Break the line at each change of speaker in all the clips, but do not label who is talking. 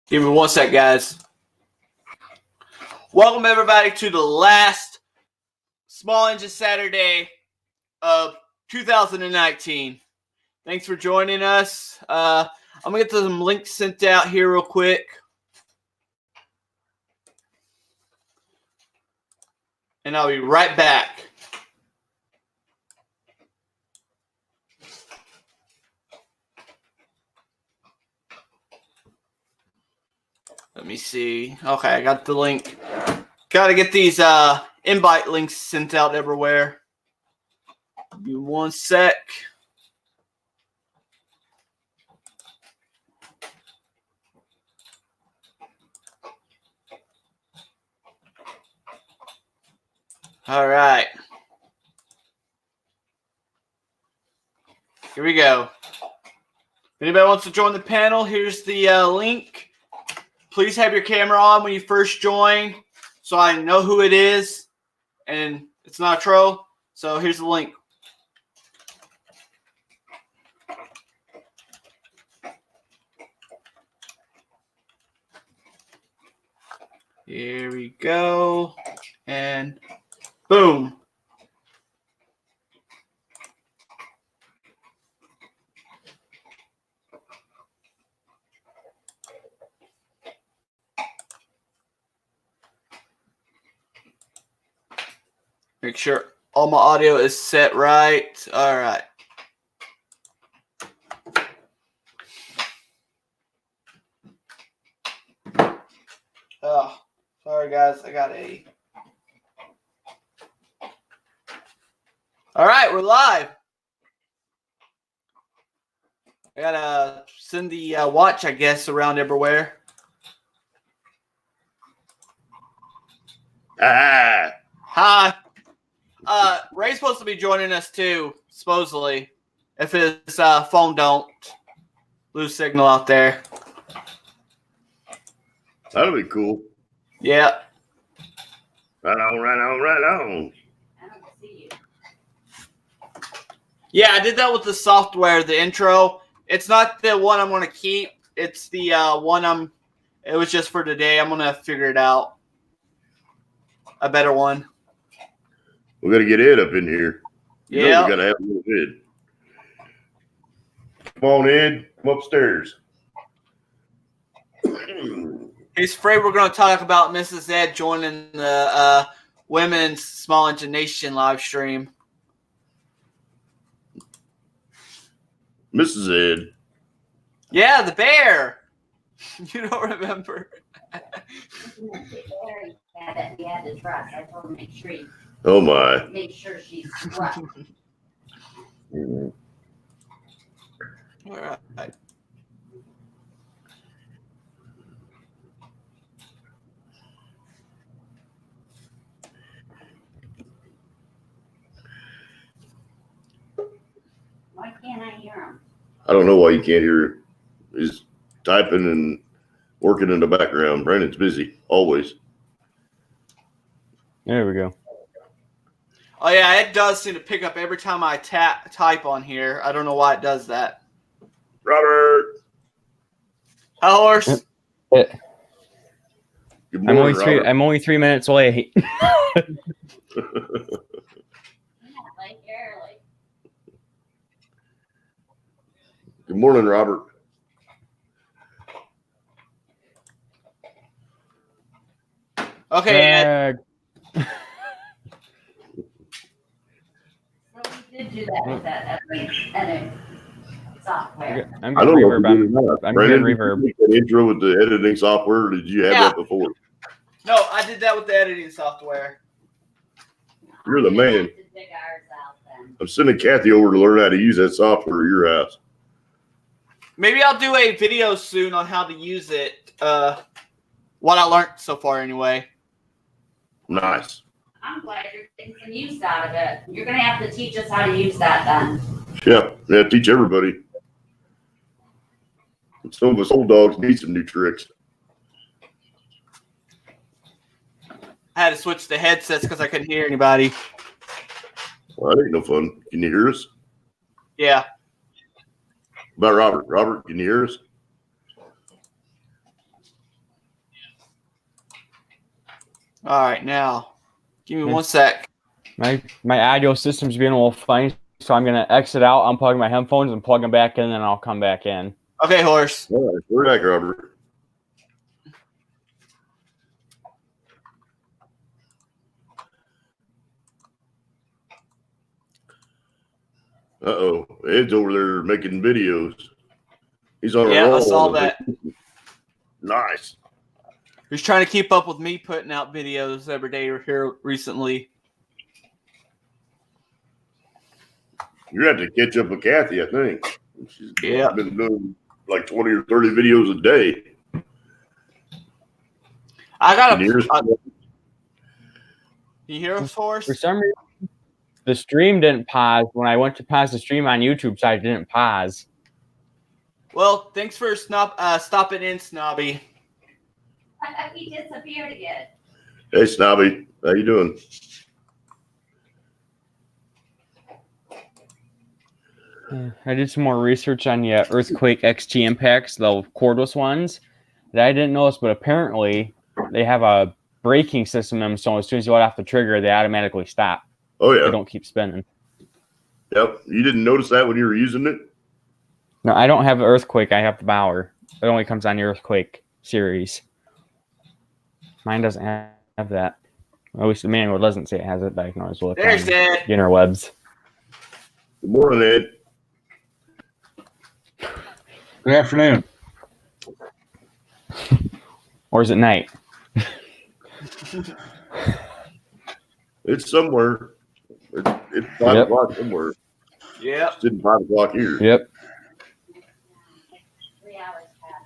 Give me one sec, guys. Welcome, everybody, to the last Small Engine Saturday of 2019. Thanks for joining us. I'm going to get some links sent out here real quick. And I'll be right back. Let me see. Okay, I got the link. Got to get these invite links sent out everywhere. Give me one sec. All right. Here we go. If anybody wants to join the panel, here's the link. Please have your camera on when you first join so I know who it is and it's not a troll. So here's the link. Here we go. And boom. Make sure all my audio is set right. All right. Oh, sorry, guys. I got a... All right, we're live. I got to send the watch, I guess, around everywhere.
Ah.
Hi. Ray's supposed to be joining us too, supposedly, if his phone don't lose signal out there.
That'll be cool.
Yeah.
Right on.
I don't see you.
Yeah, I did that with the software, the intro. It's not the one I'm going to keep. It's the one it was just for today. I'm going to figure it out. A better one.
We got to get Ed up in here.
Yeah.
We got to have a little Ed. Come on, Ed. Come upstairs.
He's afraid we're going to talk about Mrs. Ed joining the Women's Small Engine Nation live stream.
Mrs. Ed.
Yeah, the bear. You don't remember.
That he had to trust. I told him
Oh, my.
make sure she's trust.
All right.
Why can't I hear him?
I don't know why you can't hear her. He's typing and working in the background. Brandon's busy, always.
There we go.
Oh, yeah, it does seem to pick up every time I type on here. I don't know why it does that.
Robert.
Hi, horse.
Good morning, Robert.
I'm only 3 minutes late.
Yeah, like early.
Good morning, Robert.
Okay, Ed.
So we did do that with that edit software.
I'm
I
getting
don't know if
reverb.
you did or not.
I'm
Brandon,
getting reverb.
did you make that intro with the editing software, or did you have
Yeah.
that before?
No, I did that with the editing software.
You're the
We
man.
have to dig ours out then.
I'm sending Kathy over to learn how to use that software at your house.
Maybe I'll do a video soon on how to use it. What I learned so far, anyway.
Nice.
I'm glad you're getting some use out of it. You're gonna have to teach us how to use that then.
Yeah, teach everybody. Some of us old dogs need some new tricks.
I had to switch the headsets because I couldn't hear anybody.
Well, that ain't no fun. Can you hear us?
Yeah.
about Robert? Robert, can you hear us?
All right, now give me 1 sec.
My audio system's being a little funny, so I'm gonna exit out, unplug my headphones, and plug them back in, and then I'll come back in.
Okay, horse.
All right, we're back, Robert. Uh-oh, Ed's over there making videos. He's on a
Yeah,
roll.
I saw that.
Nice.
He's trying to keep up with me putting out videos every day here recently.
You're going to have to catch up with Kathy, I think. She's
Yeah.
been doing like 20 or 30 videos a day.
I got
Can you hear us?
Can you hear us, horse?
For some reason, the stream didn't pause when I went to pause the stream on YouTube, so I didn't pause.
Well, thanks for stopping in, Snobby.
He disappeared again.
Hey, Snobby. How you doing?
I did some more research on the Earthquake XT impacts, the cordless ones, that I didn't notice, but apparently they have a braking system in them, so as soon as you let off the trigger, they automatically stop.
Oh,
They
yeah.
don't keep spinning.
Yep. You didn't notice that when you were using it?
No, I don't have the Earthquake. I have the Bauer. It only comes on the Earthquake series. Mine doesn't have that. At least the manual doesn't say it has it, but I can always look
There's
on
Ed.
the interwebs.
Good morning, Ed.
Good afternoon.
Or is it night?
It's somewhere. It's 5
Yep.
o'clock somewhere.
Yep.
It's didn't 5 o'clock here.
Yep.
3 hours past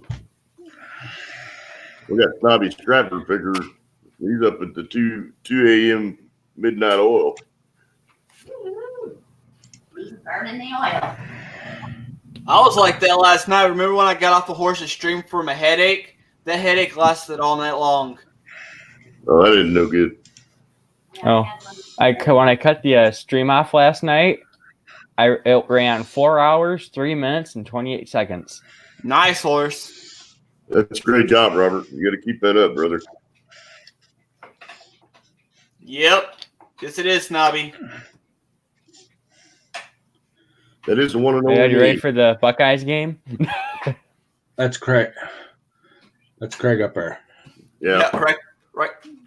that.
We got Snobby Stratford figure. He's up at the 2 a.m. midnight oil.
He's burning the oil.
I was like that last night. Remember when I got off the horse and streamed from a headache? That headache lasted all night long.
Oh, that didn't no good.
Oh. When I cut the stream off last night, it ran 4 hours, 3 minutes, and 28 seconds.
Nice, horse.
That's a great job, Robert. You got to keep that up, brother.
Yep. Yes, it is, Snobby.
That is the one and only.
Are you ready for the Buckeyes game?
That's Craig. That's Craig up there.
Yeah.
Right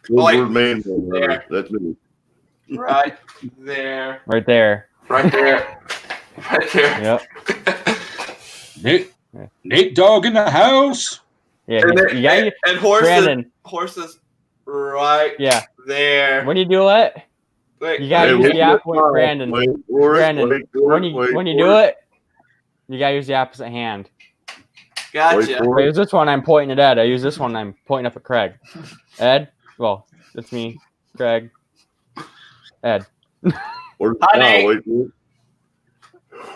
Good
wait.
word man.
There.
That's me.
right there.
Right there.
Right there. Right there.
Yep.
Nate Dogg in the house.
Yeah.
And,
You got
and horses,
Brandon.
horses right
Yeah.
there.
When you do it,
Wait,
you gotta
Hey,
use
wait
the
for it,
opposite. Brandon.
Wait for it,
Brandon,
wait for
when
it,
you
wait
when you
for
do it, you gotta use the opposite hand.
Wait
gotcha.
for
I
it.
use this one. I'm pointing at Ed. I use this one. I'm pointing up at Craig. Ed. Well, that's me. Craig. Ed.
Or,
Hi, Nate.
wait for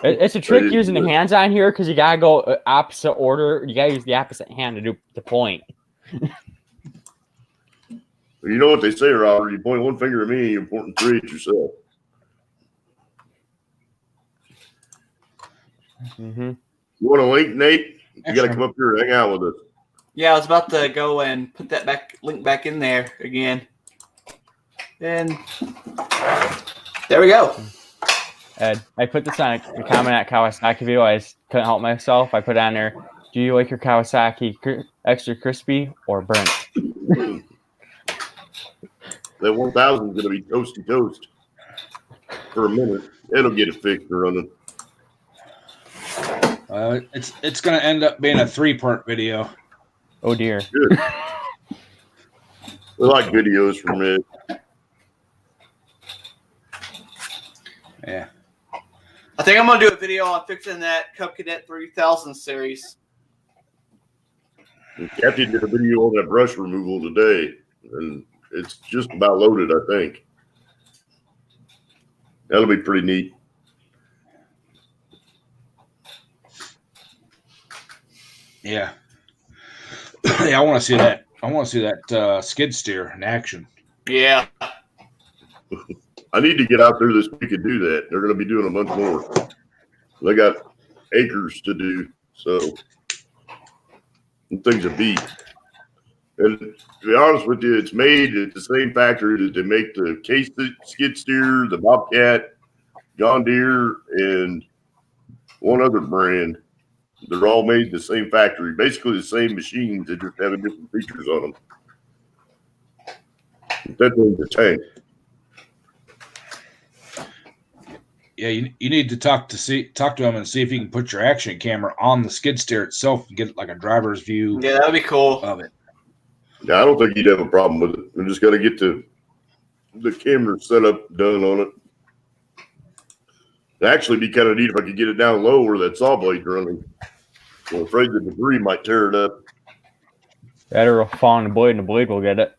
it.
It's a trick
Ready?
using the hands on here because you gotta go opposite order. You gotta use the opposite hand to do the point.
You know what they say, Robert? You point one finger at me, you're pointing 3 at yourself.
Mm-hmm.
You want a link, Nate? You got to
Sure.
come up here and hang out with us.
Yeah, I was about to go and put that link back in there again. And there we go.
Ed, I put this on a comment at Kawasaki video. I just couldn't help myself. I put on there, do you like your Kawasaki extra crispy or burnt?
That 1000 is going to be toasty toast for a minute. It'll get it fixed and running.
It's going to end up being a 3-part video.
Oh dear.
Good. We like videos from it.
Yeah.
I think I'm gonna do a video on fixing that Cub Cadet 3000 series.
And Kathy did a video on that brush removal today, and it's just about loaded, I think. That'll be pretty neat.
Yeah. Yeah, I want to see that. I want to see that skid steer in action.
Yeah.
I need to get out there this week and do that. They're going to be doing a bunch more. They got acres to do, so things a beat. And to be honest with you, it's made at the same factory that they make the case skid steer, the Bobcat, John Deere, and one other brand. They're all made in the same factory, basically the same machines. They just have different features on them. That thing's a tank.
Yeah, you need to talk to him and see if you can put your action camera on the skid steer itself and get like a driver's view
Yeah, that'd be cool.
of it.
Yeah, I don't think you'd have a problem with it. We're just got to get the camera setup done on it. It'd actually be kind of neat if I could get it down low where that saw blade's running. I'm afraid the debris might tear it up.
That or it'll fall on the blade and the blade will get it.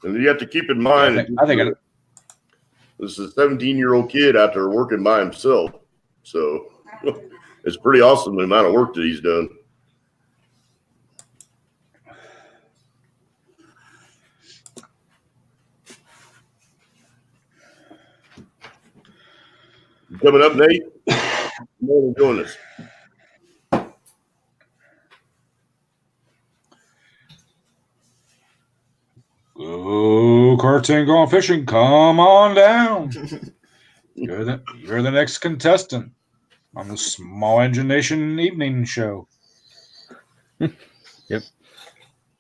And you have to keep in mind,
I think
this is a 17-year-old kid out there working by himself. So it's pretty awesome the amount of work that he's done. Coming up, Nate. Come on and join us.
Go karting, going fishing. Come on down. You're the next contestant on the Small Engine Nation evening show.
Yep.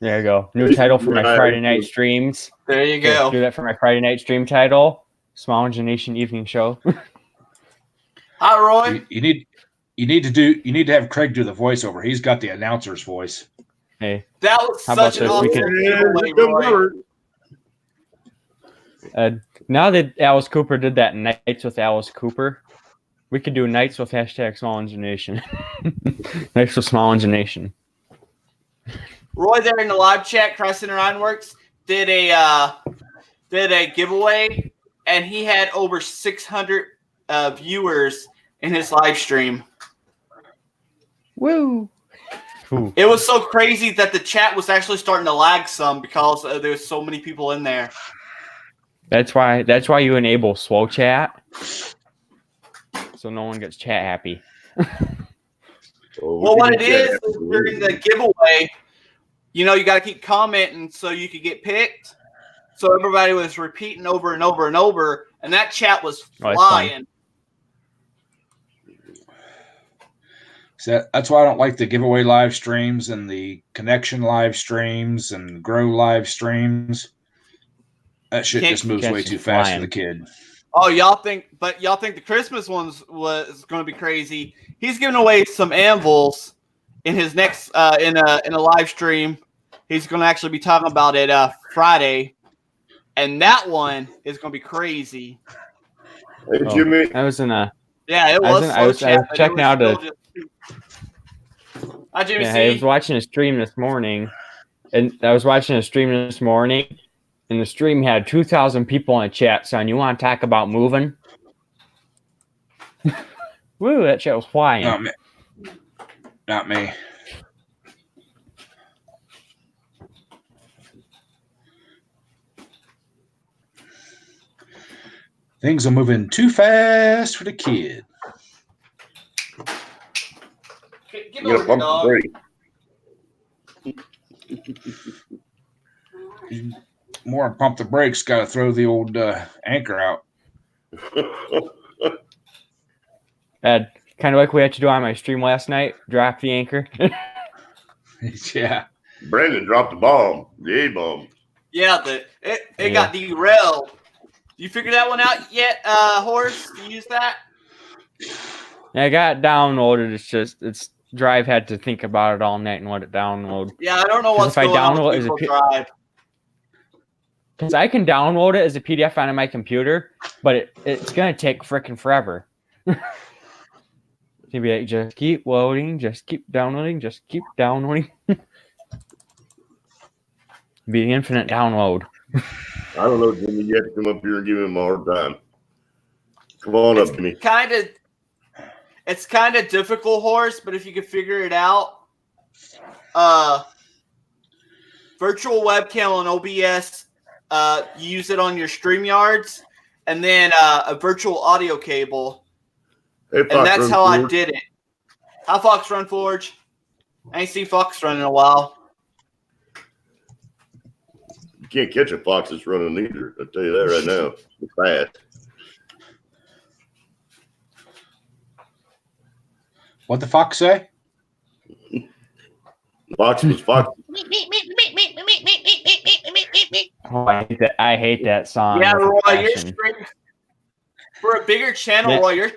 There you go. New title for my Friday night streams.
There you go.
Do that for my Friday night stream title. Small Engine Nation evening show.
Hi, Roy.
You need to have Craig do the voiceover. He's got the announcer's voice.
Hey,
That was
How about
such an
this? We
awesome
can-
giveaway, Roy.
now that Alice Cooper did that Nights with Alice Cooper, we could do Nights with hashtag Small Engine Nation. Nights with Small Engine Nation.
Roy there in the live chat, Christ Center Ironworks, did a giveaway, and he had over 600 viewers in his live stream.
Woo! Ooh.
It was so crazy that the chat was actually starting to lag some because there was so many people in there.
That's why you enable slow chat, so no one gets chat happy.
Well, what it is during the giveaway, you got to keep commenting so you could get picked. So everybody was repeating over and over and over, and that chat was
Oh, that's
flying.
So that's why I don't like the giveaway live streams and the connection live streams and grow live streams. That shit
Can't
just moves
catch
way
it
too fast
flying.
for the kid.
Oh, y'all think the Christmas ones was going to be crazy? He's giving away some anvils in his next in a live stream. He's going to actually be talking about it Friday, and that one is going to be crazy.
Hey, Jimmy.
I was in a
Yeah, it
I was
was.
in- I was- I was checking out
Hi, Jimmy
yeah,
C.
I was watching a stream this morning, and the stream had 2,000 people in the chat saying, "You want to talk about moving?" Woo! That shit was flying.
Not me. Not me. Things are moving too fast for the kid.
Get
You gotta
over here,
pump
dog.
the brake.
More than pump the brakes, got to throw the old anchor out.
Ed, kind of like we had to do on my stream last night. Drop the anchor.
Yeah.
Brandon dropped the bomb, the A-bomb.
Yeah, it got derailed. You figured that one out yet, Horace? You use that?
Yeah, I got it downloaded. It's Drive had to think about it all night and let it download.
Yeah, I don't know what's
If I
going on
download
with
it as a
Google Drive.
Because I can download it as a PDF onto my computer, but it's going to take freaking forever. To be like, just keep loading, just keep downloading, just keep downloading. Be the infinite download.
I don't know, Jimmy. You have to come up here and give him a hard time. Come on up, Jimmy.
It's kind of difficult, Horace, but if you could figure it out, virtual webcam on OBS, you use it on your StreamYards, and then a virtual audio cable.
Hey,
And
Fox
that's
Run
how I
Forward.
did it. How Fox Run Forge? I ain't seen Fox Run in a while.
You can't catch a fox that's running either. I'll tell you that right now. It's fast.
What the fox say?
Fox was fox.
Oh, I hate that song.
Yeah,
with a
Roy, you're
passion.
straight for a bigger channel.
Yeah.
Roy,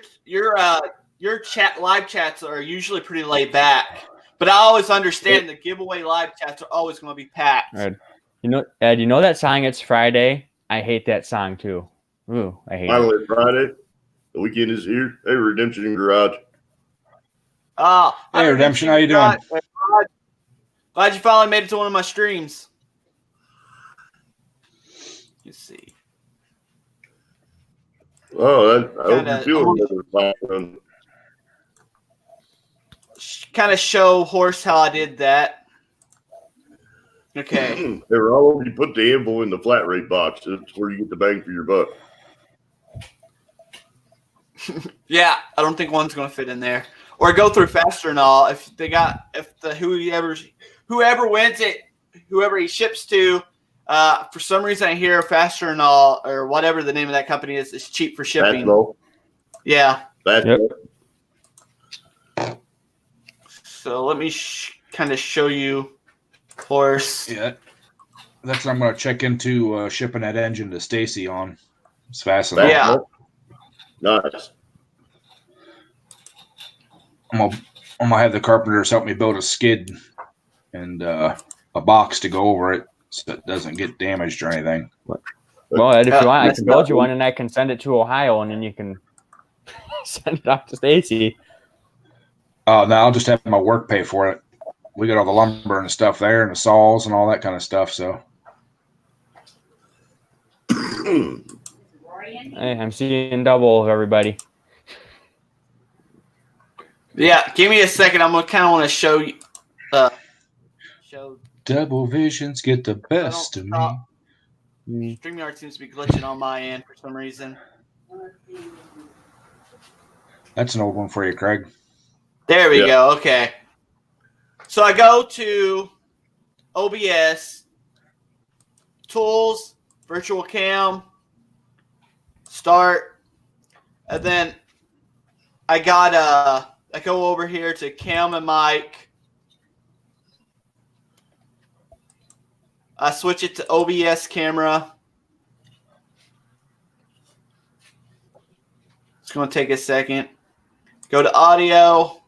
your chat live chats are usually pretty laid back. But I always understand the giveaway live chats are always going to be packed.
Right. You know, Ed, you know that song, It's Friday? I hate that song too. Ooh, I hate it.
Finally, Friday. The weekend is here. Hey, Redemption in Garage.
Hey, Redemption, how you doing?
Glad you finally made it to one of my streams. Let's see.
Oh, I hope
Kinda-
you're feeling another Fox Run.
Kind of show Horse how I did that. Okay.
They were all over. You put the anvil in the flat rate box. That's where you get the bang for your buck.
Yeah, I don't think one's going to fit in there. Or go through faster and all. If whoever wins it, whoever he ships to, for some reason I hear faster and all, or whatever the name of that company is cheap for shipping.
Fastball.
Yeah.
Fastball.
So let me kind of show you Horse.
Yeah, that's what I'm going to check into shipping that engine to Stacy on. It's fascinating.
Yeah.
Nice.
I'm gonna have the carpenters help me build a skid and a box to go over it so it doesn't get damaged or anything.
Well, Ed, if you want, I
That's
can build you
not-
one and I can send it to Ohio and then you can send it off to Stacy.
No, I'll just have my work pay for it. We got all the lumber and stuff there and the saws and all that kind of stuff. So
Rory in here?
Hey, I'm seeing double, everybody.
Yeah, give me a second. I'm gonna kind of want to show you. Show
double visions get the best of
stop.
me.
StreamYard seems to be glitching on my end for some reason.
That's an old one for you, Craig.
There we
Yeah.
go. Okay. So I go to OBS, Tools, Virtual Cam, Start, and then I go over here to Cam and Mic. I switch it to OBS camera. It's going to take a second. Go to audio.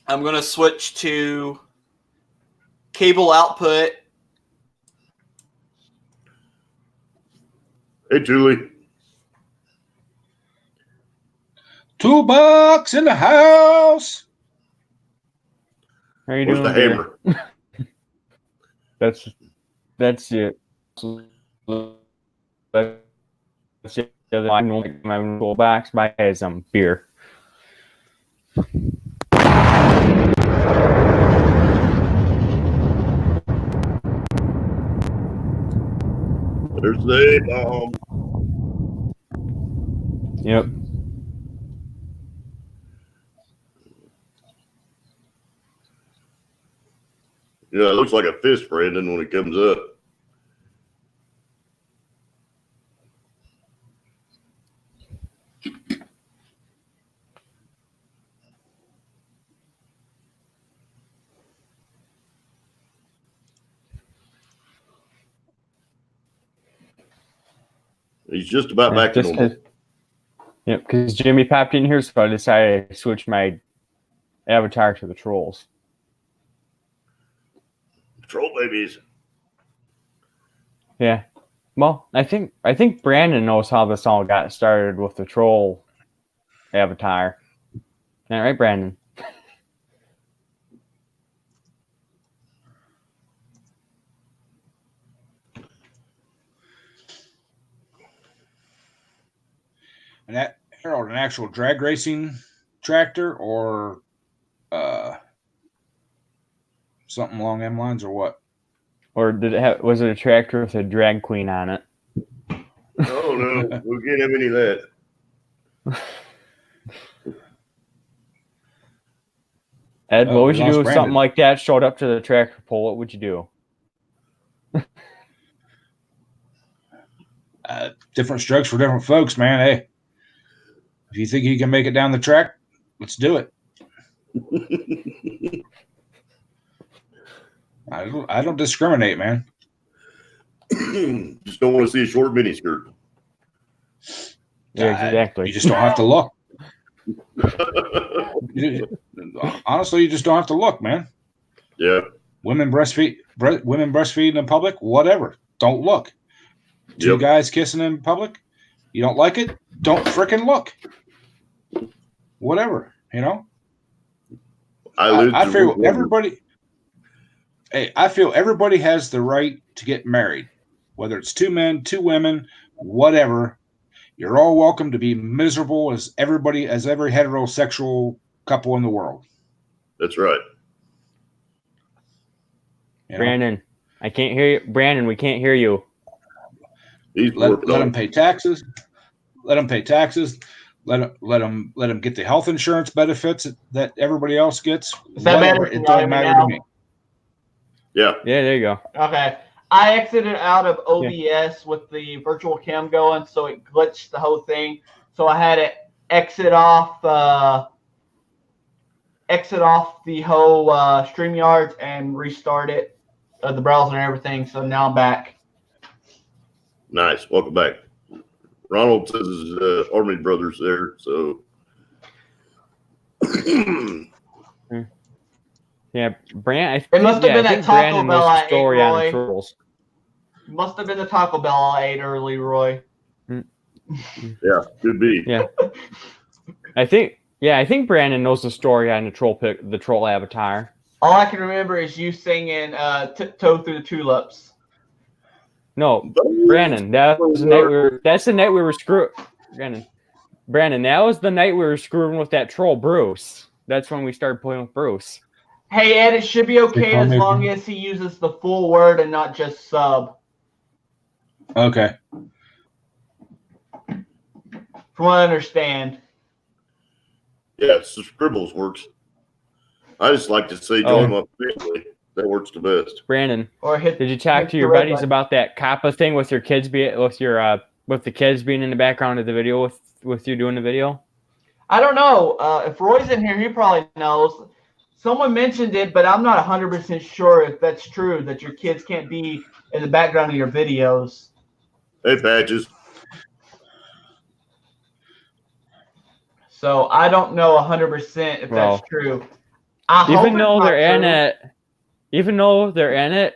I'm going to switch to cable output.
Hey, Julie.
Toolbox in the house.
How are you
Where's
doing?
the
dear?
hammer?
That's it. That's it. The other line will make my toolbox buy some beer.
There's the bomb.
Yep.
Yeah, it looks like a fist, Brandon, when it comes up. He's just about back to normal.
Yep, because Jimmy popped in here, so I decided to switch my avatar to the trolls.
Troll babies.
Yeah. Well, I think Brandon knows how this all got started with the troll avatar. All right, Brandon.
And that Harold, an actual drag racing tractor or something along them lines or what?
Or was it a tractor with a drag queen on it?
No, we can't have any of that.
Ed,
Oh,
what would
we
you do
lost
if
Brandon.
something like that showed up to the tractor pull? What would you do?
Different strokes for different folks, man. Hey, if you think you can make it down the track, let's do it. I don't discriminate, man.
Just don't want to see a short miniskirt.
Yeah, exactly.
You just don't have to look. Honestly, you just don't have to look, man.
Yeah.
Women breastfeeding in public, whatever. Don't look. Two
Yep.
guys kissing in public, you don't like it? Don't frickin' look. Whatever, you know. I feel everybody. Hey, I feel everybody has the right to get married, whether it's two men, two women, whatever. You're all welcome to be miserable as every heterosexual couple in the world.
That's right.
You know?
Brandon, I can't hear you. Brandon, we can't hear you.
He's
Let them pay taxes. Let them pay taxes. Let them get the health insurance benefits that everybody else gets.
Is that
Whatever.
better?
It doesn't matter to me.
Yeah.
Yeah, there you go.
Okay. I exited out of OBS with the virtual cam going, so it glitched the whole thing. So I had to exit off the whole StreamYard and restart it, the browser and everything. So now I'm back.
Nice. Welcome back. Ronald says his Army brothers there, so
Yeah, Brandon.
It must have been
I
that
think
Taco
Brandon
Bell
knows
I
the
ate,
story on the
Roy.
trolls.
Must have been the Taco Bell I ate early, Roy.
yeah, could be.
Yeah. I think Brandon knows the story on the troll avatar.
All I can remember is you singing "Tiptoe Through the Tulips."
No, Brandon, that's the night we were screwing. Brandon, that was the night we were screwing with that troll, Bruce. That's when we started playing with Bruce.
Hey, Ed, it should be okay
call
as
me-
long as he uses the full word and not just sub.
Okay.
From what I understand.
Yeah, Scribbles works. I just like to say join my family. That works the best.
Brandon,
Or hit.
did you talk
hit
to
the
your
red
buddies
button.
about that COPPA thing with your kids with the kids being in the background of the video with you doing the video?
I don't know. If Roy's in here, he probably knows. Someone mentioned it, but I'm not 100% sure if that's true, that your kids can't be in the background of your videos.
Hey, Patches.
So I don't know 100% if
Well,
that's true. I hope
Even though
it's
they're
not
in
true.
it,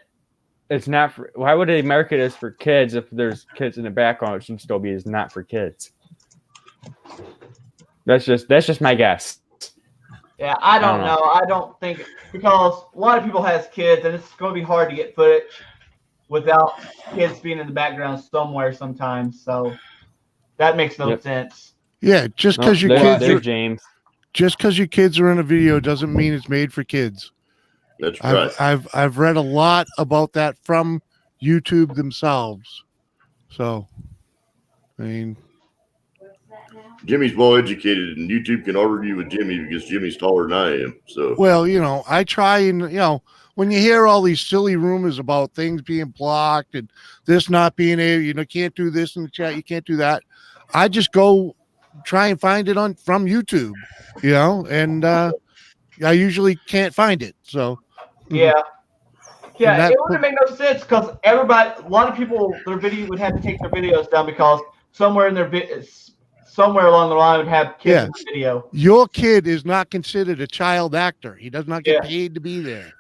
it's not for. Why would they mark it as for kids if there's kids in the background? It should still be as not for kids. That's just my guess.
Yeah, I don't
I don't
know. I don't think because a lot of people has kids, and it's going to be hard to get footage without kids being in the background somewhere sometimes. So that makes no
Yep.
sense.
Yeah, just
No,
because your
there's
kids are
James.
just because your kids are in a video doesn't mean it's made for kids.
That's right.
I've read a lot about that from YouTube themselves. So, I mean,
Jimmy's well educated, and YouTube can argue with Jimmy because Jimmy's taller than I am. So,
well, I try and when you hear all these silly rumors about things being blocked and this not being able, can't do this in the chat, you can't do that. I just go try and find it from YouTube, and I usually can't find it. So,
Yeah. Yeah,
And that
it wouldn't make no sense because a lot of people, their video would have to take their videos down because somewhere in somewhere along the line would have kids
Yeah.
in the video.
your kid is not considered a child actor. He does not get
Yeah.
paid to be there.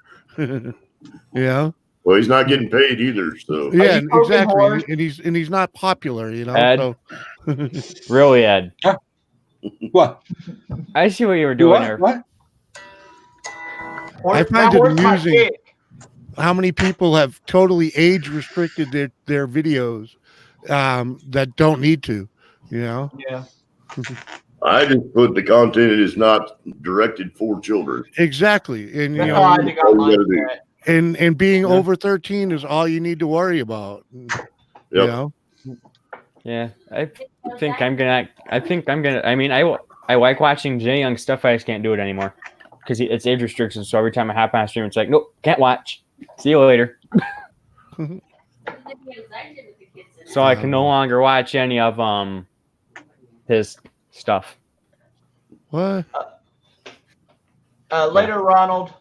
well, he's not getting paid either. So,
Yeah,
you poking
exactly.
horse?
And he's not popular,
Ed?
So
Really, Ed.
What?
I see what you were doing there.
What?
Or
I
that
find it
horse might
amusing.
kick.
how many people have totally age restricted their videos that don't need to,
Yeah.
I just put the content is not directed for children.
Exactly. And
That's how I think I
all you
like
gotta do.
that.
and being
Yeah.
over 13 is all you need to worry about.
Yep.
Yeah, I think I'm gonna. I mean, I like watching Jay Young stuff. I just can't do it anymore because it's age restrictions. So every time I hop on stream, it's like, nope, can't watch. See you later. So I can no longer watch any of his stuff.
What?
Later, Ronald.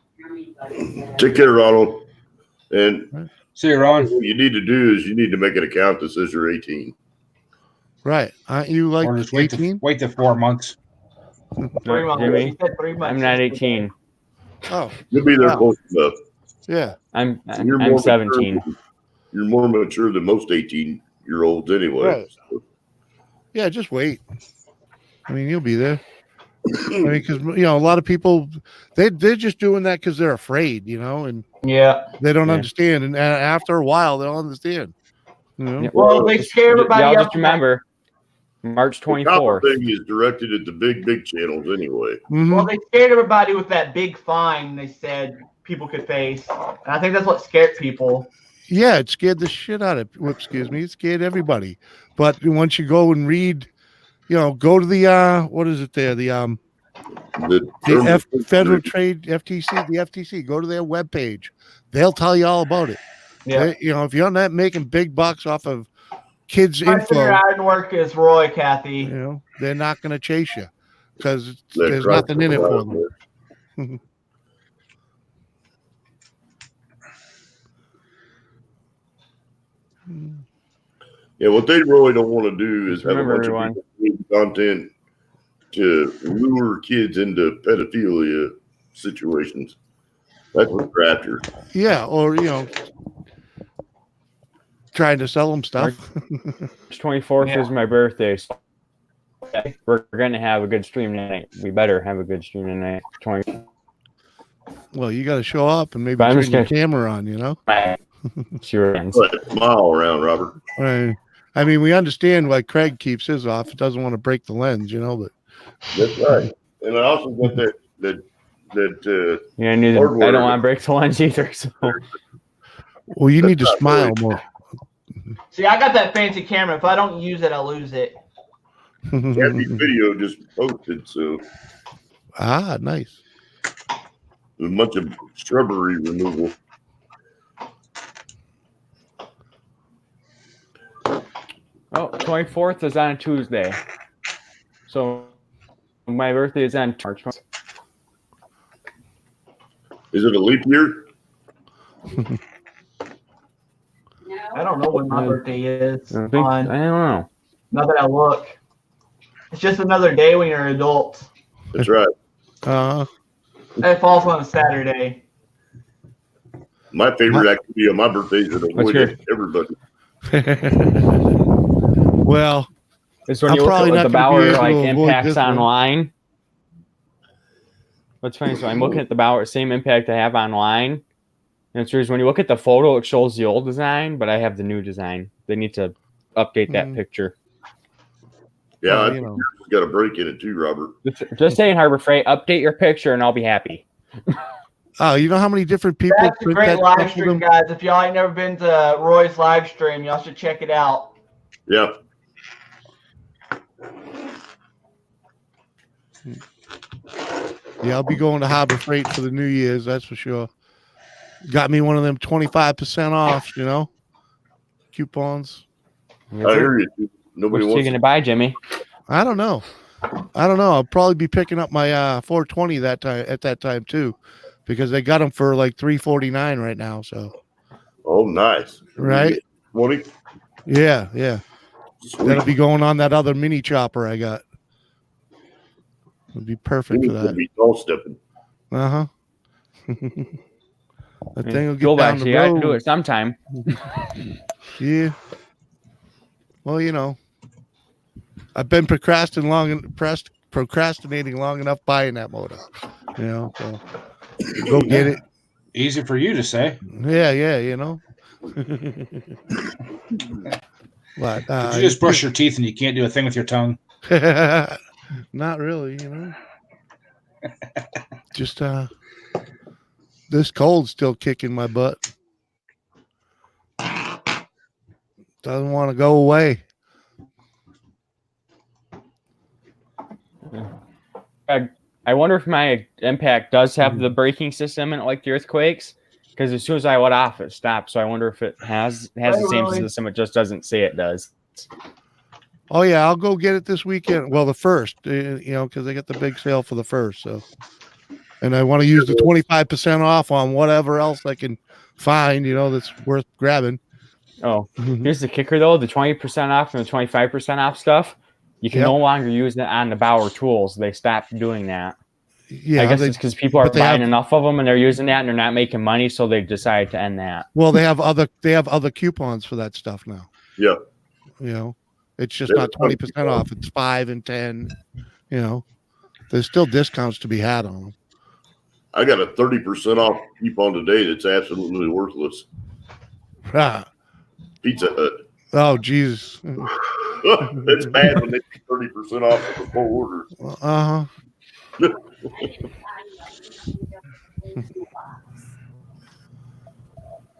Take care, Ronald. And
See you, Ron.
what you need to do is you need to make an account that says you're 18.
Right. Aren't you like
Or just wait
18?
wait the 4 months.
3 months.
Jimmy,
He said 3 months.
I'm not 18.
Oh,
You'll be there
Wow.
close enough.
yeah.
I'm
You're more
17.
mature- You're more mature than most 18-year-olds anyway.
Right. Yeah, just wait. I mean, you'll be there. I mean, because a lot of people they're just doing that because they're afraid, and
Yeah.
they don't
Yeah.
understand. And after a while, they'll understand.
Yeah.
Well, they scare everybody
Y'all
up.
just remember, March
The copper
24th.
thing is directed at the big channels anyway.
Mhm.
Well, they scared everybody with that big fine they said people could face. And I think that's what scared people.
Yeah, it scared the shit out of. Excuse me, it scared everybody. But once you go and read, go to the what is it there? The Federal Trade FTC, the FTC. Go to their webpage. They'll tell you all about it.
Yeah.
If you're not making big bucks off of kids'
Person
info,
Ironwork is Roy, Kathy.
they're not going to chase you because
That
there's
crap
nothing in it for
out
them.
there. Yeah, what they really don't want to do is have
Remember,
a bunch
everyone.
of people creating content to lure kids into pedophilia situations. That's what they're after.
Yeah, or trying to sell them stuff.
March 24th is my birthday. So we're gonna have a good stream tonight. We better have a good stream tonight. 20.
Well, you got to show up and maybe
But I'm
turn
just
your
gonna-
camera on.
Sure. ends.
But smile around, Robert.
Right. I mean, we understand why Craig keeps his off. He doesn't want to break the lens, but
That's right. And I also got that
Yeah, I knew that. I don't want to break the lens either. So
well, you need to
That's not
smile
really-
more.
See, I got that fancy camera. If I don't use it, I lose it.
Kathy's video just posted, so
Ah, nice.
a bunch of shrubbery removal.
Oh, 24th is on a Tuesday. So my birthday is on March 20th.
Is it a leap year?
I don't know when my birthday is.
I don't know.
Now that I look. It's just another day when you're an adult.
That's right.
It falls on a Saturday.
My favorite activity on my birthday is to
What's
avoid everybody.
Well,
It's when
I'm
you look
probably
at what
not
the
gonna be
Bauer
able
like
to avoid
impacts
this one.
online. What's funny, so I'm looking at the Bauer, same impact I have online. And it's weird, when you look at the photo, it shows the old design, but I have the new design. They need to update that picture.
Yeah,
Well,
I think yours got a break in it too, Robert.
Just saying, Harbor Freight, update your picture and I'll be happy.
oh, you know how many different people
That's a
print
great
that
live
stuff for
stream,
them?
guys. If y'all ain't never been to Roy's live stream, y'all should check it out.
Yeah.
Yeah, I'll be going to Harbor Freight for the New Year's, that's for sure. Got me one of them 25% off, coupons.
I hear you. Nobody
What you
wants
gonna buy, Jimmy?
I don't know. I'll probably be picking up my 420 that time too, because they got them for like $349 right now. So
Oh, nice.
right,
20?
yeah.
Sweet.
That'll be going on that other mini chopper I got. It'd be perfect for
Gonna
that.
be tall stepping.
That thing will get
Go
down
back.
the
You gotta
road.
do it sometime.
Yeah. Well, I've been procrastinating long enough buying that motor. So go get it.
Easy for you to say.
Yeah. But
Did you just brush your teeth and you can't do a thing with your tongue?
not really, Just this cold's still kicking my butt. Doesn't want to go away.
I wonder if my impact does have the braking system in it like the earthquakes, because as soon as I let off, it stops. So I wonder if it has the same
really?
system. It just doesn't say it does.
Oh yeah, I'll go get it this weekend. Well, the first, because they got the big sale for the first. So, and I want to use the 25% off on whatever else I can find, that's worth grabbing.
Oh, here's the kicker though: the 20% off and the 25% off stuff. You can no longer use it on the Bauer tools. They stopped doing that.
Yeah,
I guess it's because people are buying enough of them and they're using that and they're not making money, so they decided to end that.
Well, they have other coupons for that stuff now.
Yeah.
It's just not 20% off. It's 5 and 10. There's still discounts to be had on them.
I got a 30% off coupon today that's absolutely worthless.
Ah.
Pizza Hut.
Oh, Jesus.
It's bad when they get 30% off of the full order.
Uh-huh.
You're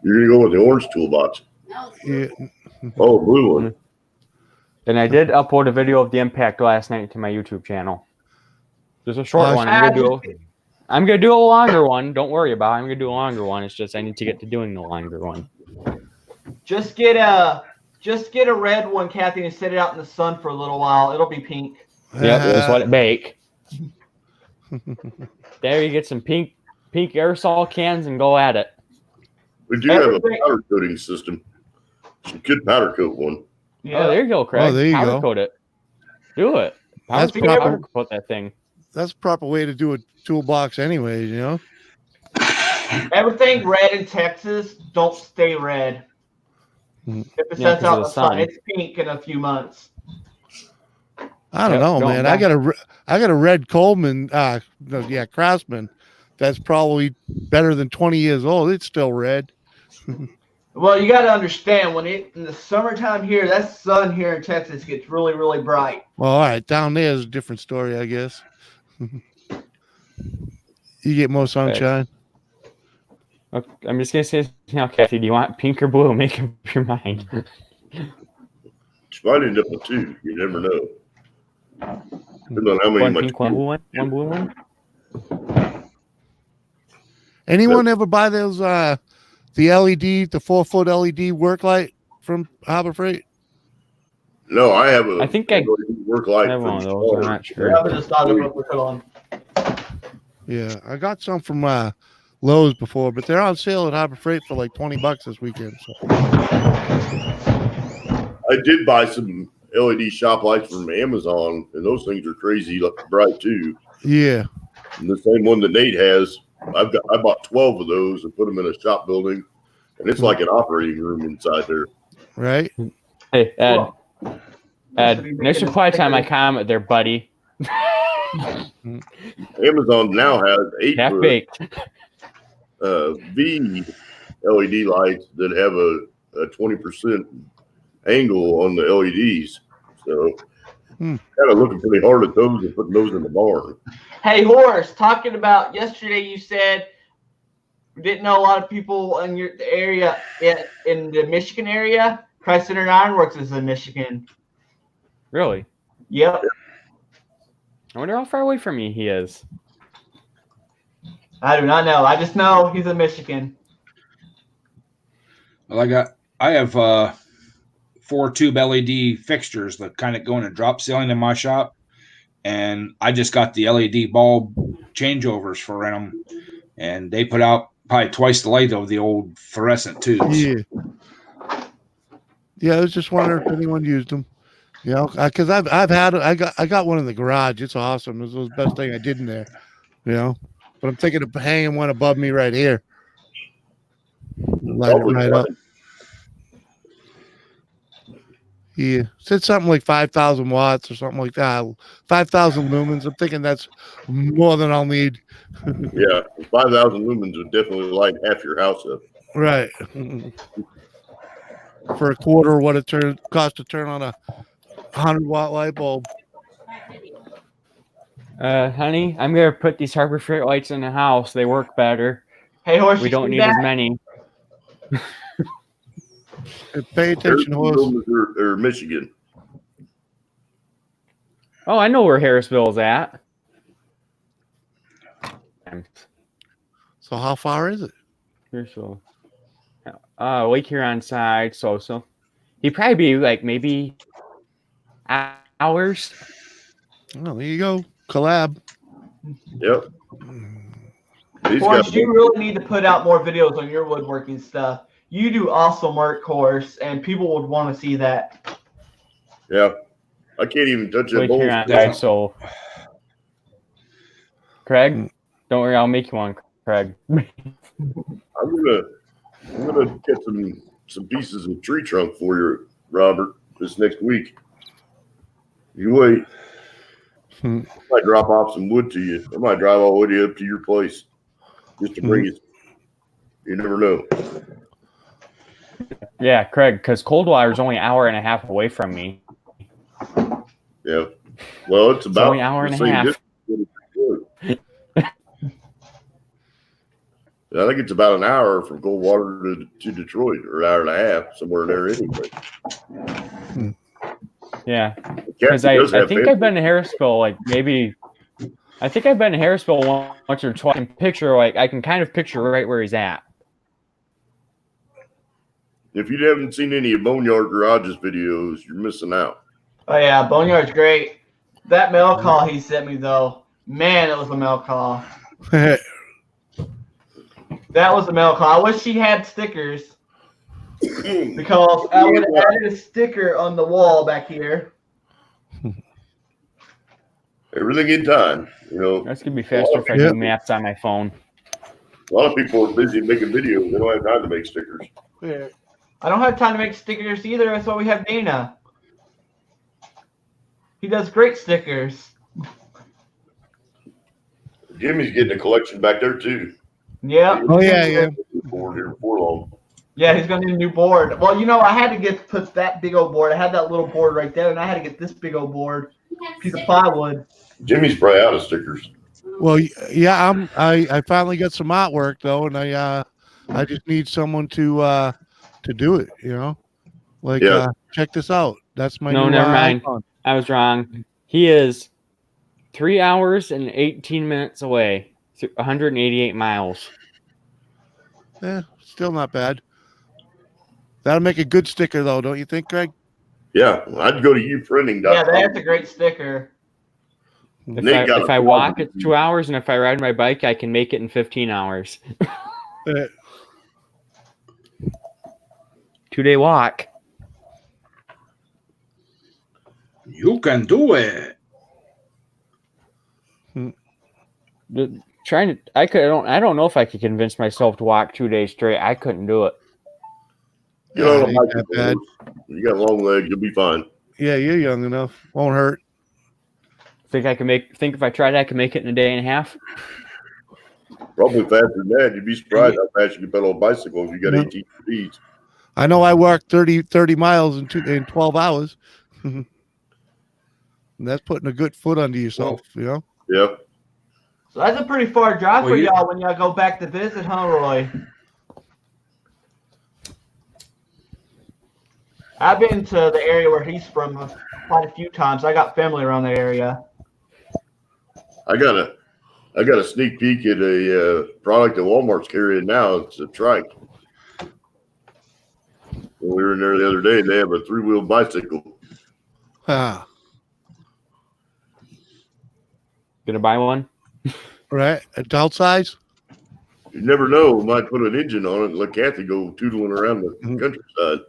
going to go with the orange toolbox.
Yeah.
Oh, blue one.
And I did upload a video of the impact last night to my YouTube channel. Just a short one. I'm gonna do a longer one. Don't worry about it. I'm gonna do a longer one. It's just I need to get to doing the longer one.
Just get a red one, Kathy, and set it out in the sun for a little while. It'll be pink.
Yep, just let it bake. There you get some pink aerosol cans and go at it.
We do have a powder coating system. You could powder coat one.
Yeah.
Oh, there you go, Craig.
Oh, there you
powder
go.
coat it. Do it.
That's
powder coat that thing.
That's the proper way to do a toolbox anyways,
Everything red in Texas don't stay red. If it sets out in the sun, it's pink in a few months.
I don't know, man. I got a red Coleman, Craftsman. That's probably better than 20 years old. It's still red.
Well, you got to understand in the summertime here, that sun here in Texas gets really, really bright.
Well, all right, down there is a different story, I guess. You get more sunshine.
Okay, I'm just gonna say now, Kathy. Do you want pink or blue? Make up your mind.
It's might end up with two. You never know. Depends on how many
One pink, one blue one. One blue one.
Anyone ever buy those the LED, the 4-foot LED work light from Harbor Freight?
No, I have
I think I
work light.
have one of those. I'm not sure.
Yeah, I got some from Lowe's before, but they're on sale at Harbor Freight for like $20 this weekend. So.
I did buy some LED shop lights from Amazon, and those things are crazy bright too.
Yeah.
And the same one that Nate has, I bought 12 of those and put them in a shop building, and it's like an operating room inside there.
Right.
Hey, Ed. Ed, next reply time I comment there, buddy.
Amazon now has 8
Half baked.
V LED lights that have a 20% angle on the LEDs. So kind of looking pretty hard at those and putting those in the barn.
Hey, Horace, talking about yesterday, you said you didn't know a lot of people in your area, in the Michigan area. Christ Center Ironworks is in Michigan.
Really?
Yep.
I wonder how far away from me he is.
I do not know. I just know he's in Michigan.
Well, I have 4 tube LED fixtures that kind of go in a drop ceiling in my shop, and I just got the LED bulb changeovers for them, and they put out probably twice the light of the old fluorescent tubes.
Yeah. Yeah, I was just wondering if anyone used them. Because I got one in the garage. It's awesome. It was the best thing I did in there. But I'm thinking of hanging one above me right here. Light it right up. Yeah, said something like 5,000 watts or something like that. 5,000 lumens. I'm thinking that's more than I'll need.
Yeah, 5,000 lumens would definitely light half your house up.
Right. For a quarter, what it cost to turn on a 100-watt light bulb.
Honey, I'm gonna put these Harbor Freight lights in the house. They work better.
Hey, Horse,
we don't need as many.
Pay attention, Horse.
Or Michigan.
Oh, I know where Harrisville is at.
So how far is it?
Here, so Lake Huron side, so he'd probably be like maybe hours.
Oh, there you go. Collab.
Yep. He's
Course,
got
you really need to put out more videos on your woodworking stuff. You do awesome work, Course, and people would want to see that.
yeah. I can't even touch that
Lake
bowl.
Huron side, so Craig, don't worry, I'll make you one, Craig.
I'm gonna get some pieces of tree trunk for you, Robert, this next week. You wait. I might drop off some wood to you. I might drive all the way up to your place just to bring it. You never know.
Yeah, Craig, because Coldwater is only an hour and a half away from me.
Yeah. Well, it's about
only an hour and a half.
I think it's about an hour from Coldwater to Detroit, or an hour and a half, somewhere in there anyway.
Yeah, because I think I've been to Harrisville like maybe. I think I've been to Harrisville once or twice. I can kind of picture right where he's at.
If you haven't seen any of Boneyard Garage's videos, you're missing out.
Oh yeah, Boneyard's great. That mail call he sent me though, man, it was a mail call. That was a mail call. I wish she had stickers because I would have added a sticker on the wall back here.
Everything in time, you know.
That's gonna be faster if I do maps on my phone.
A lot of people are busy making videos. They don't have time to make stickers.
Yeah. I don't have time to make stickers either. That's why we have Dana. He does great stickers.
Jimmy's getting a collection back there too.
Yeah.
Oh yeah.
Board here before long.
Yeah, he's gonna need a new board. Well, you know, I had to put that big old board. I had that little board right there, and I had to get this big old board, piece of plywood.
Jimmy's probably out of stickers.
Well, yeah. I finally got some artwork though, and I just need someone to do it. You know, like check this out. That's my
No,
new
never mind.
icon.
I was wrong. He is 3 hours and 18 minutes away, 188 miles.
Yeah, still not bad. That'll make a good sticker though, don't you think, Greg?
Yeah, I'd go to uprinting.com.
Yeah, that's a great sticker.
If I walk, it's 2 hours, and if I ride my bike, I can make it in 15 hours. 2-day walk.
You can do it.
I don't know if I could convince myself to walk 2 days straight. I couldn't do it.
You know,
ain't that bad.
You got long legs, you'll be fine.
Yeah, you're young enough. Won't hurt.
Think if I tried, I could make it in a day and a half.
Probably faster than that. You'd be surprised how fast you can pedal a bicycle if you got 18 speeds.
I know I walked 30 miles in 12 hours. And that's putting a good foot under yourself, you know?
Yeah.
So that's a pretty far drive for
Well,
y'all when y'all go back to visit, huh, Roy? I've been to the area where he's from quite a few times. I got family around that area.
I got a sneak peek at a product that Walmart's carrying now. It's a trike. When we were in there the other day, they have a 3-wheel bicycle.
Ah,
Gonna buy one?
right. Adult size?
You never know. We might put an engine on it and let Kathy go tootling around the countryside.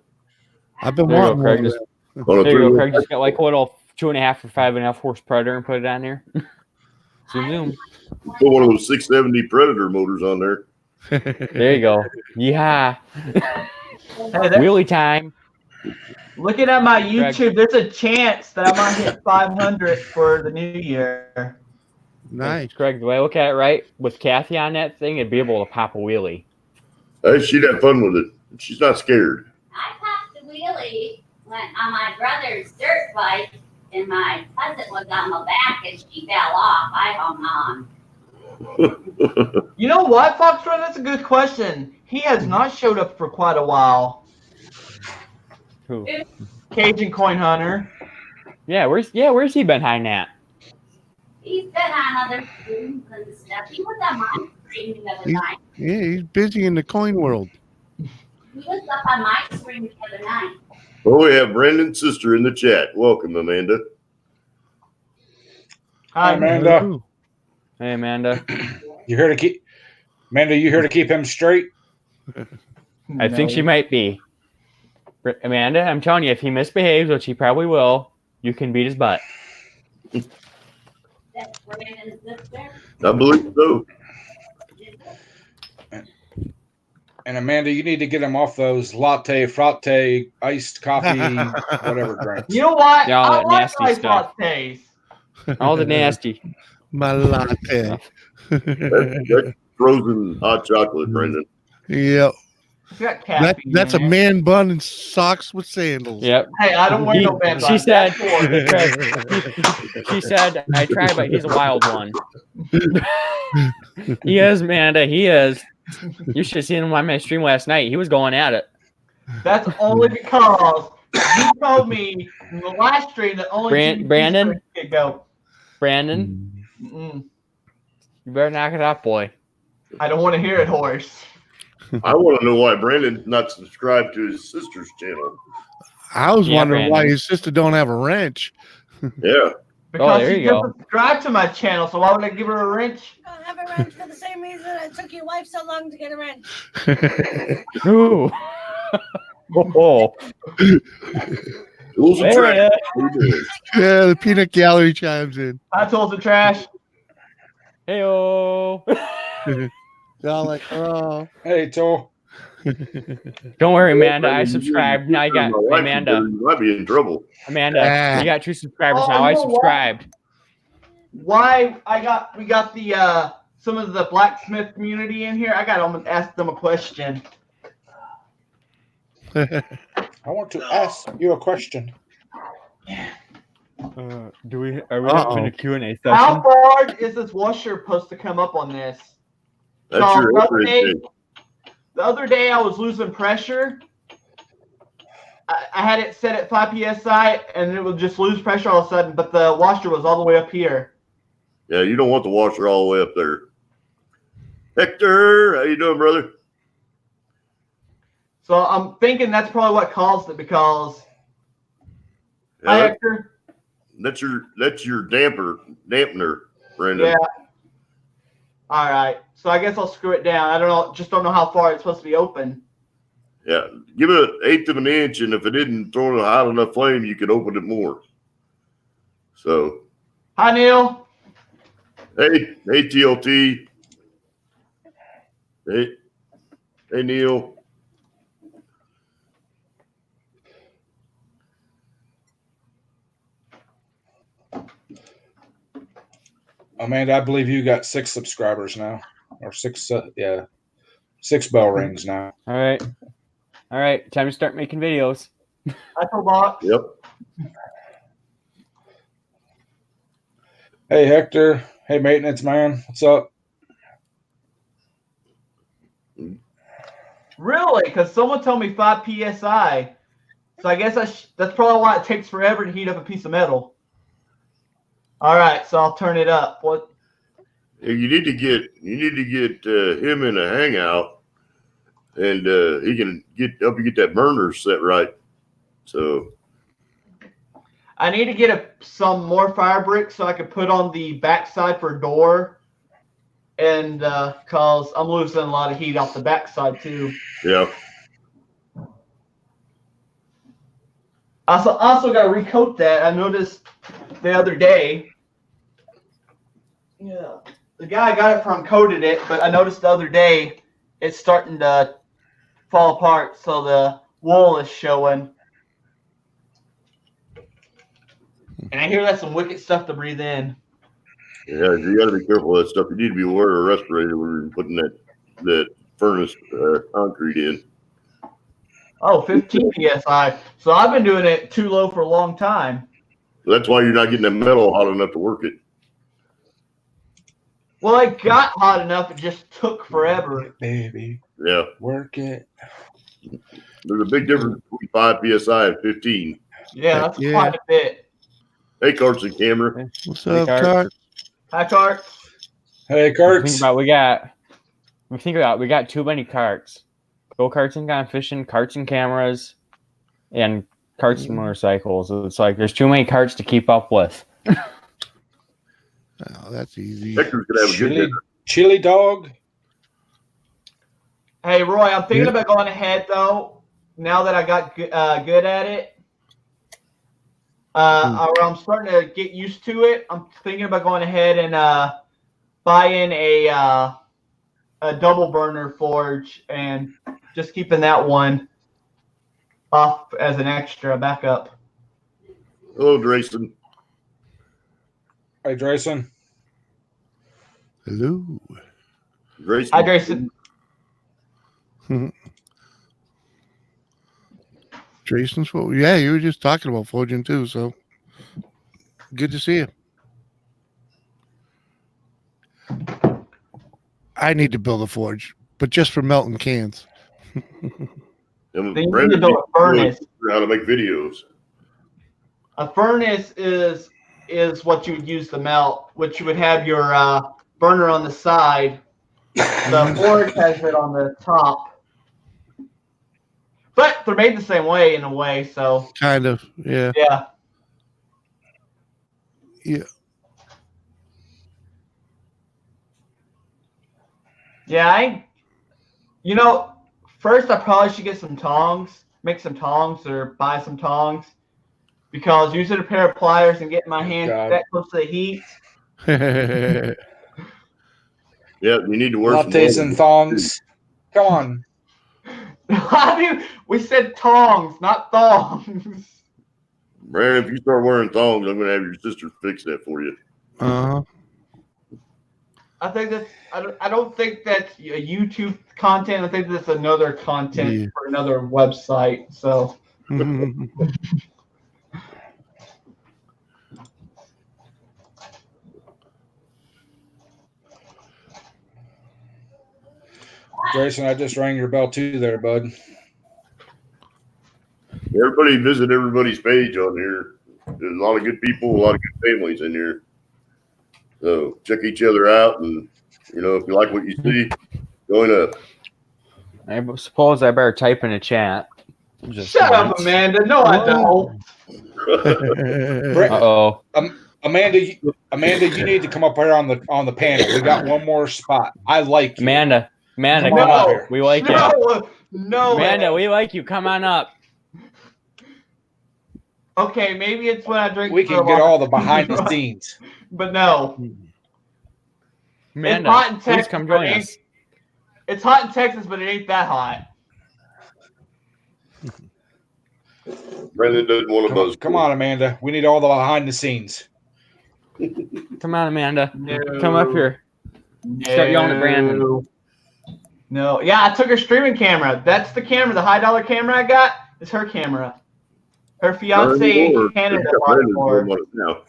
I've been
There you go,
wanting
Craig.
one.
Just,
On a
there you go,
3-wheel
Craig. Just got like a little 2.5 or 5.5 horse Predator and put it on there. Zoom.
Put one of those 670 Predator motors on there.
There you go. Yeah.
Hey,
Wheelie time.
looking at my YouTube, there's a chance that I might hit 500 for the new year.
Nice.
Craig, the way I look at it, right, with Kathy on that thing, it'd be able to pop a wheelie.
Hey, she'd have fun with it. She's not scared.
I popped the wheelie on my brother's dirt bike, and my cousin was on the back, and she fell off. I hung on.
You know what, Foxtrot? That's a good question. He has not showed up for quite a while.
Who?
Cajun Coin Hunter.
Yeah, where's he been hiding at?
He's been on other streams and stuff. He was on my stream the other night.
Yeah, he's busy in the coin world.
He was up on my stream the other night.
Well, we have Brandon's sister in the chat. Welcome, Amanda.
Hi, Amanda.
Hey, Amanda.
You here to keep Amanda? You here to keep him straight?
I think she might be. Amanda, I'm telling you, if he misbehaves, which he probably will, you can beat his butt.
That's Brandon's sister.
I believe so.
And Amanda, you need to get him off those latte, frappe, iced coffee, whatever drinks.
You know what?
Yeah, all
I
that
like
nasty
ice
stuff.
lattes.
All the nasty.
My latte.
That's frozen hot chocolate, Brendan.
Yep.
It's got caffeine
That's a
in it.
man bun and socks with sandals.
Yep.
Hey, I don't wear no bad
She
buns.
said,
That's for-
she said, I tried, but he's a wild one. He is, Amanda. He is. You should have seen him on my stream last night. He was going at it.
That's only because you told me in the last stream that only
Brandon?
could go.
Brandon,
Mm-mm.
you better knock it off, boy.
I don't want to hear it, horse.
I want to know why Brandon's not subscribed to his sister's channel.
I was
Yeah,
wondering why
Brandon.
his sister don't have a wrench.
Yeah.
Because
there
she
you go.
doesn't subscribe to my channel, so why would I give her a wrench?
I don't have a wrench for the same reason it took your wife so long to get a wrench.
Ooh. Oh,
Tools and
there it
trash.
is.
What are you doing?
Yeah, the peanut gallery chimes in.
I told the trash.
Hey-oh.
They're all like, oh.
Hey, Toll.
Don't worry, Amanda. I
Brandon,
subscribed. Now you got
my wife
Amanda.
You might be in trouble.
Amanda,
Ah.
you got 2 subscribers
Oh,
now. I
you know what?
subscribed.
Why we got the some of the blacksmith community in here. I got to ask them a question.
I want to ask you a question.
Are we
Uh-oh.
having a Q&A
How
session?
far is this washer supposed to come up on this?
That's
So,
your
the other
upgrade
day-
thing.
The other day I was losing pressure. I had it set at 5 psi and it would just lose pressure all of a sudden, but the washer was all the way up here.
Yeah, you don't want the washer all the way up there. Hector, how you doing, brother?
So I'm thinking that's probably what caused it because hi,
Yeah,
Hector.
that's your dampener, Brandon.
Yeah. All right. So I guess I'll screw it down. I don't know. Just don't know how far it's supposed to be open.
Yeah, give it 1/8 of an inch, and if it didn't throw a hot enough flame, you could open it more. So,
Hi, Neil.
hey, TLT. Hey, Neil.
Amanda, I believe you got 6 subscribers now, or 6. 6 bell rings now.
All right. All right. Time to start making videos.
Hi, Box.
Yep.
Hey, Hector. Hey, maintenance man. What's up?
Really? Because someone told me 5 psi. So I guess that's probably why it takes forever to heat up a piece of metal. All right, so I'll turn it up. What?
Hey, you need to get him in a hangout, and he can help you get that burner set right. So
I need to get some more fire bricks so I can put on the backside for a door. And because I'm losing a lot of heat off the backside too.
yeah,
I also got to recoat that. I noticed the other day. Yeah, the guy I got it from coated it, but I noticed the other day it's starting to fall apart, so the wool is showing. And I hear that's some wicked stuff to breathe in.
yeah, you got to be careful of that stuff. You need to be wearing a respirator when you're putting that furnace concrete in.
Oh, 15 psi. So I've been doing it too low for a long time.
That's why you're not getting that metal hot enough to work it.
Well, it got hot enough. It just took forever.
Baby,
Yeah,
work it.
there's a big difference between 5 psi and 15.
Yeah, that's
Yeah.
quite a bit.
Hey, Carson Camera.
What's
Hey,
up,
Cart.
Cart?
Hi, Cart.
Hey,
Think
Kurtz.
about we got too many carts. Go karts and gone fishing, carts and cameras, and carts and motorcycles. It's like there's too many carts to keep up with.
Oh, that's easy.
Hector's gonna have a good
Chili,
dinner.
chili dog.
Hey, Roy, I'm thinking
Yeah.
about going ahead, though, now that I got good at it. Or I'm starting to get used to it. I'm thinking about going ahead and buying a double burner forge and just keeping that one off as an extra backup.
Hello, Drayson.
Hey, Drayson.
Hello.
Grayson.
Hi, Grayson.
Jason's yeah, you were just talking about forging too, so good to see you. I need to build a forge, but just for melting cans.
And
They need to
Brandon
build a furnace.
knows how to make videos.
A furnace is what you would use to melt, which you would have your burner on the side. The forge has it on the top. But they're made the same way in a way, so
Kind of, yeah.
yeah.
Yeah.
Yeah, first I probably should get some tongs, make some tongs or buy some tongs. Because using a pair of pliers and getting my hand
God.
that close to the heat.
Yeah, you need to wear some
Lattes and thongs. Come on.
I mean, we said tongs, not thongs.
Brandon, if you start wearing thongs, I'm gonna have your sister fix that for you.
Uh-huh.
I think that's. I don't think that's a YouTube content. I think that's another content
Yeah.
for another website. So
Jason, I just rang your bell too there, bud.
Everybody visit everybody's page on here. There's a lot of good people, a lot of good families in here. So check each other out, and if you like what you see, join up.
I suppose I better type in a chat.
shut up, Amanda. No, I don't.
Uh-oh.
Amanda, you need to come up here on the panel. We got one more spot. I like you.
Amanda,
Come
come
on
up
up
here. We like you.
No.
Amanda, we like you. Come on up.
Okay, maybe it's when I drink.
We can get all the behind the scenes.
But no.
Amanda,
it's hot in
please
Texas,
come
but
join
it
us.
It's hot in Texas, but it ain't that hot.
Brandon doesn't want to buzz.
Come on, Amanda. We need all the behind the scenes.
Come on, Amanda.
No.
Come up here. Start yelling at Brandon.
No. Yeah, I took her streaming camera. That's the camera. The $high camera I got is her camera. Her fiance in Canada bought it for her.
Now.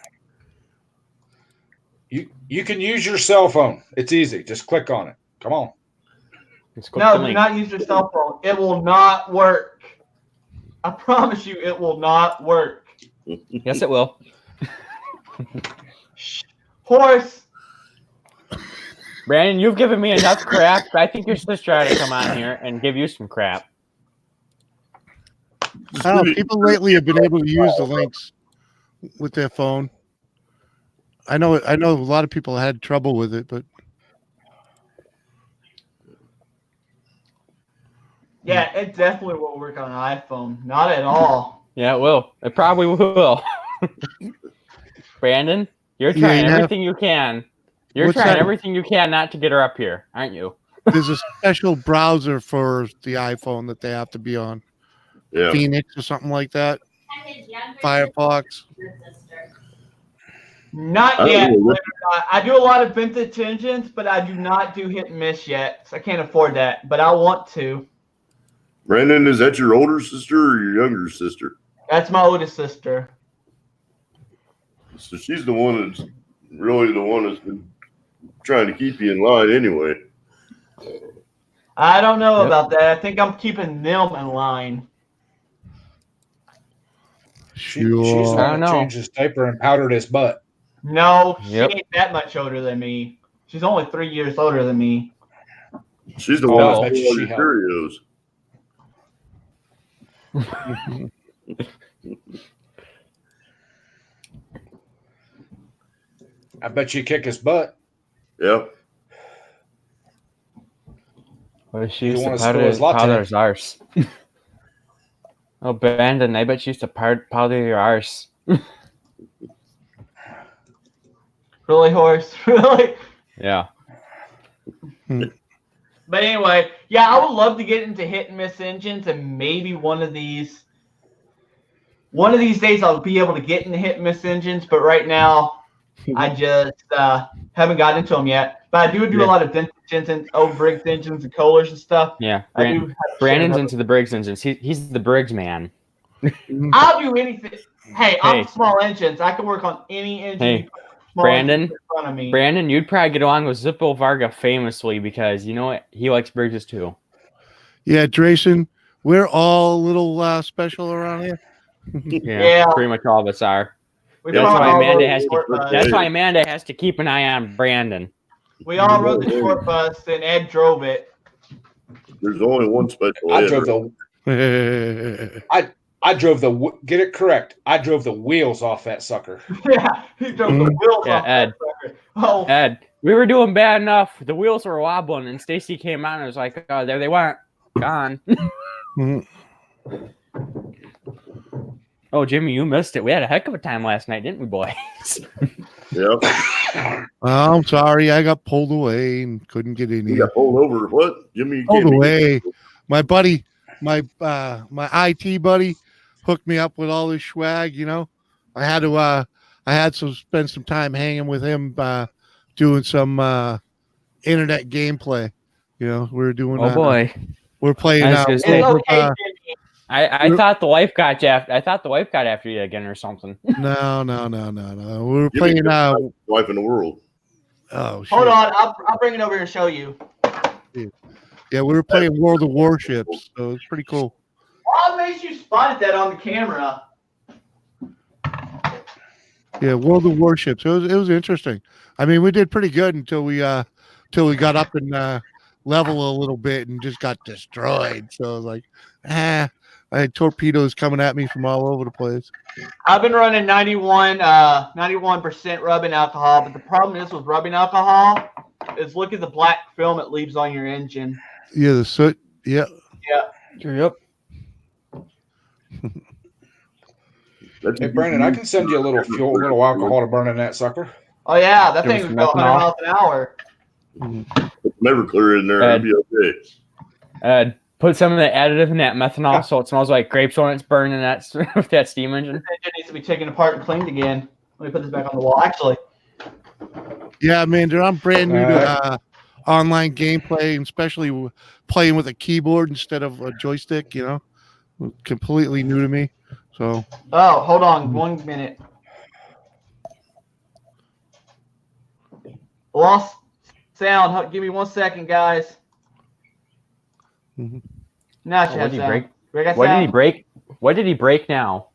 You can use your cell phone. It's easy. Just click on it. Come on.
Let's click the
No, do
link.
not use your cell phone. It will not work. I promise you, it will not work.
Yes, it will.
Horse.
Brandon, you've given me enough crap. I think your sister ought to come on here and give you some crap.
I don't know. People lately have been able to use the links with their phone. I know a lot of people had trouble with it, but
Yeah, it definitely will work on an iPhone. Not at all.
Yeah, it will. It probably will. Brandon, you're
Yeah,
trying
you have-
everything you can. You're
What's
trying
that?
everything you can not to get her up here, aren't you?
there's a special browser for the iPhone that they have to be on.
Yeah.
Phoenix or something like that.
And his younger
Firefox.
sister.
Not
I don't
yet.
know.
Believe it or not. I do a lot of vintage engines, but I do not do hit and miss yet. So I can't afford that, but I want to.
Brandon, is that your older sister or your younger sister?
That's my oldest sister.
So she's the one that's really the one that's been trying to keep you in line anyway.
I don't know
Yep.
about that. I think I'm keeping them in line.
She's the
Sure.
one
I don't
that
know.
changed his diaper and powdered his butt.
No, she
Yep.
ain't that much older than me. She's only 3 years older than me.
She's the
Oh,
one
I
that's
bet
doing all
she
your Cheerios.
I bet you kick his butt.
Yep.
Well, she
You
used to
wanna spill his latte?
powder his arse. Oh, Brandon, I bet you used to powder your arse.
Really, horse? Really?
Yeah.
But anyway, yeah, I would love to get into hit and miss engines, and maybe one of these days I'll be able to get into hit and miss engines. But right now, I just haven't gotten into them yet. But I do
Yeah.
a lot of vintage engines, old Briggs engines, and Kohlers and stuff.
Yeah.
I do.
Brandon's into the Briggs engines. He's the Briggs man.
I'll do anything. Hey, I'm
Hey.
small engines. I can work on any engine.
Hey,
you put small
Brandon,
engines in front of me.
Brandon, you'd probably get along with Zippo Varga famously because you know what? He likes Briggs too.
Yeah, Drayson, we're all a little special around here.
Yeah.
Pretty much all of us are.
We
That's
probably
why
all
Amanda
rode
has
the
to-
short bus.
That's why Amanda has to keep an eye on Brandon.
We all rode the short bus, and Ed drove it.
There's only one special
I
ed.
drove the get it correct. I drove the wheels off that sucker.
Yeah, he drove the wheels
Yeah,
off
Ed.
that sucker. Oh,
Ed, we were doing bad enough. The wheels were wobbling, and Stacy came out and was like, "Oh, there they went, gone." Oh, Jimmy, you missed it. We had a heck of a time last night, didn't we, boys?
Yep.
Oh, I'm sorry, I got pulled away and couldn't get in
You
here.
got pulled over. What? Jimmy? you
Pulled
can't be-
away. My buddy, my IT buddy, hooked me up with all this swag. You know, I had to spend some time hanging with him, doing some internet gameplay. You know, we're doing.
Oh boy,
we're playing.
I was gonna
it's
say-
okay, Jimmy.
I thought the wife got you. I thought the wife got after you again or something.
No. We're
Jimmy
playing.
took the wife in the world.
Oh, shit.
Hold on, I'll bring it over and show you.
Yeah, we were playing World of Warships, so it's pretty cool.
What makes you spotted that on the camera?
Yeah, World of Warships. It was interesting. I mean, we did pretty good until we got up and level a little bit and just got destroyed. So I was like, I had torpedoes coming at me from all over the place.
I've been running 91% rubbing alcohol, but the problem is with rubbing alcohol is look at the black film it leaves on your engine.
Yeah, the soot. Yeah.
Yep.
Hey, Brandon, I can send you a little fuel, a little alcohol to burn in that sucker.
Oh yeah, that
Give
thing
us
was going 100
methanol.
miles an hour.
Never clear in there.
Ed.
It'll be okay.
Put some of the additive in that methanol so it smells like grapes when it's burning that with that steam engine.
This engine needs to be taken apart and cleaned again. Let me put this back on the wall. Actually,
Yeah, man, dude, I'm brand new to online gameplay, and especially playing with a keyboard instead of a joystick. You know, completely new to me. So
oh, hold on 1 minute. Lost sound. Give me 1 second, guys.
Mhm.
Now I should
What
have
did he
sound.
break?
We got
What did he
sound?
break? What did he break now?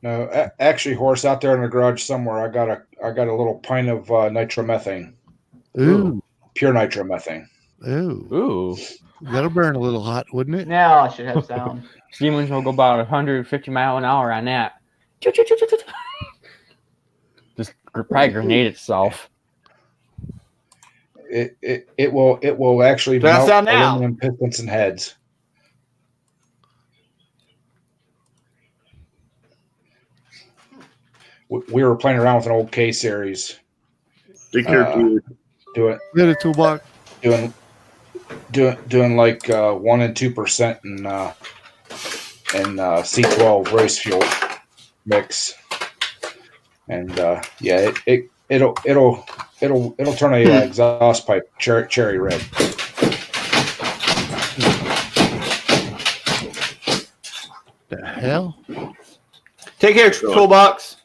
No, actually, horse out there in the garage somewhere. I got a little pint of nitromethane,
ooh,
pure nitromethane.
ooh,
Ooh,
that'll burn a little hot, wouldn't it?
Now I should have sound.
steam engine will go about 150 mile an hour on that. Just probably grenade itself.
It will actually
Does that
melt
sound now?
aluminum pistons and heads. We were playing around with an old K series,
Take care, kid.
doing
Get a toolbox.
like 1% and 2% in C12 race fuel mix, and it'll turn a exhaust pipe cherry red.
The hell?
Take care, toolbox.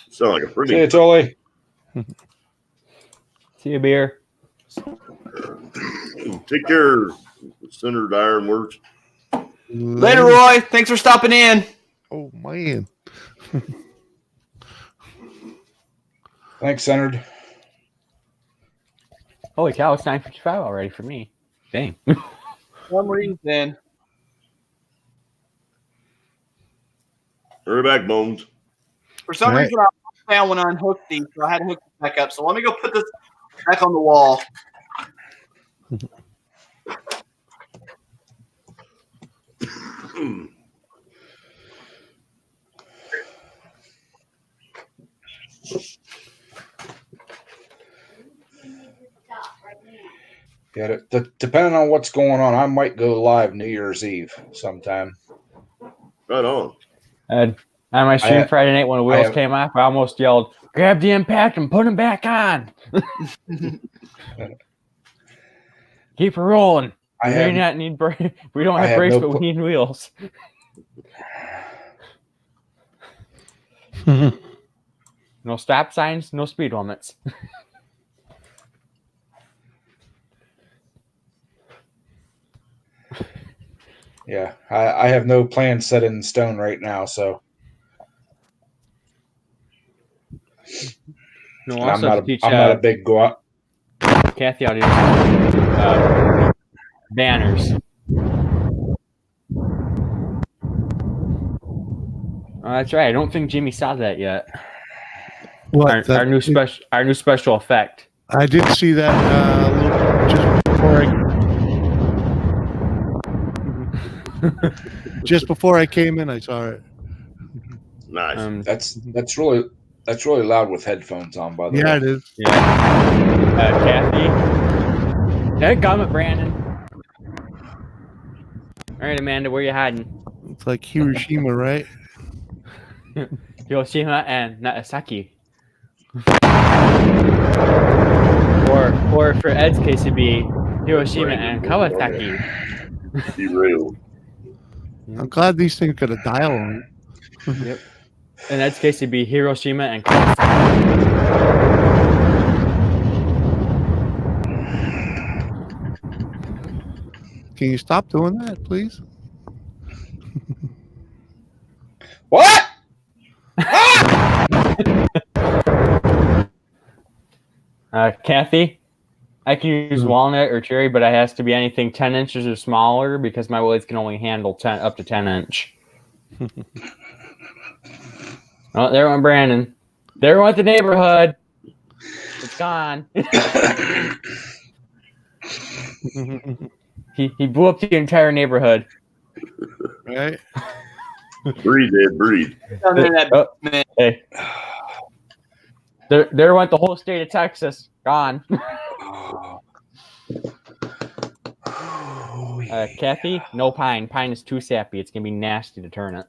Sound like a
See
pretty.
you, Tully.
See a beer.
Take care, Senator Ironworks.
Later, Roy. Thanks for stopping in.
Oh man,
Thanks, Centered.
Holy cow, it's 9:55 already for me. Dang.
For some reason,
Hurry back, Bones.
for some
Right.
reason, I found when I unhooked these, so I had to hook this back up. So let me go put this back on the wall.
Yeah, depending on what's going on, I might go live New Year's Eve sometime.
Right on.
On my stream
have-
Friday night when the wheels
have-
came off, I almost yelled, "Grab the impact and put them back on." Keep it rolling.
I
We
have
may not need we don't
I
have
have
brakes,
no
but we need wheels. No stop signs, no speed limits.
Yeah, I have no plan set in stone right now, so
No,
and I'm
also
not
to
a,
teach
I'm not a big go out.
Kathy how to do banners. Oh, that's right. I don't think Jimmy saw that yet.
What?
Our new special effect.
I did see that a little just before I came in. I saw it.
Nice.
That's really loud with headphones on. By the
Yeah,
way,
it is.
Yeah. Kathy. Dadgummit, Brandon. All right, Amanda, where you hiding?
It's like Hiroshima, right?
Hiroshima and Nagasaki. Or for Ed's case, it'd be Hiroshima and Kawasaki.
Derailed.
I'm glad these things got a dial on it.
Yep. In Ed's case, it'd be Hiroshima and Kawasaki.
Can you stop doing that, please?
what?
Kathy, I can use walnut or cherry, but it has to be anything 10 inches or smaller because my blades can only handle up to 10 inch. Oh, there went Brandon. There went the neighborhood. It's gone. He blew up the entire neighborhood.
Right?
Breathe, Ed, breathe.
Down there in that
Oh,
basement.
hey. There went the whole state of Texas. Gone. Kathy, no pine. Pine is too sappy. It's gonna be nasty to turn it.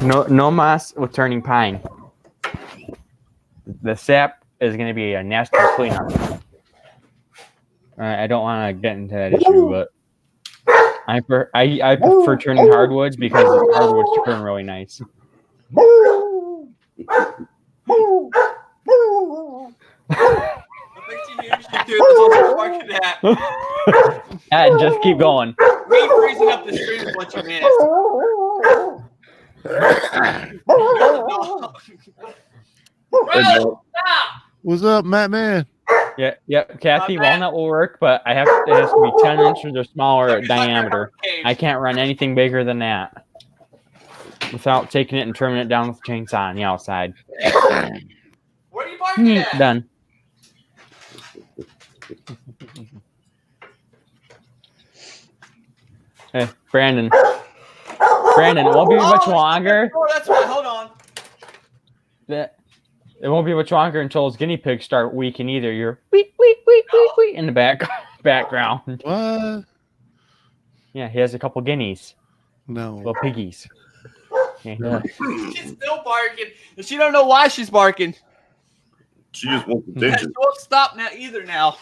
No moss with turning pine. The sap is gonna be a nasty cleanup. I don't want to get into that issue, but I prefer turning hardwoods because hardwoods turn really nice. And just keep going.
Me freezing up the stream is what you missed. Bro, stop!
What's up, Matt Man?
Yep. Kathy,
Not bad.
walnut will work, but it has to be 10 inches or smaller diameter. I can't run anything bigger than that without taking it and trimming it down with a chainsaw on the outside.
Where are you barking at?
Done. Hey, Brandon, it won't be much longer.
Oh, that's right. Hold on.
It won't be much longer until his guinea pigs start weaking either. You're week in the background.
What?
Yeah, he has a couple guineas,
No.
little piggies. Yeah.
She's still barking. And she don't know why she's barking.
She just wants
And she
attention.
won't stop either now.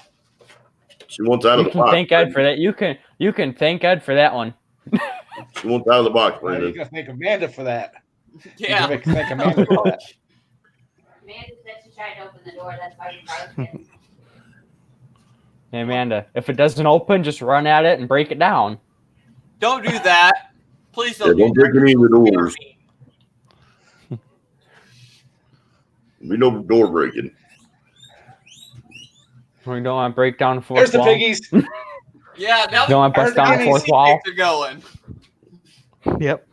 She wants out of
You
the
can
box.
thank Ed for that. You can thank Ed for that one.
She wants out of the box,
Well, you
Brandon.
gotta thank Amanda for that.
Yeah.
You gotta thank Amanda for that.
Amanda said she tried to open the door. That's why we broke it.
Hey, Amanda, if it doesn't open, just run at it and break it down.
Don't do that. Please
Yeah,
don't.
don't break any of the doors. We no door breaking.
We don't want to break down the fourth
There's the
wall.
piggies.
Yeah, now
Don't want to bust down the fourth wall.
Are going.
Yep.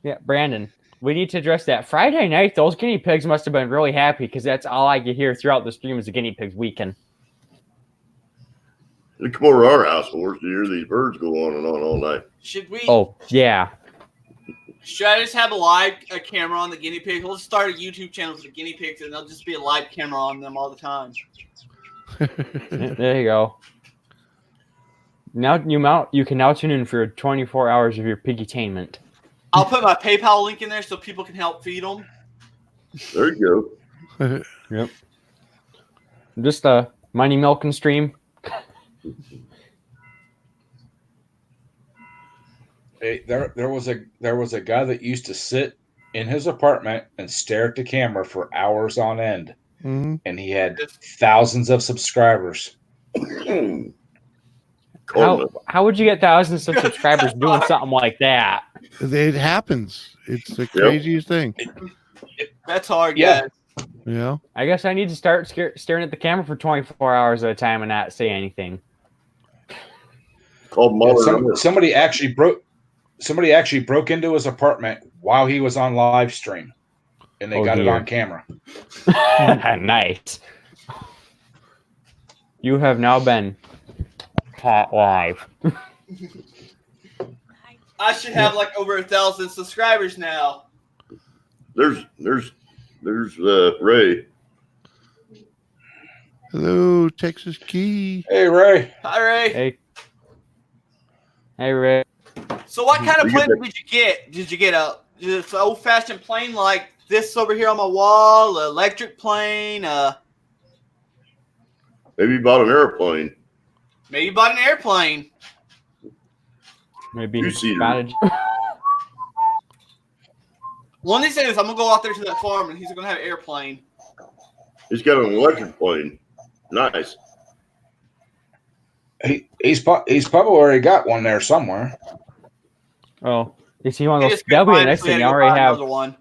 Yeah, Brandon, we need to address that. Friday night, those guinea pigs must have been really happy because that's all I could hear throughout the stream is the guinea pigs weekend.
They come over to our house for us to hear these birds go on and on all night.
Should we?
Oh, yeah.
Should I just have a camera on the guinea pigs? We'll just start a YouTube channel for the guinea pigs, and there'll just be a live camera on them all the time.
There you go. Now you can now tune in for 24 hours of your piggytainment.
I'll put my PayPal link in there so people can help feed them.
There you go.
Yep. Just a money milking stream.
Hey, there was a guy that used to sit in his apartment and stare at the camera for hours on end,
Mhm.
and he had thousands of subscribers.
How would you get thousands of subscribers doing something like that?
It happens. It's the craziest thing.
That's hard,
Yeah.
guys.
You know?
I guess I need to start staring at the camera for 24 hours at a time and not say anything.
Called Muller.
Somebody actually broke into his apartment while he was on live stream, and they got it on camera.
Nice. You have now been caught live.
I should have like over 1,000 subscribers now.
There's Ray.
Hello, Texas Key.
Hey, Ray.
Hi, Ray.
Hey, Ray.
So what kind of plane did you get? Did you get just an old-fashioned plane like this over here on my wall, an electric plane?
Maybe you bought an airplane.
Maybe you bought an airplane.
Maybe
Two-seater.
One of these days, I'm going to go out there to that farm, and he's going to have an airplane.
He's got an electric plane. Nice.
He's probably already got one there somewhere.
Oh, you see one of
He
those?
just
That'll be
couldn't
a nice
find it, so he
thing.
had
You
to go
already
buy
have.
another one.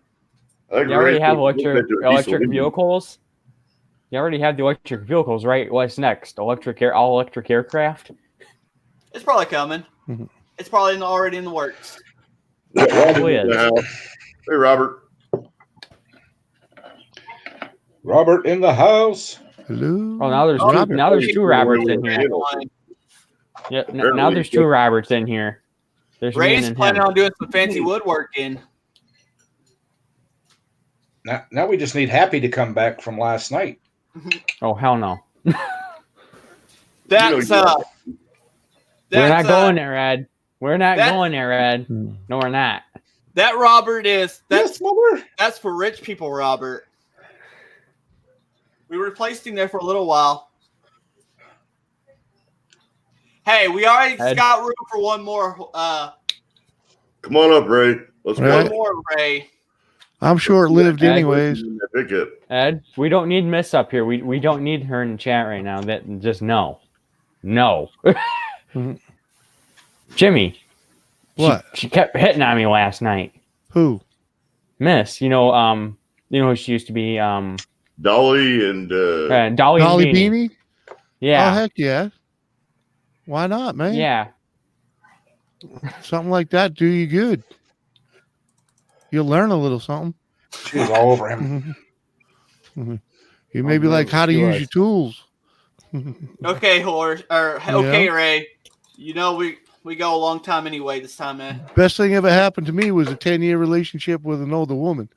I think
You already
Ray
have
looked at their
electric
diesel
vehicles. You already have the electric vehicles, right? What's next? All electric aircraft.
It's probably coming.
Mhm.
It's probably already in the works.
engine.
Probably is.
Hey, Robert.
Robert in the house.
Hello.
Oh, now there's
Robert.
two. Now there's two Roberts in here. Yeah. Now there's two Roberts in here. There's me
Ray's
and
planning
him.
on doing some fancy woodworking.
Now we just need Happy to come back from last night.
Oh hell no.
That's
We're not going there, Ed. We're not
that-
going there, Ed. No, we're not.
That Robert is
Yes, mother.
that's for rich people, Robert. We replaced him there for a little while. Hey, we already
Ed.
got room for one more.
Come on up, Ray. Let's
Right.
One
go.
more, Ray.
I'm short-lived
Ed.
anyways.
Pick it.
Ed, we don't need Miss up here. We don't need her in the chat right now. That just no.
Mhm.
Jimmy.
What?
She kept hitting on me last night.
Who?
Miss, you know who she used to be,
Dolly and
Dolly
Dolly
Beanie.
Beanie?
Yeah.
Oh, heck yeah. Why not, man?
Yeah.
Something like that do you good. You'll learn a little something.
She was all over him.
You may be like how to
She
use
was.
your tools.
Okay, Ray. You know we go a long time anyway this time, man.
Best thing ever happened to me was a 10-year relationship with an older woman.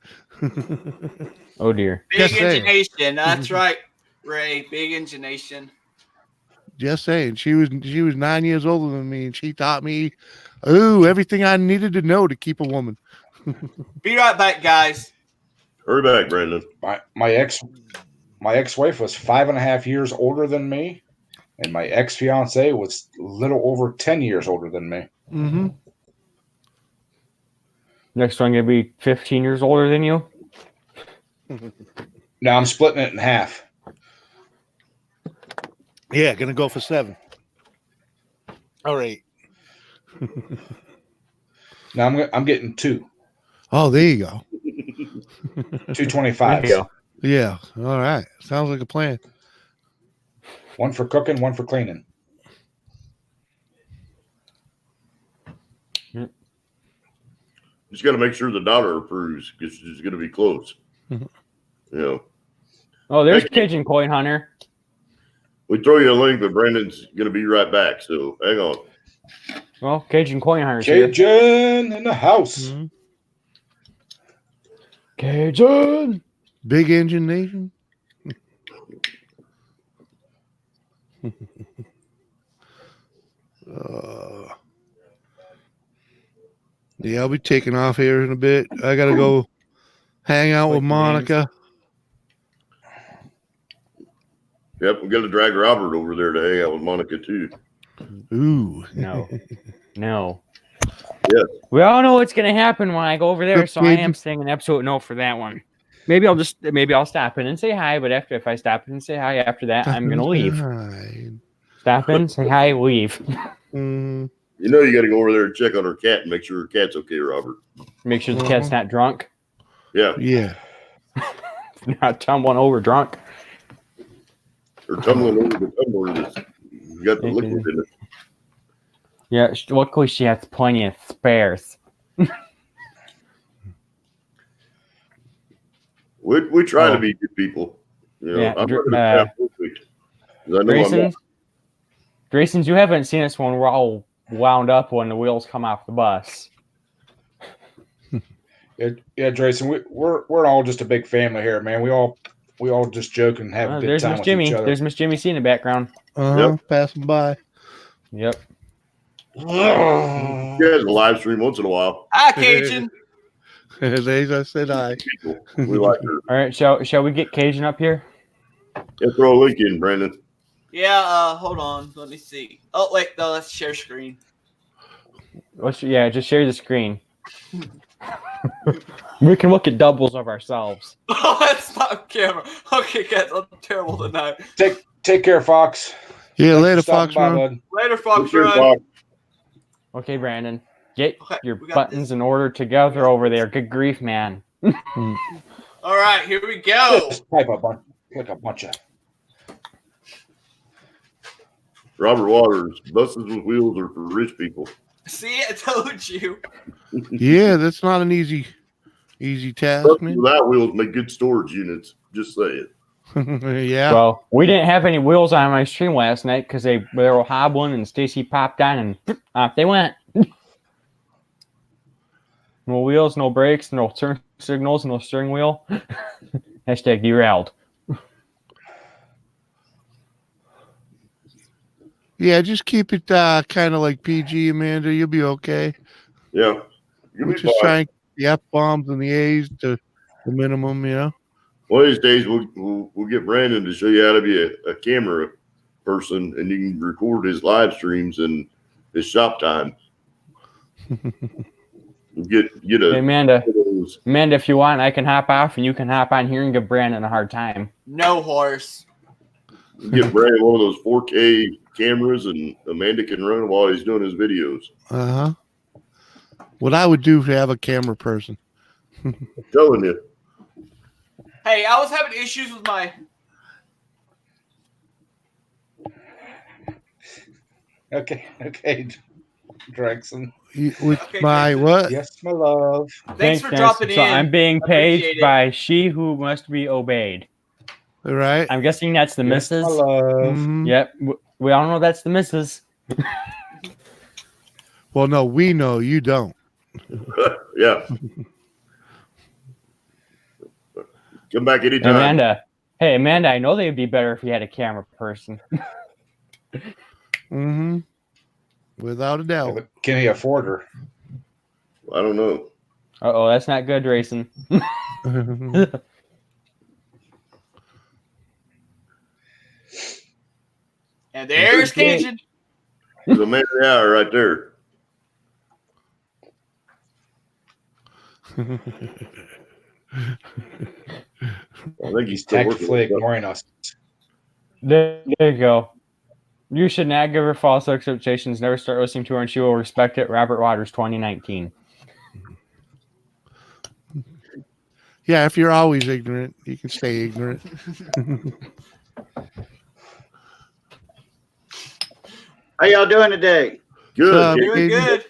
Oh dear.
Big
Just saying.
Engination. That's right, Ray. Big Engination.
Just saying. She was 9 years older than me, and she taught me everything I needed to know to keep a woman.
Be right back, guys.
hurry back, Brandon.
My ex-wife was 5.5 years older than me, and my ex-fiance was a little over 10 years older than me.
Mm-hmm.
Next one gonna be 15 years older than you.
Now I'm splitting it in half.
Yeah, gonna go for 7. All right.
No, I'm getting two.
Oh, there you go.
225s.
There you go.
Yeah. All right. Sounds like a plan.
One for cooking, one for cleaning.
Just got to make sure the daughter approves because she's going to be close.
Mhm.
You know,
Oh, there's
Thank you.
Cajun Coin Hunter.
we throw you a link, but Brandon's going to be right back. So hang on.
Well, Cajun Coin Hunter's here.
Cajun in the house.
Mhm.
Cajun.
Big Engine Nation. Yeah, I'll be taking off here in a bit. I gotta go hang out with Monica.
Yep, we got to drag Robert over there to hang out with Monica too.
Ooh.
No. No.
Yes.
We all know what's gonna happen when I go over there, so I
Cajun.
am saying an absolute no for that one. Maybe I'll stop in and say hi, but if I stop in and say hi after that, I'm gonna leave. Stop in, say hi, leave.
Mm,
You know, you got to go over there and check on her cat and make sure her cat's okay, Robert.
Make sure the cat's not drunk.
Yeah,
yeah.
Not tumbling over drunk.
or tumbling over the tumbler that's got the liquid in it.
Yeah, luckily she has plenty of spares.
We try
Oh.
to be good people. You know,
Yeah,
I'm
Dr-
not gonna be perfect. 'Cause I know I'm not.
Grayson's, you haven't seen us when we're all wound up when the wheels come off the bus.
Yeah, Drayson, we're all just a big family here, man. We all just joke and have a good
There's
time
Miss
with
Jimmy.
each other.
There's Miss Jimmy C in the background.
Passing by.
Yep.
You guys live stream once in a while.
Hi, Cajun.
As I said, hi.
People, we like her.
All right, shall we get Cajun up here?
Yeah, throw a link in, Brandon.
Yeah, hold on. Let me see. Oh, wait. No, let's share screen.
Just share the screen. We can look at doubles of ourselves.
Oh, that's not on camera. Okay, guys. I'm terrible tonight.
Take care, Fox.
Yeah, later,
Stop
Fox
by,
Run.
bud.
Later, Fox
Sure,
Run.
Fox.
Okay, Brandon. Get
Okay,
your
we got
buttons in order together over there. Good grief, man.
All right, here we go.
Just type a bunch, like a bunch of.
Robert Waters, buses with wheels are for rich people.
See, I told you.
Yeah, that's not an easy task,
Buses
man.
without wheels make good storage units. Just saying.
Yeah.
Well, we didn't have any wheels on my stream last night because they were hobbling and Stacy popped on and off they went. No wheels, no brakes, no turn signals, no steering wheel. Hashtag derailed.
Yeah, just keep it kind of like PG, Amanda. You'll be okay.
Yeah. You'll
We'll
be
just
fine.
try and keep the F-bombs and the A's to the minimum, you know?
One of these days, we'll get Brandon to show you how to be a camera person, and you can record his live streams and his shop time. Get
Hey,
a
Amanda,
those.
if you want, I can hop off and you can hop on here and give Brandon a hard time.
No horse.
Get Brandon one of those 4K cameras, and Amanda can run while he's doing his videos.
Uh-huh. What I would do to have a camera person.
I'm telling you.
Hey, I was having issues with my.
Okay, Drexen.
With
Okay,
my
Jason.
what?
Yes, my love.
Thanks for
Nancy.
dropping
So
in.
I'm being
Appreciate
paid
it.
by she who must be obeyed.
All right.
I'm guessing that's the
Yes,
missus.
my love.
Mhm.
Yep, we all know that's the missus.
Well, no, we know you don't.
Yeah. Come back anytime.
Amanda. Hey, Amanda, I know they'd be better if you had a camera person.
Mm-hmm. Without a
Yeah,
doubt.
but can he afford her?
I don't know.
Uh-oh, that's not good, Rayson.
And there's Cajun.
There's a man of the hour right there. I think he's still working.
Tactfully
with stuff.
ignoring us.
There you go. You should not give her false expectations. Never start listening to her, and she will respect it. Robert Waters, 2019.
Yeah, if you're always ignorant, you can stay ignorant.
How y'all doing today?
Good.
Doing good.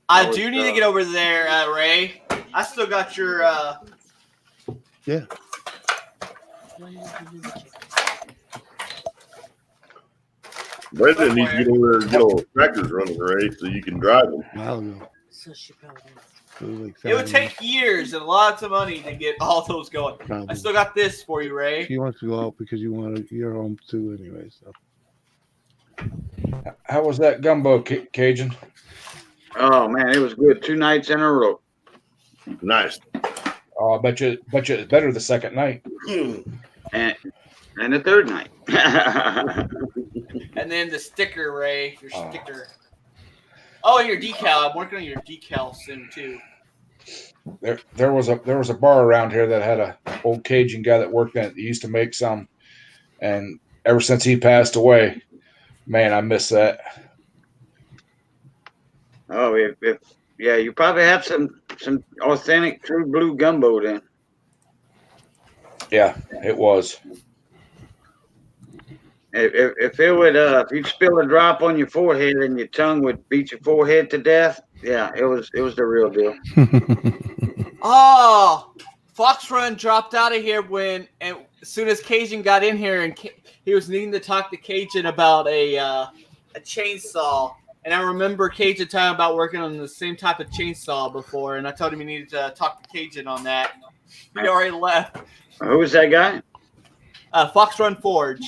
I
Always
do need to
tough.
get over there, Ray. I still got your.
Yeah.
Brendan needs to get over there and get all the tractors running, right? So you can drive them.
I'll go. Like
It would
7
take years and lots of money to get all those going.
probably.
I still got this for you, Ray.
She wants to go out because you're home too anyway. So
How was that gumbo, Cajun?
Oh man, it was good. 2 nights in a row.
Nice.
Oh, I bet you it's better the second night.
And the third night.
And then the sticker, Ray. Your sticker. Oh, your decal. I'm working on your decal soon too.
There was a bar around here that had a old Cajun guy that worked in it that used to make some, and ever since he passed away, man, I miss that.
Oh, yeah, you probably have some authentic true blue gumbo then.
Yeah, it was.
If it would if you'd spill a drop on your forehead and your tongue would beat your forehead to death, yeah, it was the real deal.
Oh, Fox Run dropped out of here as soon as Cajun got in here, and he was needing to talk to Cajun about a chainsaw. And I remember Cajun talking about working on the same type of chainsaw before, and I told him he needed to talk to Cajun on that. He already left.
Who was that guy?
Fox Run Forge.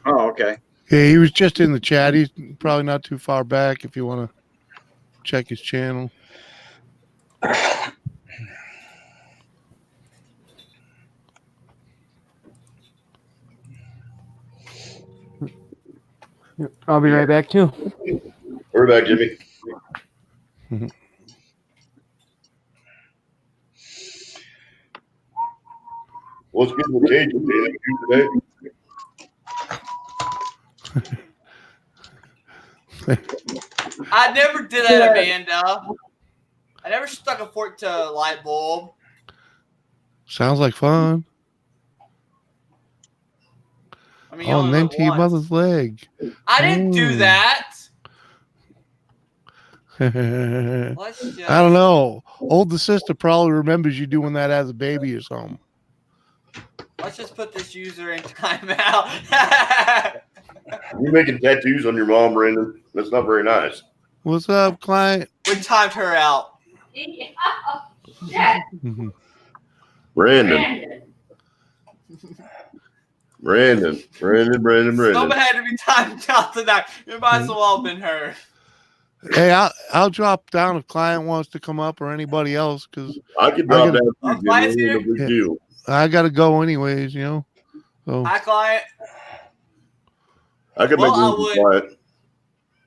Oh, okay.
yeah, he was just in the chat. He's probably not too far back if you want to check his channel.
I'll be right back too.
We're back, Jimmy. What's good with Cajun? Anything today?
I never did that, Amanda. I never stuck a fork to a light bulb.
Sounds like fun.
I mean, you
Oh,
only
and then
live
to your
once.
mother's leg.
I didn't do that.
I
Let's just...
don't know. Older sister probably remembers you doing that as a baby or something.
Let's just put this user in timeout.
You're making tattoos on your mom, Brandon. That's not very nice.
What's up, client?
We timed her out.
Yeah.
Brandon. Brandon.
Somebody had to be timed out tonight. It might as well have been her.
Hey, I'll drop down if client wants to come up or anybody else because
I could drop down
Oh,
too,
client's
Jimmy.
here?
Ain't no big deal.
I gotta go anyways, you know. So
Hi, client.
I could
Well,
make
I
room
would-
for quiet.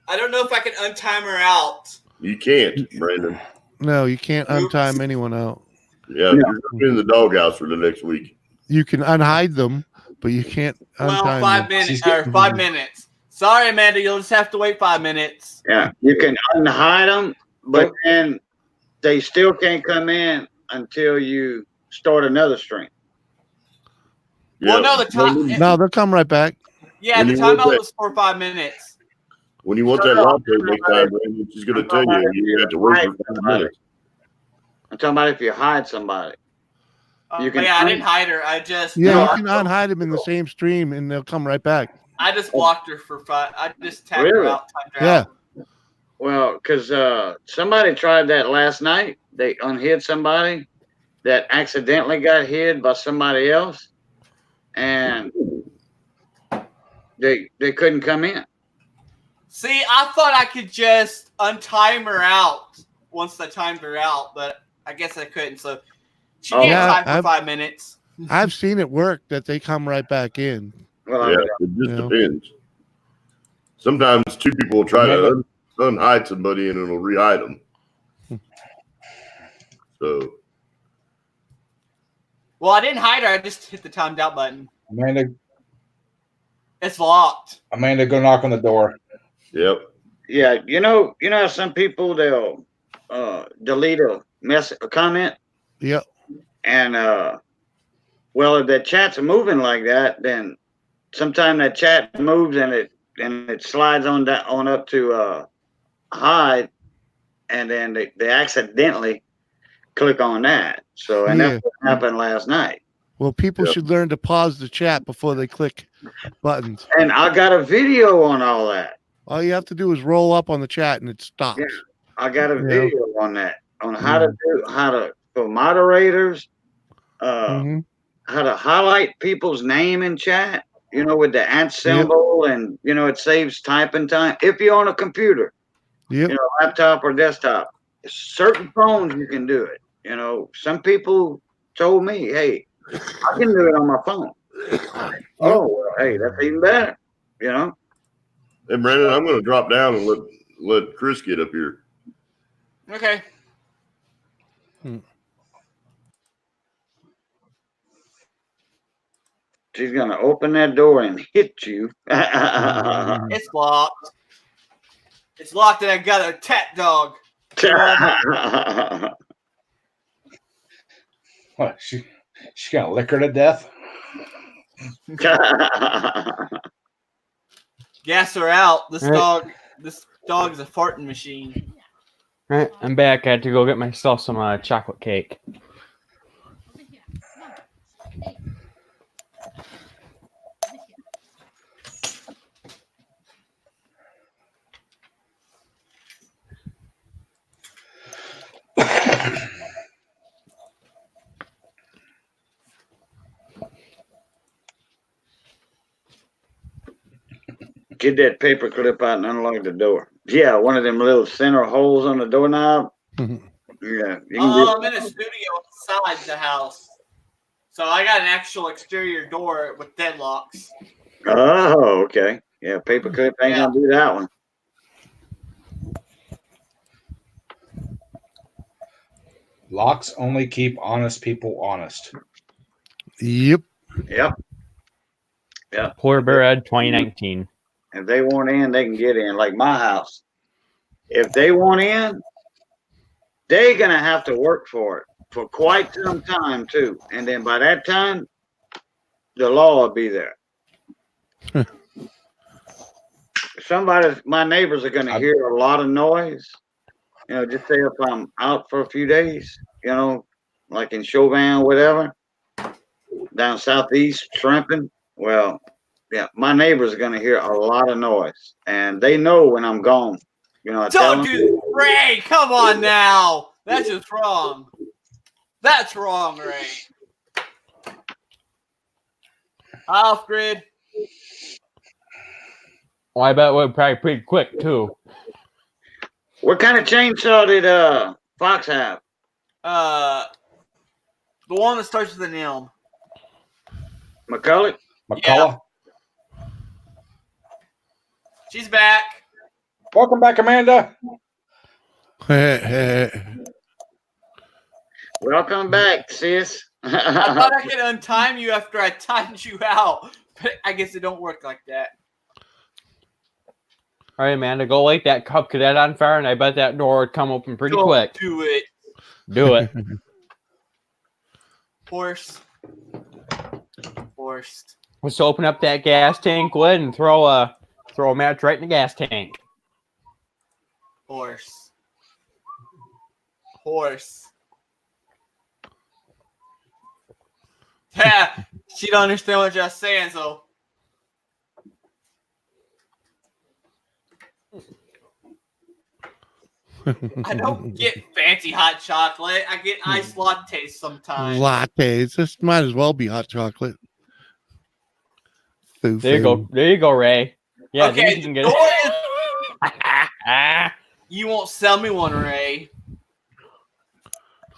I don't know if I can untime her out.
You can't, Brandon.
no, you can't
Oops.
untime anyone out.
Yeah, you're gonna be in the doghouse for the next week.
You can unhide them, but you can't
Well,
untime
5
them.
minutes
She's
or
getting-
5 minutes. Sorry, Amanda. You'll just have to wait 5 minutes.
Yeah, you can unhide them, but then they still can't come in until you start another string.
Well, no, the time.
No, they'll come right back.
Yeah,
When
the
you want
timeout
that-
was for 5 minutes.
When you want that latte next time, Brandon, she's gonna tell you you have to wait for 5 minutes.
I'm talking about if you hide somebody. You can-
Yeah, I didn't hide her. I just
Yeah,
No,
you can unhide them in the same stream and they'll come right back.
I just blocked her for 5. I just tapped her
Really?
out. Timed her
Yeah.
out.
Well, because somebody tried that last night. They unhid somebody that accidentally got hid by somebody else, and they couldn't come in.
See, I thought I could just untime her out once I timed her out, but I guess I couldn't. So she
Oh,
can't
yeah,
time for
I've-
5 minutes.
I've seen it work that they come right back in.
Well,
Yeah, it just
Yeah.
depends. Sometimes two people will try to unhide somebody and it'll re-hide them. So
Well, I didn't hide her. I just hit the timed out button.
Amanda,
It's locked.
go knock on the door.
yep.
yeah, you know how some people delete a comment.
Yep.
And well, if that chat's moving like that, then sometime that chat moves and it slides on up to hide, and then they accidentally click on that. So, and that's what happened last night.
Well, people should learn to pause the chat before they click buttons.
And I got a video on all that.
All you have to do is roll up on the chat and it stops.
Yeah, I got a video on that, on how to for moderators, how to highlight people's name in chat, you know, with the ant symbol, and you know, it saves typing time. If you're on a computer, you know, laptop or desktop, certain phones you can do it. You know, some people told me, hey, I can do it on my phone. Oh, well, hey, that's even better, you know.
Hey, Brandon, I'm going to drop down and let Chris get up here.
Okay.
She's going to open that door and hit you.
It's locked. It's locked, and I got a cat dog.
What? She got liquor to death.
Gas her out. This dog is a farting machine.
All right, I'm back. I had to go get myself some chocolate cake.
Get that paper clip out and unlock the door. Yeah, one of them little center holes on the doorknob. Yeah.
I'm in a studio inside the house. So I got an actual exterior door with deadlocks.
Oh, okay. Yeah, paper clip ain't gonna do that one.
Locks only keep honest people honest.
Yep.
Yep. Yeah.
Poor Bearhead 2019.
If they want in, they can get in. Like my house. If they want in, they're gonna have to work for it for quite some time too. And then by that time, the law will be there. My neighbors are gonna hear a lot of noise. You know, just say if I'm out for a few days, you know, like in Chauvin, whatever, down southeast shrimping. Well, yeah, my neighbors are gonna hear a lot of noise, and they know when I'm gone. You know,
Don't do Ray. Come on now. That's just wrong. That's wrong, Ray. Off grid.
Well, I bet we're probably pretty quick too.
What kind of chainsaw did Fox have?
The one that starts with an M.
McCullough?
McCullough?
Yeah. She's back.
Welcome back, Amanda.
Welcome back, sis.
I thought I could untime you after I timed you out, but I guess it don't work like that.
All right, Amanda, go light that Cub Cadet on fire, and I bet that door would come open pretty quick.
Do it.
Do it.
Horse.
Let's open up that gas tank lid and throw a match right in the gas tank.
Horse. Yeah, she don't understand what you're saying, so. I don't get fancy hot chocolate. I get iced lattes sometimes.
Lattes. This might as well be hot chocolate.
There you go. There you go, Ray. Yeah,
okay,
you can get it.
You won't sell me one, Ray.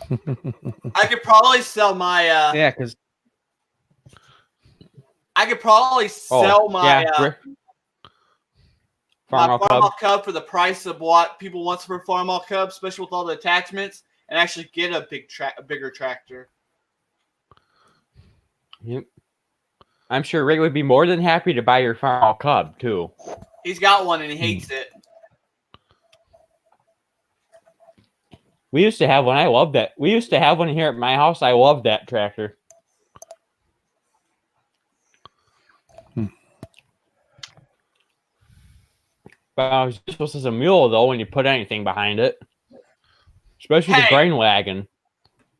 I could probably sell my
yeah, because
I could probably sell my Farmall Cub for the price of what people want for a Farmall Cub, especially with all the attachments, and actually get a bigger tractor.
Yep. I'm sure Ray would be more than happy to buy your Farmall Cub too.
He's got one and he hates it.
We used to have one. I loved that. We used to have one here at my house. I loved that tractor. But I was supposed as a mule though when you put anything behind it, especially the grain wagon.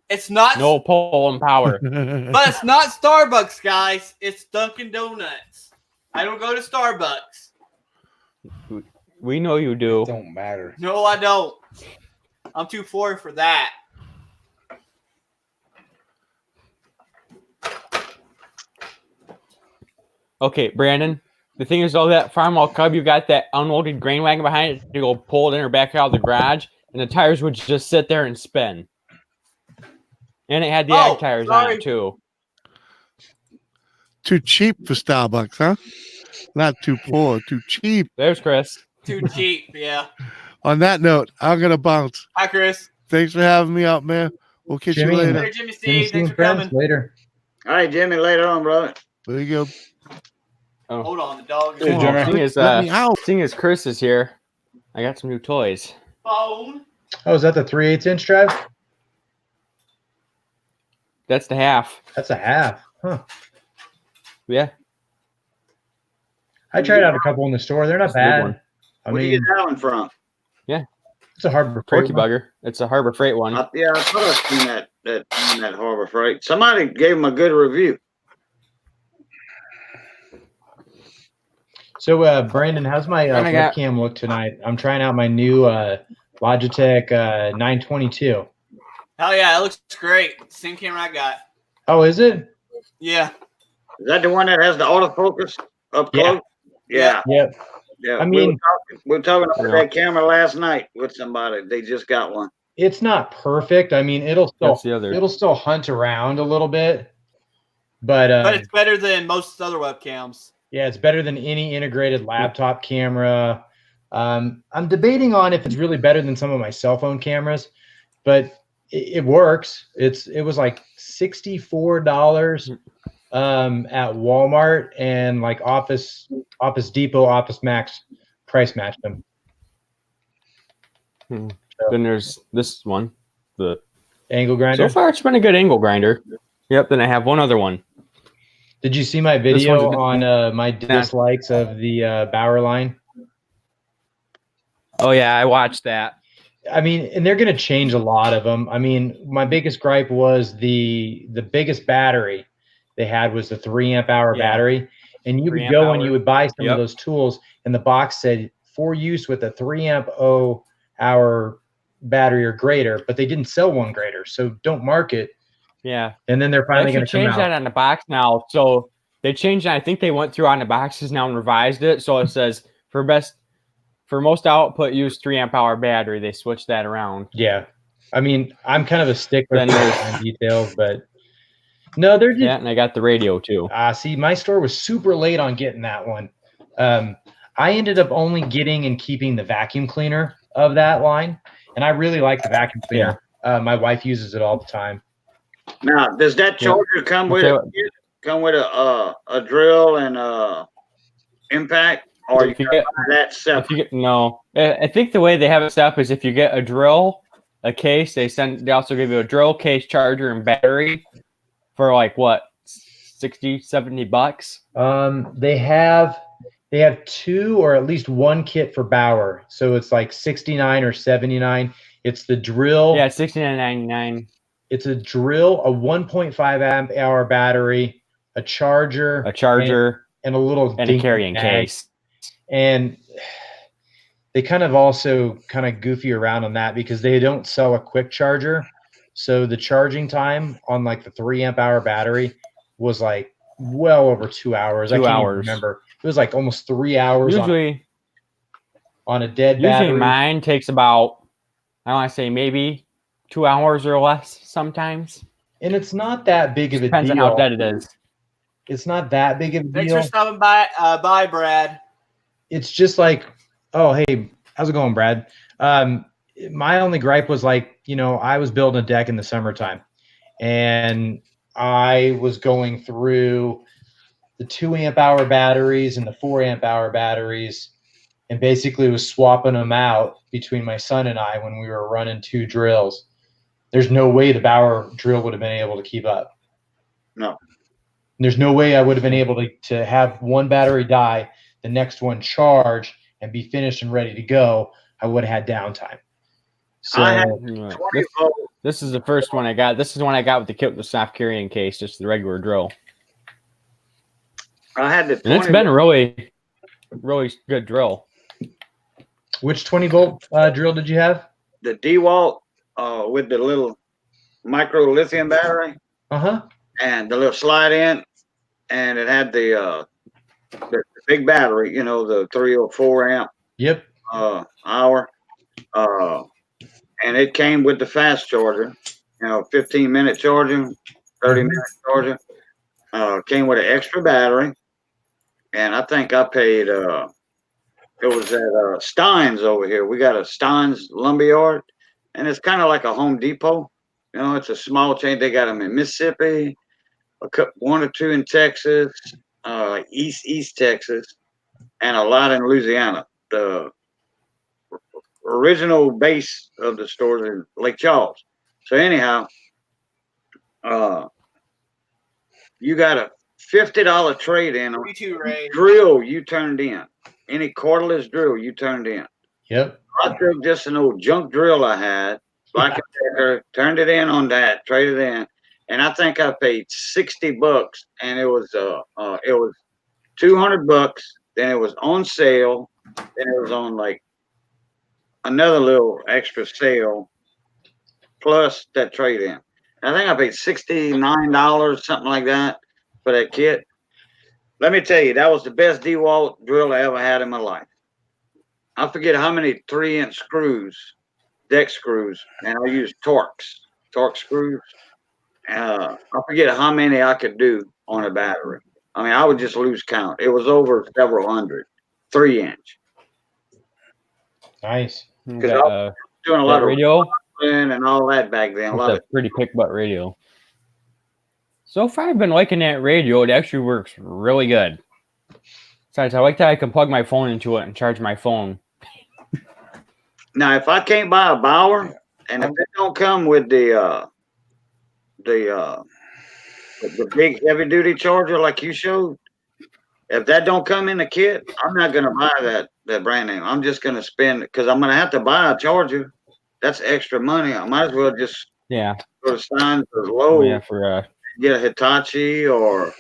It's not
No pull and power.
but it's not Starbucks, guys. It's Dunkin' Donuts. I don't go to Starbucks.
We know you do.
It don't matter.
No, I don't. I'm too poor for that.
Okay, Brandon. The thing is, though, that Farmwell Cub, you got that unloaded grain wagon behind it to go pull it in or back out of the garage, and the tires would just sit there and spin. And it had the ag tires on it, too.
Too cheap for Starbucks, huh? Not too poor, too cheap.
There's Chris.
Too cheap, yeah.
On that note, I'm going to bounce.
Hi, Chris.
Thanks for having me out, man. We'll catch
Jimmy,
you later.
Later, Jimmy C. Thanks for
friends
coming.
later.
All right, Jimmy, later on, brother.
There you go.
Oh.
Hold on, the dog is
Hey,
on
Jimmy.
Let me out.
Seeing as Chris is here, I got some new toys.
phone.
Oh, is that the 3/8 inch drive?
That's the half.
That's a half. Huh.
Yeah.
I tried out a couple in the store. They're not
That's a good one.
bad. I
Where do you
mean,
get that one from?
it's a Harbor
Porky
Freight one.
Bugger. It's a Harbor Freight one.
Yeah, I thought I seen that Harbor Freight. Somebody gave him a good review.
So, Brandon, how's my
And I got-
webcam look tonight? I'm trying out my new Logitech 922.
Hell yeah, it looks great. Same camera I got.
Oh, is it?
Yeah.
Is that the one that has the autofocus up
Yeah.
close? Yeah.
Yep.
Yeah.
I mean-
we were talking about
Yeah.
that camera last night with somebody. They just got one.
It's not perfect. I mean, it'll
That's the other.
still hunt around a little bit, but
It's better than most other webcams.
yeah, it's better than any integrated laptop camera. I'm debating on if it's really better than some of my cell phone cameras, but it works. It was like $64 at Walmart, and like Office Depot, Office Max price matched them.
Then there's this one. The
Angle grinder.
So far, it's been a good angle grinder. Yep. Then I have one other one.
Did you see my
This
video
one's
on my dislikes of the Bauer line?
Oh yeah, I watched that.
I mean, and they're going to change a lot of them. I mean, my biggest gripe was the biggest battery they had was the 3 amp hour
Yeah.
battery, and you
3
would
amp
go and
hour.
you would buy some
Yep.
of those tools, and the box said for use with a 3 amp hour battery or greater, but they didn't sell one greater, so don't mark it.
Yeah.
And then they're finally
They
going to come
changed that
out.
on the box now. So they changed it. I think they went through on the boxes now and revised it. So it says for most output, use 3 amp hour battery. They switched that around.
Yeah, I mean, I'm kind of a stickler
Then
for
there's-
those details, but no, they're just
Yeah, and I got the radio too.
see, my store was super late on getting that one. I ended up only getting and keeping the vacuum cleaner of that line, and I really like the vacuum cleaner. My wife uses it all the time.
Now, does that
Yeah.
charger come with
Okay.
a drill and impact, or you
If you
gotta
get-
buy that
If
separate?
you get no, I think the way they have it set up is if you get a drill, a case, they also give you a drill, case, charger, and battery for like what, 60, 70 bucks.
They have two or at least one kit for Bauer, so it's like 69 or 79. It's the drill.
Yeah, $69.99.
It's a drill, a 1.5 amp hour battery, a charger,
A charger
and a little
and a
dinky
carrying
bag.
case.
And they kind of also kind of goofy around on that because they don't sell a quick charger. So the charging time on like the 3 amp hour battery was like well over 2 hours. I
2
can't even
hours.
remember. It was like almost 3 hours
Usually
on a dead battery.
mine takes about, I want to say maybe 2 hours or less sometimes.
And it's not that big of a
Depends
deal.
on how dead it is.
It's not that big of a
Thanks
deal.
for stopping by, Brad.
It's just like, oh, hey, how's it going, Brad? My only gripe was like, I was building a deck in the summertime, and I was going through the 2 amp hour batteries and the 4 amp hour batteries, and basically was swapping them out between my son and I when we were running 2 drills. There's no way the Bauer drill would have been able to keep up.
No.
There's no way I would have been able to have one battery die, the next one charge, and be finished and ready to go. I would have had downtime. So
I had
this is the first one I got. This is the one I got with the kit with the soft carrying case, just the regular drill.
I had the 20
And it's been a really, really good drill.
which 20-volt drill did you have?
the DeWalt with the little micro lithium battery
Uh-huh.
and the little slide in, and it had the big battery, you know, the 3 or 4 amp
Yep.
hour. And it came with the fast charger, you know, 15-minute charging, 30-minute charging. Came with an extra battery. And I think I paid, it was at Stein's over here. We got a Stein's lumberyard, and it's kind of like a Home Depot. You know, it's a small chain. They got them in Mississippi, one or two in Texas, East Texas, and a lot in Louisiana. The original base of the store in Lake Charles. So anyhow, you got a $50 trade in on
Me too, Ray.
drill you turned in. Any cordless drill you turned in.
Yep.
I took just an old junk drill I had, Black & Decker, turned it in on that, traded in, and I think I paid $60, and it was $200. Then it was on sale. Then it was on like another little extra sale, plus that trade in. I think I paid $69, something like that, for that kit. Let me tell you, that was the best DeWalt drill I ever had in my life. I forget how many 3-inch screws, deck screws, and I used torque screws. I forget how many I could do on a battery. I mean, I would just lose count. It was over several hundred, 3-inch.
Nice.
Because I was doing a lot of
radio
and all that back then. A lot of
pretty pick butt radio. So far, I've been liking that radio. It actually works really good. Besides, I like that I can plug my phone into it and charge my phone.
Now, if I can't buy a Bauer, and if it don't come with the big heavy duty charger like you showed, if that don't come in the kit, I'm not gonna buy that brand name. I'm just gonna spend, because I'm gonna have to buy a charger. That's extra money. I might as well just
Yeah.
go to Stein's or Lowe's,
Yeah, for
get a Hitachi or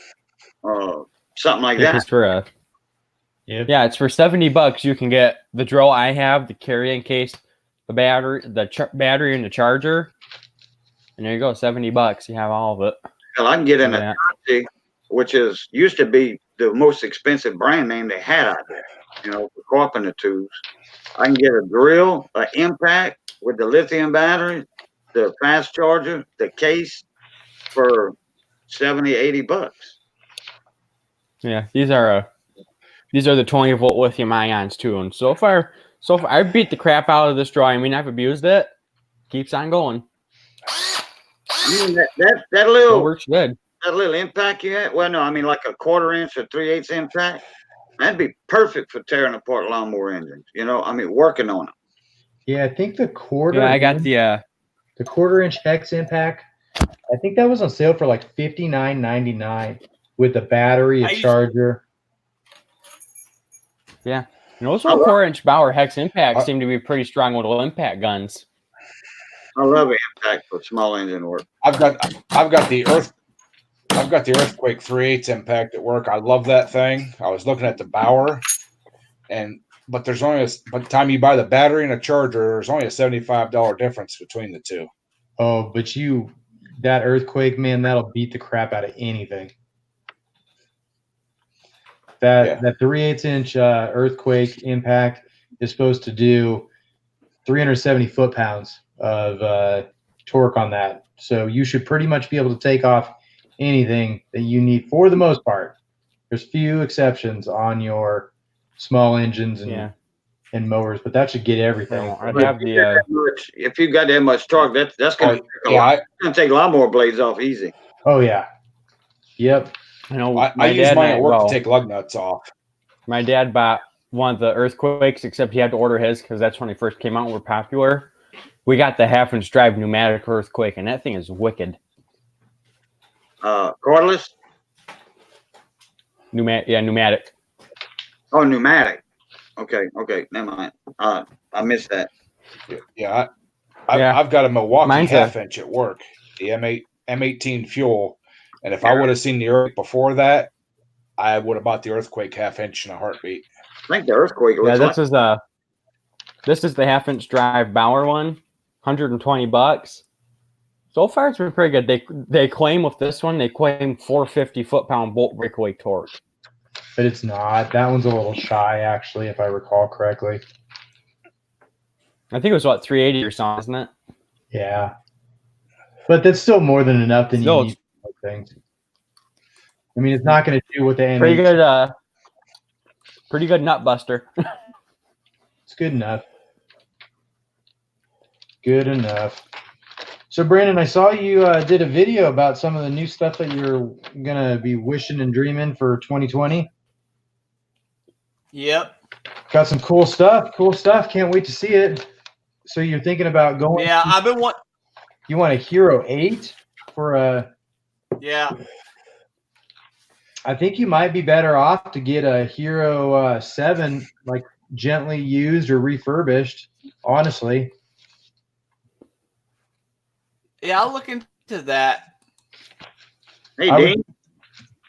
something like that.
it's for yeah, it's for $70. You can get the drill I have, the carrying case, the battery, battery, and the charger. And there you go, $70. You have all of it.
Well, I can get an
Yeah.
Hitachi, which used to be the most expensive brand name they had out there, you know, for carpenter tools. I can get a drill, an impact with the lithium battery, the fast charger, the case for $70-$80.
Yeah, these are the 20-volt lithium ions too. And so far, I beat the crap out of this drill. I mean, I've abused it. Keeps on going.
That
It
little
works good.
that little impact you had. Well, no, I mean like a 1/4 inch or 3/8 impact. That'd be perfect for tearing apart lawnmower engines. You know, I mean, working on them.
Yeah, I think the quarter.
Yeah, I got the
1/4 inch hex impact. I think that was on sale for like $59.99 with a battery, a charger.
Yeah. And those 4-inch Bauer hex impacts seem to be pretty strong little impact guns.
I love impact for small engine work.
I've got the Earthquake 3/8 impact at work. I love that thing. I was looking at the Bauer, but there's only by the time you buy the battery and a charger, there's only a $75 difference between the two.
Oh, but that Earthquake, man, that'll beat the crap out of anything. That 3/8 inch Earthquake impact is supposed to do 370 foot-pounds of torque on that. So you should pretty much be able to take off anything that you need for the most part. There's few exceptions on your small engines and mowers, but that should get everything.
If you got that much torque, that's gonna take lawnmower blades off easy.
Oh yeah. Yep.
I know.
I use mine at work to take lug nuts off.
My dad bought one of the earthquakes, except he had to order his because that's when he first came out and were popular. We got the 1/2-inch drive pneumatic earthquake, and that thing is wicked.
Cordless?
Pneumatic.
Oh, pneumatic. Okay, never mind. I missed that.
Yeah, I've got a Milwaukee 1/2-inch at work, the M18 fuel, and if I would have seen the earthquake before that, I would have bought the earthquake 1/2-inch in a heartbeat.
I think the earthquake looks
this is the 1/2-inch drive Bauer one, $120. So far, it's been pretty good. They claim with this one, they claim 450 foot-pound bolt breakaway torque.
But it's not. That one's a little shy, actually, if I recall correctly.
I think it was, 380 or something, isn't it?
Yeah. But that's still more than enough than you need for things. I mean, it's not going to do what the M18.
Pretty good nut buster.
It's good enough. Good enough. So, Brandon, I saw you did a video about some of the new stuff that you're going to be wishing and dreaming for 2020.
Yep.
Got some cool stuff. Can't wait to see it. So you're thinking about going?
Yeah, I've been
You want a Hero 8 for a?
Yeah.
I think you might be better off to get a Hero 7, like gently used or refurbished. Honestly.
Yeah, I'll look into that.
Hey, Dean.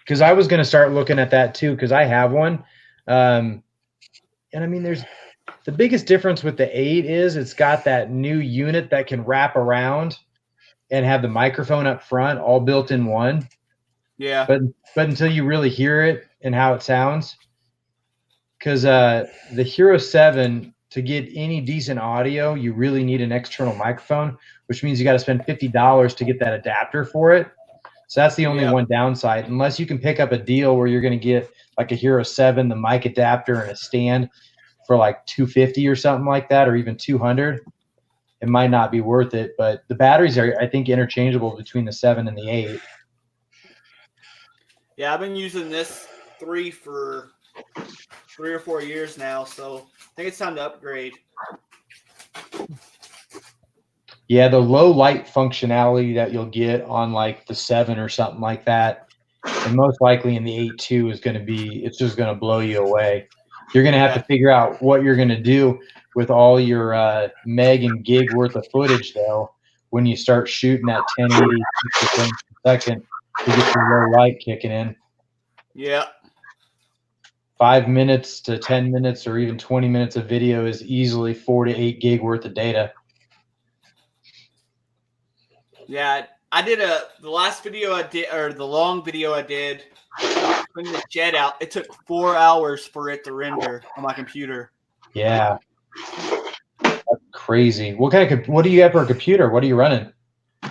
Because I was going to start looking at that too, because I have one. And I mean, there's the biggest difference with the 8 is it's got that new unit that can wrap around and have the microphone up front, all built in one.
Yeah.
But until you really hear it and how it sounds, because the Hero 7, to get any decent audio, you really need an external microphone, which means you got to spend $50 to get that adapter for it. So that's the only one downside, unless you can pick up a deal where you're going to get like a Hero 7, the mic adapter and a stand for like $250 or something like that, or even $200. It might not be worth it, but the batteries are, I think, interchangeable between the 7 and the 8.
Yeah, I've been using this 3 for 3 or 4 years now, so I think it's time to upgrade.
Yeah, the low light functionality that you'll get on like the 7 or something like that, and most likely in the 8.2 is going to be, it's just going to blow you away. You're going to have to figure out what you're going to do with all your meg and gig worth of footage, though, when you start shooting at 1080 frames per second to get your low light kicking in.
Yeah.
5 minutes to 10 minutes or even 20 minutes of video is easily 4 to 8 gig worth of data.
Yeah, I did the last video I did, or the long video I did, putting the jet out. It took 4 hours for it to render on my computer.
Yeah, that's crazy. What do you have for a computer? What are you running?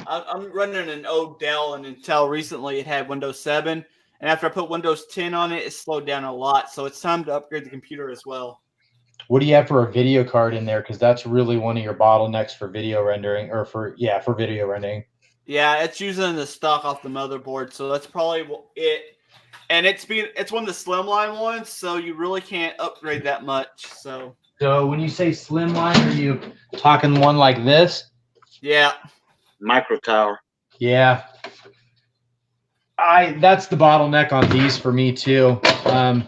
I'm running an old Dell, and until recently it had Windows 7. And after I put Windows 10 on it, it slowed down a lot. So it's time to upgrade the computer as well.
What do you have for a video card in there? Because that's really one of your bottlenecks for video rendering, or for video rendering.
Yeah, it's using the stock off the motherboard, so that's probably it. And it's one of the slimline ones, so you really can't upgrade that much. So
when you say slimline, are you talking one like this?
Yeah.
Micro tower.
Yeah. That's the bottleneck on these for me too. I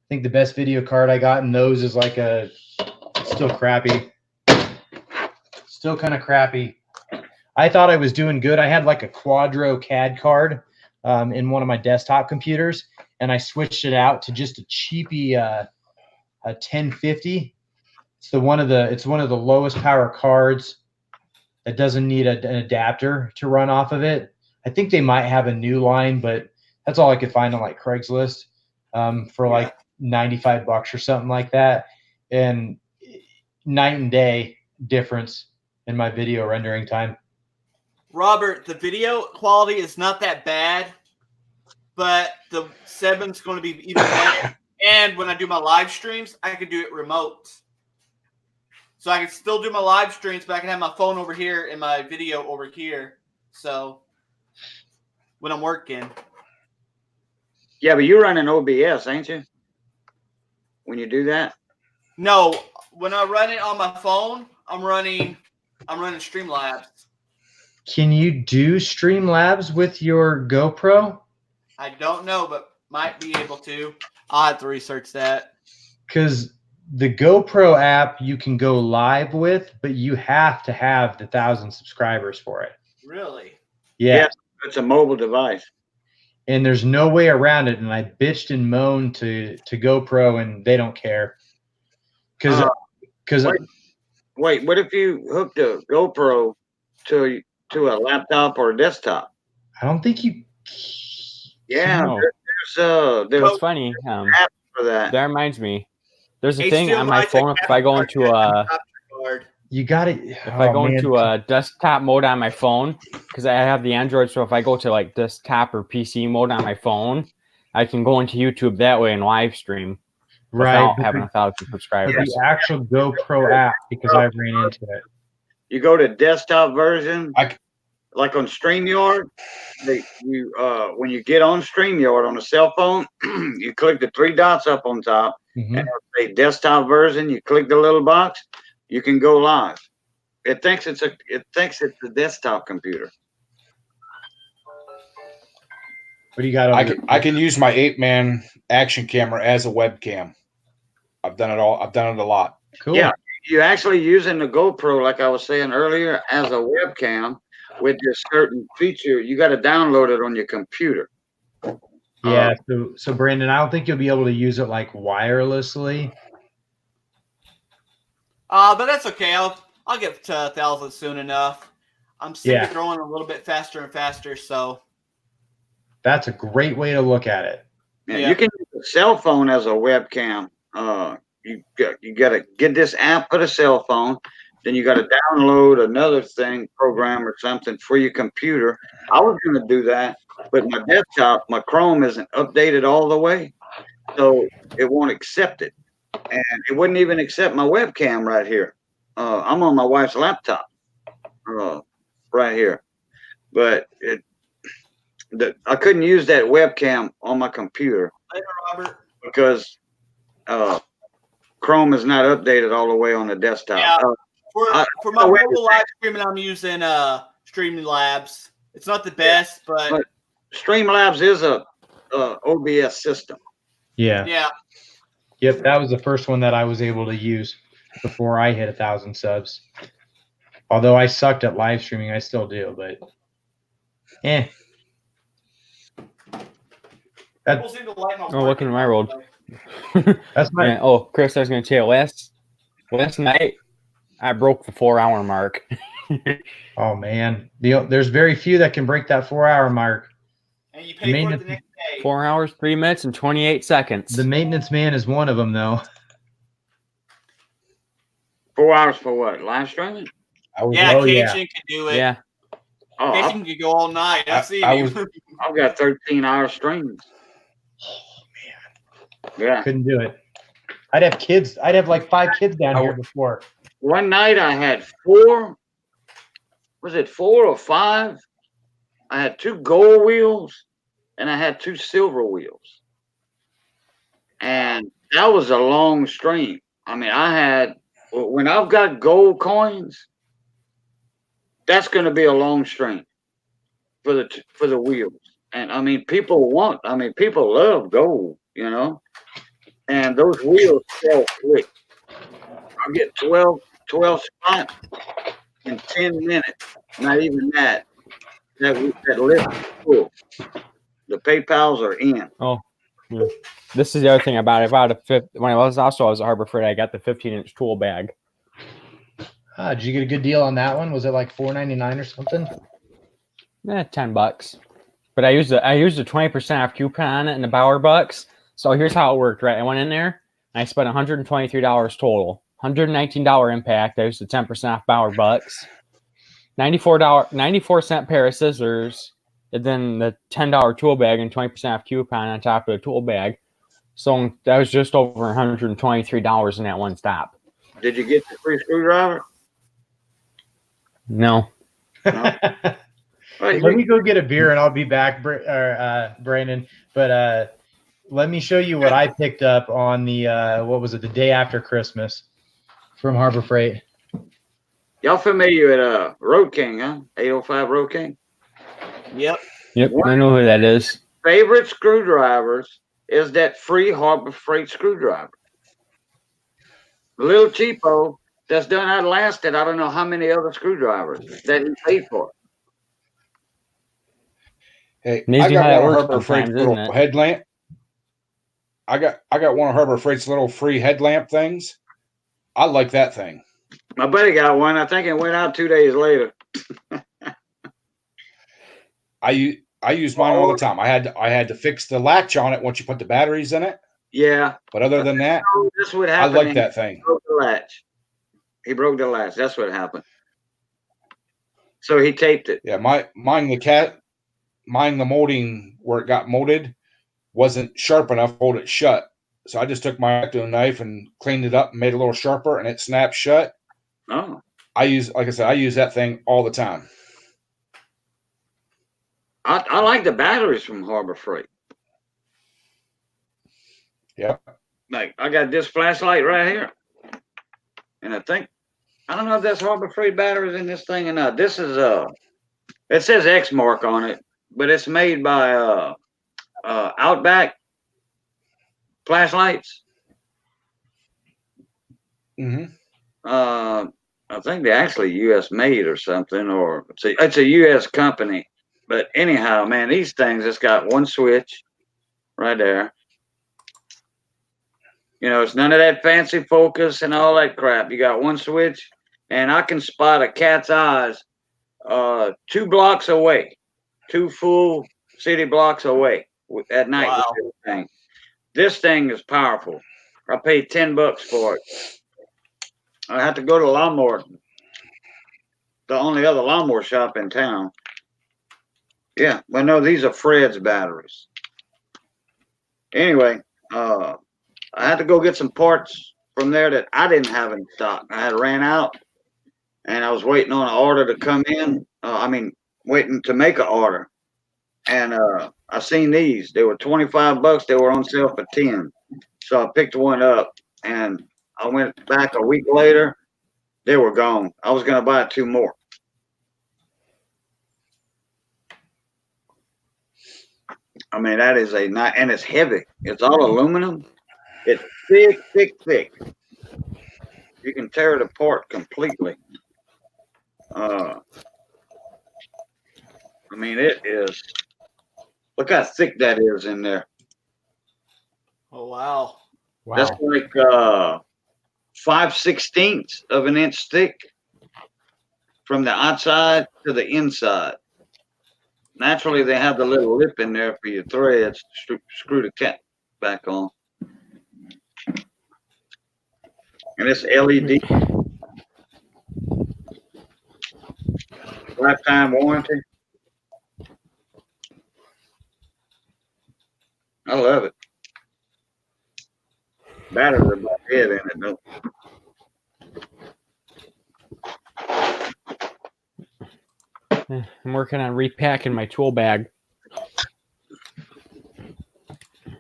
think the best video card I got in those is like still crappy. Still kind of crappy. I thought I was doing good. I had like a Quadro CAD card in one of my desktop computers, and I switched it out to just a cheapy a 1050. It's one of the lowest power cards that doesn't need an adapter to run off of it. I think they might have a new line, but that's all I could find on like Craigslist for like $95 or something like that. And night and day difference in my video rendering time.
Robert, the video quality is not that bad, but the 7's going to be even better. And when I do my live streams, I can do it remote. So I can still do my live streams, but I can have my phone over here and my video over here. So when I'm working.
Yeah, but you're running OBS, ain't you? When you do that?
No, when I run it on my phone, I'm running Streamlabs.
Can you do Streamlabs with your GoPro?
I don't know, but might be able to. I'll have to research that.
Because the GoPro app you can go live with, but you have to have the 1,000 subscribers for it.
Really?
Yeah.
Yes, it's a mobile device.
And there's no way around it. And I bitched and moaned to GoPro, and they don't care. Because
Wait, what if you hooked a GoPro to a laptop or a desktop?
I don't think you.
Yeah,
No.
there's
It's funny.
apps for that.
That reminds me. There's a thing on my
HDMI
phone. If I go into a
You got it.
if I go into a desktop mode on my phone, because I have the Android, so if I go to like desktop or PC mode on my phone, I can go into YouTube that way and live stream without having 1,000 subscribers.
But the actual GoPro app, because I ran into it.
You go to desktop version, like on StreamYard. When you get on StreamYard on a cell phone, you click the 3 dots up on top, and it'll say desktop version. You click the little box, you can go live. It thinks it's a desktop computer.
What do you got?
I can use my 8-man action camera as a webcam. I've done it a lot.
Cool.
Yeah, you're actually using the GoPro, like I was saying earlier, as a webcam with this certain feature. You got to download it on your computer.
Yeah. So Brandon, I don't think you'll be able to use it like wirelessly.
But that's okay. I'll get to 1,000 soon enough. I'm still growing a little bit faster and faster, so
that's a great way to look at it.
Yeah. You can use a cell phone as a webcam. You got to get this app for the cell phone. Then you got to download another program or something for your computer. I was going to do that, but my desktop, my Chrome isn't updated all the way, so it won't accept it, and it wouldn't even accept my webcam right here. I'm on my wife's laptop, right here, but I couldn't use that webcam on my computer.
Later, Robert.
Because Chrome is not updated all the way on the desktop.
Yeah. For my mobile live streaming, I'm using Streamlabs. It's not the best, but
Streamlabs is a OBS system.
Yeah.
Yeah.
Yep. That was the first one that I was able to use before I hit 1,000 subs. Although I sucked at live streaming, I still do, but
Welcome to my world.
That's my.
Chris, I was going to tell you, last night I broke the 4-hour mark.
Oh man, there's very few that can break that 4-hour mark.
And you pay for it the next day.
4 hours, 3 minutes, and 28 seconds.
The maintenance man is one of them, though.
4 hours for what? Live streaming?
Cajun can do it.
Yeah.
Cajun can go all night. I've seen him.
I've got 13-hour streams.
Oh man.
Yeah.
Couldn't do it. I'd have kids. I'd have like 5 kids down here before.
One night I had 4. Was it 4 or 5? I had 2 gold wheels and I had 2 silver wheels. And that was a long stream. I mean, when I've got gold coins, that's going to be a long stream for the wheels. And I mean, people love gold, you know, and those wheels sell quick. I get 12 spots in 10 minutes. Not even that. That list is full. The PayPals are in.
Oh, yeah. This is the other thing about it. When I was at Harbor Freight, I got the 15-inch tool bag.
Did you get a good deal on that one? Was it like $4.99 or something?
$10. But I used a 20% off coupon on it in the Bauer Bucks. So here's how it worked, right? I went in there and I spent $123 total. $119 impact. I used the 10% off Bauer Bucks. $94 pair of scissors, and then the $10 tool bag and 20% off coupon on top of the tool bag. So that was just over $123 in that one stop.
Did you get the free screwdriver?
No.
Let me go get a beer and I'll be back, Brandon. But let me show you what I picked up on the what was it, the day after Christmas from Harbor Freight.
Y'all familiar with Road King, huh? 805 Road King.
Yep.
Yep, I know who that is.
Favorite screwdrivers is that free Harbor Freight screwdriver. The little cheapo that's done outlasted I don't know how many other screwdrivers that he paid for.
Hey,
Amazing
I
how
got
that
one of
works
Harbor Freight's
sometimes,
little
isn't it?
headlamp. I got one of Harbor Freight's little free headlamp things. I like that thing.
My buddy got one. I think it went out 2 days later.
I use mine all the time. I had to fix the latch on it once you put the batteries in it.
Yeah.
But other than that,
That's what
I
happened.
like that thing.
He broke the latch. He broke the latch. That's what happened. So he taped it.
Yeah, mine the molding where it got molded wasn't sharp enough to hold it shut. So I just took my X-Acto knife and cleaned it up and made it a little sharper, and it snapped shut.
Oh.
I use that thing all the time.
I like the batteries from Harbor Freight.
Yeah.
Like I got this flashlight right here. And I don't know if that's Harbor Freight batteries in this thing or not. This is it says X mark on it, but it's made by Outback flashlights.
Mm-hmm.
I think they're actually US made or something, or it's a US company. But anyhow, man, these things, it's got one switch right there. You know, it's none of that fancy focus and all that crap. You got one switch, and I can spot a cat's eyes 2 blocks away, 2 full city blocks away at night.
Wow.
With this thing. This thing is powerful. I paid $10 for it. I had to go to lawnmower, the only other lawnmower shop in town. Yeah, well, no, these are Fred's batteries. Anyway, I had to go get some parts from there that I didn't have in stock. I had ran out, and I was waiting on an order to come in. Waiting to make an order. And I seen these. They were $25. They were on sale for $10. So I picked one up, and I went back a week later. They were gone. I was going to buy 2 more. I mean, that is a nice, and it's heavy. It's all aluminum. It's thick, thick, thick. You can tear it apart completely. I mean, it is. Look how thick that is in there.
Oh wow.
Wow.
That's like 5/16 of an inch thick from the outside to the inside. Naturally, they have the little lip in there for your threads to screw the cap back on. And it's LED. Lifetime warranty. I love it. Batteries are about dead in it, though.
I'm working on repacking my tool bag.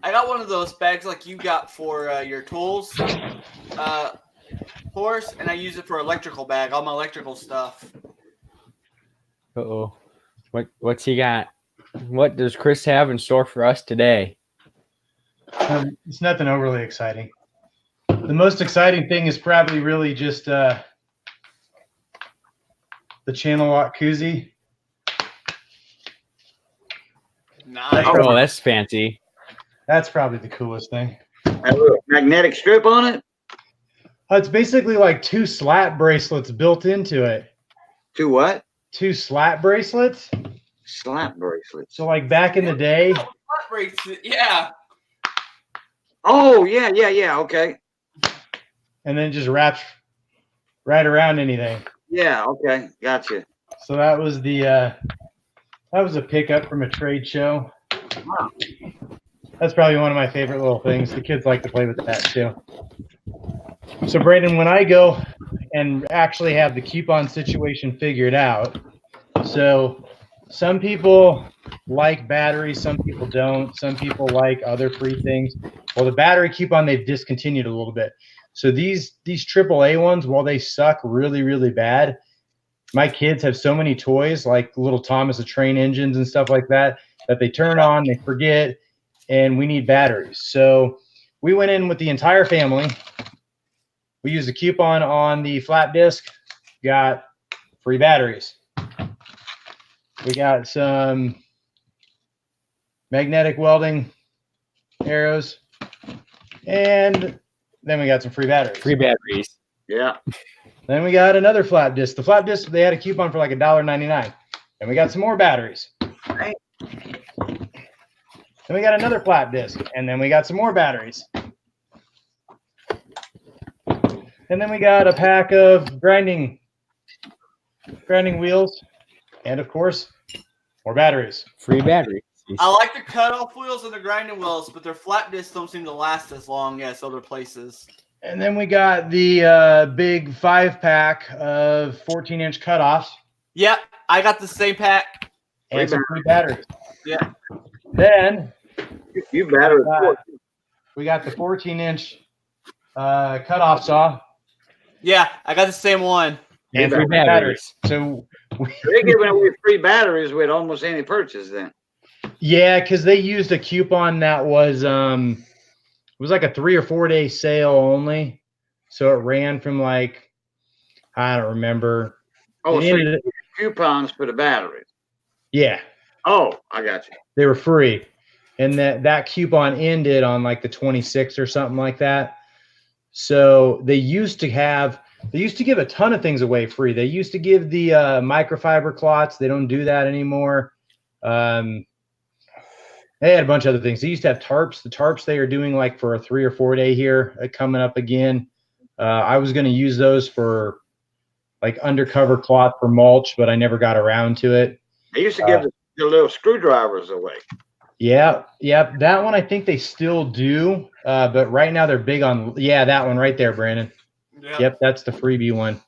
I got one of those bags like you got for your tools, horse, and I use it for electrical bag, all my electrical stuff.
Uh-oh. What's he got? What does Chris have in store for us today?
It's nothing overly exciting. The most exciting thing is probably really just the channel lock koozie.
Nice.
Oh, that's fancy.
That's probably the coolest thing.
Have a magnetic strip on it?
It's basically like 2 slat bracelets built into it.
2 what?
2 slat bracelets.
Slap bracelets.
So like back in the day.
Yeah.
Oh, yeah. Okay.
And then just wraps right around anything.
Yeah, okay. Gotcha.
So that was a pickup from a trade show.
Wow.
That's probably one of my favorite little things. The kids like to play with that too. So Brandon, when I go and actually have the coupon situation figured out, so some people like batteries, some people don't. Some people like other free things. Well, the battery coupon they've discontinued a little bit. So these AAA ones, while they suck really, really bad, my kids have so many toys like little Thomas the Train engines and stuff like that that they turn on, they forget, and we need batteries. So we went in with the entire family. We used a coupon on the flap disc, got free batteries. We got some magnetic welding arrows, and then we got some free batteries.
Free batteries.
Yeah.
Then we got another flap disc. The flap disc, they had a coupon for like $1.99. And we got some more batteries.
Right.
Then we got another flap disc, and then we got some more batteries. And then we got a pack of grinding wheels, and of course, more batteries.
Free batteries.
I like the cutoff wheels and the grinding wheels, but their flat discs don't seem to last as long as other places.
And then we got the big 5-pack of 14-inch cutoffs.
Yep, I got the same pack.
And some free batteries.
Yeah.
Then
You better.
we got the 14-inch cutoff saw.
Yeah, I got the same one.
And free batteries. So
They're giving away free batteries with almost any purchase then.
yeah, because they used a coupon that was it was like a 3 or 4 day sale only. So it ran from like, I don't remember.
Oh,
It
so
ended-
you get coupons for the batteries.
yeah,
Oh, I got you.
they were free. And that coupon ended on like the 26th or something like that. So they used to give a ton of things away free. They used to give the microfiber clots. They don't do that anymore. They had a bunch of other things. They used to have tarps. The tarps they are doing like for a 3 or 4 day here coming up again. I was going to use those for like undercover cloth for mulch, but I never got around to it.
They used to give the little screwdrivers away.
Yeah. That one I think they still do. But right now they're big on, that one right there, Brandon. Yep, that's the freebie one.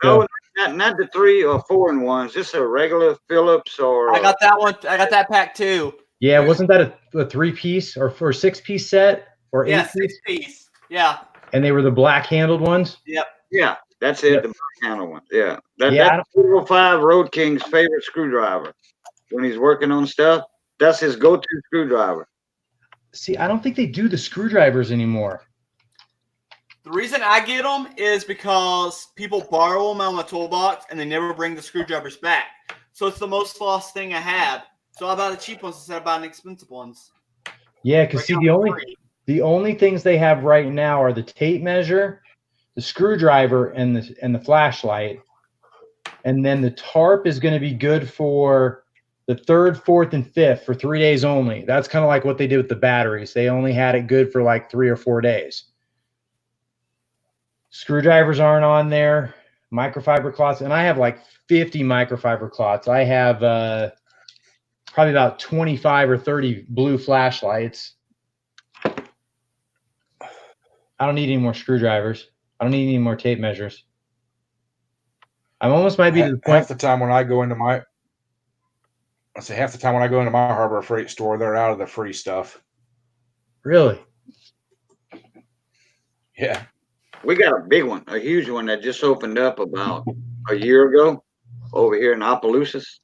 No, not the 3 or 4-in-1s. Just a regular Phillips or.
I got that one. I got that pack too.
Yeah, wasn't that a 3-piece or 6-piece set or 8-piece?
6-piece. Yeah.
And they were the black handled ones?
Yep.
Yeah, that's it.
Yep.
The black handle one. Yeah. That's 405 Road King's favorite screwdriver. When he's working on stuff, that's his go-to screwdriver.
See, I don't think they do the screwdrivers anymore.
The reason I get them is because people borrow them out of my toolbox and they never bring the screwdrivers back. So it's the most lost thing I have. So I buy the cheap ones instead of buying the expensive ones.
Yeah, because see, the only things they have right now are the tape measure, the screwdriver, and the flashlight. And then the tarp is going to be good for the 3rd, 4th, and 5th for 3 days only. That's kind of like what they did with the batteries. They only had it good for like 3 or 4 days. Screwdrivers aren't on there. Microfiber cloths, and I have like 50 microfiber cloths. I have probably about 25 or 30 blue flashlights. I don't need any more screwdrivers. I don't need any more tape measures. I'm almost might be to the point.
Half the time when I go into my Harbor Freight store, they're out of the free stuff.
Really?
Yeah.
We got a big one, a huge one that just opened up about a year ago over here in Opelousas.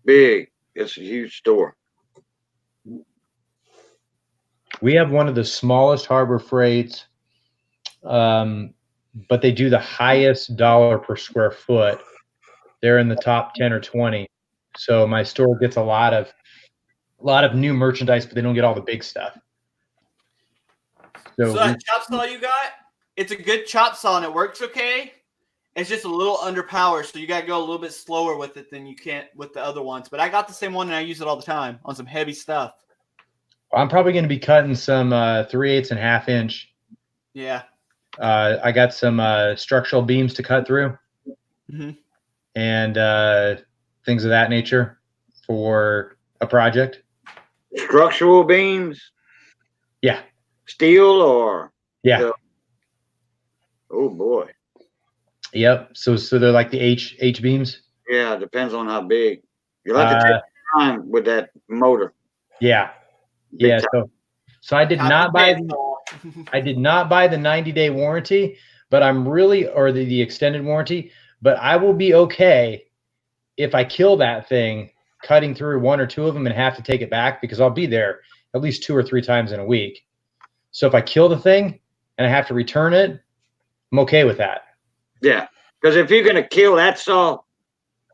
Big. It's a huge store.
We have one of the smallest Harbor Freights, but they do the highest dollar per square foot. They're in the top 10 or 20. So my store gets a lot of new merchandise, but they don't get all the big stuff.
So that chop saw you got, it's a good chop saw and it works okay. It's just a little underpowered, so you got to go a little bit slower with it than you can with the other ones. But I got the same one and I use it all the time on some heavy stuff.
I'm probably going to be cutting some 3/8 and 1/2 inch.
Yeah.
I got some structural beams to cut through, and things of that nature for a project.
Structural beams?
Yeah.
Steel or?
Yeah.
Oh boy.
Yep. So they're like the H beams.
Yeah, depends on how big. You'll have to take time with that motor.
Yeah.
Big
Yeah.
time.
So I did not buy the 90-day warranty, but I'm really, or the extended warranty, but I will be okay if I kill that thing, cutting through one or two of them and have to take it back, because I'll be there at least 2 or 3 times in a week. So if I kill the thing and I have to return it, I'm okay with that.
Yeah, because if you're gonna kill that saw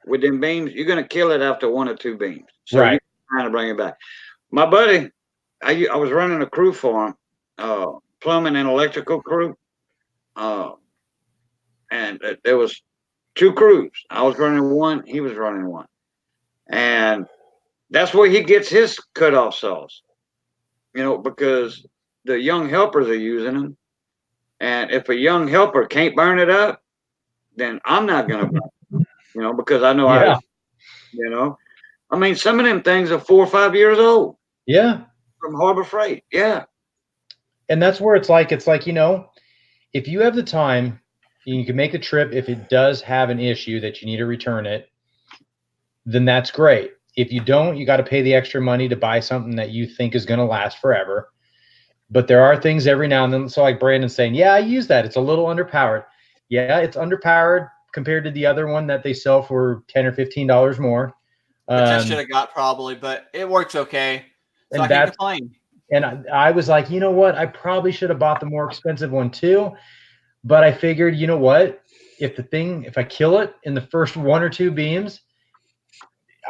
with them beams, you're gonna kill it after 1 or 2 beams. So
Right.
you're trying to bring it back. My buddy, I was running a crew for him, plumbing and electrical crew, and there was 2 crews. I was running one, he was running one, and that's where he gets his cutoff saws. You know, because the young helpers are using them, and if a young helper can't burn it up, then I'm not gonna burn it, you know, because I know you know, I mean, some of them things are 4 or 5 years old.
Yeah.
From Harbor Freight. Yeah.
And that's where it's like, you know, if you have the time, you can make the trip. If it does have an issue that you need to return it, then that's great. If you don't, you got to pay the extra money to buy something that you think is going to last forever. But there are things every now and then. So like Brandon's saying, yeah, I use that. It's a little underpowered. Yeah, it's underpowered compared to the other one that they sell for $10 or $15 more.
Which I should have got probably, but it works okay. So I can't complain.
And I was like, you know what? I probably should have bought the more expensive one too. But I figured, you know what? If I kill it in the first 1 or 2 beams,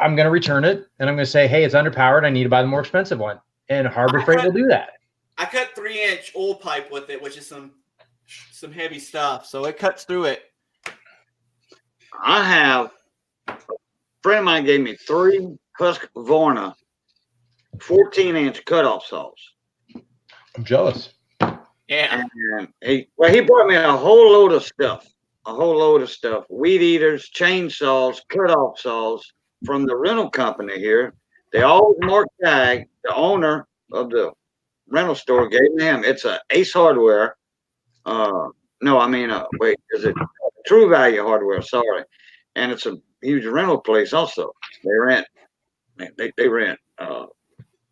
I'm going to return it. And I'm going to say, hey, it's underpowered. I need to buy the more expensive one. And Harbor Freight will do that.
I cut 3-inch oil pipe with it, which is some heavy stuff. So it cuts through it.
I have a friend of mine gave me 3 Husqvarna 14-inch cutoff saws.
I'm jealous.
Yeah.
And he brought me a whole load of stuff, weed eaters, chainsaws, cutoff saws from the rental company here. They all marked tag. The owner of the rental store gave me him. It's a Ace Hardware. Is it True Value Hardware? Sorry. And it's a huge rental place also. They rent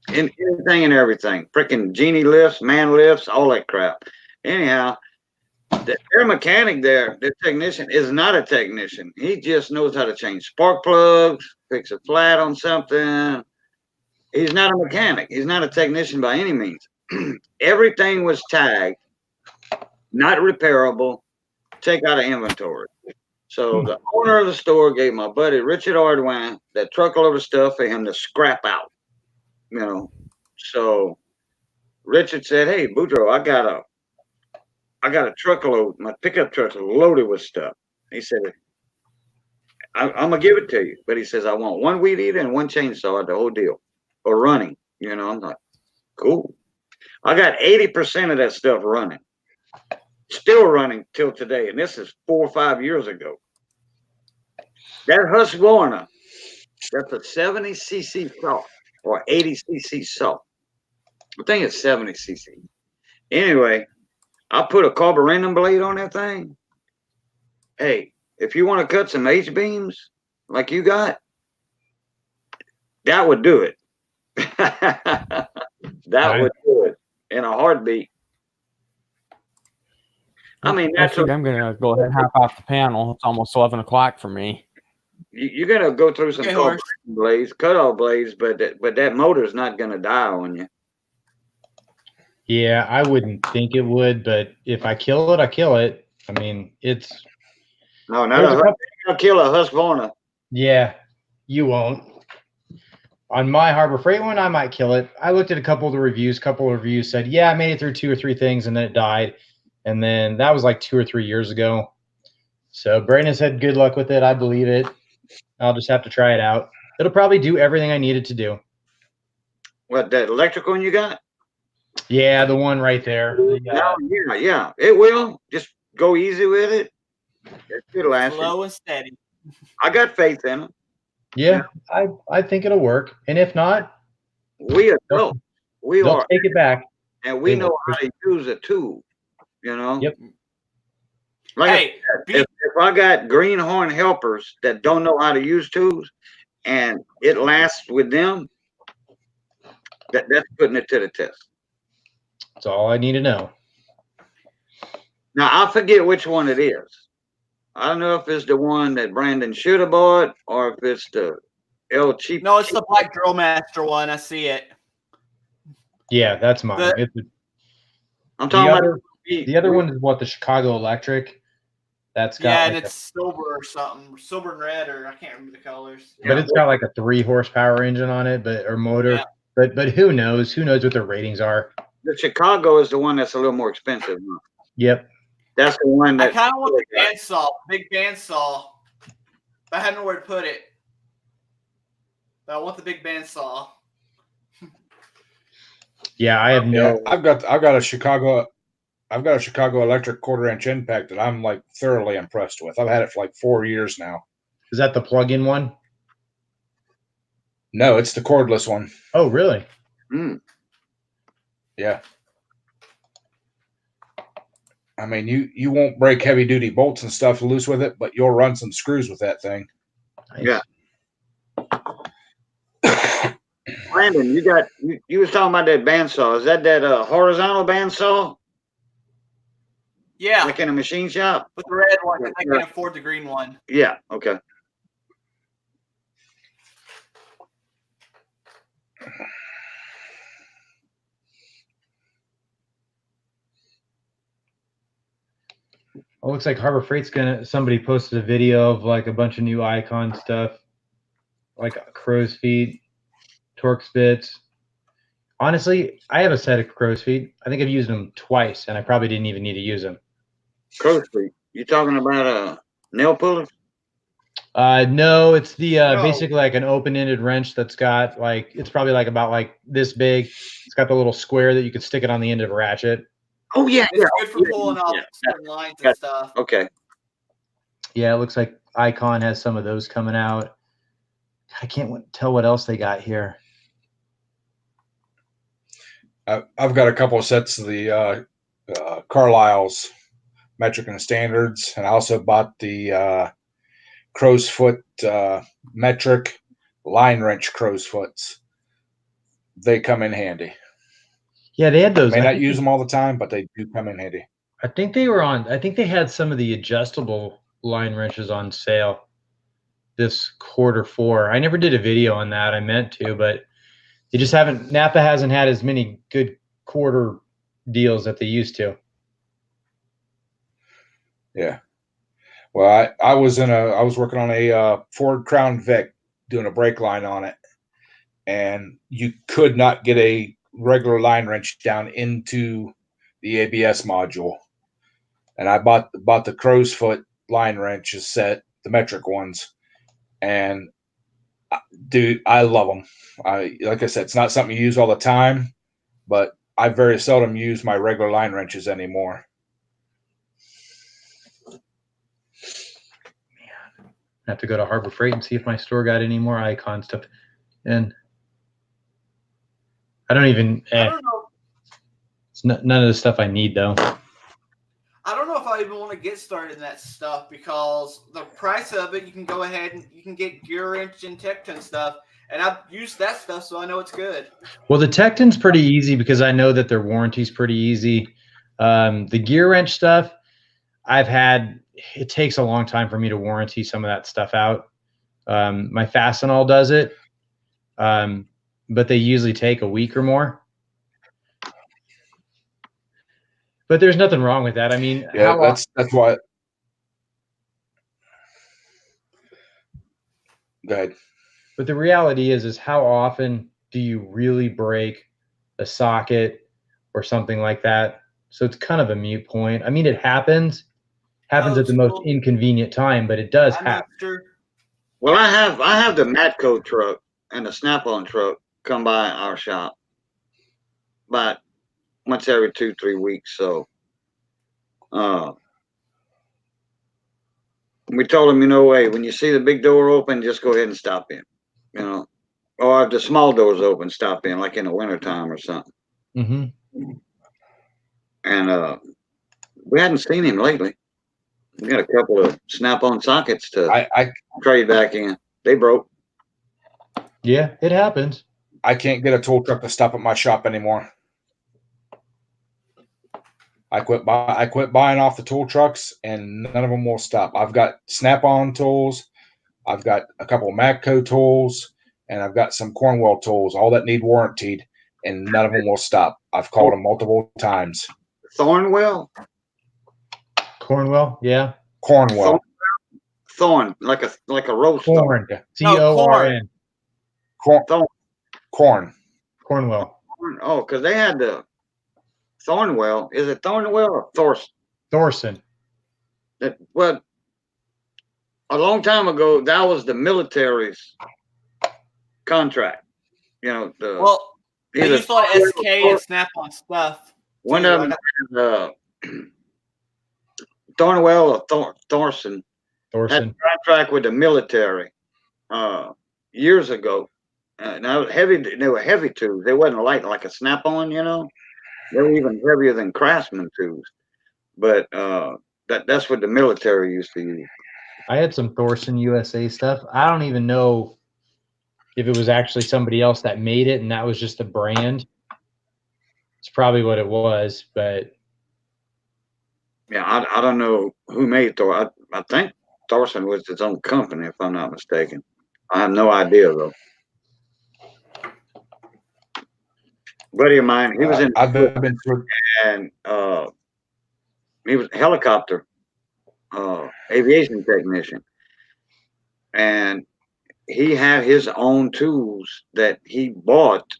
anything and everything. Freaking genie lifts, man lifts, all that crap. Anyhow, their mechanic there, the technician, is not a technician. He just knows how to change spark plugs, fix a flat on something. He's not a mechanic. He's not a technician by any means. Everything was tagged, not repairable, take out of inventory. So the owner of the store gave my buddy Richard Ardwine that truckload of stuff for him to scrap out. You know, so Richard said, "Hey, Boudreaux, I got a truckload. My pickup truck's loaded with stuff." He said, "I'm gonna give it to you," but he says, "I want 1 weed eater and 1 chainsaw, the whole deal, for running." You know, I'm like, "Cool." I got 80% of that stuff running, still running till today, and this is 4 or 5 years ago. That Husqvarna, that's a 70cc saw. Or 80cc saw. I think it's 70cc. Anyway, I put a carborundum blade on that thing. Hey, if you want to cut some H-beams like you got, that would do it. That would do it in a heartbeat. I mean,
I think I'm going to go ahead and hop off the panel. It's almost 11 o'clock for me.
You're gonna go through some cutoff blades, but that motor's not gonna die on you.
Yeah, I wouldn't think it would, but if I kill it, I kill it. I mean, it's
not gonna kill a Husqvarna.
Yeah, you won't. On my Harbor Freight one, I might kill it. I looked at a couple of the reviews. Couple of reviews said, yeah, I made it through 2 or 3 things and then it died. And then that was like 2 or 3 years ago. So Brandon said, good luck with it. I believe it. I'll just have to try it out. It'll probably do everything I need it to do.
What, that electrical one you got?
Yeah, the one right there.
Yeah, it will. Just go easy with it. It'll last.
Slow and steady.
I got faith in it.
Yeah, I think it'll work. And if not,
we are
take it back.
And we know how to use a tool, you know?
Yep.
Like
Hey,
if I got greenhorn helpers that don't know how to use tools, and it lasts with them, that's putting it to the test.
That's all I need to know.
Now I forget which one it is. I don't know if it's the one that Brandon should have bought or if it's the El Cheap.
No, it's the Black Drill Master one. I see it.
Yeah, that's mine.
I'm talking about
the other one is what, the Chicago Electric. That's got
and it's silver or something, silver and red, or I can't remember the colors.
But it's got like a 3 horsepower engine on it, or motor.
Yeah.
But who knows? Who knows what their ratings are?
The Chicago is the one that's a little more expensive.
Yep.
That's the one that
I kind of want the bandsaw, big bandsaw. I had nowhere to put it. But I want the big bandsaw.
Yeah, I have no.
I've got a Chicago Electric 1/4-inch impact that I'm like thoroughly impressed with. I've had it for like 4 years now.
Is that the plug-in one?
No, it's the cordless one.
Oh, really?
Yeah. I mean, you won't break heavy duty bolts and stuff loose with it, but you'll run some screws with that thing.
Yeah. Brandon, you was talking about that bandsaw. Is that horizontal bandsaw?
Yeah.
Like in a machine shop?
With the red one, I can afford the green one.
Yeah, okay.
Oh, looks like Harbor Freight's somebody posted a video of like a bunch of new Icon stuff, like crow's feet, Torx bits. Honestly, I have a set of crow's feet. I think I've used them twice, and I probably didn't even need to use them.
Crow's feet? You talking about a nail puller?
No, it's the basically like an open-ended wrench that's got like, it's probably like about like this big. It's got the little square that you can stick it on the end of a ratchet.
Oh yeah,
It's good for pulling off certain lines and stuff.
Okay.
Yeah, it looks like Icon has some of those coming out. I can't tell what else they got here.
I've got a couple of sets of the Carlisle's metric and standards, and I also bought the crow's foot metric line wrench crow's foots. They come in handy.
Yeah, they had those.
May not use them all the time, but they do come in handy.
I think they had some of the adjustable line wrenches on sale this Q4. I never did a video on that. I meant to, but they just haven't. Napa hasn't had as many good quarter deals that they used to.
Yeah. Well, I was working on a Ford Crown Vic doing a brake line on it, and you could not get a regular line wrench down into the ABS module. And I bought the crow's foot line wrenches set, the metric ones, and dude, I love them. Like I said, it's not something you use all the time, but I very seldom use my regular line wrenches anymore.
Man, I have to go to Harbor Freight and see if my store got any more Icon stuff. And I don't even.
I don't know.
It's none of the stuff I need though.
I don't know if I even want to get started in that stuff because the price of it, you can go ahead and you can get Gear Wrench and Tecton stuff. And I've used that stuff, so I know it's good.
Well, the Tecton's pretty easy because I know that their warranty's pretty easy. The Gear Wrench stuff, it takes a long time for me to warranty some of that stuff out. My Fastenal does it, but they usually take a week or more. But there's nothing wrong with that. I mean,
yeah, that's why. Go ahead.
But the reality is how often do you really break a socket or something like that? So it's kind of a moot point. I mean, it happens at the most inconvenient time, but it does happen.
Well, I have the Matco truck and the Snap-on truck come by our shop, but once every 2-3 weeks. So, we told them, hey, when you see the big door open, just go ahead and stop in, or if the small door's open, stop in, like in the wintertime or something.
Mm-hmm.
And we hadn't seen him lately. We got a couple of snap-on sockets to
I
trade back in. They broke.
Yeah, it happens.
I can't get a tool truck to stop at my shop anymore. I quit buying off the tool trucks, and none of them will stop. I've got Snap-on tools, I've got a couple of Matco tools, and I've got some Cornwell tools, all that need warranted, and none of them will stop. I've called them multiple times.
Thornwell?
Cornwell, yeah.
Cornwell.
Thorn, like a roast.
Corn. C-O-R-N.
Corn.
Cornwell.
Oh, because they had the Thornwell. Is it Thornwell or Thorson?
Thorson.
Well, a long time ago, that was the military's contract. You know,
they used a lot of SK and Snap-on stuff.
One of them had Thornwell or Thorson had a contract with the military years ago. Now they were heavy tools. They wasn't light like a Snap-on, you know. They were even heavier than Craftsman tools. But that's what the military used to use.
I had some Thorson USA stuff. I don't even know if it was actually somebody else that made it and that was just a brand. It's probably what it was, but
yeah, I don't know who made Thor. I think Thorson was its own company, if I'm not mistaken. I have no idea though. Buddy of mine, he was in and he was a helicopter aviation technician, and he had his own tools that he bought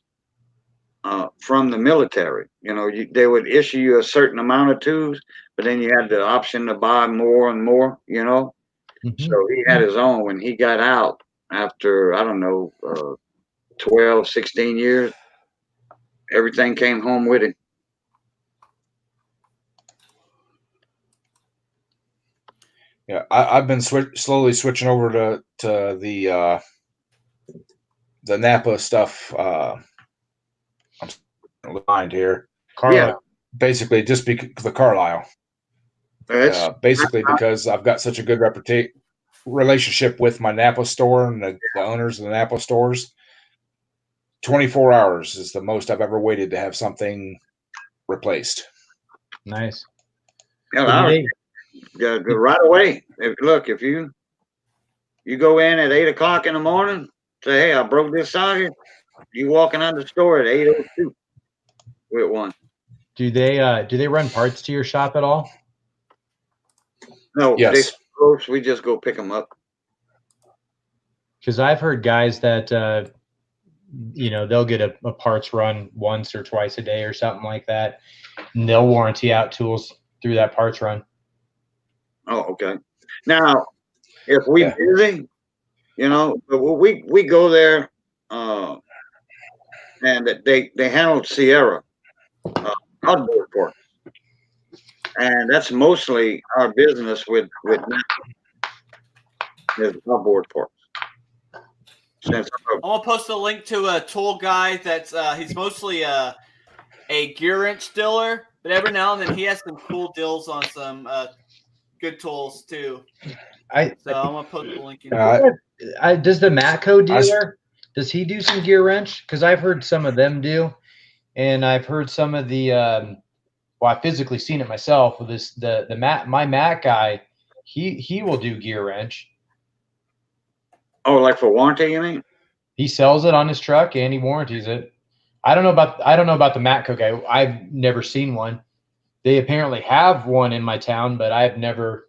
from the military. You know, they would issue you a certain amount of tools, but then you had the option to buy more and more, you know. So he had his own. When he got out after, I don't know, 12, 16 years, everything came home with him.
Yeah, I've been slowly switching over to the Napa stuff. I'm behind here.
Carlisle.
Yeah, basically just because the Carlisle. Basically because I've got such a good relationship with my Napa store and the owners of the Napa stores. 24 hours is the most I've ever waited to have something replaced.
Nice.
Yeah, right away. If you go in at 8 o'clock in the morning, say, hey, I broke this socket, you walking out the store at 8:02 with one.
Do they run parts to your shop at all?
No,
yes.
We just go pick them up.
Because I've heard guys that they'll get a parts run once or twice a day or something like that, and they'll warranty out tools through that parts run.
Oh, okay. Now, if we busy, you know, we go there, and they handled Sierra outboard parts, and that's mostly our business with outboard parts.
I'm gonna post a link to a tool guy that's he's mostly a gear wrench dealer, but every now and then he has some cool deals on some good tools too. I'm gonna post the link in.
Does the Matco dealer does he do some gear wrench? Because I've heard some of them do, and I've heard some of the I've physically seen it myself with my Mac guy. He will do gear wrench.
Oh, like for warranty, you mean?
He sells it on his truck and he warranties it. I don't know about the Matco guy. I've never seen one. They apparently have one in my town, but I've never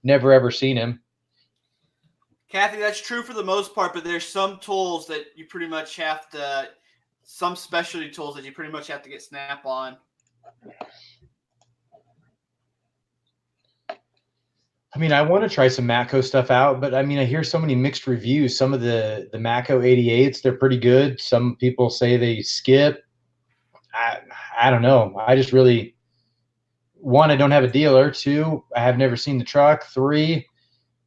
ever seen him.
Kathy, that's true for the most part, but there's some tools that you pretty much have to, some specialty tools that you pretty much have to get Snap-on.
I mean, I want to try some Matco stuff out, but I mean, I hear so many mixed reviews. Some of the Matco 88s, they're pretty good. Some people say they skip. I don't know. I just really, one, I don't have a dealer. Two, I have never seen the truck. Three,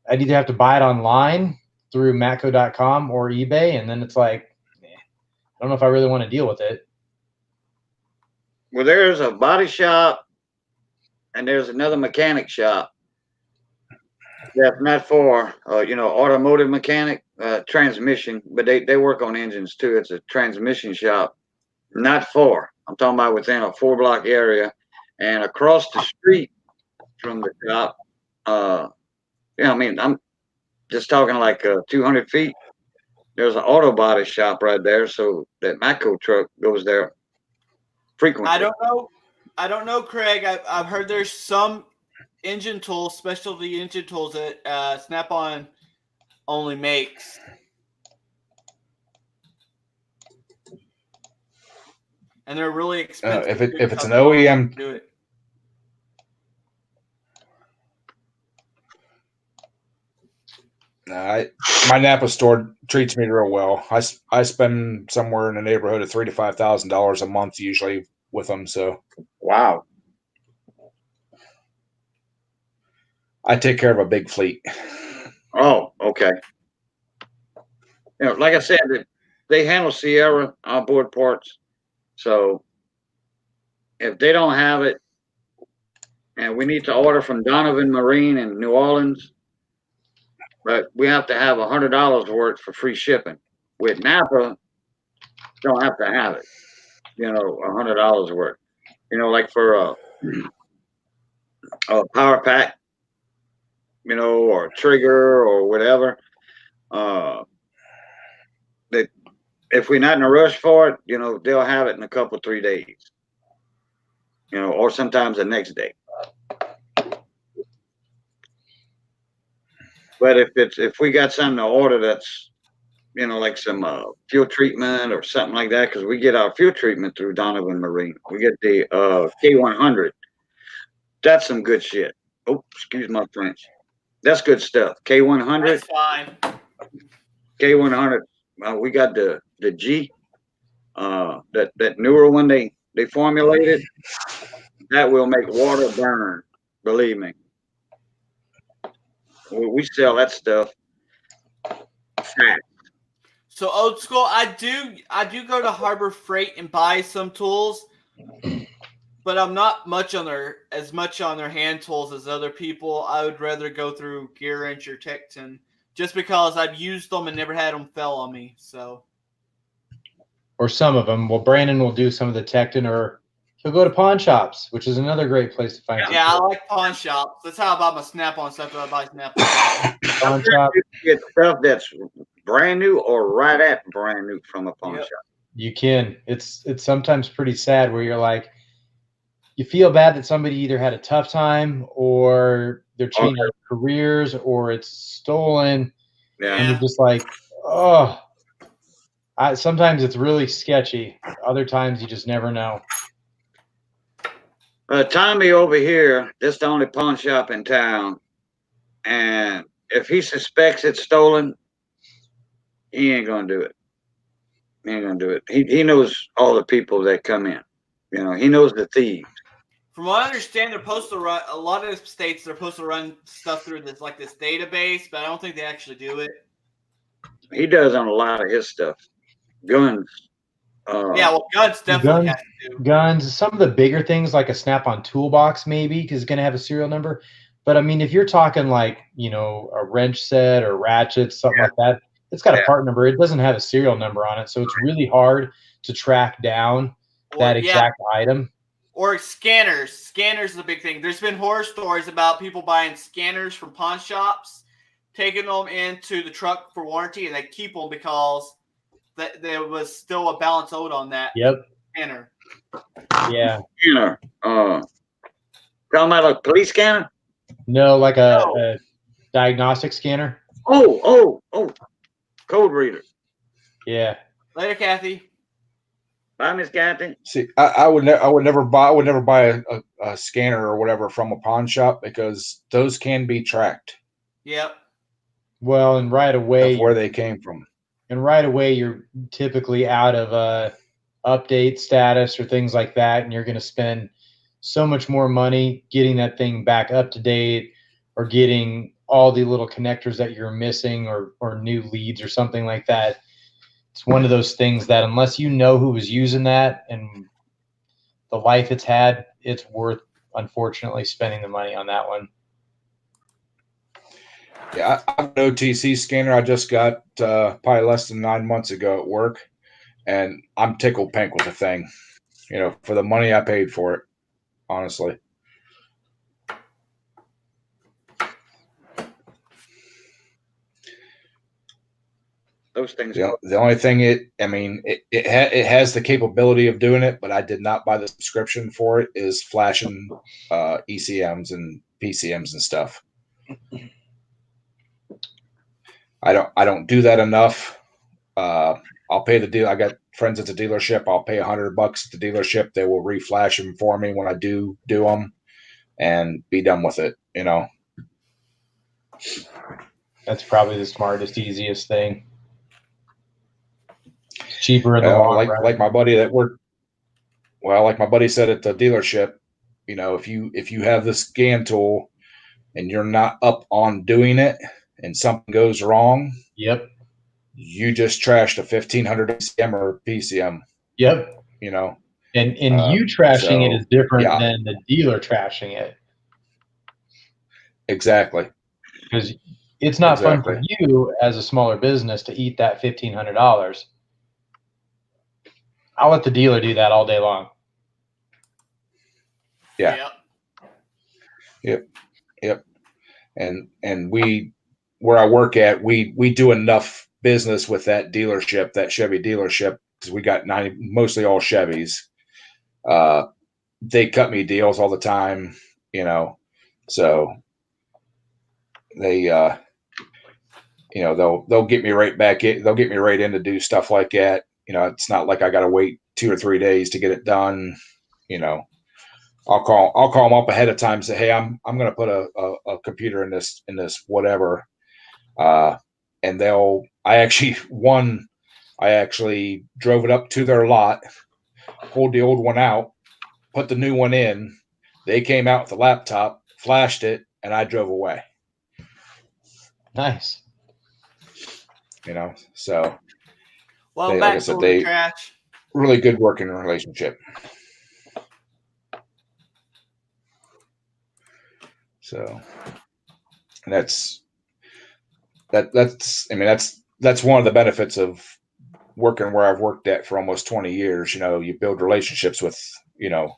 I'd either have to buy it online through Matco.com or eBay, and then it's like, I don't know if I really want to deal with it.
Well, there's a body shop and there's another mechanic shop that's not for automotive mechanic transmission, but they work on engines too. It's a transmission shop. Not for. I'm talking about within a 4-block area, and across the street from the shop. I'm just talking like 200 feet. There's an auto body shop right there, so that Matco truck goes there frequently.
I don't know, Craig. I've heard there's some engine tools, specialty engine tools that Snap-on only makes. And they're really expensive.
If it's an OEM,
do it.
My Napa store treats me real well. I spend somewhere in the neighborhood of $3,000 to $5,000 a month usually with them. So
wow,
I take care of a big fleet.
Oh, okay. Like I said, they handle Sierra onboard parts. So if they don't have it, and we need to order from Donovan Marine in New Orleans, but we have to have $100 worth for free shipping. With Napa, don't have to have it. $100 worth. Like for a power pack, or trigger or whatever. That if we're not in a rush for it, they'll have it in a couple 3 days. Or sometimes the next day. But if we got something to order that's, like some fuel treatment or something like that, because we get our fuel treatment through Donovan Marine. We get the K100. That's some good shit. Oh, excuse my French. That's good stuff. K100.
That's fine.
K100. We got the G. That newer one they formulated. That will make water burn. Believe me. We sell that stuff. Fast.
So old school, I do go to Harbor Freight and buy some tools, but I'm not as much on their hand tools as other people. I would rather go through Gear Wrench or Tecton just because I've used them and never had them fail on me. So, or
some of them. Well, Brandon will do some of the Tecton, or he'll go to pawn shops, which is another great place to find.
Yeah, I like pawn shops. That's how I buy my Snap-on stuff. I buy Snap-on.
Pawn shop. You get stuff that's brand new or right at brand new from a pawn shop.
You can. It's sometimes pretty sad where you're like, you feel bad that somebody either had a tough time or they're changing their careers or it's stolen.
Yeah.
And you're just like, oh. Sometimes it's really sketchy. Other times you just never know.
Tommy over here, this is the only pawn shop in town. And if he suspects it's stolen, he ain't going to do it. He ain't going to do it. He knows all the people that come in. He knows the thieves.
From what I understand, they're supposed to run, a lot of states, they're supposed to run stuff through this database, but I don't think they actually do it.
He does on a lot of his stuff. Guns.
Guns definitely have to do.
Guns, some of the bigger things like a Snap-on toolbox maybe, because it's going to have a serial number. But, I mean, if you're talking like, a wrench set or ratchets, something like that, it's got a part number. It doesn't have a serial number on it, so it's really hard to track down that exact item.
Or scanners. Scanners is a big thing. There's been horror stories about people buying scanners from pawn shops, taking them into the truck for warranty, and they keep them because there was still a balance owed on that scanner.
Yeah.
Scanner. Talking about a police scanner?
No, like a diagnostic scanner.
Oh. Code reader.
Yeah.
Later, Kathy.
Bye, Miss Kathy.
See, I would never buy a scanner or whatever from a pawn shop because those can be tracked.
Yep.
Well, and right away
where they came from.
And right away you're typically out of update status or things like that, and you're going to spend so much more money getting that thing back up to date or getting all the little connectors that you're missing or new leads or something like that. It's one of those things that unless you know who was using that and the life it's had, it's worth, unfortunately, spending the money on that one.
Yeah, I have an OTC scanner. I just got probably less than 9 months ago at work, and I'm tickled pink with the thing. You know, for the money I paid for it, honestly.
Those things.
The only thing it has the capability of doing it, but I did not buy the subscription for it. Is flashing ECMs and PCMs and stuff. I don't do that enough. I'll pay the deal. I got friends at the dealership. I'll pay $100 at the dealership. They will reflash them for me when I do them, and be done with it. You know.
That's probably the smartest, easiest thing. It's cheaper in the long run.
Like my buddy that worked. Well, like my buddy said at the dealership, you know, if you have the scan tool and you're not up on doing it, and something goes wrong,
yep,
you just trashed a 1500 ECM or PCM.
Yep,
you know,
and you trashing it is different than the dealer trashing it.
Exactly,
because it's not fun for you as a smaller business to eat that $1,500. I'll let the dealer do that all day long.
Yeah. Yep. And we, where I work at, we do enough business with that dealership, that Chevy dealership, because we got mostly all Chevys. They cut me deals all the time, you know, so they, you know, they'll get me right back in. They'll get me right in to do stuff like that. You know, it's not like I got to wait 2 or 3 days to get it done. You know, I'll call them up ahead of time and say, hey, I'm going to put a computer in this whatever. And I actually drove it up to their lot, pulled the old one out, put the new one in. They came out with the laptop, flashed it, and I drove away.
Nice.
You know, so
well,
like I said, they really good working relationship. So that's one of the benefits of working where I've worked at for almost 20 years. You know, you build relationships with, you know,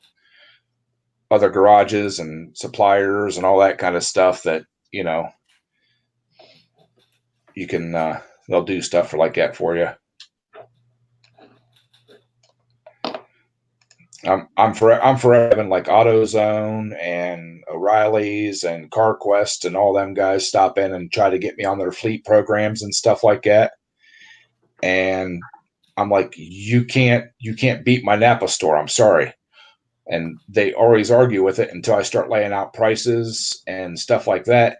other garages and suppliers and all that kind of stuff that, you know, you can, they'll do stuff like that for you. I'm forever having like AutoZone and O'Reilly's and CarQuest and all them guys stop in and try to get me on their fleet programs and stuff like that. And I'm like, you can't beat my Napa store. I'm sorry. And they always argue with it until I start laying out prices and stuff like that.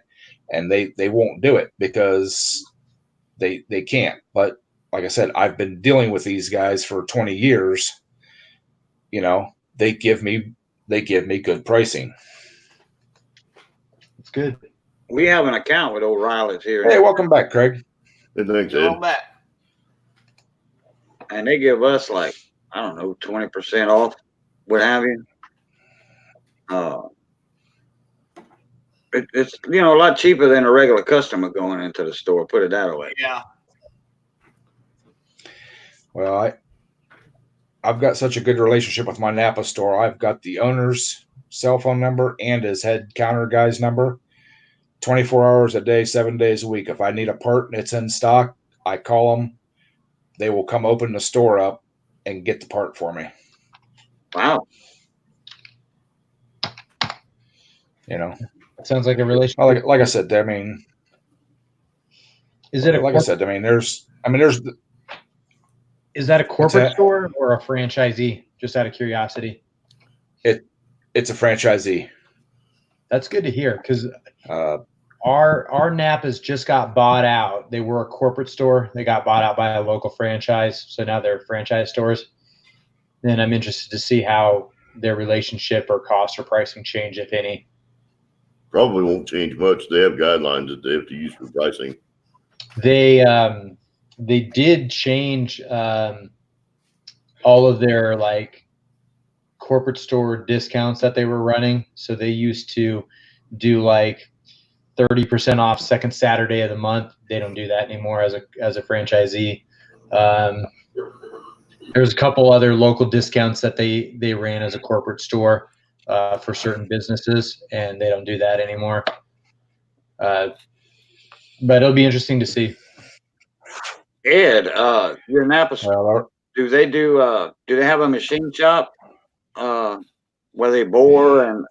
And they won't do it because they can't. But like I said, I've been dealing with these guys for 20 years. You know, they give me good pricing.
It's good.
We have an account with O'Reilly's here.
Hey, welcome back, Craig.
Welcome back.
And they give us like, I don't know, 20% off, what have you. It's, you know, a lot cheaper than a regular customer going into the store, put it that way.
Yeah.
Well, I've got such a good relationship with my Napa store. I've got the owner's cell phone number and his head counter guy's number 24 hours a day, 7 days a week. If I need a part and it's in stock, I call them. They will come open the store up and get the part for me.
Wow.
You know,
it sounds like a relationship.
Like I said, I mean,
is it
like I said? I mean, there's.
Is that a corporate store or a franchisee? Just out of curiosity.
It's a franchisee.
That's good to hear because our Napas just got bought out. They were a corporate store. They got bought out by a local franchise, so now they're franchise stores. And I'm interested to see how their relationship or cost or pricing change, if any.
Probably won't change much. They have guidelines that they have to use for pricing.
They did change all of their like corporate store discounts that they were running. So they used to do like 30% off second Saturday of the month. They don't do that anymore as a franchisee. There's a couple other local discounts that they ran as a corporate store for certain businesses, and they don't do that anymore. But it'll be interesting to see.
Ed, your Napa store, do they have a machine shop where they bore and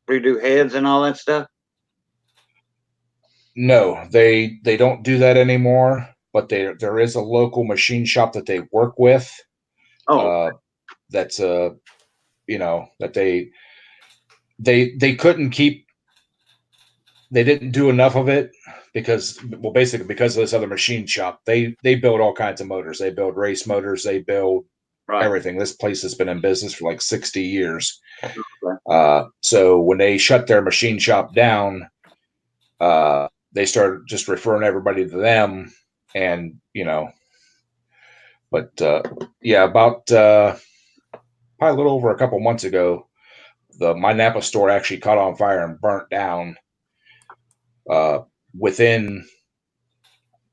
redo heads and all that stuff?
No, they don't do that anymore. But there is a local machine shop that they work with. That's that they couldn't keep. They didn't do enough of it because of this other machine shop. They build all kinds of motors. They build race motors. They build everything. This place has been in business for like 60 years. Okay. So when they shut their machine shop down, they started just referring everybody to them. And, about probably a little over a couple months ago, my Napa store actually caught on fire and burnt down. Within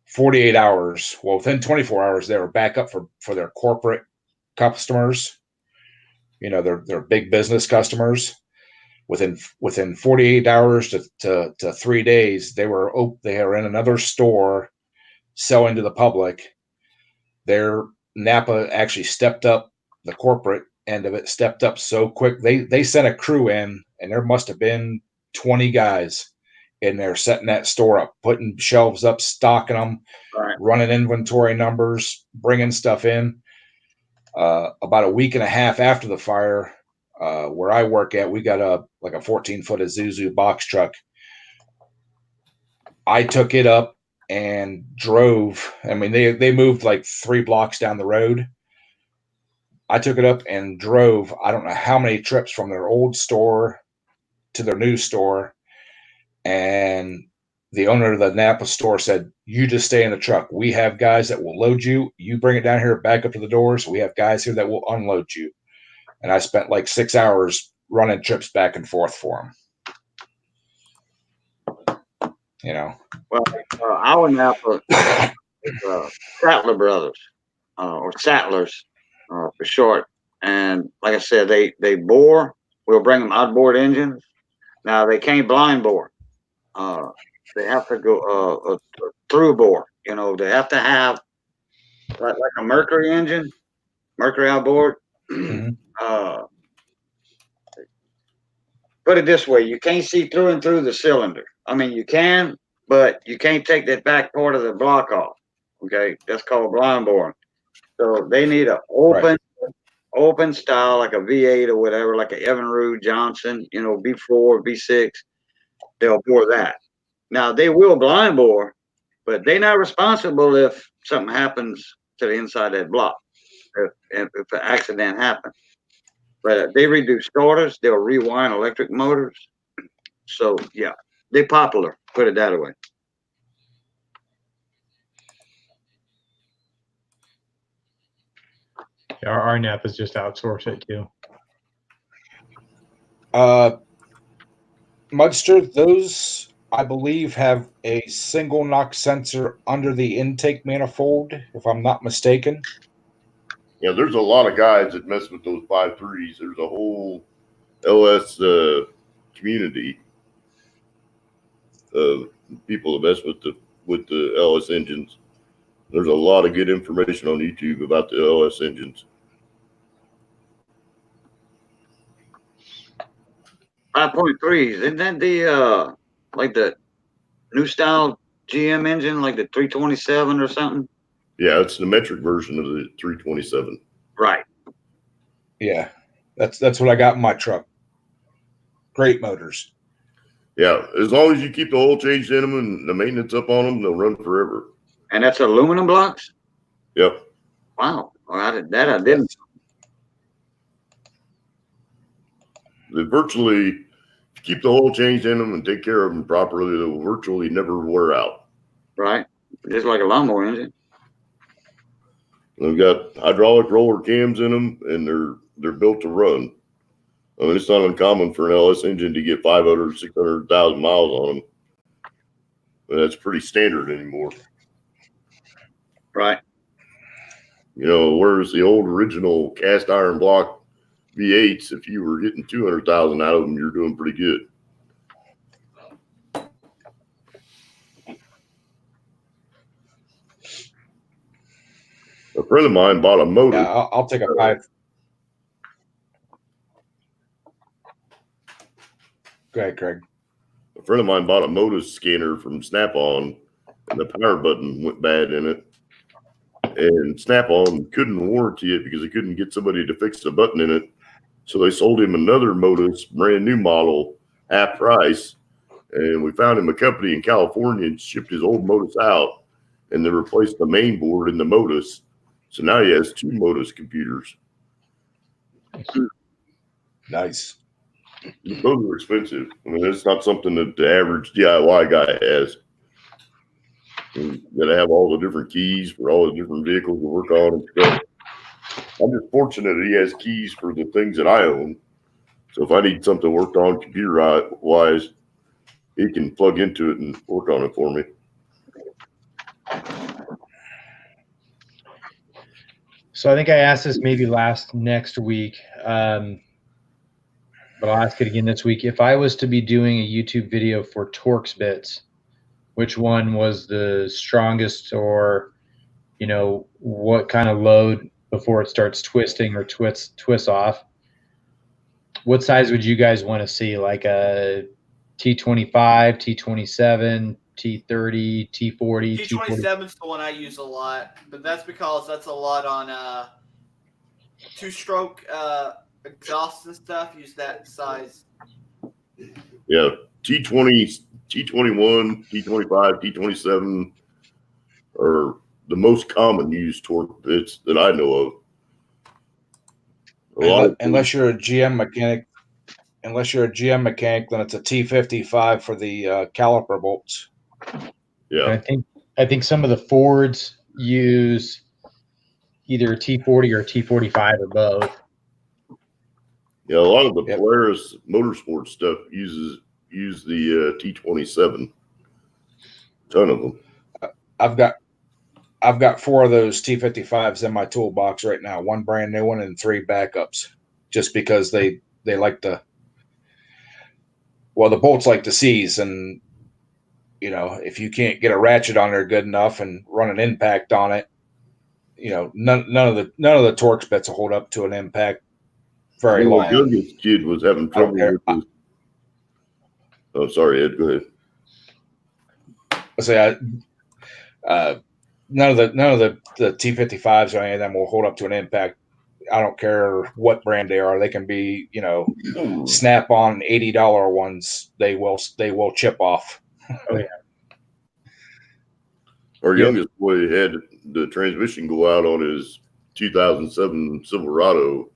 48 hours, within 24 hours, they were back up for their corporate customers, their big business customers. Within 48 hours to 3 days, they were in another store selling to the public. Their Napa actually stepped up, the corporate end of it stepped up so quick. They sent a crew in, and there must have been 20 guys in there setting that store up, putting shelves up, stocking them, running inventory numbers, bringing stuff in. About a week and a half after the fire, where I work at, we got a 14-foot Isuzu box truck. I took it up and drove. I mean, they moved like 3 blocks down the road. I took it up and drove, I don't know how many trips from their old store to their new store. And the owner of the Napa store said, "You just stay in the truck. We have guys that will load you. You bring it down here, back up to the doors. We have guys here that will unload you." And I spent like 6 hours running trips back and forth for them.
Well, our Napa is Sattler Brothers, or Sattlers for short. And like I said, they bore. We'll bring them outboard engines. Now they can't blind bore. They have to go through bore. They have to have like a Mercury engine, Mercury outboard. Mm-hmm. Put it this way: you can't see through and through the cylinder. I mean, you can, but you can't take that back part of the block off. Okay, that's called blind boring. So they need an open style, like a V8 or whatever, like an Evinrude Johnson, B4, B6. They'll bore that. Now they will blind bore, but they're not responsible if something happens to the inside of that block, if an accident happens. But they redo starters, they'll rewind electric motors. So yeah, they're popular. Put it that way.
Our Napa's just outsource it too.
Mudster, those I believe have a single knock sensor under the intake manifold, if I'm not mistaken.
Yeah, there's a lot of guys that mess with those 5.3s. There's a whole LS community of people that mess with the LS engines. There's a lot of good information on YouTube about the LS engines.
5.3s, isn't that the like the new style GM engine, like the 327 or something?
Yeah, it's the metric version of the 327.
Right.
Yeah, that's what I got in my truck. Great motors.
Yeah, as long as you keep the oil changed in them and the maintenance up on them, they'll run forever.
And that's aluminum blocks?
Yep.
Wow. Well, I didn't.
They virtually, if you keep the oil changed in them and take care of them properly, they will virtually never wear out.
Right. Just like a lawnmower engine.
They've got hydraulic roller cams in them, and they're built to run. I mean, it's not uncommon for an LS engine to get 500, 600,000 miles on them. That's pretty standard anymore.
Right.
You know, whereas the old original cast iron block V8s, if you were getting 200,000 out of them, you're doing pretty good. A friend of mine bought a motor.
Yeah, I'll take a 5. Go ahead, Craig.
A friend of mine bought a Modus scanner from Snap-on, and the power button went bad in it. And Snap-on couldn't warranty it because they couldn't get somebody to fix the button in it. So they sold him another Modus, brand new model, half price. And we found him a company in California and shipped his old Modus out, and they replaced the main board in the Modus. So now he has 2 Modus computers.
Nice.
Those are expensive. I mean, it's not something that the average DIY guy has. You got to have all the different keys for all the different vehicles to work on and stuff. I'm just fortunate that he has keys for the things that I own. So if I need something worked on computer-wise, he can plug into it and work on it for me.
So I think I asked this maybe next week, but I'll ask it again this week. If I was to be doing a YouTube video for Torx bits, which one was the strongest, or, you know, what kind of load before it starts twisting or twists off? What size would you guys want to see? Like a T25, T27, T30, T40?
T27 is the one I use a lot, but that's because that's a lot on 2-stroke exhaust and stuff. Use that size.
Yeah, T20, T21, T25, T27 are the most common used torque bits that I know of.
Unless you're a GM mechanic, then it's a T55 for the caliper bolts.
Yeah,
I think some of the Fords use either T40 or T45 or both.
Yeah, a lot of the Polaris Motorsport stuff use the T27. Ton of them.
I've got 4 of those T55s in my toolbox right now. 1 brand new one and 3 backups, just because they like the bolts like to seize, and you know, if you can't get a ratchet on there good enough and run an impact on it, you know, none of the Torx bits will hold up to an impact very long.
My youngest kid was having trouble with this. Oh, sorry, Ed. Go ahead.
I say none of the T55s or any of them will hold up to an impact. I don't care what brand they are. They can be, you know, Snap-on $80 ones. They will chip off.
Oh yeah.
Our youngest boy had the transmission go out on his 2007 Silverado.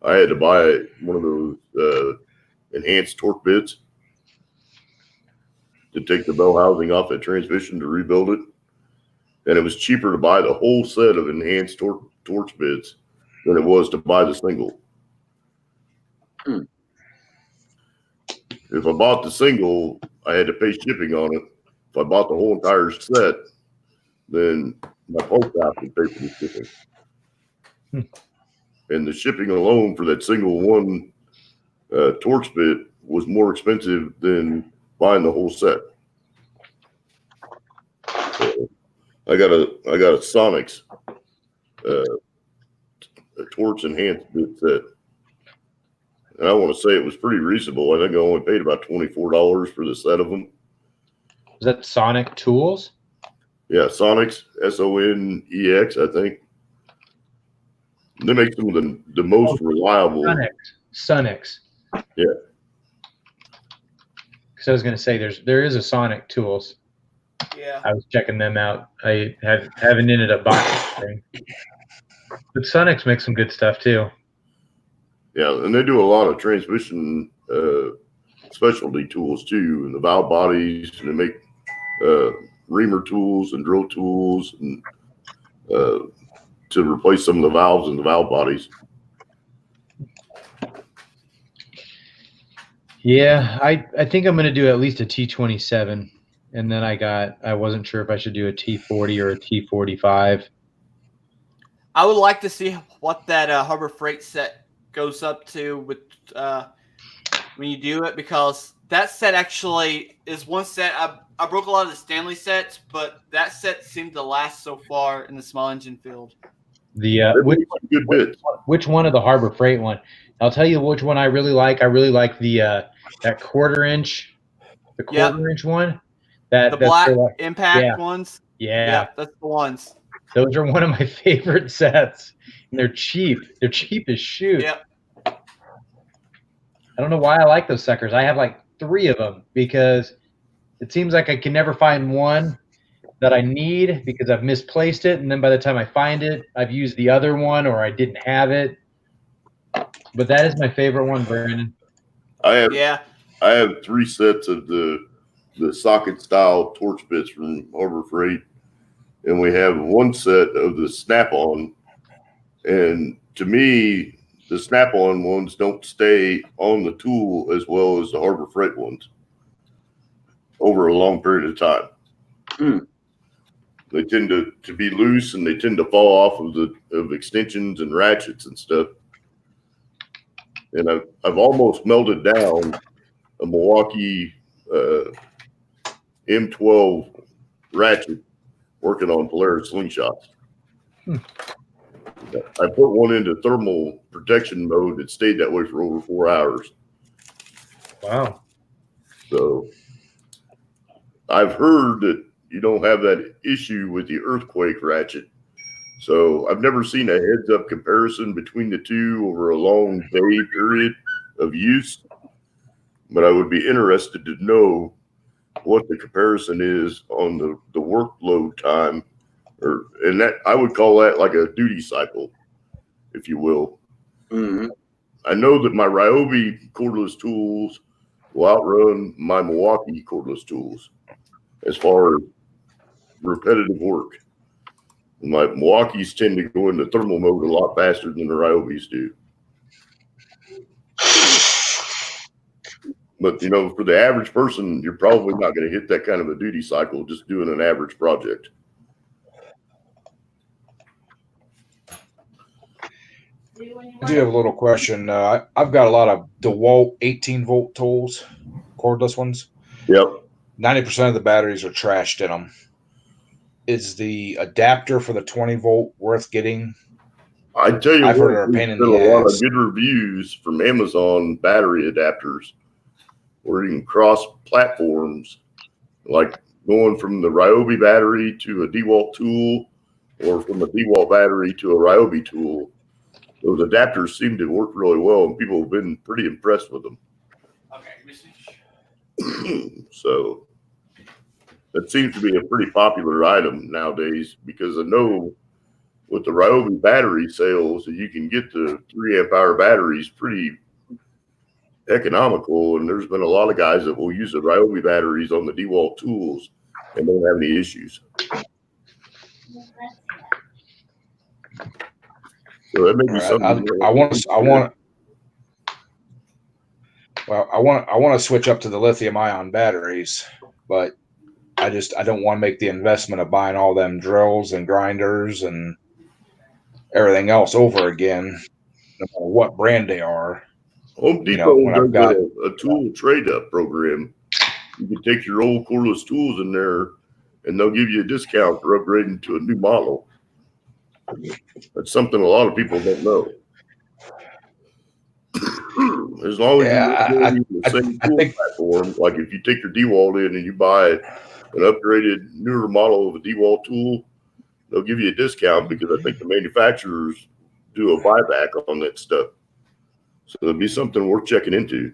I had to buy one of those enhanced torque bits to take the bell housing off that transmission to rebuild it. And it was cheaper to buy the whole set of enhanced torque bits than it was to buy the single. If I bought the single, I had to pay shipping on it. If I bought the whole entire set, then my post office would pay for the shipping. And the shipping alone for that single one Torx bit was more expensive than buying the whole set. So I got a Sonics a Torx enhanced bit set. And I want to say it was pretty reasonable. I think I only paid about $24 for the set of them.
Is that Sonic Tools?
Yeah, Sonics, SONEX, I think. They make some of the most reliable.
Sonics.
Yeah.
Because I was going to say there is a Sonic Tools.
Yeah.
I was checking them out. I haven't ended up buying anything. But Sonics makes some good stuff too.
Yeah, and they do a lot of transmission specialty tools too, and the valve bodies, and they make reamer tools and drill tools and to replace some of the valves and the valve bodies.
Yeah, I think I'm going to do at least a T27. and then I wasn't sure if I should do a T40 or a T45.
I would like to see what that Harbor Freight set goes up to with when you do it, because that set actually is one set. I broke a lot of the Stanley sets, but that set seemed to last so far in the small engine field.
The which one of the Harbor Freight one? I'll tell you which one I really like. I really like the that quarter-inch one.
The black impact ones.
Yeah,
that's the ones.
Those are one of my favorite sets. And they're cheap. They're cheap as shoot.
Yep.
I don't know why I like those suckers. I have like 3 of them because it seems like I can never find one that I need because I've misplaced it. And then by the time I find it, I've used the other one or I didn't have it. But that is my favorite one, Brandon.
I have 3 sets of the socket style torch bits from Harbor Freight. And we have 1 set of the snap-on. And to me, the snap-on ones don't stay on the tool as well as the Harbor Freight ones over a long period of time. They tend to be loose and they tend to fall off of extensions and ratchets and stuff. And I've almost melted down a Milwaukee M12 ratchet working on Polaris slingshots. I put one into thermal protection mode. It stayed that way for over 4 hours.
Wow.
So I've heard that you don't have that issue with the earthquake ratchet. So I've never seen a heads-up comparison between the two over a long day period of use. But I would be interested to know what the comparison is on the workload time, and that I would call that like a duty cycle, if you will.
Mm-hmm.
I know that my Ryobi cordless tools will outrun my Milwaukee cordless tools as far as repetitive work. My Milwaukees tend to go into thermal mode a lot faster than the Ryobis do. But, for the average person, you're probably not going to hit that kind of a duty cycle just doing an average project.
I do have a little question. I've got a lot of DeWalt 18-volt tools, cordless ones.
Yep.
90% of the batteries are trashed in them. Is the adapter for the 20-volt worth getting?
I tell you,
I've heard they're a pain in the
a lot
ass.
of good reviews from Amazon battery adapters where you can cross platforms, like going from the Ryobi battery to a DeWalt tool or from a DeWalt battery to a Ryobi tool. Those adapters seem to work really well, and people have been pretty impressed with them.
Okay.
So that seems to be a pretty popular item nowadays, because I know with the Ryobi battery sales that you can get the 3 amp hour batteries pretty economical, and there's been a lot of guys that will use the Ryobi batteries on the DeWalt tools and don't have any issues. So that may be something.
I want to switch up to the lithium ion batteries, but I don't want to make the investment of buying all them drills and grinders and everything else over again, no matter what brand they are.
Home Depot does a tool trade-up program. You can take your old cordless tools in there, and they'll give you a discount for upgrading to a new model. That's something a lot of people don't know. As long as you're using the same tool platform, like if you take your DeWalt in and you buy an upgraded, newer model of a DeWalt tool, they'll give you a discount, because I think the manufacturers do a buyback on that stuff. So it'd be something worth checking into.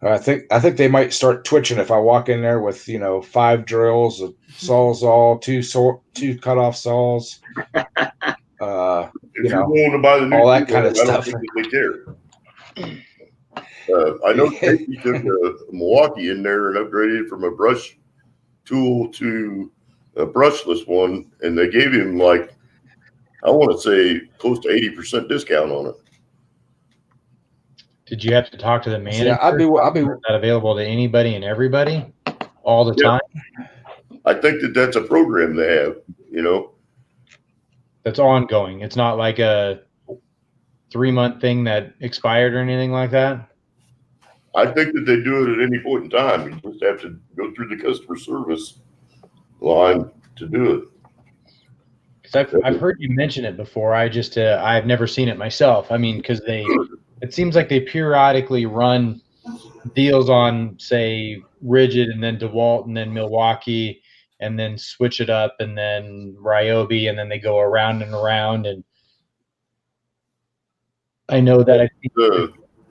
I think they might start twitching if I walk in there with 5 drills, a Sawzall, 2 cutoff saws.
If you're going to buy the new
all that
tool,
kind of
I
stuff.
don't think they care. I know Casey took a Milwaukee in there and upgraded from a brush tool to a brushless one, and they gave him I want to say close to 80% discount on it.
Did you have to talk to the manager?
Yeah, I'd be
Is that available to anybody and everybody all the time?
I think that's a program they have, you know.
That's ongoing. It's not like a 3-month thing that expired or anything like that.
I think that they do it at any point in time. You just have to go through the customer service line to do it.
Because I've heard you mention it before. I've never seen it myself. I mean, because it seems like they periodically run deals on, say, Rigid and then DeWalt and then Milwaukee and then switch it up and then Ryobi and then they go around and around. And I know that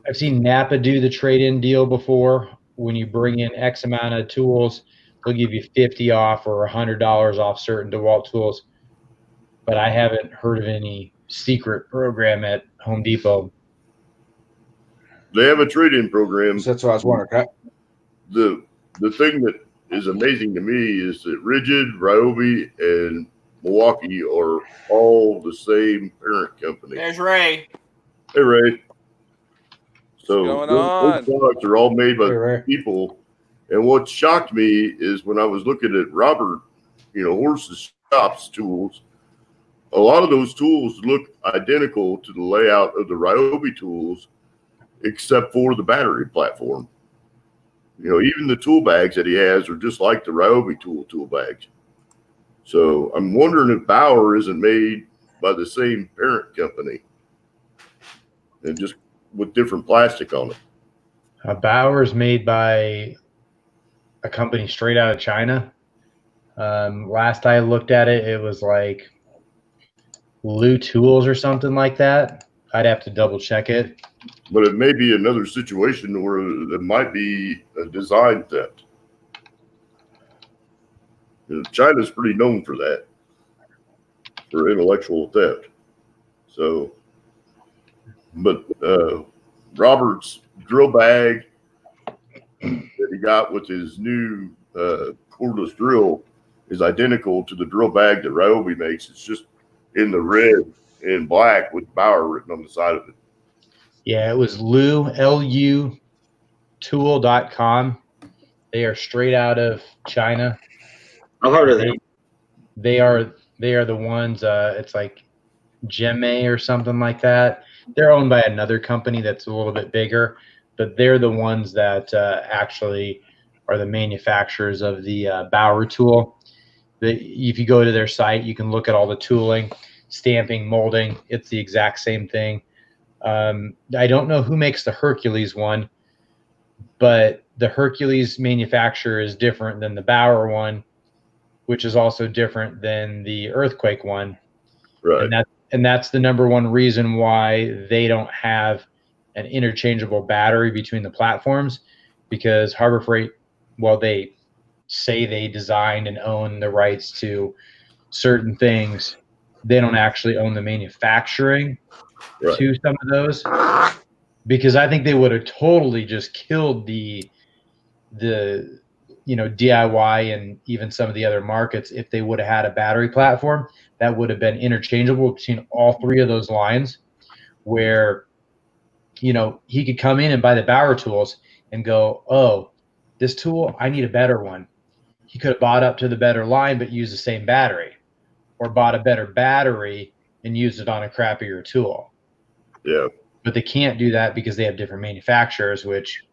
I've seen Napa do the trade-in deal before. When you bring in X amount of tools, they'll give you 50 off or $100 off certain DeWalt tools. But I haven't heard of any secret program at Home Depot.
They have a trade-in program.
So that's what I was wondering.
The thing that is amazing to me is that Rigid, Ryobi, and Milwaukee are all the same parent company.
There's Ray.
Hey, Ray. So
What's going
those products are all made by people. And what shocked me is when I was looking at Robert, Horse's shop's tools, a lot of those tools look identical to the layout of the Ryobi tools, except for the battery platform. Even the tool bags that he has are just like the Ryobi tool bags. So I'm wondering if Bauer isn't made by the same parent company and just with different plastic on it.
Bauer's made by a company straight out of China. Last I looked at it, it was like Lu Tools or something like that. I'd have to double check it.
But it may be another situation where there might be a design theft. China's pretty known for that, for intellectual theft. So, but Robert's drill bag that he got with his new cordless drill is identical to the drill bag that Ryobi makes. It's just in the red and black with Bauer written on the side of it.
Yeah, it was Lu tool.com. They are straight out of China.
I've heard of them.
They are the ones. It's like Gemme or something like that. They're owned by another company that's a little bit bigger, but they're the ones that actually are the manufacturers of the Bauer tool. If you go to their site, you can look at all the tooling, stamping, molding. It's the exact same thing. I don't know who makes the Hercules one, but the Hercules manufacturer is different than the Bauer one, which is also different than the Earthquake one.
Right.
And that's the number one reason why they don't have an interchangeable battery between the platforms, because Harbor Freight, well, they say they designed and own the rights to certain things. They don't actually own the manufacturing to some of those, because I think they would have totally just killed the DIY and even some of the other markets if they would have had a battery platform that would have been interchangeable between all three of those lines, where he could come in and buy the Bauer tools and go, oh, this tool, I need a better one. He could have bought up to the better line but used the same battery, or bought a better battery and used it on a crappier tool.
Yeah.
But they can't do that because they have different manufacturers, which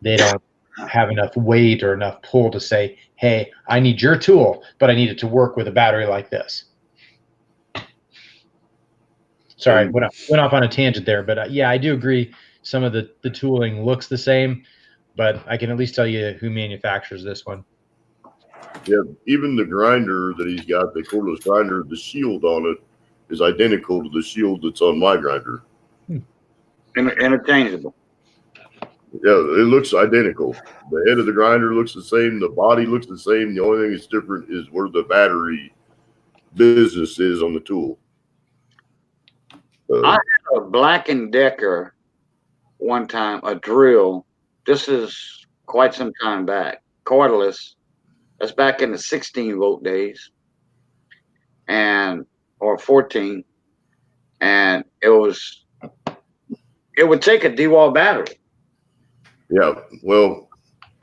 they don't have enough weight or enough pull to say, hey, I need your tool, but I need it to work with a battery like this. Sorry, went off on a tangent there, but yeah, I do agree. Some of the tooling looks the same, but I can at least tell you who manufactures this one.
Yeah, even the grinder that he's got, the cordless grinder, the shield on it is identical to the shield that's on my grinder.
Interchangeable.
Yeah, it looks identical. The head of the grinder looks the same. The body looks the same. The only thing that's different is where the battery business is on the tool.
I had a Black & Decker one time, a drill. This is quite some time back. Cordless. That's back in the 16-volt days, or 14, and it it would take a DeWalt battery.
Yeah, well,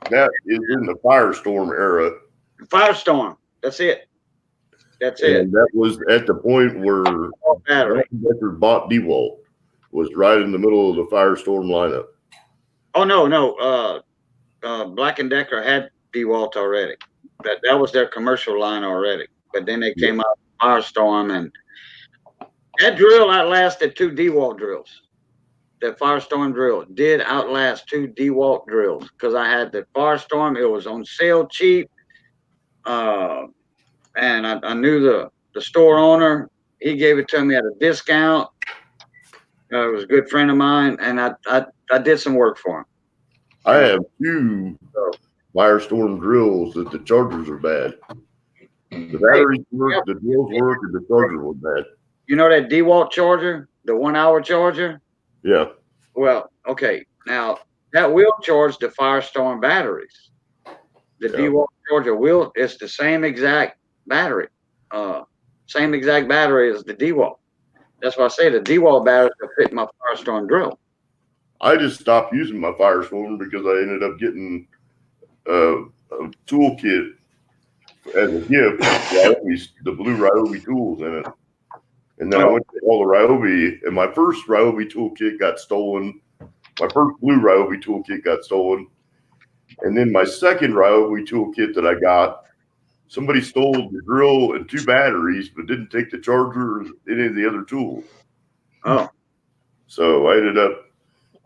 that is in the Firestorm era.
Firestorm. That's it. That's it.
And that was at the point where
Battery.
Decker bought DeWalt. Was right in the middle of the Firestorm lineup.
Oh no. Black & Decker had DeWalt already. That was their commercial line already. But then they came out with Firestorm, and that drill outlasted 2 DeWalt drills. That Firestorm drill did outlast 2 DeWalt drills because I had the Firestorm. It was on sale cheap. And I knew the store owner. He gave it to me at a discount. It was a good friend of mine, and I did some work for him.
I have 2 Firestorm drills that the chargers are bad. The batteries work, the drills work, and the charger was bad.
You know that DeWalt charger, the 1 hour charger?
Yeah.
Well, okay. Now that will charge the Firestorm batteries. The DeWalt charger will. It's the same exact battery. Same exact battery as the DeWalt. That's why I say the DeWalt batteries will fit my Firestorm drill. I
just stopped using my Firestorm because I ended up getting a toolkit as a gift, the blue Ryobi tools in it. And then I went to all the Ryobi, and my first Ryobi toolkit got stolen. My first blue Ryobi toolkit got stolen. And then my second Ryobi toolkit that I got, somebody stole the drill and 2 batteries, but didn't take the charger or any of the other tools. Oh. So I ended up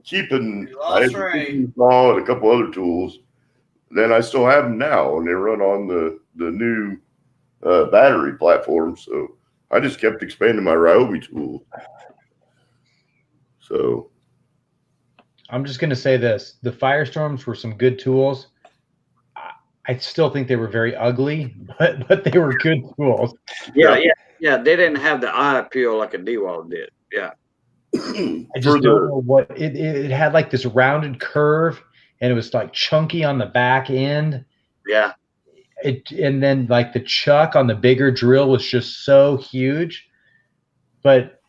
keeping I had the saw and a couple other tools. Then I still have them now, and they run on the new battery platform. So I just kept expanding my Ryobi tools. So
I'm just going to say this. The Firestorms were some good tools. I still think they were very ugly, but they were good tools.
Yeah. They didn't have the eye appeal like a DeWalt did. Yeah.
I just don't know what it had, like this rounded curve, and it was like chunky on the back end.
Yeah.
And then like the chuck on the bigger drill was just so huge. But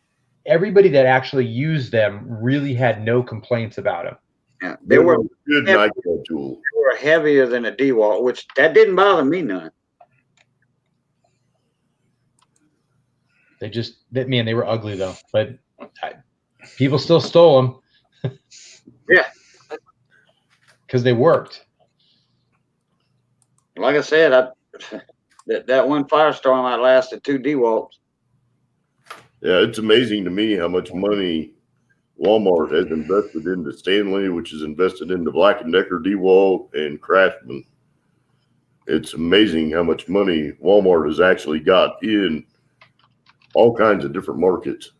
everybody that actually used them really had no complaints about them.
Yeah, they were good. They were heavier than a DeWalt, which that didn't bother me none.
They were ugly though. But people still stole them.
Yeah,
because they worked.
Like I said, that one Firestorm outlasted 2 DeWalts.
Yeah, it's amazing to me how much money Walmart has invested into Stanley, which is invested into Black & Decker, DeWalt, and Craftsman. It's amazing how much money Walmart has actually got in all kinds of different markets.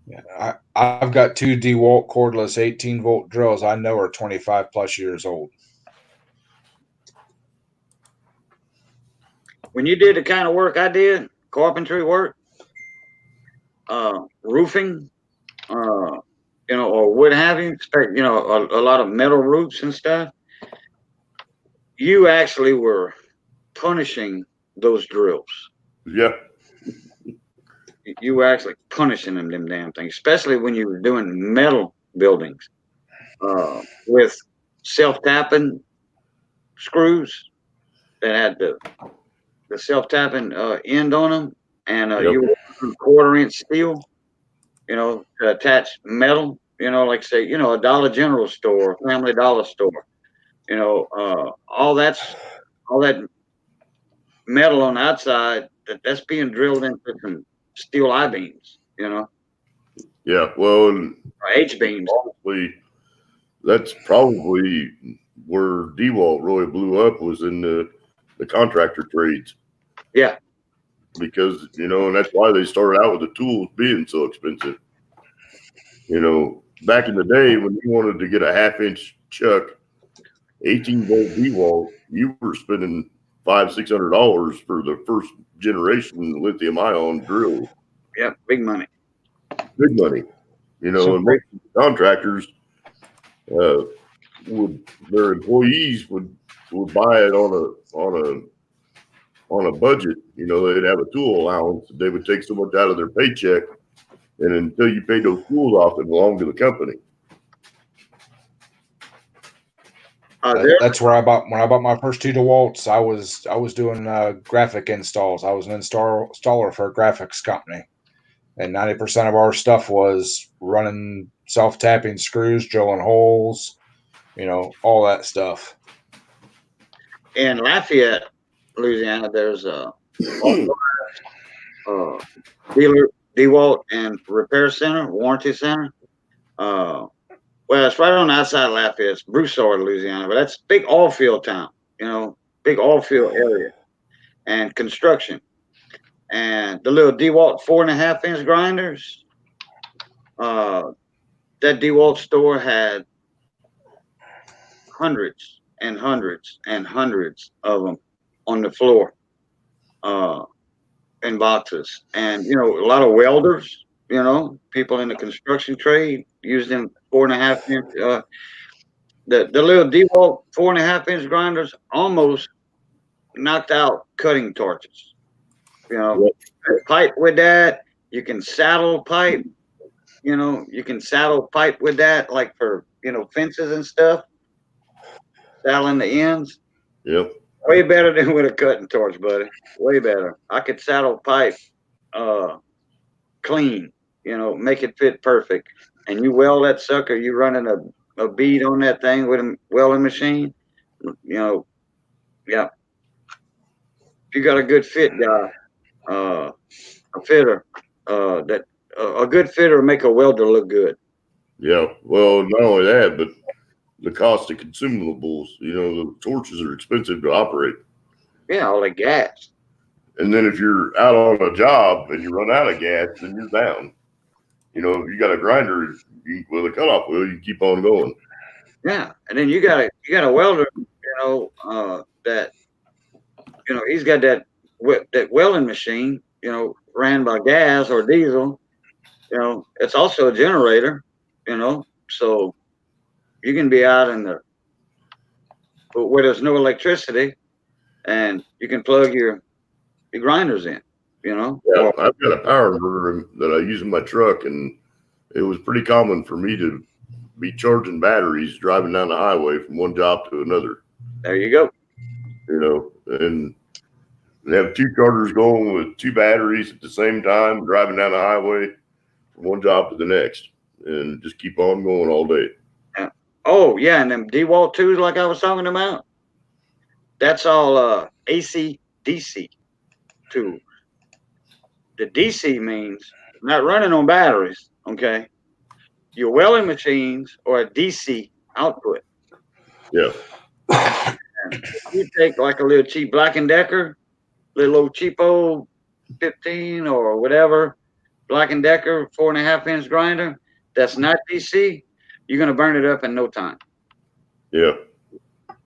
Yeah, I've got 2 DeWalt cordless 18-volt drills I know are 25 plus years old.
When you did the kind of work I did, carpentry work, roofing, or what have you, a lot of metal roofs and stuff, you actually were punishing those drills.
Yeah.
You were actually punishing them damn things, especially when you were doing metal buildings with self-tapping screws that had the self-tapping end on them, and you were 1/4 inch steel, to attach metal, like say, a Dollar General store, Family Dollar store, all that metal on the outside that's being drilled into some steel I-beams,
Yeah, well,
or H-beams.
Honestly, that's probably where DeWalt really blew up, was in the contractor trades.
Yeah.
Because, and that's why they started out with the tools being so expensive. Back in the day when you wanted to get a 1/2 inch chuck, 18-volt DeWalt, you were spending $500-600 for the first generation lithium ion drill.
Yeah, big money.
Big money. And most contractors their employees would buy it on a budget. They'd have a tool allowance. They would take so much out of their paycheck And until you paid those tools off, it belonged to the company.
That's where I bought when I bought my first 2 DeWalt's. I was doing graphic installs. I was an installer for a graphics company, and 90% of our stuff was running self-tapping screws, drilling holes, all that stuff.
In Lafayette, Louisiana, there's a dealer DeWalt and repair center, warranty center. Well, it's right on the outside of Lafayette. It's Broussard, Louisiana, but that's a big oil field town, big oil field area and construction. And the little DeWalt 4.5-inch grinders, that DeWalt store had hundreds and hundreds and hundreds of them on the floor in boxes. And, a lot of welders, people in the construction trade used them 4.5-inch. The little DeWalt 4.5-inch grinders almost knocked out cutting torches. Pipe with that. You can saddle pipe. You can saddle pipe with that, like for fences and stuff. Saddling the ends.
Yep.
Way better than with a cutting torch, buddy. Way better. I could saddle pipe clean, make it fit perfect. And you weld that sucker, you running a bead on that thing with a welding machine, yeah. If you got a good fit guy, a fitter, a good fitter will make a welder look good.
Yeah. Well, not only that, but the cost of consumables, the torches are expensive to operate.
Yeah, all the gas.
And then if you're out on a job and you run out of gas, then you're down. If you got a grinder with a cutoff wheel, you keep on going.
Yeah, and then you got a welder, that he's got that welding machine, ran by gas or diesel. It's also a generator, so you can be out where there's no electricity, and you can plug your grinders in. Yeah,
I've got a power inverter that I use in my truck, and it was pretty common for me to be charging batteries driving down the highway from one job to another.
There you go.
And have 2 chargers going with 2 batteries at the same time, driving down the highway from one job to the next, and just keep on going all day.
Yeah. Oh yeah, and them DeWalt 2s like I was talking about, that's all AC DC tools. The DC means not running on batteries, okay? Your welding machines are a DC output.
Yeah.
You take like a little cheap Black & Decker, little old cheapo 15 or whatever, Black & Decker 4.5-inch grinder, that's not DC, you're going to burn it up in no time.
Yeah.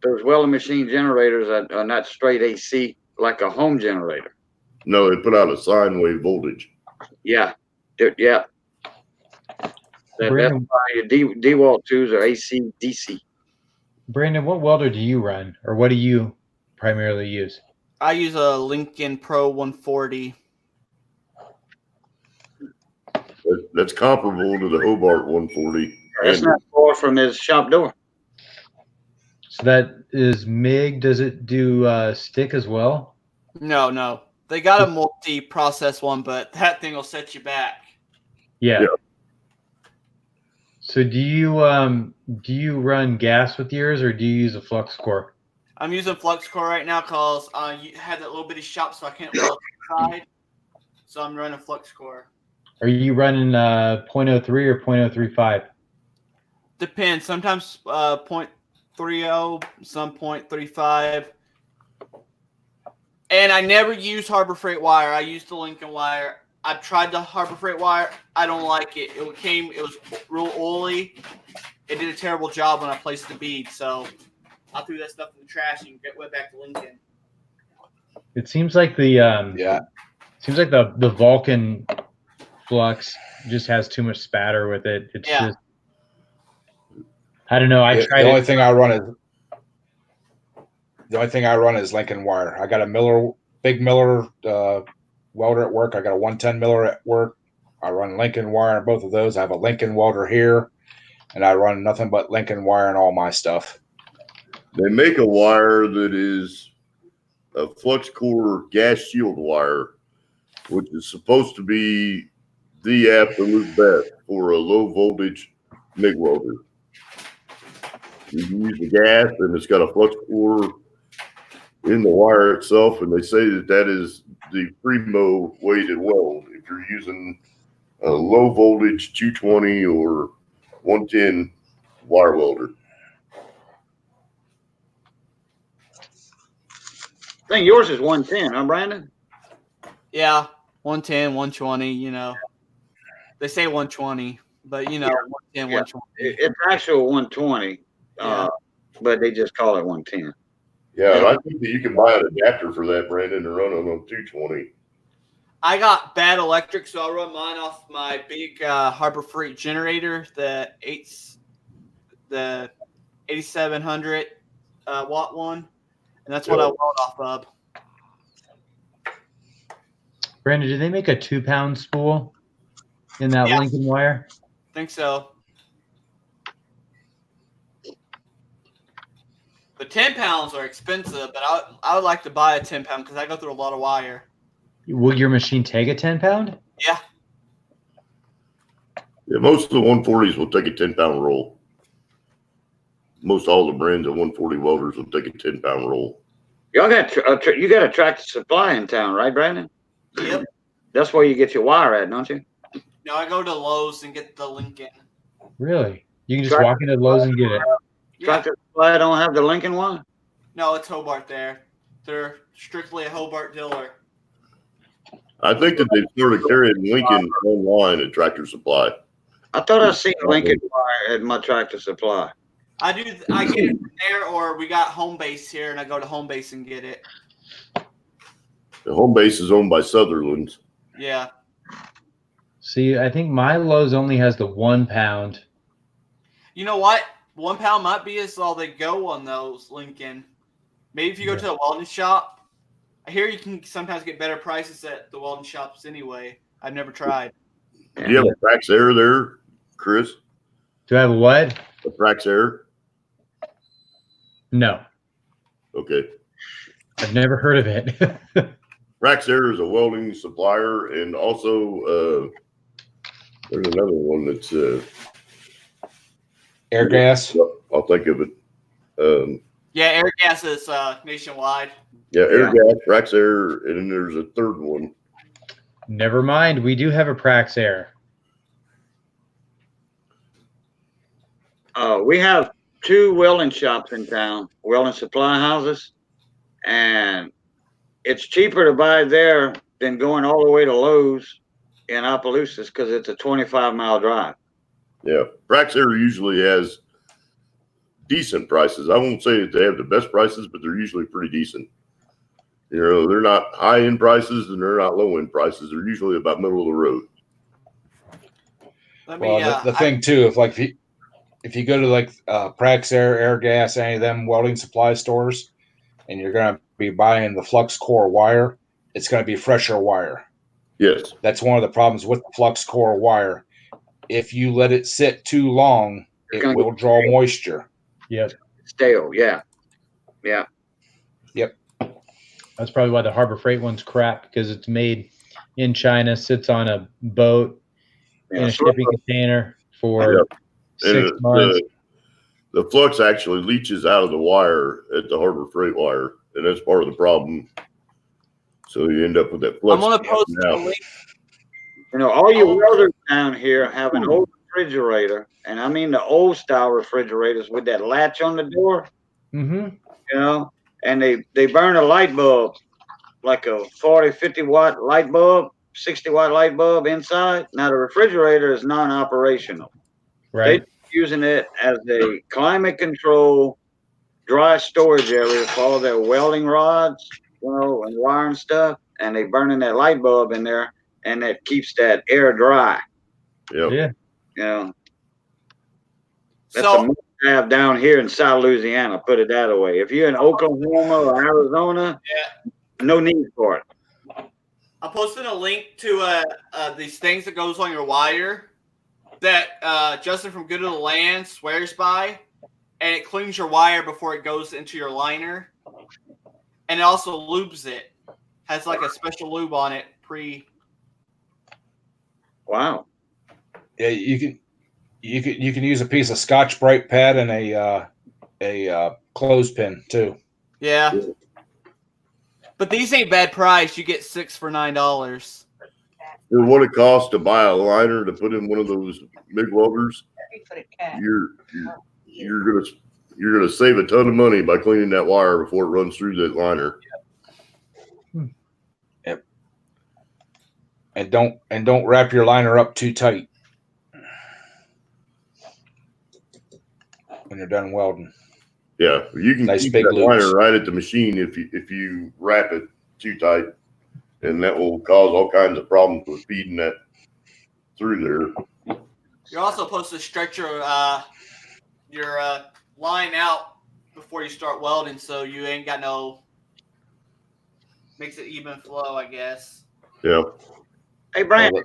Those welding machine generators are not straight AC like a home generator.
No, they put out a sine wave voltage.
Yeah. Yeah. That's why your DeWalt 2s are AC DC.
Brandon, what welder do you run, or what do you primarily use?
I use a Lincoln Pro 140.
That's comparable to the Hobart 140.
That's not far from his shop door.
So that is MIG. Does it do stick as well?
No. They got a multi-process one, but that thing will set you back.
Yeah. So do you run gas with yours, or do you use a flux core?
I'm using flux core right now because you had that little bitty shop, so I can't weld inside. So I'm running flux core.
Are you running 0.03 or 0.035?
Depends. Sometimes 0.30, some 0.35. And I never use Harbor Freight wire. I use the Lincoln wire. I've tried the Harbor Freight wire. I don't like it. It was real oily. It did a terrible job when I placed the bead. So I threw that stuff in the trash and went back to Lincoln.
It seems like the the Vulcan flux just has too much spatter with it. It's just, I don't know. I tried.
The only thing I run is Lincoln wire. I got a big Miller welder at work. I got a 110 Miller at work. I run Lincoln wire on both of those. I have a Lincoln welder here, and I run nothing but Lincoln wire on all my stuff.
They make a wire that is a flux core gas shield wire, which is supposed to be the absolute best for a low voltage MIG welder. You use the gas, and it's got a flux core in the wire itself, and they say that is the primo way to weld. If you're using a low voltage 220 or 110 wire welder.
I think yours is 110, huh, Brandon?
Yeah, 110, 120, you know. They say 120, but, you know, 110, 120.
It's actual 120, but they just call it 110.
Yeah, and I think that you can buy an adapter for that, Brandon, and run it on 220.
I got bad electric, so I run mine off my big Harbor Freight generator, the 8700 watt one, and that's what I weld off of.
Brandon, do they make a 2-pound spool in that Lincoln wire?
I think so. The 10 pounds are expensive, but I would like to buy a 10 pound because I go through a lot of wire.
Will your machine take a 10-pound?
Yeah.
Yeah, most of the 140s will take a 10-pound roll. Most all the brands of 140 welders will take a 10-pound roll.
Y'all got you got a Tractor Supply in town, right, Brandon?
Yep.
That's where you get your wire at, don't you?
No, I go to Lowe's and get the Lincoln.
Really? You can just walk into Lowe's and get it.
Tractor Supply don't have the Lincoln one?
No, it's Hobart there. They're strictly a Hobart dealer.
I think that they started carrying Lincoln online at Tractor Supply.
I thought I seen Lincoln wire at my Tractor Supply.
I get it from there, or we got Home Base here, and I go to Home Base and get it.
The Home Base is owned by Sutherland's.
Yeah.
See, I think my Lowe's only has the 1 pound.
You know what? 1 pound might be as all they go on those Lincoln. Maybe if you go to a welding shop. I hear you can sometimes get better prices at the welding shops anyway. I've never tried.
Do you have a Praxair there, Chris?
Do I have a what?
A Praxair?
No.
Okay.
I've never heard of it.
Praxair is a welding supplier, and also there's another one that's
Air gas.
I'll think of it.
Yeah, Air Gas is nationwide.
Yeah, Air Gas, Praxair, and then there's a third one.
Never mind. We do have a Praxair.
We have 2 welding shops in town, welding supply houses, and it's cheaper to buy there than going all the way to Lowe's in Opelousas because it's a 25-mile drive.
Yeah, Praxair usually has decent prices. I won't say that they have the best prices, but they're usually pretty decent. You know, they're not high-end prices and they're not low-end prices. They're usually about middle of the road.
The thing too, if you go to like Praxair, Air Gas, any of them welding supply stores, and you're going to be buying the flux core wire, it's going to be fresher wire.
Yes.
That's one of the problems with the flux core wire. If you let it sit too long, it will draw moisture.
Yep.
Stale, yeah. Yeah.
Yep.
That's probably why the Harbor Freight one's crap, because it's made in China, sits on a boat in a shipping container for 6 months.
The flux actually leaches out of the wire at the Harbor Freight wire, and that's part of the problem. So you end up with that flux.
I'm going to post a link.
You know, all you welders down here have an old refrigerator, and I mean the old style refrigerators with that latch on the door.
Mm-hmm.
You know, and they burn a light bulb, like a 40, 50 watt light bulb, 60 watt light bulb inside. Now the refrigerator is non-operational.
Right.
They're using it as a climate control dry storage area for all their welding rods, you know, and wire and stuff. And they burning that light bulb in there, and that keeps that air dry.
Yep.
Yeah.
You know, that's a must have down here in South Louisiana. Put it that way. If you're in Oklahoma or Arizona, no need for it.
I posted a link to these things that goes on your wire that Justin from Good of the Land swears by, and it cleans your wire before it goes into your liner, and it also lubes it. Has like a special lube on it
Wow.
Yeah, you can use a piece of Scotch-Brite pad and a clothespin too.
Yeah. But these ain't bad price. You get 6 for $9.
For what it costs to buy a liner to put in one of those MIG welders, you're gonna save a ton of money by cleaning that wire before it runs through that liner.
Yep. And don't wrap your liner up too tight when you're done welding.
Yeah, you can
Nice
keep
big
that liner
loops.
right at the machine if you wrap it too tight, and that will cause all kinds of problems with feeding that through there.
You're also supposed to stretch your line out before you start welding, so you ain't got no makes it even flow, I guess.
Yeah.
Hey, Brandon.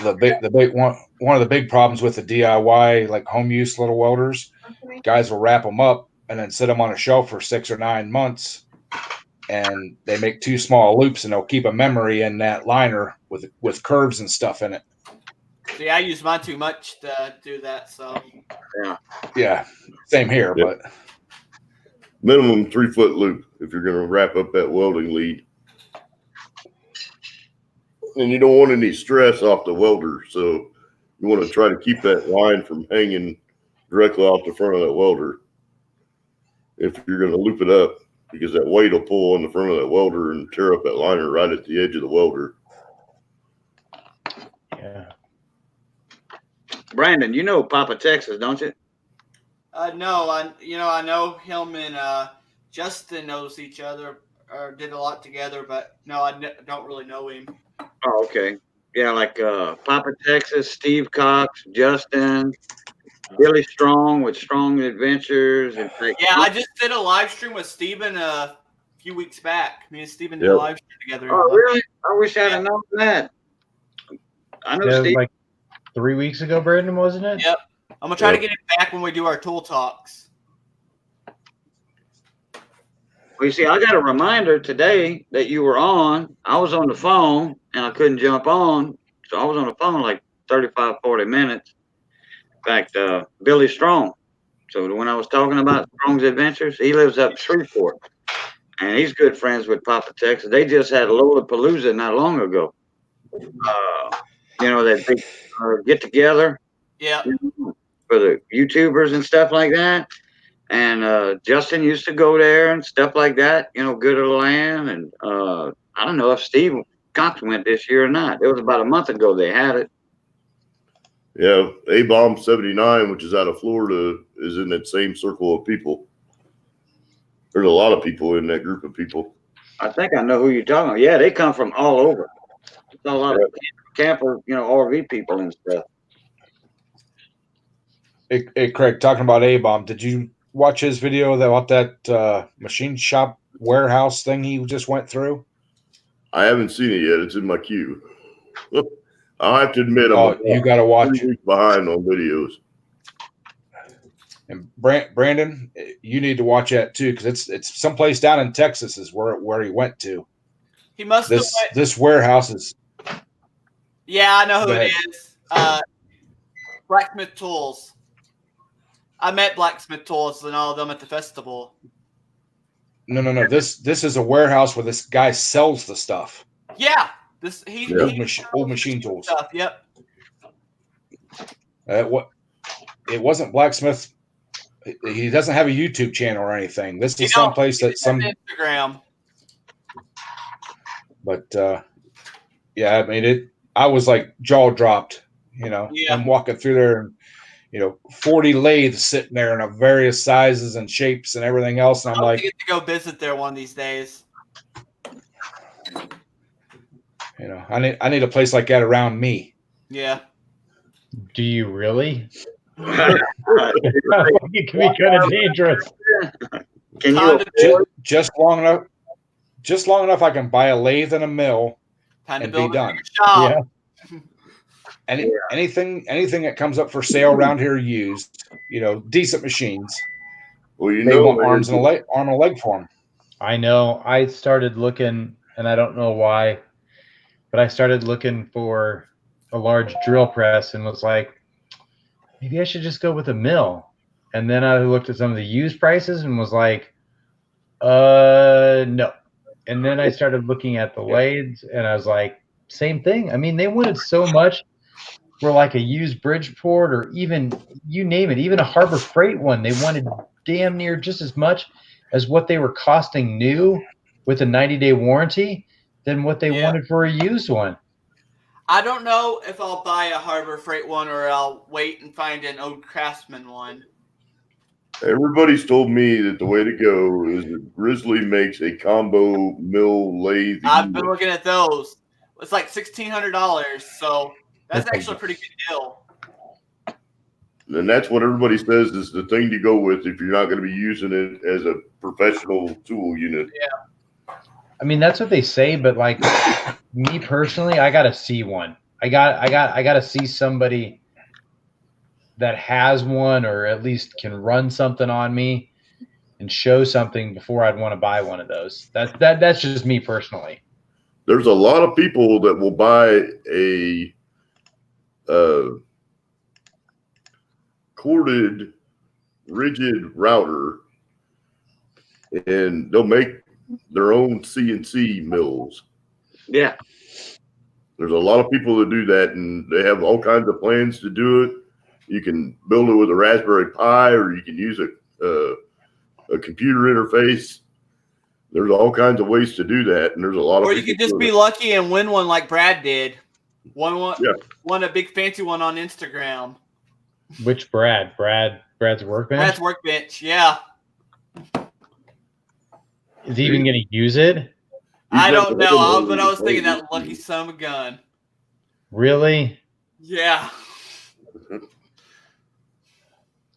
The big one of the big problems with the DIY like home use little welders, guys will wrap them up and then sit them on a shelf for 6 or 9 months, and they make too small loops, and they'll keep a memory in that liner with curves and stuff in it.
See, I use mine too much to do that, so
Yeah, same here,
Yep.
but
Minimum 3-foot loop if you're going to wrap up that welding lead. And you don't want any stress off the welder, so you want to try to keep that line from hanging directly off the front of that welder if you're going to loop it up, because that weight will pull on the front of that welder and tear up that liner right at the edge of the welder.
Yeah.
Brandon, you know Papa Texas, don't you?
no, I know him and Justin knows each other or did a lot together, but no, I don't really know him.
Oh, okay. Yeah, like Papa Texas, Steve Cox, Justin, Billy Strong with Strong Adventures. And
Yeah, I just did a live stream with Steven a few weeks back. Me and Steven did a
Yep.
live stream together.
Oh, really? I wish I'd have known that. I know
That was
Steve.
like 3 weeks ago, Brandon, wasn't it?
Yep. I'm gonna try to
Yep.
get it back when we do our tool talks.
Well, you see, I got a reminder today that you were on. I was on the phone and I couldn't jump on. So I was on the phone like 35, 40 minutes. In fact, Billy Strong. So when I was talking about Strong's Adventures, he lives up in Shreveport. And he's good friends with Papa Texas. They just had Lollapalooza not long ago. That big get together
Yeah.
for the YouTubers and stuff like that. And Justin used to go there and stuff like that, Good of the Land. And I don't know if Steve Cox went this year or not. It was about a month ago they had it.
Yeah, A-Bomb 79, which is out of Florida, is in that same circle of people. There's a lot of people in that group of people.
I think I know who you're talking about. Yeah, they come from all over. It's a lot of camper, RV people and stuff.
hey Craig, talking about A-Bomb, did you watch his video about that machine shop warehouse thing he just went through?
I haven't seen it yet. It's in my queue. I'll have to admit, I'm
You got to watch
3 weeks behind on videos.
And Brandon, you need to watch that too, because it's someplace down in Texas is where he went to.
He must have
This
went.
this warehouse is.
Yeah, I know who
Go
it
ahead.
is. Blacksmith Tools. I met Blacksmith Tools and all of them at the festival.
No. This is a warehouse where this guy sells the stuff.
Yeah.
Old machine tools.
Stuff. Yep.
It wasn't Blacksmith. He doesn't have a YouTube channel or anything. This is someplace that some
Instagram.
But yeah, I mean I was like jaw dropped,
Yeah.
I'm walking through there and 40 lathes sitting there in various sizes and shapes and everything else. And I'm like,
get to go visit there one of these days.
I need a place like that around me.
Yeah.
Do you really? It can be kind of dangerous.
Can you
Just long enough I can buy a lathe and a mill
Time to
and
build
be
a
done.
bigger shop.
Anything that comes up for sale around here used, decent machines.
Well,
They want arm and a leg for them.
I know. I started looking, and I don't know why, but I started looking for a large drill press and was like, maybe I should just go with a mill. And then I looked at some of the used prices and was like, no. And then I started looking at the lathes and I was like, same thing. I mean, they wanted so much for like a used Bridgeport or even, you name it, even a Harbor Freight one. They wanted damn near just as much as what they were costing new with a 90-day warranty than what they wanted for a used one.
I don't know if I'll buy a Harbor Freight one or I'll wait and find an old Craftsman one.
Everybody's told me that the way to go is that Grizzly makes a combo mill lathe.
I've been looking at those. It's like $1,600, so that's actually a pretty good deal.
And that's what everybody says is the thing to go with if you're not going to be using it as a professional tool unit.
Yeah.
I mean, that's what they say, but like me personally, I gotta see one. I gotta see somebody that has one or at least can run something on me and show something before I'd want to buy one of those. That's just me personally.
There's a lot of people that will buy a corded rigid router and they'll make their own CNC mills.
Yeah.
There's a lot of people that do that and they have all kinds of plans to do it. You can build it with a Raspberry Pi or you can use a computer interface. There's all kinds of ways to do that. And there's a lot of
Or you could just be lucky and win one like Brad did. Won a big fancy one on Instagram.
Which Brad? Brad's workbench?
Brad's workbench, yeah.
Is he even going to use it?
I don't know, but I was thinking that lucky son of a gun.
Really?
Yeah.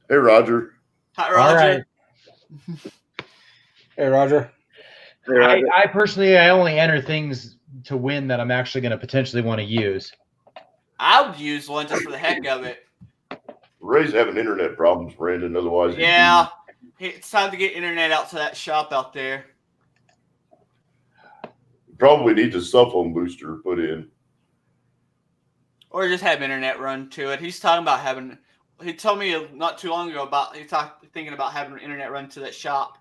Hey, Roger.
Hi, Roger.
All right.
Hey, Roger.
I personally, I only enter things to win that I'm actually going to potentially want to use.
I would use one just for the heck of it.
Ray's having internet problems, Brandon. Otherwise,
yeah. It's time to get internet out to that shop out there.
Probably needs a cell phone booster put in.
Or just have internet run to it. He's talking about having. He told me not too long ago about thinking about having internet run to that shop.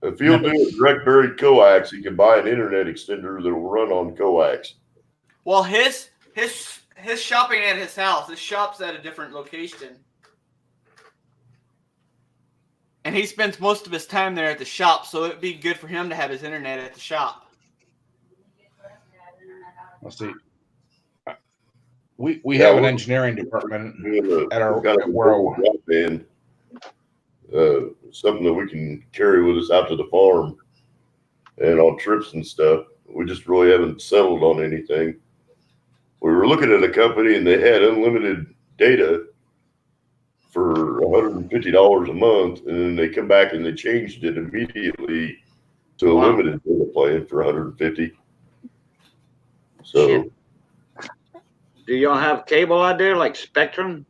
If he'll do a direct buried coax, he can buy an internet extender that will run on coax.
Well, his shopping at his house. His shop's at a different location. And he spends most of his time there at the shop, so it'd be good for him to have his internet at the shop.
Let's see. We have an engineering department at our
broadband. Something that we can carry with us out to the farm and on trips and stuff. We just really haven't settled on anything. We were looking at a company and they had unlimited data for $150 a month, and then they come back and they changed it immediately to a limited data plan for $150. So,
shit. Do y'all have cable out there like Spectrum,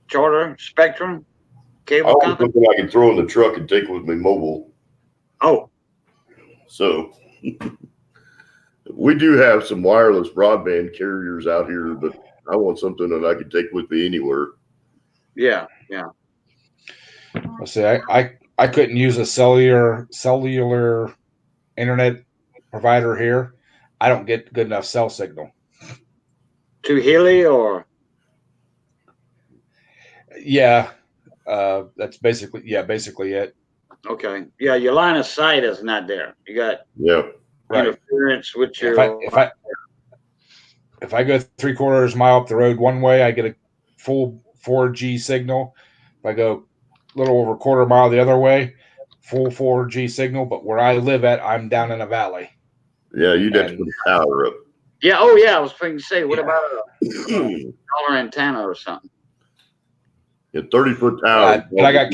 Charter, Spectrum, cable
I was
company?
thinking I could throw in the truck and take with me mobile.
Oh,
so we do have some wireless broadband carriers out here, but I want something that I could take with me anywhere.
yeah.
Let's see. I couldn't use a cellular internet provider here. I don't get good enough cell signal.
To Healy or?
Yeah, that's basically it.
Okay. Yeah, your line of sight is not there. You got interference with your.
If I go 3/4 mile up the road one way, I get a full 4G signal. If I go a little over 1/4 mile the other way, full 4G signal. But where I live at, I'm down in a valley.
Yeah, you'd have to put a tower up.
Yeah. Oh, yeah. I was thinking to say, what about a dollar antenna or something?
A 30-foot tower.
But I got.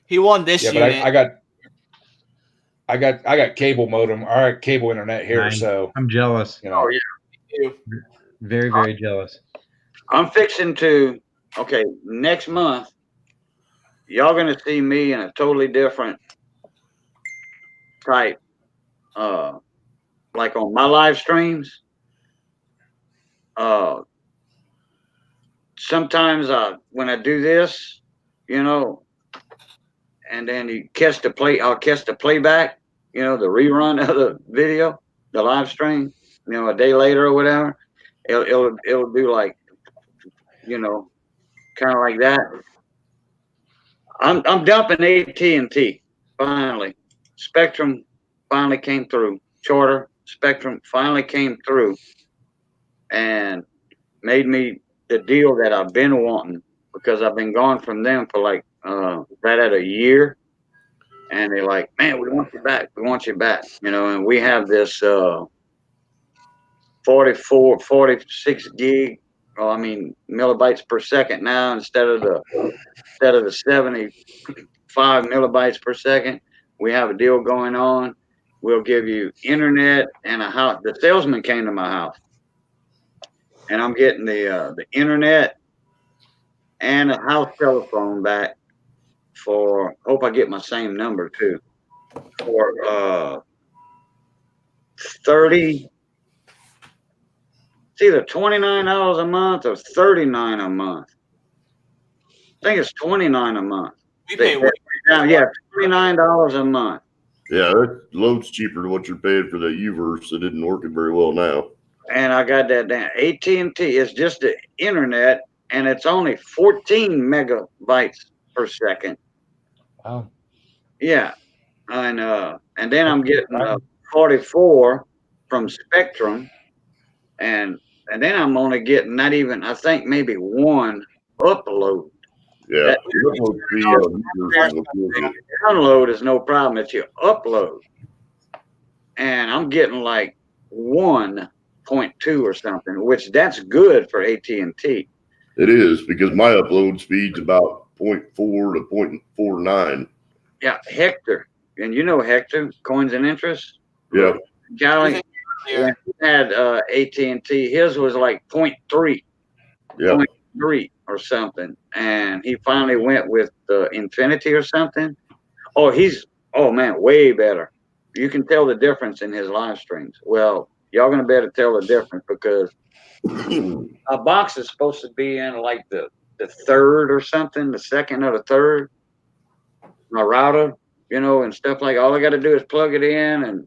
He won this unit.
But I got cable modem, all right, cable internet here,
Nice.
so
I'm jealous.
you know.
Oh yeah.
Very, very jealous.
I'm fixing to. Okay, next month, y'all gonna see me in a totally different type. Like on my live streams. Sometimes when I do this, you know, and then you catch the I'll catch the playback, you know, the rerun of the video, the live stream, you know, a day later or whatever. It'll do like, you know, kind of like that. I'm dumping AT&T finally. Spectrum finally came through. Charter Spectrum finally came through and made me the deal that I've been wanting, because I've been gone from them for like right at a year, and they're like, man, we want you back, you know. And we have this 46 gig, millibytes per second now, instead of the 75 millibytes per second. We have a deal going on. We'll give you internet and a house. The salesman came to my house, and I'm getting the internet and a house telephone back for, hope I get my same number too, for 30, it's either $29 a month or $39 a month. I think it's $29 a month.
We pay way
yeah, $29 a month.
Yeah, that loads cheaper than what you're paying for that UVerse that isn't working very well now.
And I got that down. AT&T is just the internet, and it's only 14 megabytes per second.
Wow.
Yeah, and then I'm getting 44 from Spectrum, and then I'm only getting not even, I think maybe one upload.
Yeah,
download is no problem. It's your upload, and I'm getting like 1.2 or something, which that's good for AT&T.
It is, because my upload speed's about 0.4 to 0.49.
Yeah, Hector, and you know Hector, Coins and Interest.
Yeah,
Callie, when he had AT&T, his was like 0.3.
Yeah.
0.3 or something, and he finally went with the Infinity or something. Oh man, way better. You can tell the difference in his live streams. Well, y'all gonna better tell the difference, because a box is supposed to be in like the third or something, the second or the third. My router, you know, and stuff like. All I got to do is plug it in and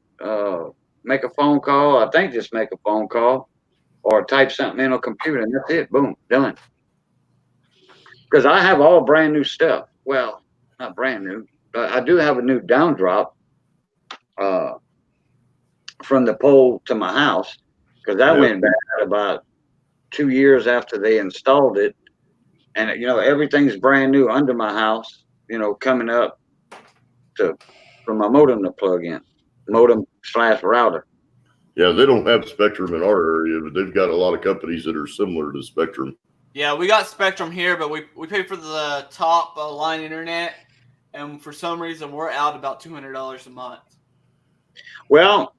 make a phone call. I think just make a phone call or type something in a computer, and that's it. Boom, done. Because I have all brand new stuff. Well, not brand new, but I do have a new down drop from the pole to my house, because that went back about 2 years after they installed it. And, you know, everything's brand new under my house, you know, coming up for my modem to plug in, modem/router.
Yeah, they don't have Spectrum in our area, but they've got a lot of companies that are similar to Spectrum.
Yeah, we got Spectrum here, but we pay for the top line internet, and for some reason we're out about $200 a month.
Well,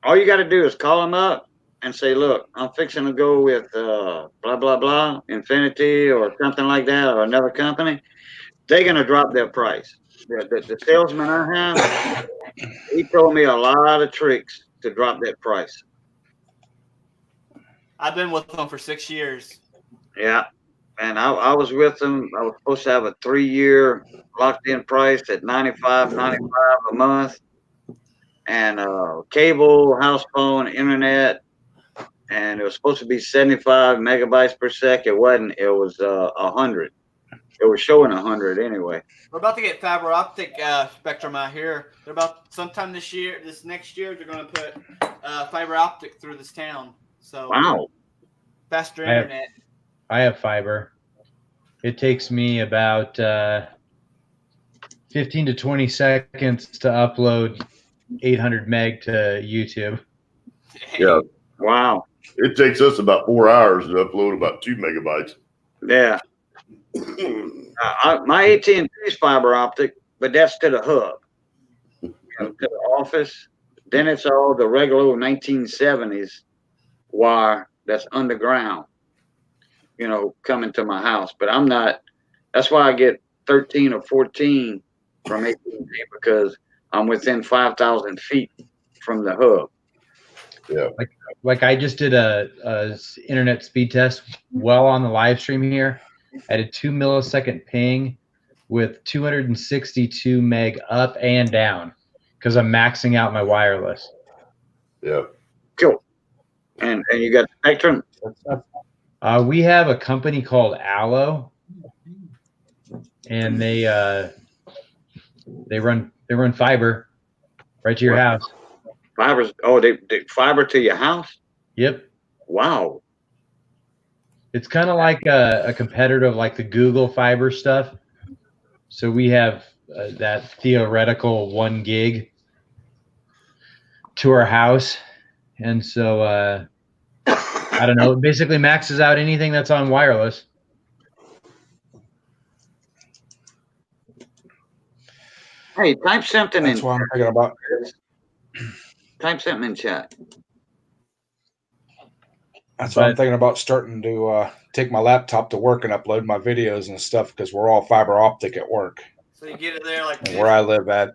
all you got to do is call them up and say, look, I'm fixing to go with blah, blah, blah, Infinity or something like that, or another company. They're going to drop their price. The salesman I have, he told me a lot of tricks to drop that price.
I've been with them for 6 years.
Yeah, and I was with them. I was supposed to have a 3-year locked-in price at $95 a month, and cable, house phone, internet, and it was supposed to be 75 megabytes per second. It wasn't. It was 100. It was showing 100 anyway.
We're about to get fiber optic Spectrum out here. They're about sometime this next year, they're going to put fiber optic through this town. So
wow,
faster internet.
I have fiber. It takes me about 15 to 20 seconds to upload 800 meg to YouTube.
Yeah.
Wow.
It takes us about 4 hours to upload about 2 megabytes.
Yeah. My AT&T is fiber optic, but that's to the hub. to the office. Then it's all the regular 1970s wire that's underground, coming to my house. But I'm not. That's why I get 13 or 14 from AT&T, because I'm within 5,000 feet from the hub.
Yeah.
Like I just did a internet speed test well on the live stream here at a 2 millisecond ping with 262 meg up and down, because I'm maxing out my wireless.
Yeah.
Cool. And you got Spectrum?
We have a company called Allo, and they run fiber right to your house.
Fibers? Oh, they fiber to your house?
Yep.
Wow.
It's kind of like a competitor of like the Google Fiber stuff. So we have that theoretical 1 gig to our house. And so, I don't know, it basically maxes out anything that's on wireless.
Hey, type something
That's
in.
what I'm thinking about.
Type something in chat.
That's what I'm thinking about, starting to take my laptop to work and upload my videos and stuff, because we're all fiber optic at work.
So you get it there like
where I live at.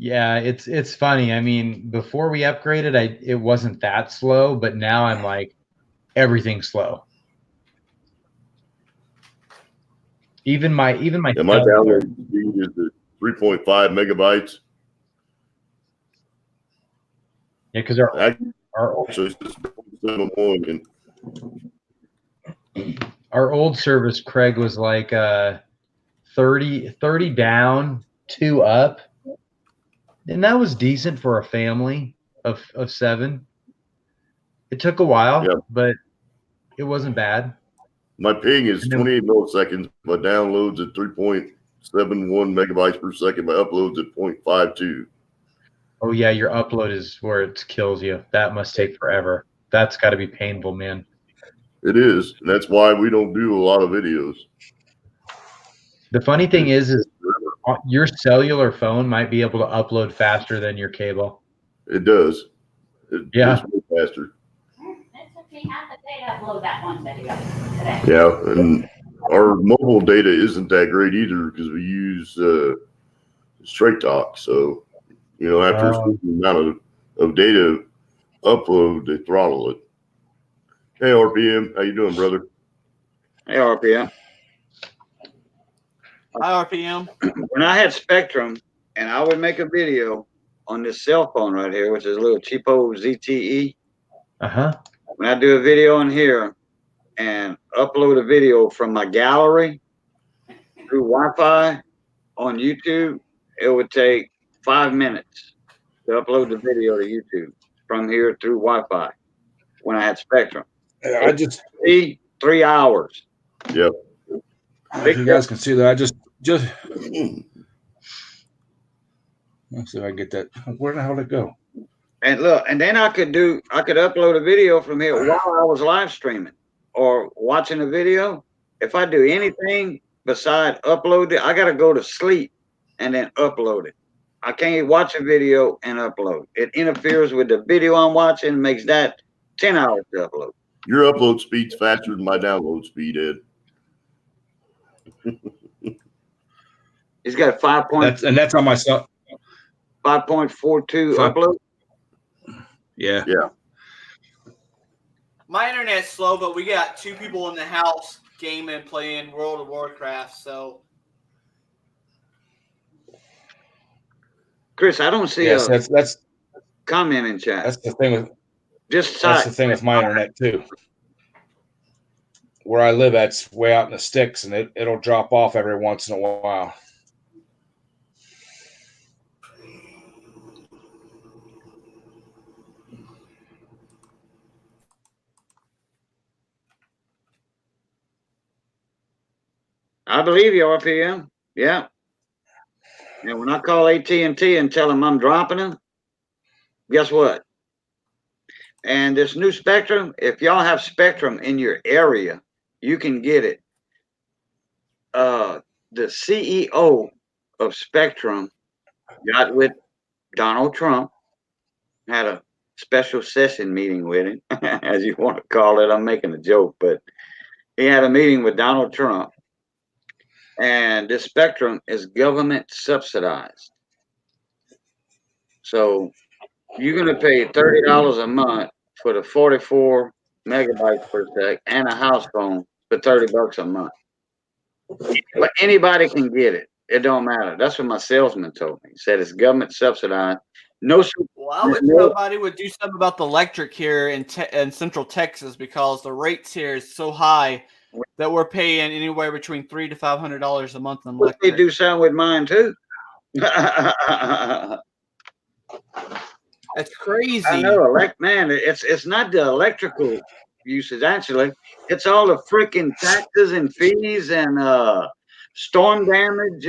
Yeah, it's funny. I mean, before we upgraded, it wasn't that slow, but now I'm like, everything's slow. Even my
my download speed is at 3.5 megabytes.
Yeah, because our old service, Craig, was like 30 down, 2 up. And that was decent for a family of 7. It took a while, but it wasn't bad.
My ping is 28 milliseconds. My downloads at 3.71 megabytes per second. My uploads at 0.52.
Oh yeah, your upload is where it kills you. That must take forever. That's got to be painful, man.
It is, and that's why we don't do a lot of videos.
The funny thing is your cellular phone might be able to upload faster than your cable.
It does.
Yeah.
It's way faster.
It took me half a day to upload that one video today.
Yeah, and our mobile data isn't that great either, because we use Straight Talk. So, after a certain amount of data upload, they throttle it. Hey, RPM, how you doing, brother?
Hey, RPM.
Hi, RPM.
When I had Spectrum and I would make a video on this cell phone right here, which is a little cheapo ZTE. When I do a video on here and upload a video from my gallery through Wi-Fi on YouTube, it would take 5 minutes to upload the video to YouTube from here through Wi-Fi when I had Spectrum.
I just
3 hours.
Yep.
You guys can see that. I just let's see if I get that. Where the hell did it go?
And look, and then I could upload a video from here while I was live streaming or watching a video. If I do anything besides upload it, I got to go to sleep and then upload it. I can't watch a video and upload. It interferes with the video I'm watching and makes that 10 hours to upload.
Your upload speed's faster than my download speed, Ed.
He's got 5.
And that's on my cell.
5.42 upload.
Yeah.
My internet's slow, but we got 2 people in the house gaming, playing World of Warcraft. So,
Chris, I don't see
that's
comment in chat.
That's the thing with
that's
the thing with my internet too. Where I live at's way out in the sticks, and it'll drop off every once in a while.
I believe you, RPM. Yeah. And when I call AT&T and tell them I'm dropping them, guess what? And this new Spectrum, if y'all have Spectrum in your area, you can get it. The CEO of Spectrum got with Donald Trump, had a special session meeting with him, as you want to call it. I'm making a joke, but he had a meeting with Donald Trump, and this spectrum is government subsidized. So you're going to pay $30 a month for the 44 megabytes per sec and a house phone for $30 a month. But anybody can get it. It don't matter. That's what my salesman told me. He said it's government subsidized. No.
Well, I wish somebody would do something about the electric here in Central Texas, because the rates here is so high that we're paying anywhere between $300 to $500 a month on electric.
They do something with mine too.
That's crazy.
I know, man, it's not the electrical usage actually. It's all the freaking taxes and fees and storm damage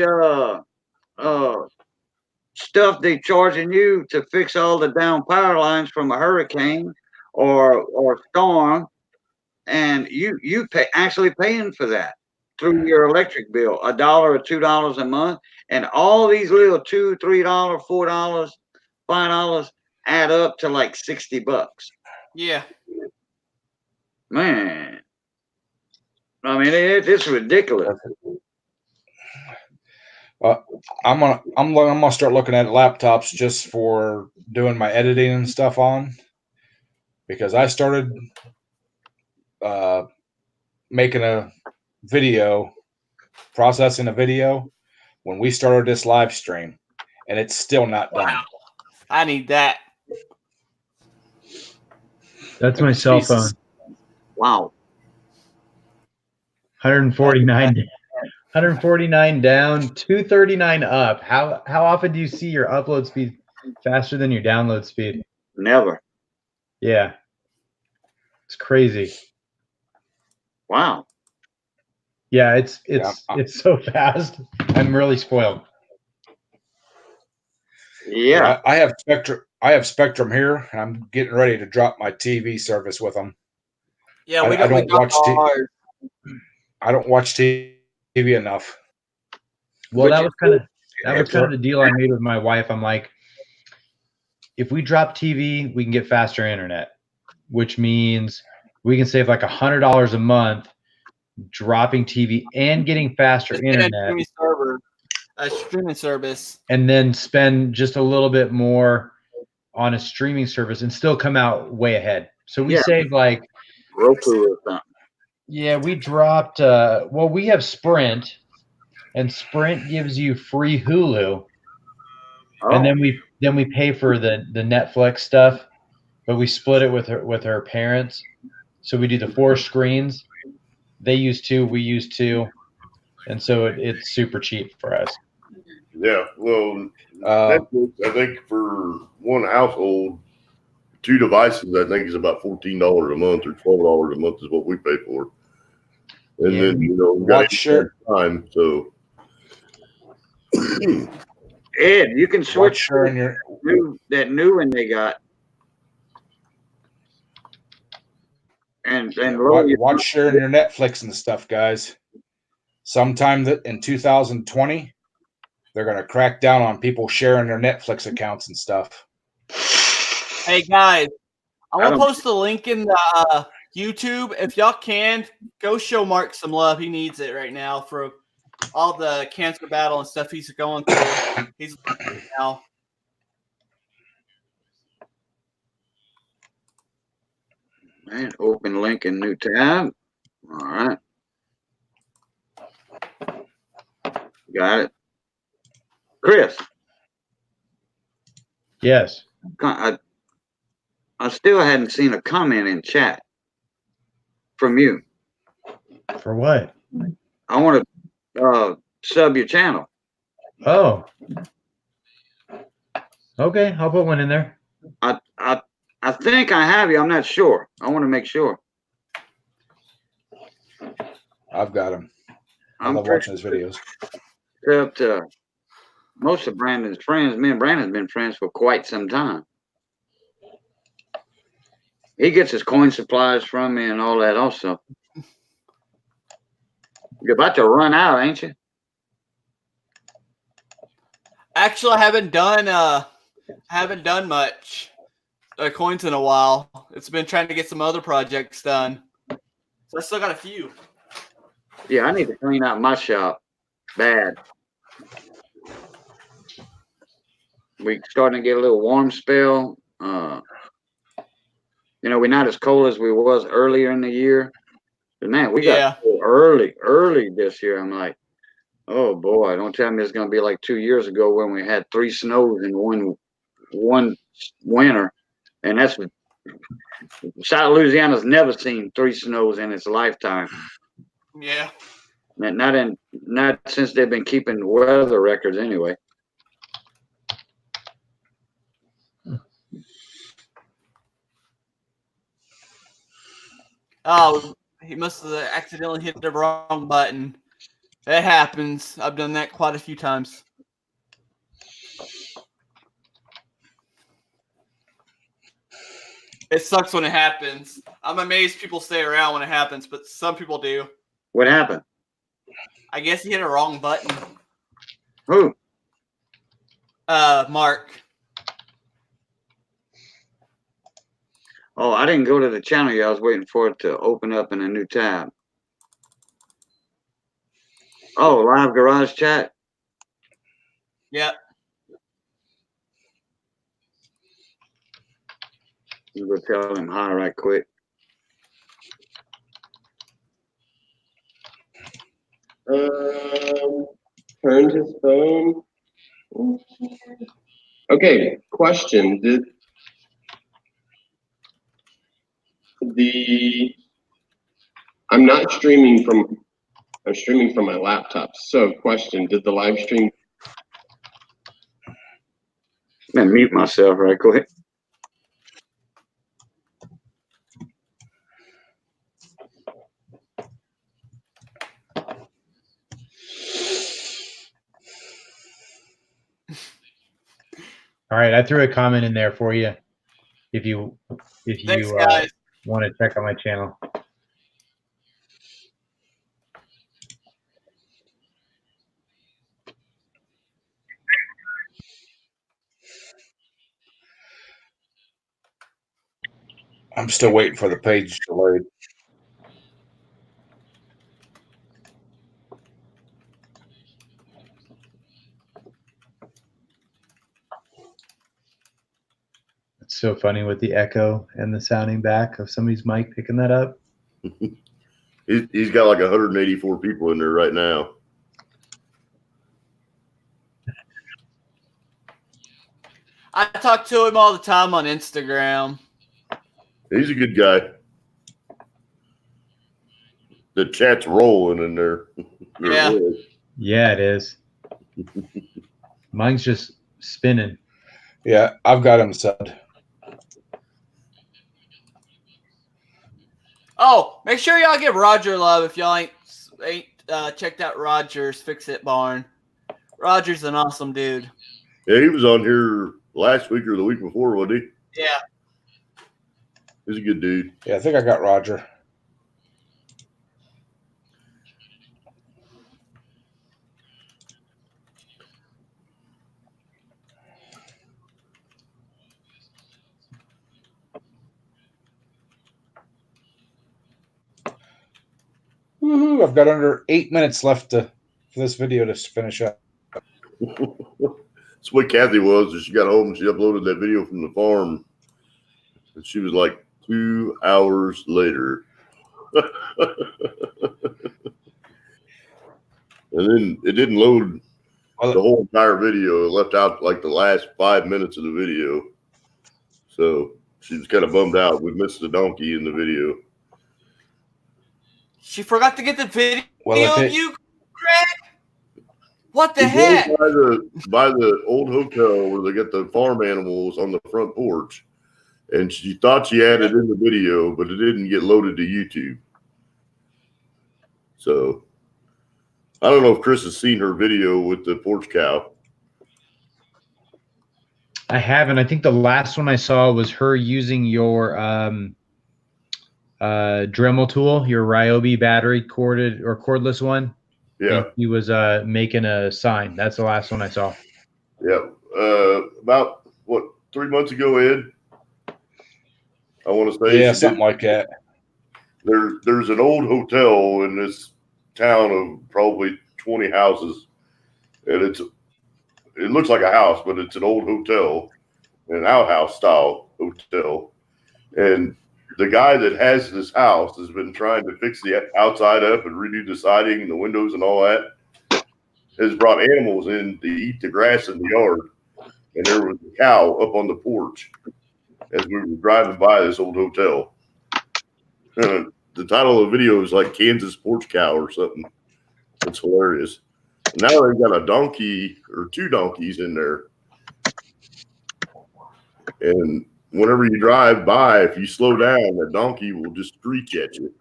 stuff they charging you to fix all the down power lines from a hurricane or storm, and you actually paying for that through your electric bill, $1 or $2 a month, and all these little $2, $3, $4, $5 add up to like $60.
Yeah,
man. I mean, it's ridiculous.
I'm gonna start looking at laptops just for doing my editing and stuff on, because I started making a video, processing a video when we started this live stream, and it's still not done.
Wow. I need that.
That's my cell phone.
Wow.
149 down, 239 up. How often do you see your upload speed faster than your download speed?
Never.
Yeah. It's crazy.
Wow.
Yeah, it's so fast. I'm really spoiled.
Yeah.
I have Spectrum here, and I'm getting ready to drop my TV service with them.
Yeah,
I don't watch TV enough.
Well, that was kind of the deal I made with my wife. I'm like, if we drop TV, we can get faster internet, which means we can save like $100 a month dropping TV and getting faster internet.
A streaming service,
and then spend just a little bit more on a streaming service and still come out way ahead. So we saved like
Roku or something.
Yeah, we dropped. We have Sprint, and Sprint gives you free Hulu, and then we pay for the Netflix stuff, but we split it with her parents. So we do the 4 screens. They use 2, we use 2, and so it's super cheap for us.
Yeah, well, Netflix, I think for one household, 2 devices, I think is about $14 a month or $12 a month is what we pay for. And then we got time. So,
Ed, you can switch that new one they got, and
watch sharing your Netflix and stuff, guys. Sometime in 2020. They're going to crack down on people sharing their Netflix accounts and stuff.
Hey, guys, I'm going to post the link in the YouTube. If y'all can, go show Mark some love. He needs it right now for all the cancer battle and stuff he's going through. He's now.
Man, open link in new tab. All right. Got it. Chris.
Yes.
I still hadn't seen a comment in chat from you.
For what?
I want to sub your channel.
Oh. Okay, I'll put one in there.
I think I have you. I'm not sure. I want to make sure.
I've got him. I love watching his videos.
Except most of Brandon's friends, me and Brandon have been friends for quite some time. He gets his coin supplies from me and all that also. You're about to run out, ain't you?
Actually, I haven't done much coins in a while. It's been trying to get some other projects done. So I still got a few.
Yeah, I need to clean out my shop. Bad. We starting to get a little warm spell. You know, we're not as cold as we was earlier in the year. But man, we got early this year. I'm like, oh boy, don't tell me it's gonna be like 2 years ago when we had 3 snows in one winter. And that's South Louisiana's never seen 3 snows in its lifetime.
Yeah.
Not since they've been keeping weather records anyway.
Oh, he must have accidentally hit the wrong button. It happens. I've done that quite a few times. It sucks when it happens. I'm amazed people stay around when it happens, but some people do.
What happened?
I guess he hit a wrong button.
Who?
Mark.
Oh, I didn't go to the channel yet. I was waiting for it to open up in a new tab. Oh, live garage chat?
Yep.
You go tell him hi right quick.
Turned his phone. Okay, question. I'm streaming from my laptop. So question, did the live stream?
I'm gonna mute myself right quick.
All right, I threw a comment in there for you. If you
Thanks, guys.
Want to check out my channel.
I'm still waiting for the page to load.
It's so funny with the echo and the sounding back of somebody's mic picking that up.
He's got like 184 people in there right now.
I talk to him all the time on Instagram.
He's a good guy. The chat's rolling in there.
Yeah.
Yeah, it is. Mine's just spinning.
Yeah, I've got him set.
Oh, make sure y'all give Roger love if y'all ain't checked out Roger's Fix-It Barn. Roger's an awesome dude.
Yeah, he was on here last week or the week before, wasn't he?
Yeah.
He's a good dude.
Yeah, I think I got Roger. Woohoo, I've got under 8 minutes left for this video to finish up.
That's what Kathy was. She got home and she uploaded that video from the farm. And she was like 2 hours later. And then it didn't load the whole entire video. It left out like the last 5 minutes of the video. So she was kind of bummed out. We missed the donkey in the video.
She forgot to get the video of you, Greg. What the
We
heck?
drove by the old hotel where they got the farm animals on the front porch. And she thought she had it in the video, but it didn't get loaded to YouTube. So I don't know if Chris has seen her video with the porch cow.
I haven't. I think the last one I saw was her using your Dremel tool, your Ryobi battery cordless one.
Yeah.
He was making a sign. That's the last one I saw.
Yeah. About what, 3 months ago, Ed? I want to say.
Yeah, something like that.
There's an old hotel in this town of probably 20 houses, and it looks like a house, but it's an old hotel, an outhouse style hotel. And the guy that has this house has been trying to fix the outside up and redo the siding and the windows and all that. Has brought animals in to eat the grass in the yard, and there was a cow up on the porch as we were driving by this old hotel. The title of the video is like Kansas Porch Cow or something. It's hilarious. Now they've got a donkey or 2 donkeys in there. And whenever you drive by, if you slow down, the donkey will just screech at you.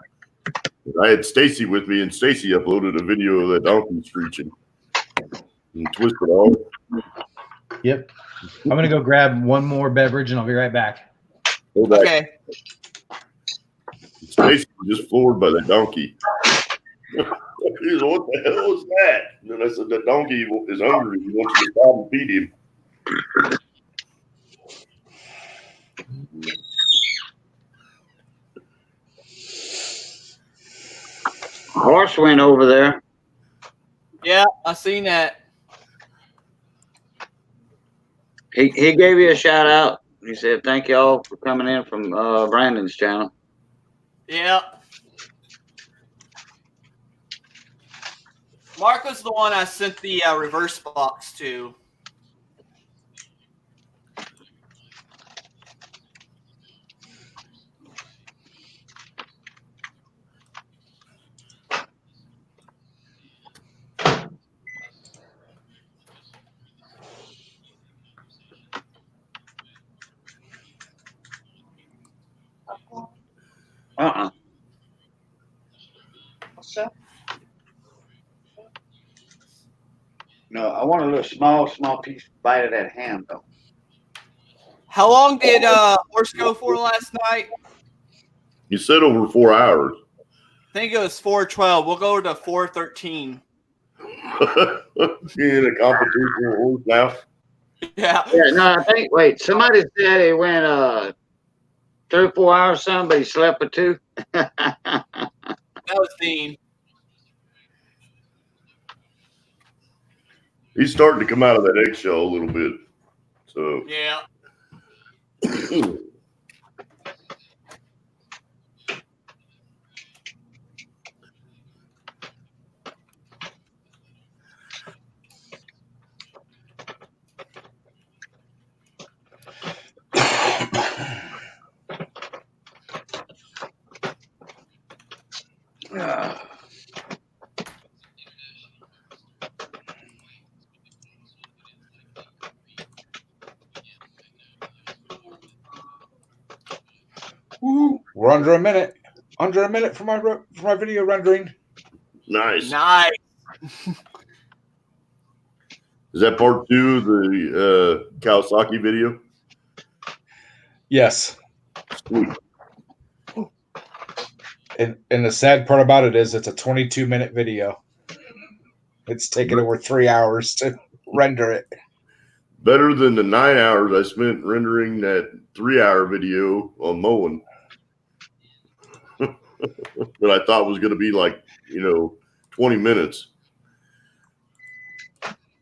I had Stacy with me, and Stacy uploaded a video of the donkey screeching and twisted off.
Yep. I'm going to go grab one more beverage, and I'll be right back.
Okay.
Stacy was just floored by the donkey. He said, "What the hell is that?" And then I said, "The donkey is hungry. He wants you to stop and feed him."
Horse went over there.
Yeah, I seen that.
He gave you a shout out. He said, "Thank you all for coming in from Brandon's channel."
Yeah. Mark was the one I sent the reverse box to.
What's that? No, I want a little small piece bite of that ham though.
How long did horse go for last night?
You said over 4 hours.
I think it was 4:12. We'll go to 4:13.
In a competition with horse now.
Yeah.
Yeah, no, I think. Wait, somebody said he went 3 or 4 hours. Somebody slept for 2.
That was Dean.
He's starting to come out of that eggshell a little bit. So
Yeah.
Woo, we're under a minute. Under a minute for my video rendering.
nice.
Nice.
Is that part 2 of the Kawasaki video?
Yes.
Sweet.
And the sad part about it is it's a 22-minute video. It's taken over 3 hours to render it.
Better than the 9 hours I spent rendering that 3-hour video on mowing. That I thought was going to be like, 20 minutes.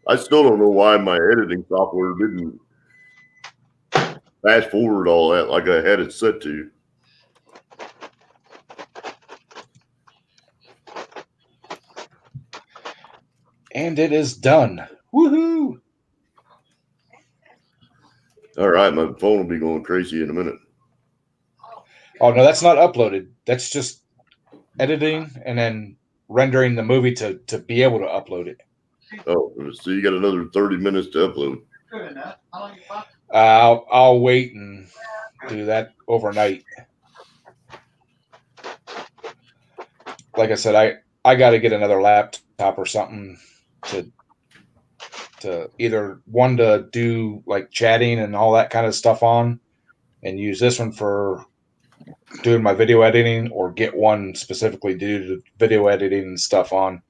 I still don't know why my editing software didn't fast forward all that like I had it set to.
And it is done. Woohoo!
All right, my phone will be going crazy in a minute.
Oh, no, that's not uploaded. That's just editing and then rendering the movie to be able to upload it.
Oh, so you got another 30 minutes to upload.
I'll wait and do that overnight. Like I said, I got to get another laptop or something to either one to do like chatting and all that kind of stuff on, and use this one for doing my video editing, or get one specifically to do the video editing and stuff on.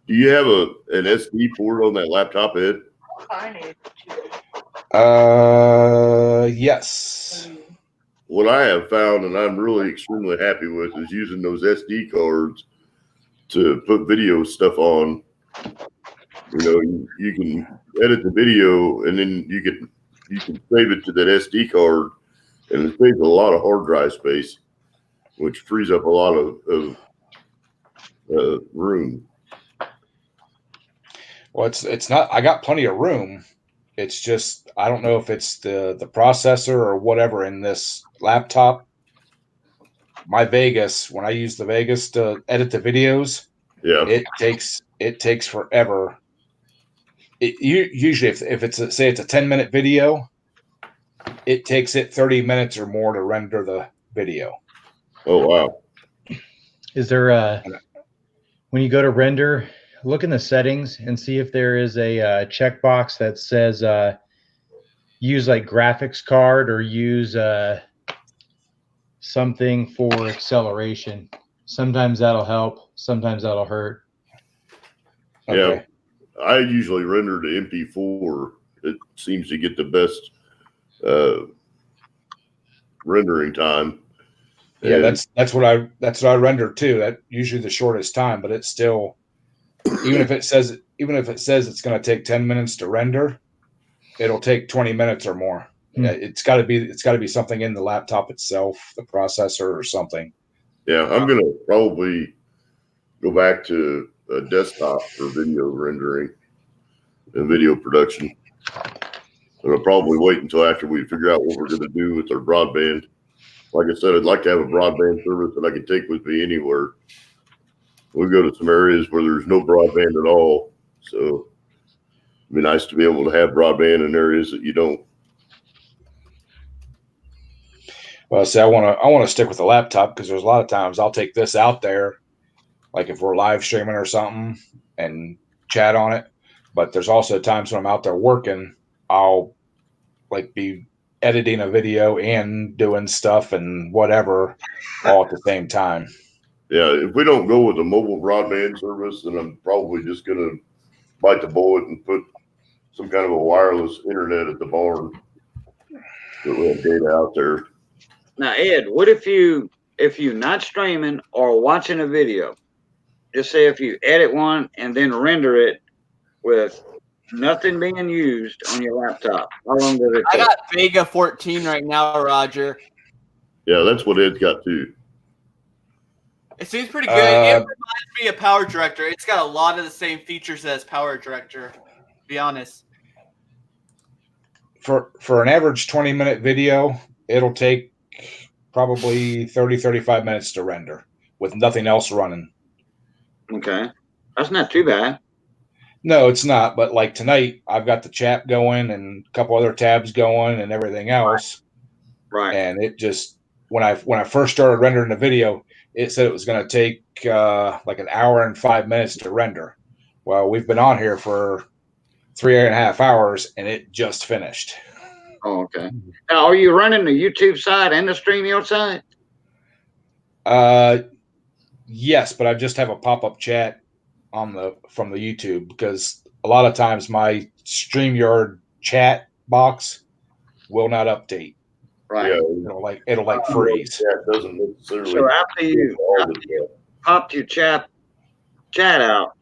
Do you have an SD port on that laptop, Ed?
Yes.
What I have found, and I'm really extremely happy with, is using those SD cards to put video stuff on. You know, you can edit the video, and then you can save it to that SD card, and it saves a lot of hard drive space, which frees up a lot of room.
Well, it's not. I got plenty of room. It's just I don't know if it's the processor or whatever in this laptop. My Vegas, when I use the Vegas to edit the videos,
yeah,
it takes forever. Usually if it's say it's a 10-minute video, it takes it 30 minutes or more to render the video.
Oh wow!
Is there when you go to render, look in the settings and see if there is a checkbox that says use like graphics card or use something for acceleration. Sometimes that'll help. Sometimes that'll hurt.
Okay.
Yeah, I usually render to MP4. It seems to get the best rendering time.
Yeah,
And
that's what I render too. That usually the shortest time, but it's still even if it says it's going to take 10 minutes to render, it'll take 20 minutes or more. Yeah, it's got to be something in the laptop itself, the processor or something.
yeah, I'm gonna probably go back to a desktop for video rendering and video production. And I'll probably wait until after we figure out what we're going to do with our broadband. Like I said, I'd like to have a broadband service that I can take with me anywhere. We go to some areas where there's no broadband at all, so it'd be nice to be able to have broadband in areas that you don't.
Well, see, I want to stick with the laptop because there's a lot of times I'll take this out there, like if we're live streaming or something, and chat on it. But there's also times when I'm out there working, I'll like be editing a video and doing stuff and whatever all at the same time.
Yeah, if we don't go with a mobile broadband service, then I'm probably just going to bite the bullet and put some kind of a wireless internet at the barn so we have data out there.
Now, Ed, what if you're not streaming or watching a video? Just say if you edit one and then render it with nothing being used on your laptop. How long does it take?
I got Vega 14 right now, Roger.
Yeah, that's what Ed's got too.
It seems pretty good. It reminds me of Power Director. It's got a lot of the same features as Power Director, to be honest.
For an average 20-minute video, it'll take probably 35 minutes to render with nothing else running.
Okay. That's not too bad.
No, it's not. But like tonight, I've got the chat going and a couple other tabs going and everything else.
Right.
And it just when I first started rendering the video, it said it was going to take like an hour and 5 minutes to render. Well, we've been on here for 3.5 hours and it just finished.
Oh, okay. Now, are you running the YouTube side and the StreamYard side?
Yes, but I just have a pop-up chat from the YouTube because a lot of times my StreamYard chat box will not update.
Right.
Yeah,
it'll like freeze.
Yeah, it doesn't necessarily.
So after you popped your chat out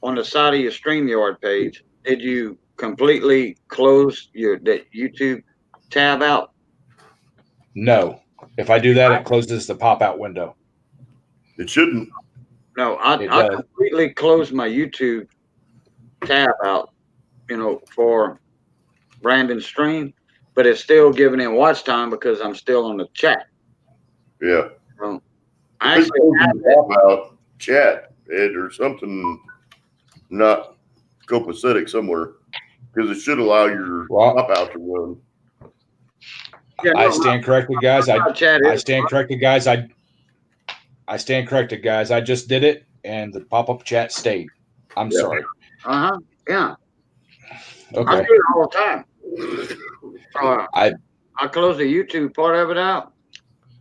on the side of your StreamYard page, did you completely close that YouTube tab out?
No. If I do that, it closes the pop-out window.
It shouldn't.
No, I completely closed my YouTube tab out, for Brandon's stream, but it's still giving him watch time because I'm still on the chat.
Yeah.
So I actually have
about chat, Ed, or something not copacetic somewhere because it should allow your pop out to run.
Yeah,
I stand corrected, guys. I stand corrected, guys. I stand corrected, guys. I just did it, and the pop-up chat stayed. I'm sorry.
Yeah.
Okay.
I do it all the time. I close the YouTube part of it out,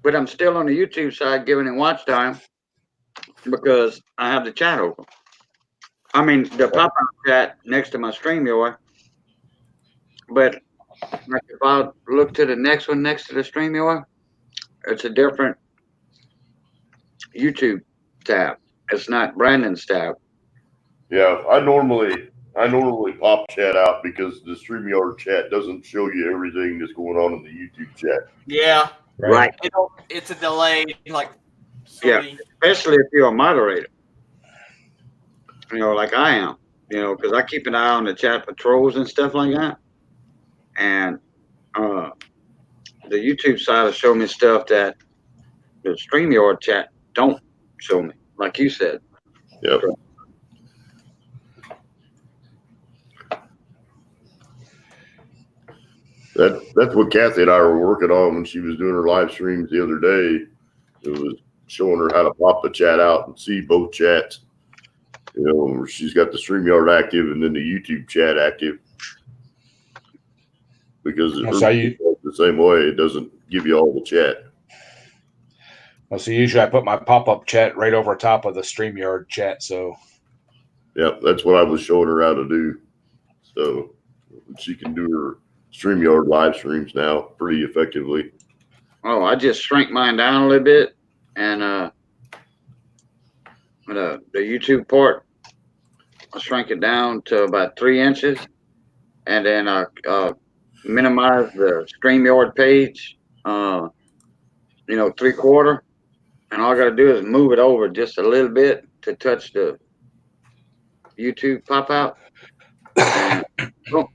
but I'm still on the YouTube side giving it watch time because I have the chat open. I mean, the pop-up chat next to my StreamYard But like if I look to the next one next to the StreamYard, it's a different YouTube tab. It's not Brandon's tab.
Yeah, I normally pop chat out because the StreamYard chat doesn't show you everything that's going on in the YouTube chat.
Yeah.
Right.
It's a delay. Like,
yeah, especially if you're a moderator. You know, like I am. You know, because I keep an eye on the chat patrols and stuff like that. And the YouTube side will show me stuff that the StreamYard chat don't show me, like you said.
Yep. That's what Kathy and I were working on when she was doing her live streams the other day. It was showing her how to pop the chat out and see both chats. You know, she's got the StreamYard active and then the YouTube chat active. Because the same way, it doesn't give you all the chat.
Well, so usually I put my pop-up chat right over top of the StreamYard chat. So,
yeah, that's what I was showing her how to do. So she can do her StreamYard live streams now pretty effectively.
Oh, I just shrank mine down a little bit, and the YouTube part, I shrank it down to about 3 inches, and then I minimize the StreamYard page, 3/4, and all I got to do is move it over just a little bit to touch the YouTube pop out. Well,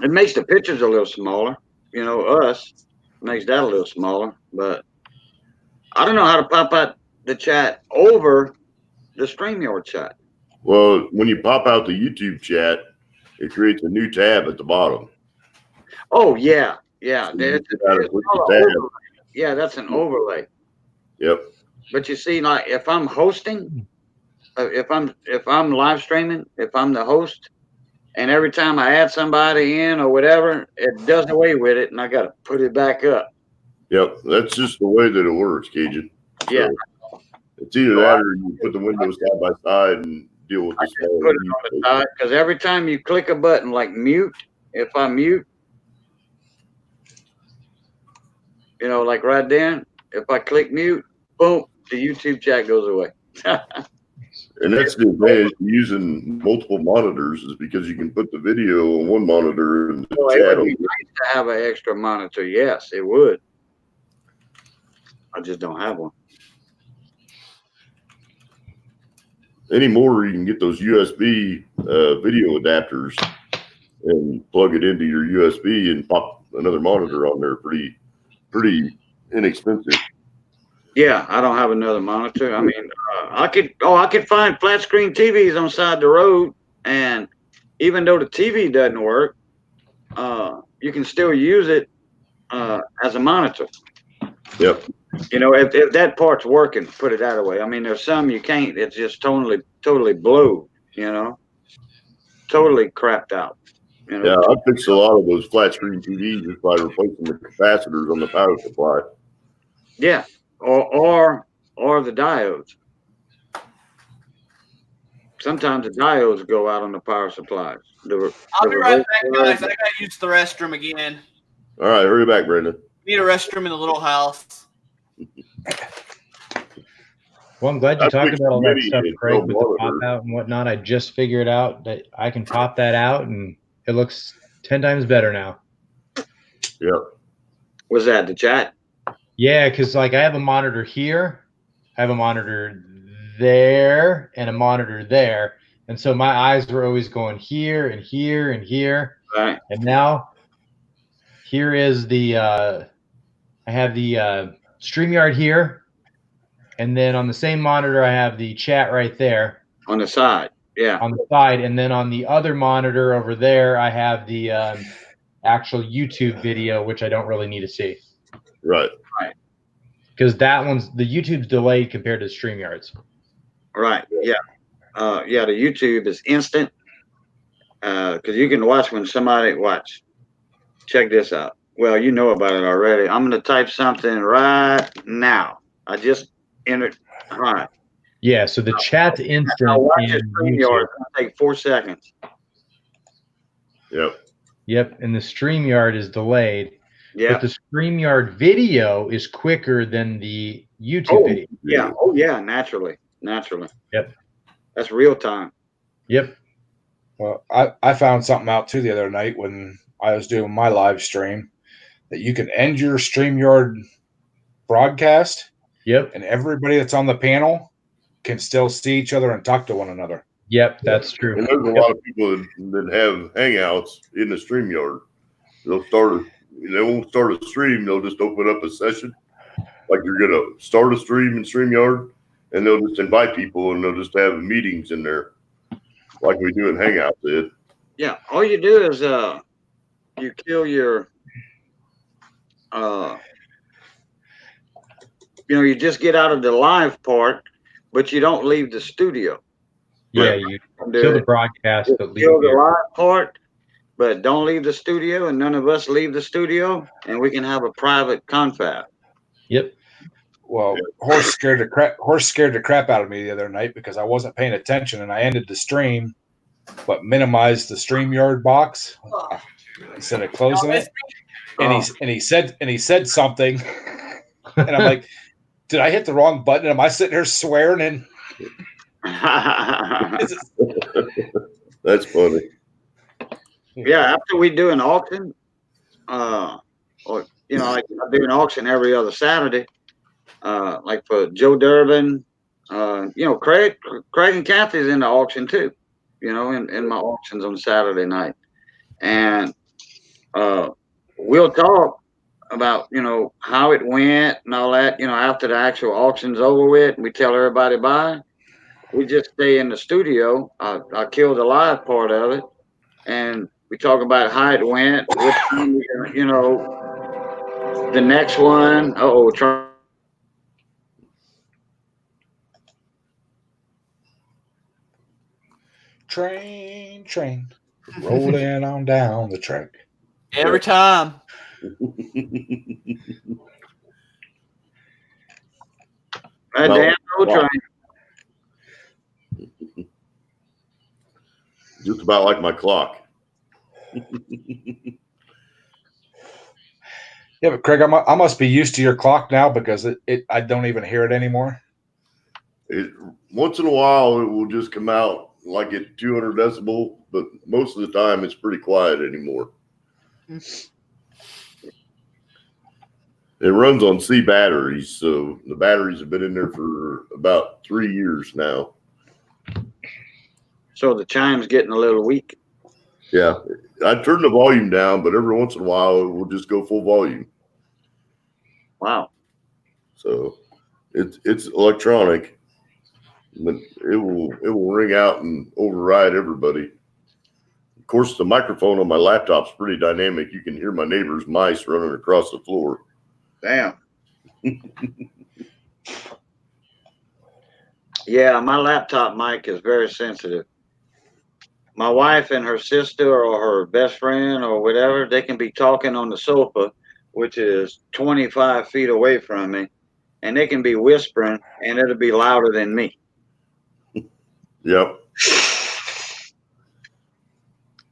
it makes the pictures a little smaller, makes that a little smaller, but I don't know how to pop out the chat over the StreamYard chat.
Well, when you pop out the YouTube chat, it creates a new tab at the bottom.
Oh yeah.
So
yeah, that's an overlay.
Yep.
But you see, like if I'm hosting, if I'm live streaming, if I'm the host, and every time I add somebody in or whatever, it does away with it, and I got to put it back up.
Yep, that's just the way that it works, Cajun.
Yeah.
So it's either that or you put the windows side by side and deal with this.
Put it on the side, because every time you click a button like mute, if I mute, like right then, if I click mute, boom, the YouTube chat goes away.
And that's the advantage of using multiple monitors, is because you can put the video on one monitor and the chat
it would be nice to have an extra monitor. Yes, it would. I just don't have one.
Anymore, you can get those USB video adapters and plug it into your USB and pop another monitor on there. Pretty inexpensive.
Yeah, I don't have another monitor. I mean, I could find flat screen TVs on side the road, and even though the TV doesn't work, you can still use it as a monitor.
Yep.
If that part's working, put it that way. I mean, there's some you can't. It's just totally blue. Totally crapped out.
Yeah, I fixed a lot of those flat screen TVs just by replacing the capacitors on the power supply.
Yeah, or the diodes. Sometimes the diodes go out on the power supplies.
I'll be right back, guys. I got to use the restroom again.
All right, hurry back, Brandon.
Need a restroom in the little house.
Well, I'm glad you talked about all that stuff, Craig, with the pop out and whatnot. I just figured out that I can pop that out, and it looks 10 times better now.
Yep.
Was that the chat?
Yeah, because like I have a monitor here, I have a monitor there, and a monitor there, and so my eyes were always going here and here and here.
Right.
And now here is the I have the StreamYard here, and then on the same monitor I have the chat right there.
On the side, yeah.
On the side, and then on the other monitor over there I have the actual YouTube video, which I don't really need to see.
Right.
Right.
Because that one's the YouTube's delayed compared to StreamYard's.
Right. Yeah. Yeah. The YouTube is instant. Because you can watch when somebody watch. Check this out. Well, you know about it already. I'm going to type something right now. I just entered. All right.
Yeah. So the chat's instant.
Now watch it. StreamYard. It's going to take 4 seconds.
Yep.
Yep, and the StreamYard is delayed.
Yeah.
But the StreamYard video is quicker than the YouTube video.
Yeah. Oh, yeah. Naturally.
Yep.
That's real time.
Yep.
Well, I found something out too the other night when I was doing my live stream that you can end your StreamYard broadcast.
Yep.
And everybody that's on the panel can still see each other and talk to one another.
Yep, that's true.
And there's a lot of people that have hangouts in the StreamYard. They won't start a stream. They'll just open up a session. Like you're going to start a stream in StreamYard, and they'll just invite people, and they'll just have meetings in there like we do in Hangouts, Ed.
Yeah. All you do is you kill your you just get out of the live part, but you don't leave the studio.
Yeah, you kill the broadcast, but leave
kill the live part, but don't leave the studio, and none of us leave the studio, and we can have a private confab.
Yep.
Well, horse scared the crap out of me the other night because I wasn't paying attention, and I ended the stream, but minimized the StreamYard box instead of closing it. And he said something, and I'm like, did I hit the wrong button? Am I sitting here swearing? And
that's funny.
Yeah, after we do an auction, like I do an auction every other Saturday, like for Joe Durbin, Craig and Kathy's in the auction too, in my auctions on Saturday night. And we'll talk about, how it went and all that, after the actual auction's over with, and we tell everybody bye. We just stay in the studio. I kill the live part of it, and we talk about how it went, which one, the next one.
Train, rolling on down the track.
Every time.
That damn old train.
Just about like my clock.
Yeah, but Craig, I must be used to your clock now because I don't even hear it anymore.
Once in a while, it will just come out like at 200 decibel, but most of the time, it's pretty quiet anymore. It runs on C batteries, so the batteries have been in there for about 3 years now.
So the chime's getting a little weak.
Yeah, I turn the volume down, but every once in a while, it will just go full volume.
Wow.
So it's electronic, but it will ring out and override everybody. Of course, the microphone on my laptop's pretty dynamic. You can hear my neighbor's mice running across the floor.
Damn. Yeah, my laptop mic is very sensitive. My wife and her sister or her best friend or whatever, they can be talking on the sofa, which is 25 feet away from me, and they can be whispering, and it'll be louder than me.
Yep.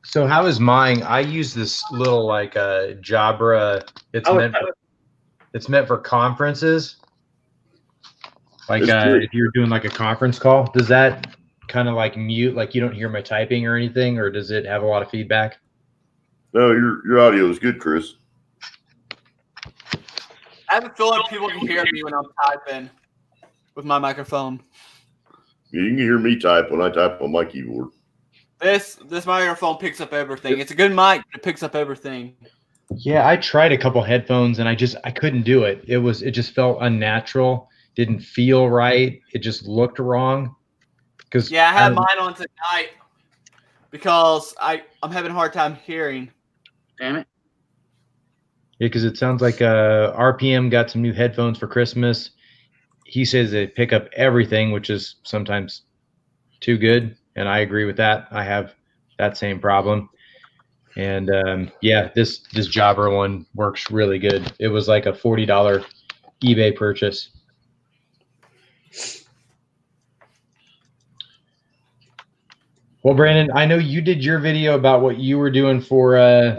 So how is mine? I use this little Jabra. It's meant for conferences. If you're doing a conference call, does that kind of mute, you don't hear my typing or anything, or does it have a lot of feedback?
No, your audio is good, Chris.
I have a feeling people can hear me when I'm typing with my microphone.
You can hear me type when I type on my keyboard.
This microphone picks up everything. It's a good mic, but it picks up everything.
Yeah, I tried a couple headphones and I couldn't do it. It just felt unnatural. Didn't feel right. It just looked wrong.
I had mine on tonight because I'm having a hard time hearing.
Damn it.
Yeah, because it sounds like RPM got some new headphones for Christmas. He says they pick up everything, which is sometimes too good, and I agree with that. I have that same problem. And this Jabra one works really good. It was like a $40 eBay purchase. Well, Brandon, I know you did your video about what you were doing for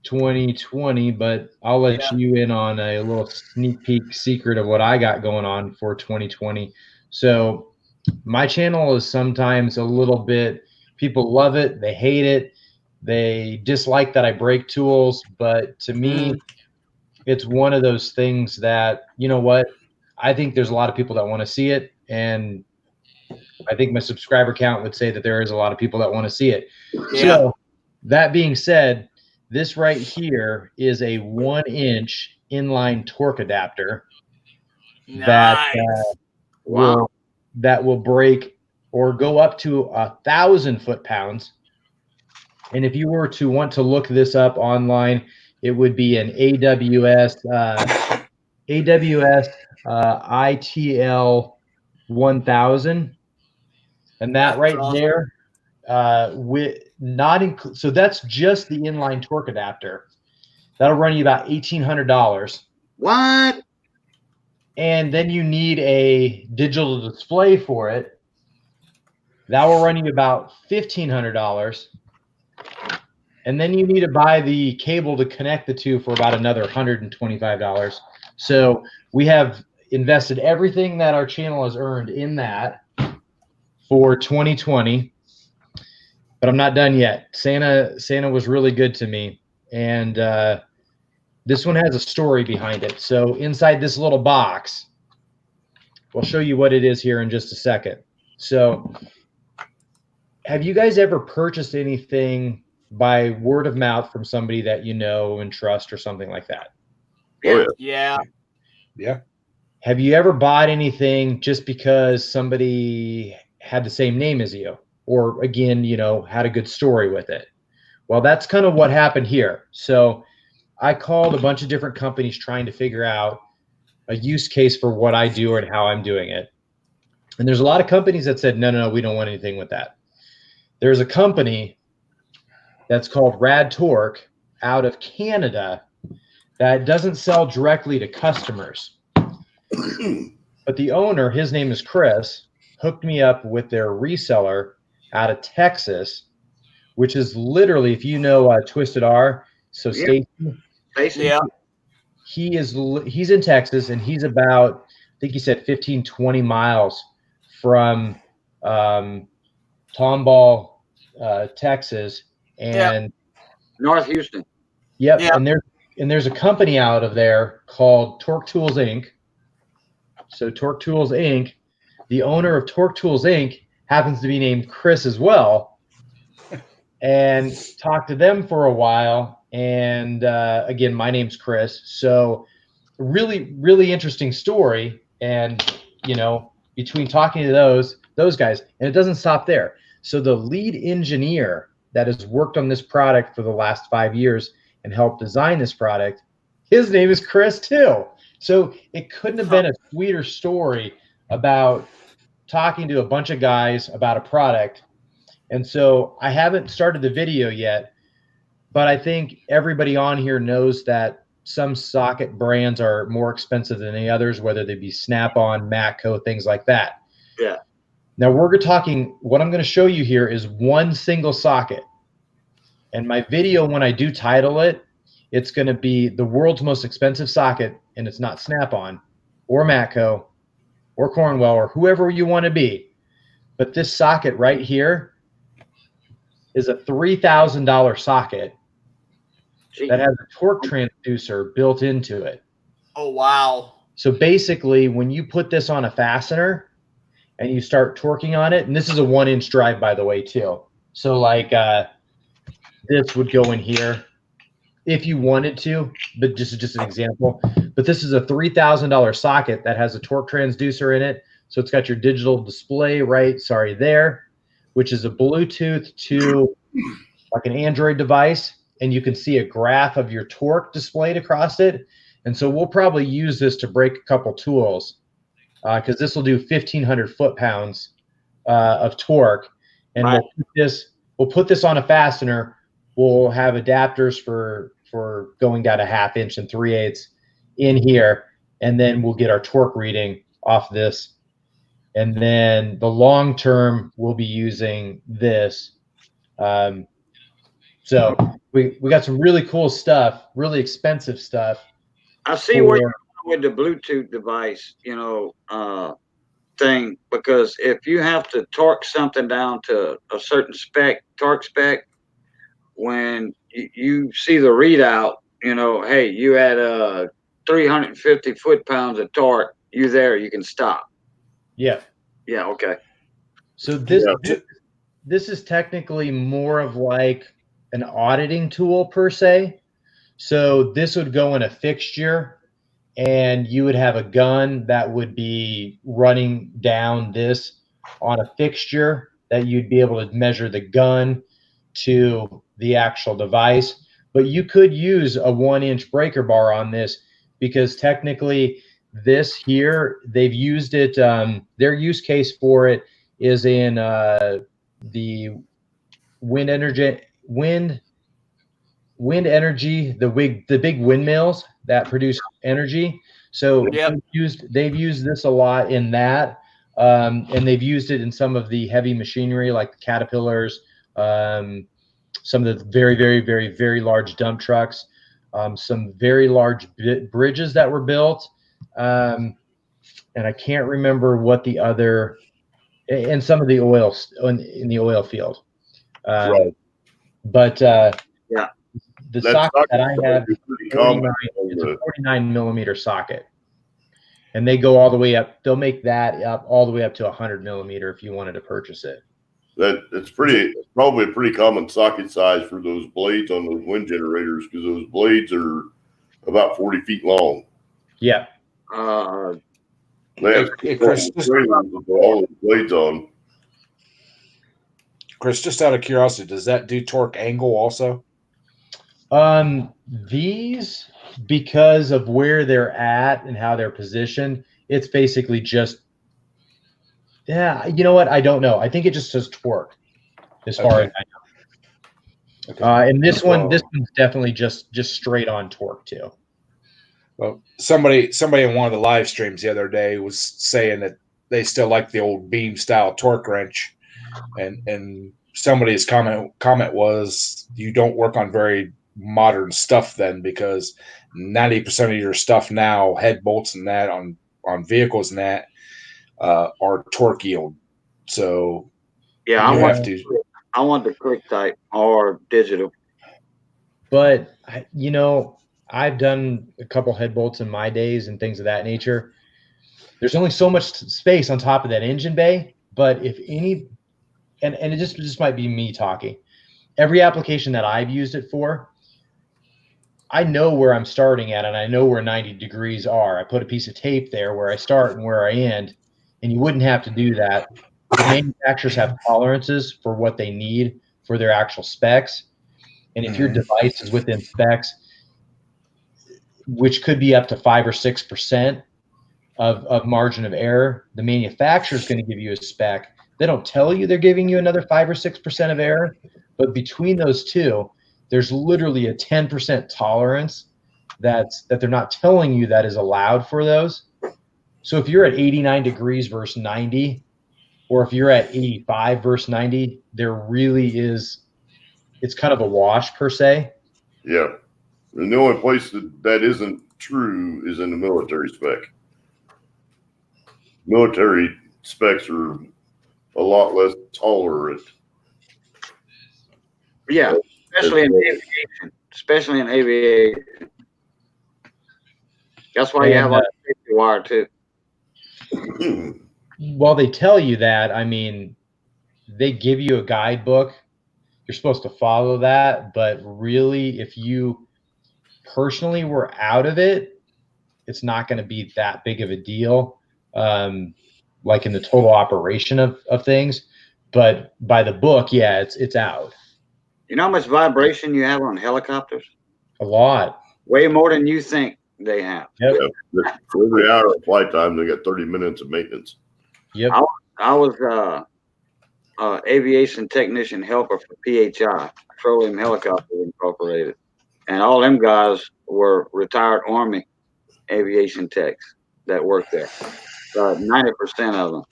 2020, but I'll let you in on a little sneak peek secret of what I got going on for 2020. So my channel is sometimes a little bit, people love it, they hate it, they dislike that I break tools, but to me, it's one of those things that, you know what, I think there's a lot of people that want to see it, and I think my subscriber count would say that there is a lot of people that want to see it.
Yeah.
So that being said, this right here is a 1-inch inline torque adapter that will break or go up to 1,000 foot-pounds. And if you were to want to look this up online, it would be an AWS ITL 1000, and that right there, so that's just the inline torque adapter. That'll run you about $1,800.
What?
And then you need a digital display for it. That will run you about $1,500. And then you need to buy the cable to connect the two for about another $125. So we have invested everything that our channel has earned in that for 2020, but I'm not done yet. Santa was really good to me, and this one has a story behind it. So inside this little box, we'll show you what it is here in just a second. So have you guys ever purchased anything by word of mouth from somebody that you know and trust or something like that?
Yeah.
Have you ever bought anything just because somebody had the same name as you, or again, you know, had a good story with it? Well, that's kind of what happened here. So I called a bunch of different companies trying to figure out a use case for what I do and how I'm doing it. And there's a lot of companies that said, no, we don't want anything with that. There's a company that's called Rad Torque out of Canada that doesn't sell directly to customers. But the owner, his name is Chris, hooked me up with their reseller out of Texas, which is literally, if you know Twisted R, so Stacy, he's in Texas, and he's about, I think he said 15, 20 miles from Tomball, Texas, and
North Houston.
Yep. And there's a company out of there called Torque Tools Inc. So Torque Tools Inc., the owner of Torque Tools Inc. happens to be named Chris as well, and talked to them for a while. And again, my name's Chris. So really, really interesting story. And, you know, between talking to those guys, and it doesn't stop there. So the lead engineer that has worked on this product for the last 5 years and helped design this product, his name is Chris too. So it couldn't have been a sweeter story about talking to a bunch of guys about a product. And so I haven't started the video yet, but I think everybody on here knows that some socket brands are more expensive than the others, whether they be Snap-on, Matco, things like that.
Yeah.
Now we're talking, what I'm going to show you here is one single socket. And my video, when I do title it, it's going to be the world's most expensive socket, and it's not Snap-on or Matco or Cornwell or whoever you want to be. But this socket right here is a $3,000 socket that has a torque transducer built into it.
Oh, wow.
So basically, when you put this on a fastener and you start torquing on it, and this is a 1-inch drive, by the way, too. So like this would go in here if you wanted to, but just an example. But this is a $3,000 socket that has a torque transducer in it. So it's got your digital display there, which is a Bluetooth to like an Android device. And you can see a graph of your torque displayed across it. And so we'll probably use this to break a couple tools because this will do 1,500 foot-pounds of torque. And we'll put this on a fastener. We'll have adapters for going down a 1/2 inch and 3/8 in here. And then we'll get our torque reading off this. And then the long term, we'll be using this. So we got some really cool stuff, really expensive stuff.
I see where you're going with the Bluetooth device, thing, because if you have to torque something down to a certain torque spec, when you see the readout, hey, you had 350 foot-pounds of torque, you there, you can stop.
Yeah.
Yeah, okay.
So this is technically more of like an auditing tool per se. So this would go in a fixture, and you would have a gun that would be running down this on a fixture that you'd be able to measure the gun to the actual device. But you could use a 1-inch breaker bar on this, because technically this here, they've used it. Their use case for it is in the wind energy, the big windmills that produce energy. So they've used this a lot in that, and they've used it in some of the heavy machinery like the Caterpillars, some of the very, very, very, very large dump trucks, some very large bridges that were built, and I can't remember what the other, and some of the oil in the oil field.
Right.
But
yeah,
the socket that I have is 49, it's a 49 millimeter socket, and they go all the way up. They'll make that up all the way up to 100 millimeter if you wanted to purchase it.
It's probably a pretty common socket size for those blades on those wind generators, because those blades are about 40 feet long.
Yeah.
They have
Chris,
all the blades on.
Chris, just out of curiosity, does that do torque angle also?
These, because of where they're at and how they're positioned, it's basically just, yeah, you know what? I don't know. I think it just says torque as far as I know. Okay. And this one's definitely just straight on torque too.
Well, somebody in one of the live streams the other day was saying that they still like the old beam style torque wrench, and somebody's comment was, you don't work on very modern stuff then, because 90% of your stuff now, head bolts and that on vehicles and that, are torque yield. So
yeah, I want the quick type or digital.
But I've done a couple head bolts in my days and things of that nature. There's only so much space on top of that engine bay, but if any, and it just might be me talking, every application that I've used it for, I know where I'm starting at, and I know where 90 degrees are. I put a piece of tape there where I start and where I end, and you wouldn't have to do that. The manufacturers have tolerances for what they need for their actual specs. And if your device is within specs, which could be up to 5 or 6% of margin of error, the manufacturer is going to give you a spec. They don't tell you they're giving you another 5 or 6% of error, but between those two, there's literally a 10% tolerance that they're not telling you that is allowed for those. So if you're at 89 degrees versus 90, or if you're at 85 versus 90, there really is, it's kind of a wash per se.
Yeah. And the only place that isn't true is in the military spec. Military specs are a lot less tolerant.
Yeah, especially in aviation. That's why you have like a safety wire too.
While they tell you that, I mean, they give you a guidebook. You're supposed to follow that, but really, if you personally were out of it, it's not going to be that big of a deal, like in the total operation of things. But by the book, yeah, it's out.
You know how much vibration you have on helicopters?
A lot.
Way more than you think they have.
Yep.
Yeah. For every hour of flight time, they got 30 minutes of maintenance.
Yep.
I was aviation technician helper for PHI, Petroleum Helicopters Incorporated. And all them guys were retired Army aviation techs that worked there. 90% of them.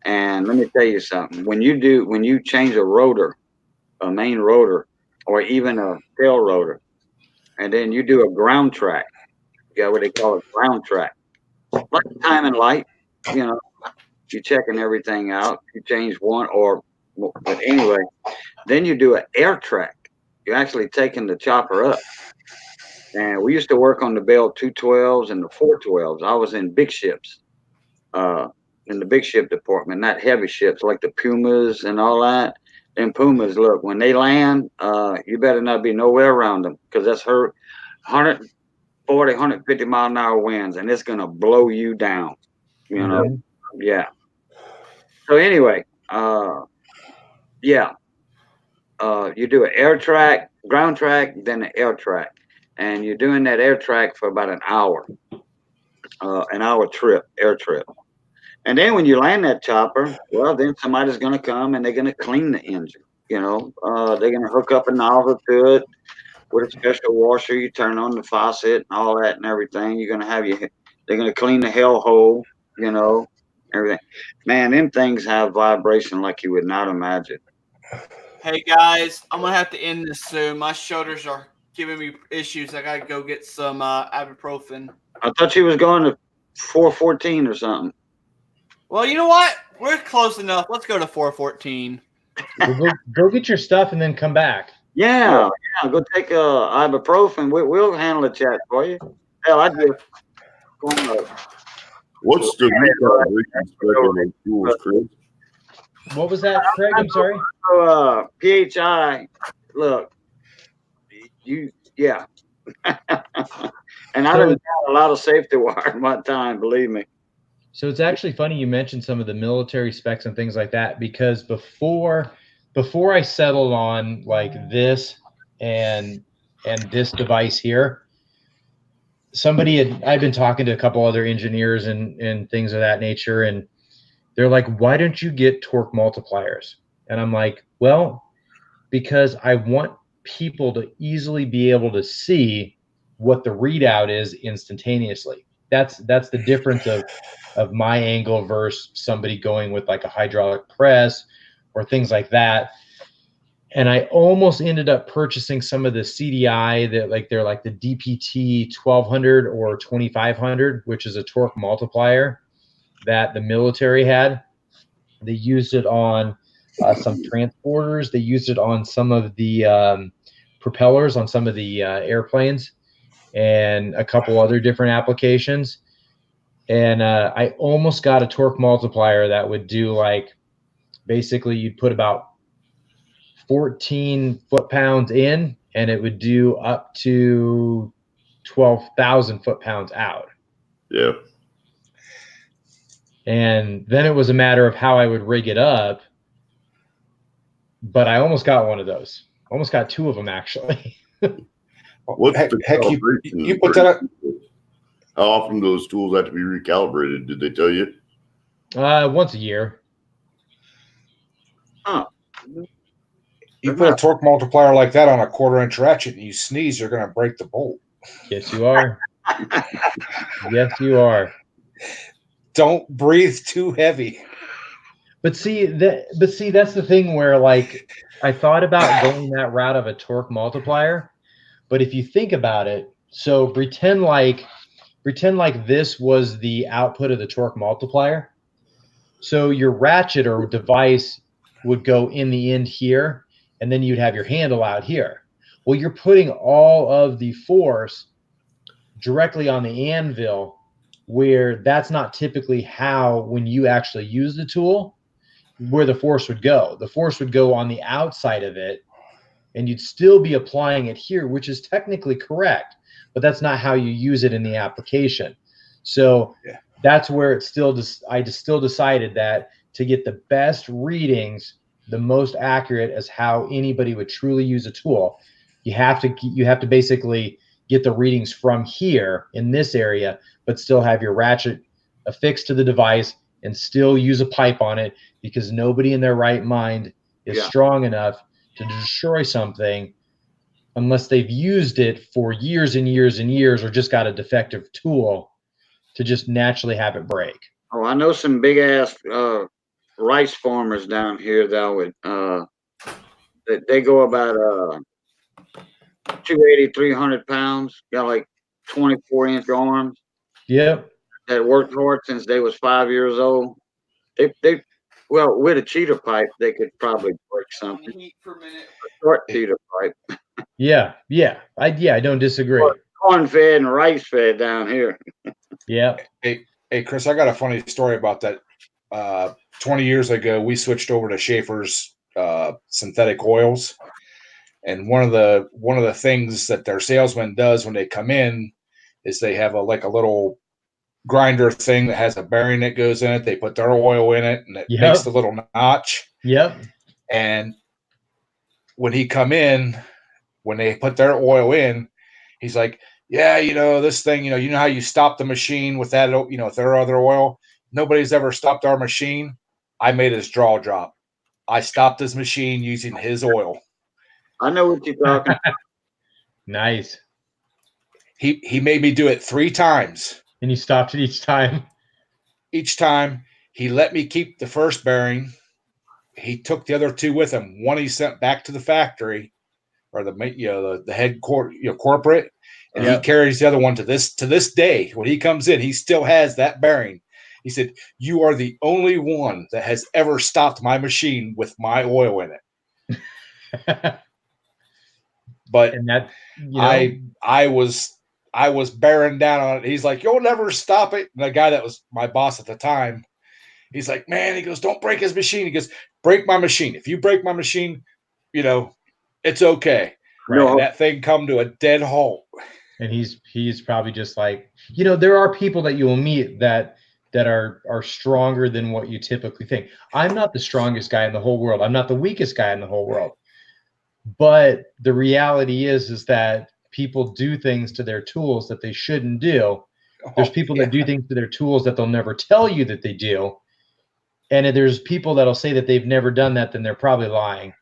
And let me tell you something. When you change a rotor, a main rotor, or even a tail rotor, and then you do a ground track, you got what they call a ground track. Like time and light, you know, you're checking everything out. You change one but anyway, then you do an air track. You're actually taking the chopper up. And we used to work on the Bell 212s and the 412s. I was in big ships, in the big ship department, not heavy ships like the Pumas and all that. Them Pumas, look, when they land, you better not be nowhere around them because that's 140, 150 mile an hour winds, and it's going to blow you down, you know? Yeah. So anyway, you do an air track, ground track, then an air track. And you're doing that air track for about an hour trip, air trip. And then when you land that chopper, well, then somebody's going to come and they're going to clean the engine. You know, they're going to hook up a nozzle to it with a special washer. You turn on the faucet and all that and everything. You're going to have they're going to clean the hell hole, you know, everything. Man, them things have vibration like you would not imagine.
Hey guys, I'm going to have to end this soon. My shoulders are giving me issues. I got to go get some ibuprofen.
I thought you was going to 414 or something.
Well, you know what? We're close enough. Let's go to 414.
Well, go get your stuff and then come back.
Yeah. Go take ibuprofen. We'll handle the chat for you. Hell, I just.
What's the recalibration spec on those tools, Chris?
What was that, Craig? I'm sorry.
PHI. Look, yeah. And I done had a lot of safety wire in my time, believe me.
So it's actually funny you mentioned some of the military specs and things like that, because before I settled on like this and this device here, I'd been talking to a couple other engineers and things of that nature, and they're like, why don't you get torque multipliers? And I'm like, well, because I want people to easily be able to see what the readout is instantaneously. That's the difference of my angle versus somebody going with like a hydraulic press or things like that. And I almost ended up purchasing some of the CDI that they're like the DPT 1200 or 2500, which is a torque multiplier that the military had. They used it on some transporters. They used it on some of the propellers on some of the airplanes and a couple other different applications. And I almost got a torque multiplier that would do like, basically you'd put about 14 foot-pounds in and it would do up to 12,000 foot-pounds out.
Yeah.
And then it was a matter of how I would rig it up. But I almost got one of those. Almost got two of them, actually.
What's the calibration?
You put that up.
How often do those tools have to be recalibrated? Did they tell you?
Once a year.
Oh.
You put a torque multiplier like that on a 1/4-inch ratchet and you sneeze, you're going to break the bolt.
Yes, you are. Yes, you are.
Don't breathe too heavy.
But see, that's the thing where like I thought about going that route of a torque multiplier, but if you think about it, so pretend like this was the output of the torque multiplier. So your ratchet or device would go in the end here, and then you'd have your handle out here. Well, you're putting all of the force directly on the anvil, where that's not typically how, when you actually use the tool, where the force would go. The force would go on the outside of it, and you'd still be applying it here, which is technically correct, but that's not how you use it in the application. So that's where I just still decided that to get the best readings, the most accurate as how anybody would truly use a tool, you have to basically get the readings from here in this area, but still have your ratchet affixed to the device and still use a pipe on it, because nobody in their right mind is strong enough to destroy something unless they've used it for years and years and years, or just got a defective tool to just naturally have it break.
Oh, I know some big ass rice farmers down here that would they go about 280, 300 pounds, got like 24-inch arms.
Yep.
That worked hard since they was 5 years old. They well, with a cheater pipe, they could probably break something. A short cheater pipe.
Yeah. I don't disagree.
Corn fed and rice fed down here.
Yeah.
Hey, Chris, I got a funny story about that. 20 years ago, we switched over to Schaefer's synthetic oils, and one of the things that their salesman does when they come in is they have a little grinder thing that has a bearing that goes in it. They put their oil in it, and it makes the little notch.
Yep.
And when he come in, when they put their oil in, he's like, yeah, this thing, you know how you stop the machine with that, with their other oil? Nobody's ever stopped our machine. I made his draw drop. I stopped his machine using his oil.
I know what you're talking about.
Nice.
He made me do it 3 times.
And you stopped it each time?
Each time. He let me keep the first bearing. He took the other 2 with him. One he sent back to the factory, or the head corporate, and he carries the other one to this day. When he comes in, he still has that bearing. He said, "You are the only one that has ever stopped my machine with my oil in it." But
and that,
I was bearing down on it. He's like, "You'll never stop it." And the guy that was my boss at the time, he's like, "Man," he goes, "don't break his machine." He goes, "Break my machine. If you break my machine, it's okay." Right. No. And that thing come to a dead halt.
And he's probably just like, there are people that you will meet that are stronger than what you typically think. I'm not the strongest guy in the whole world. I'm not the weakest guy in the whole world. But the reality is that people do things to their tools that they shouldn't do. There's people that do things to their tools that they'll never tell you that they do. And if there's people that'll say that they've never done that, then they're probably lying,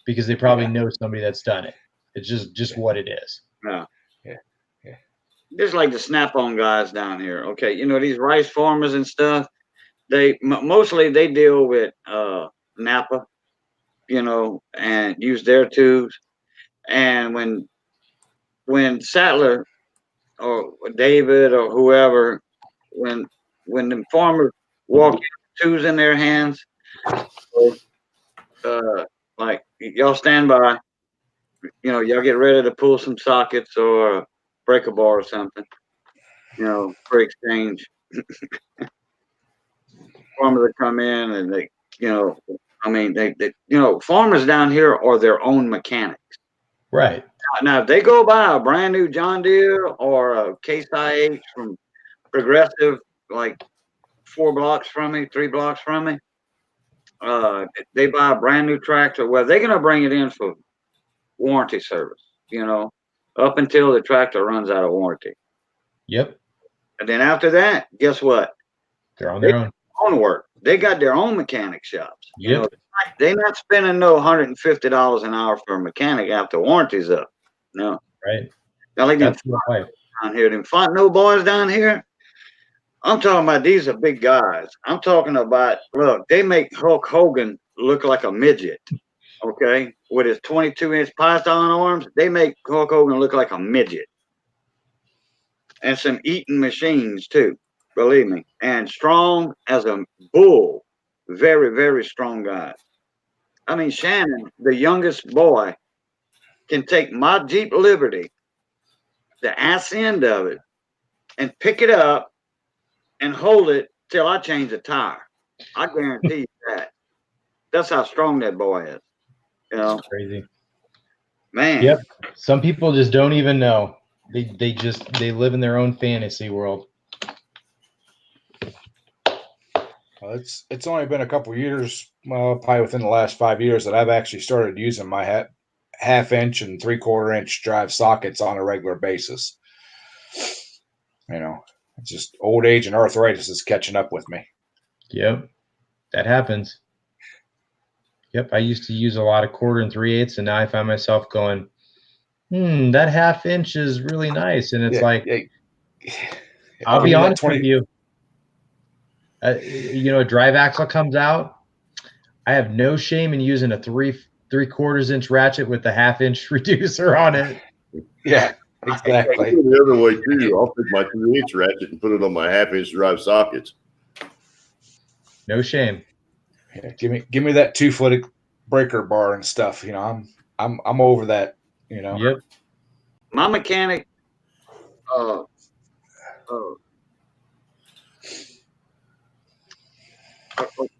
because they probably know somebody that's done it. It's just what it is.
Yeah. Just like the Snap-on guys down here. Okay, these rice farmers and stuff, they mostly deal with Napa, and use their tubes. And when Sattler or David or whoever, when the farmers walk in with tubes in their hands, like, y'all stand by, y'all get ready to pull some sockets or break a bar or something, for exchange. Farmers that come in and they, farmers down here are their own mechanics.
Right.
Now, if they go buy a brand new John Deere or a Case IH from Progressive, like 3 blocks from me, they buy a brand new tractor. Well, they're going to bring it in for warranty service, up until the tractor runs out of warranty.
Yep.
And then after that, guess what?
They're on their
own work. They got their own mechanic shops.
Yep.
They're not spending no $150 an hour for a mechanic after warranty's up. No.
Right.
Now, like them down here, them Fontenot boys down here, I'm talking about, these are big guys. I'm talking about, look, they make Hulk Hogan look like a midget. Okay, with his 22-inch python arms, they make Hulk Hogan look like a midget. And some eating machines too, believe me. And strong as a bull. Very, very strong guy. I mean, Shannon, the youngest boy, can take my Jeep Liberty, the ass end of it, and pick it up and hold it till I change the tire. I guarantee you that. That's how strong that boy is.
That's crazy,
man.
Yep. Some people just don't even know. They live in their own fantasy world.
Well, it's only been a couple years, probably within the last 5 years, that I've actually started using my half-inch and 3/4-inch drive sockets on a regular basis. It's just old age and arthritis is catching up with me.
Yep, that happens. Yep, I used to use a lot of 1/4 and 3/8, and now I find myself going, that half-inch is really nice. And it's I'll be honest with you. A drive axle comes out, I have no shame in using a 3/4 inch ratchet with the 1/2 inch reducer on it.
Yeah,
I
exactly.
do it the other way too. I'll take my 3/8 ratchet and put it on my 1/2 inch drive sockets.
No shame.
Yeah, give me that 2-foot breaker bar and stuff. You know, I'm over that. You know.
Yep.
My mechanic,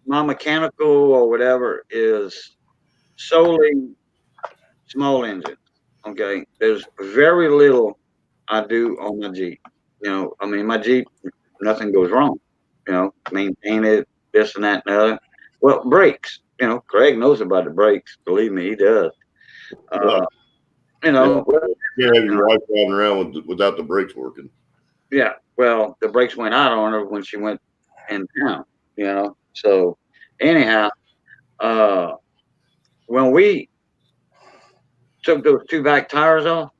my mechanical or whatever is solely small engine. Okay, there's very little I do on my Jeep. You know, I mean, my Jeep, nothing goes wrong. You know, maintain it, this and that and the other. Well, brakes. You know, Craig knows about the brakes. Believe me, he does. You know,
You can't have your wife driving around without the brakes working.
yeah. Well, the brakes went out on her when she went in town. You know, so anyhow, when we took those 2 back tires off,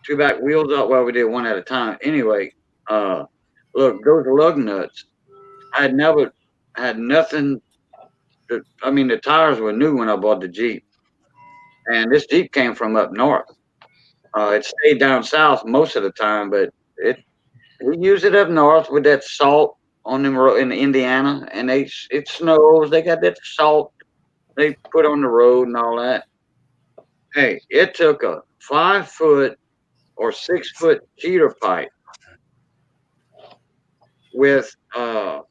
2 back wheels off, well, we did one at a time. Anyway, look, those lug nuts, I had never had nothing. I mean, the tires were new when I bought the Jeep, and this Jeep came from up north. It stayed down south most of the time, but we use it up north with that salt on them in Indiana, and it snows. They got that salt they put on the road and all that. Hey, it took a 5-foot or 6-foot cheater pipe with the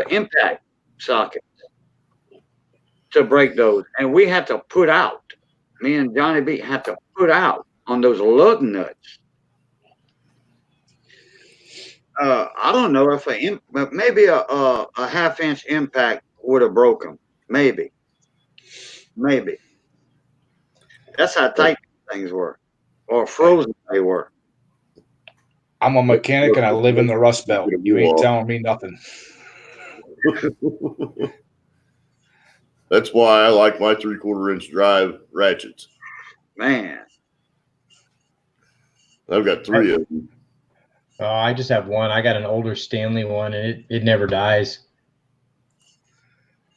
impact socket to break those, and we had to put out. Me and Johnny B had to put out on those lug nuts. I don't know if maybe a 1/2 inch impact would have broken. Maybe. That's how tight things were, or frozen they were.
I'm a mechanic and I live in the Rust Belt. You ain't telling me nothing.
That's why I like my 3/4 inch drive ratchets.
Man,
I've got 3 of them.
Oh, I just have one. I got an older Stanley one, and it never dies.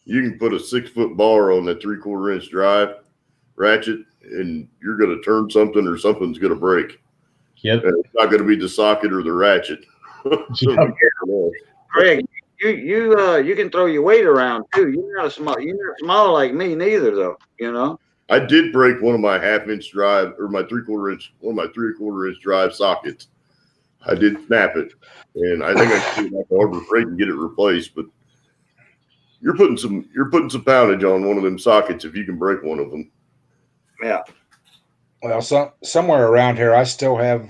You can put a 6-foot bar on that 3/4 inch drive ratchet, and you're going to turn something, or something's going to break.
Yep.
And it's not going to be the socket or the ratchet.
Craig, you can throw your weight around too. You're not small like me neither, though. You know.
I did break one of my 1/2 inch drive, or my 3/4 inch, one of my 3/4 inch drive sockets. I did snap it, and I think I can get back to Harbor Freight and get it replaced. But you're putting some poundage on one of them sockets if you can break one of them.
Yeah.
Well, somewhere around here, I still have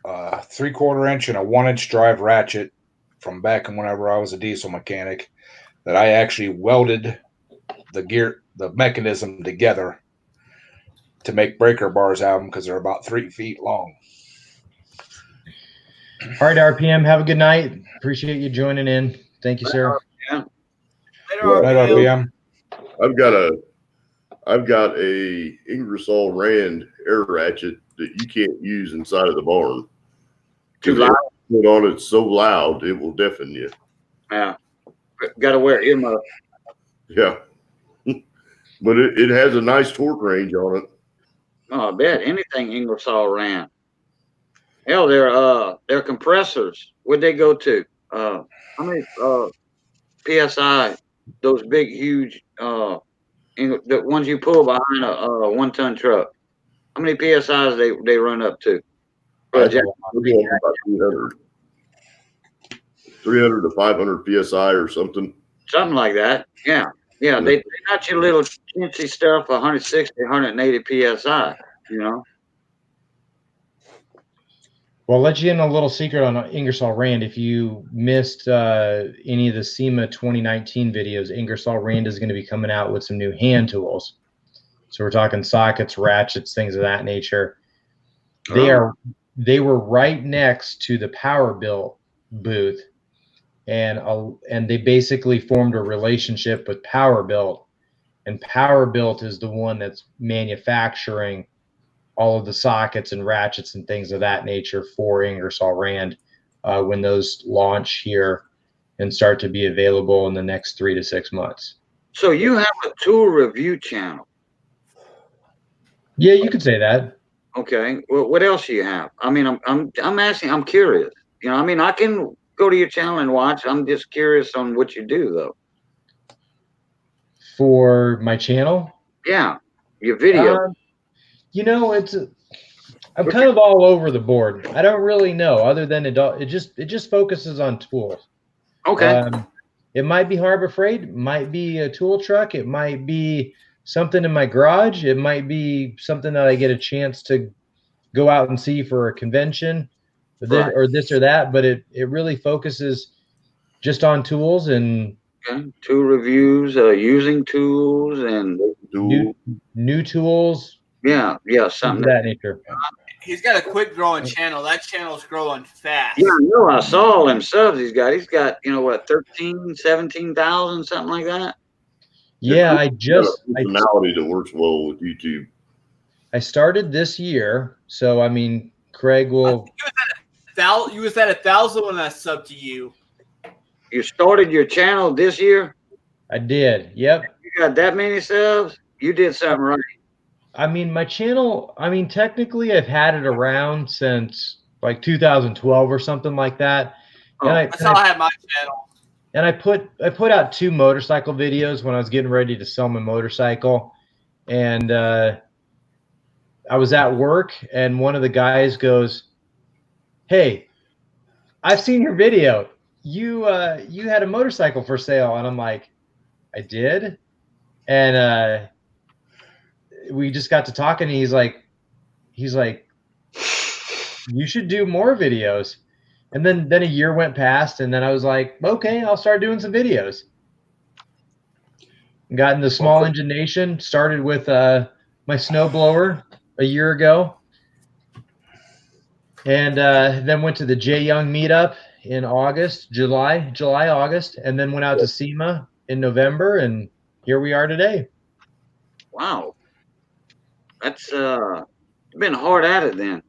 a 3/4 inch and a 1 inch drive ratchet from back whenever I was a diesel mechanic that I actually welded the mechanism together to make breaker bars out of them because they're about 3 feet long.
All right, RPM, have a good night. Appreciate you joining in. Thank you, sir.
Later,
Right, RPM.
I've got a Ingersoll Rand air ratchet that you can't use inside of the barn.
Too loud.
Put on it so loud it will deafen you.
Yeah. Got to wear earmuffs.
Yeah. But it has a nice torque range on it.
Oh, I bet anything Ingersoll ran. Hell, their compressors. What'd they go to? How many PSI? Those big, huge, the ones you pull behind a 1-ton truck. How many PSIs they run up to?
We're going about 300 to 500 PSI or something.
Something like that. Yeah. Yeah. They got your little chintzy stuff, 160, 180 PSI, you know?
Well, I'll let you in a little secret on Ingersoll Rand. If you missed any of the SEMA 2019 videos, Ingersoll Rand is going to be coming out with some new hand tools. So we're talking sockets, ratchets, things of that nature. They were right next to the Powerbilt booth, and they basically formed a relationship with Powerbilt, and Powerbilt is the one that's manufacturing all of the sockets and ratchets and things of that nature for Ingersoll Rand. when those launch here and start to be available in the next 3 to 6 months.
So you have a tool review channel.
Yeah, you could say that.
Okay. Well, what else do you have? I mean, I'm asking. I'm curious. You know, I mean, I can go to your channel and watch. I'm just curious on what you do, though.
For my channel?
Yeah, your video.
You know, I'm kind of all over the board. I don't really know, other than it just focuses on tools.
Okay.
It might be Harbor Freight, it might be a tool truck, it might be something in my garage, it might be something that I get a chance to go out and see for a convention, or this or that. But it really focuses just on tools and
tool reviews, using tools and
new tools.
Yeah, something
of that nature.
He's got a quick growing channel. That channel's growing fast.
Yeah, I know. I saw all them subs he's got. He's got, you know what, 17,000, something like that.
Yeah, I just
personality that works well with YouTube.
I started this year, so I mean, Craig will.
You was at 1,000 when I subbed to you.
You started your channel this year?
I did. Yep.
You got that many subs? You did something right.
I mean, my channel, technically I've had it around since like 2012 or something like that.
That's how I had my channel.
And I put out 2 motorcycle videos when I was getting ready to sell my motorcycle. And I was at work and one of the guys goes, "Hey, I've seen your video. You had a motorcycle for sale." And I'm like, "I did?" And we just got to talking, and he's like, "You should do more videos." And then a year went past, and then I was like, "Okay, I'll start doing some videos." Got into Small Engine Nation, started with my snowblower a year ago, and then went to the Jay Young meetup in July, August, and then went out to SEMA in November, and here we are today.
Wow. That's been hard at it then.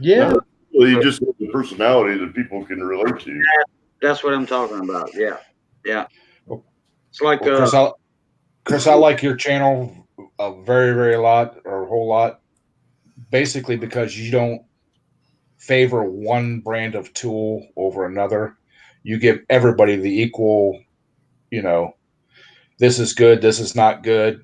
Yeah.
Well, you just have the personality that people can relate to.
That's what I'm talking about. Yeah. It's like
Chris, I like your channel a very lot, or a whole lot, basically because you don't favor one brand of tool over another. You give everybody the equal, this is good, this is not good.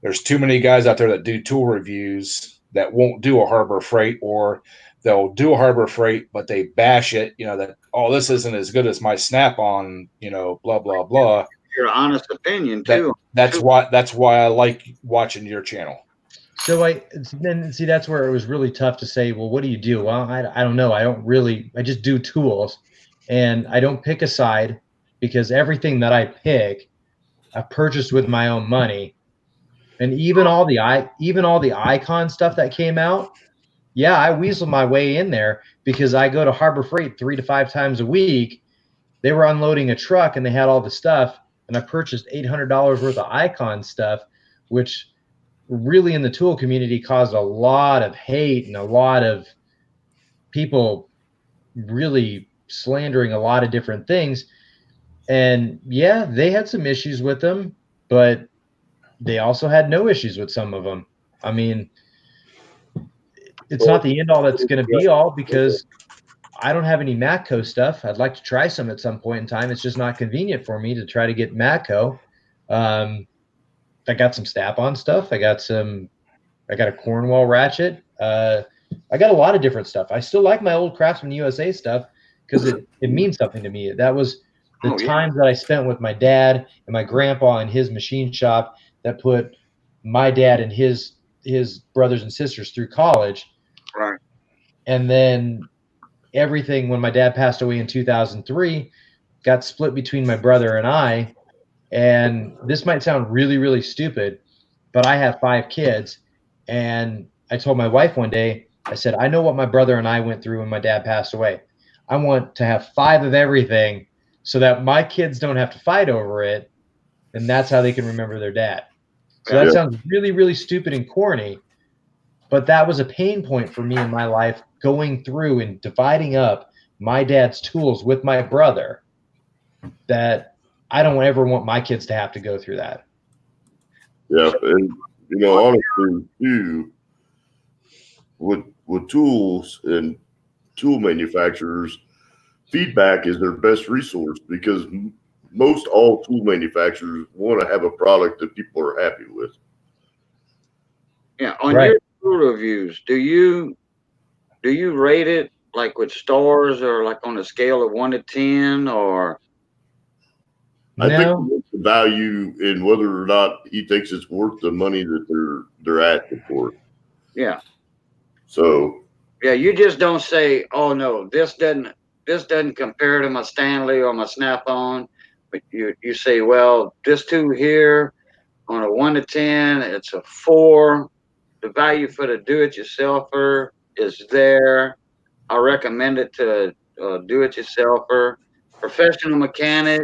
There's too many guys out there that do tool reviews that won't do a Harbor Freight, or they'll do a Harbor Freight, but they bash it, that, oh, this isn't as good as my Snap-on, blah, blah, blah.
Your honest opinion too.
That's why I like watching your channel.
So that's where it was really tough to say, well, what do you do? Well, I don't know. I just do tools, and I don't pick a side, because everything that I pick, I purchased with my own money. And even all the Icon stuff that came out, yeah, I weaseled my way in there, because I go to Harbor Freight 3 to 5 times a week. They were unloading a truck and they had all the stuff, and I purchased $800 worth of Icon stuff, which really in the tool community caused a lot of hate and a lot of people really slandering a lot of different things. And yeah, they had some issues with them, but they also had no issues with some of them. I mean, it's not the end all that's going to be all, because I don't have any Matco stuff. I'd like to try some at some point in time. It's just not convenient for me to try to get Matco. I got some Snap-on stuff. I got a Cornwall ratchet. I got a lot of different stuff. I still like my old Craftsman USA stuff, because it means something to me. That was the times that I spent with my dad and my grandpa in his machine shop that put my dad and his brothers and sisters through college.
Right.
And then everything, when my dad passed away in 2003, got split between my brother and I. And this might sound really, really stupid, but I have 5 kids. And I told my wife one day, I said, I know what my brother and I went through when my dad passed away. I want to have 5 of everything so that my kids don't have to fight over it. And that's how they can remember their dad. So that sounds really, really stupid and corny, but that was a pain point for me in my life going through and dividing up my dad's tools with my brother that I don't ever want my kids to have to go through that.
Yeah, and honestly, too, with tools and tool manufacturers, feedback is their best resource because most all tool manufacturers want to have a product that people are happy with.
Yeah, on your tool reviews, do you rate it like with stars or like on a scale of 1 to 10 or?
I think the value in whether or not he thinks it's worth the money that they're asking for.
Yeah.
So.
Yeah, you just don't say, "Oh no, this doesn't compare to my Stanley or my Snap-on," but you say, "Well, this tool here on a 1 to 10, it's a 4. The value for the do-it-yourselfer is there. I recommend it to do-it-yourselfer. Professional mechanic,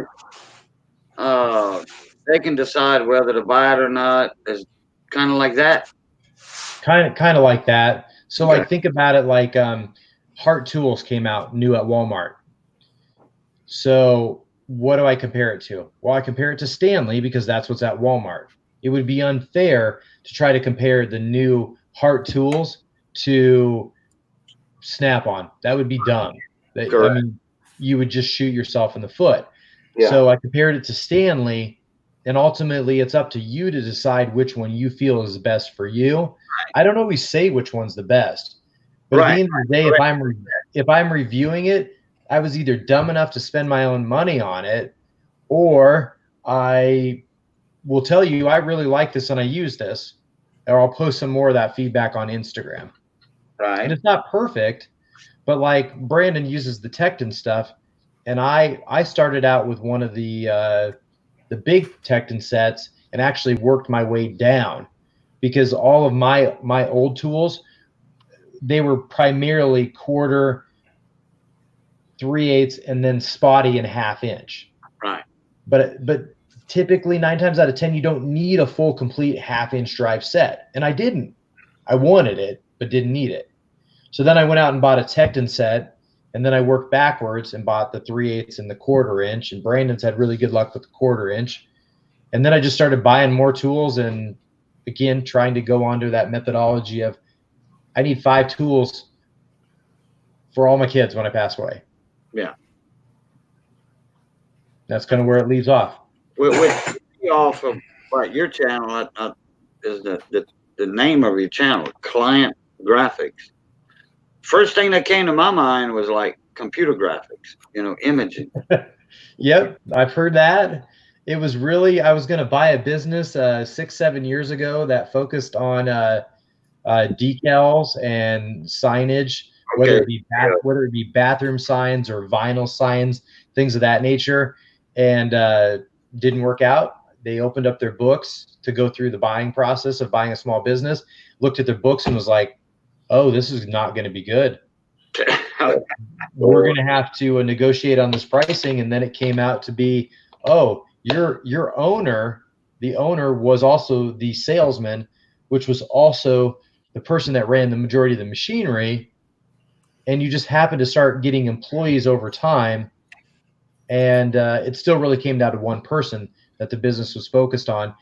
they can decide whether to buy it or not." Is kind of like that.
Kind of like that. So like think about it like Hart Tools came out new at Walmart. So what do I compare it to? Well, I compare it to Stanley because that's what's at Walmart. It would be unfair to try to compare the new Hart Tools to Snap-on. That would be dumb. I mean, you would just shoot yourself in the foot. Yeah. So I compared it to Stanley, and ultimately it's up to you to decide which one you feel is best for you. I don't always say which one's the best, but at the end of the day, if I'm reviewing it, I was either dumb enough to spend my own money on it, or I will tell you I really like this and I use this, or I'll post some more of that feedback on Instagram.
Right.
And it's not perfect, but like Brandon uses the Tekton stuff, and I started out with one of the big Tekton sets and actually worked my way down because all of my old tools, they were primarily 1/4, 3/8, and then spotty and 1/2 inch.
Right.
But typically 9 times out of 10, you don't need a full complete 1/2 inch drive set. And I didn't. I wanted it, but didn't need it. So then I went out and bought a Tekton set, and then I worked backwards and bought the 3/8 and the 1/4 inch. And Brandon's had really good luck with the 1/4 inch. And then I just started buying more tools and again trying to go onto that methodology of I need 5 tools for all my kids when I pass away.
Yeah.
That's kind of where it leaves off.
With off of your channel is the name of your channel, Client Graphics. First thing that came to my mind was like computer graphics, imaging.
Yep, I've heard that. It was really, I was going to buy a business 6-7 years ago that focused on decals and signage, whether it be bathroom signs or vinyl signs, things of that nature, and didn't work out. They opened up their books to go through the buying process of buying a small business, looked at their books and was like, oh, this is not going to be good. We're going to have to negotiate on this pricing. And then it came out to be, oh, your owner, the owner was also the salesman, which was also the person that ran the majority of the machinery. And you just happened to start getting employees over time. And it still really came down to one person that the business was focused on.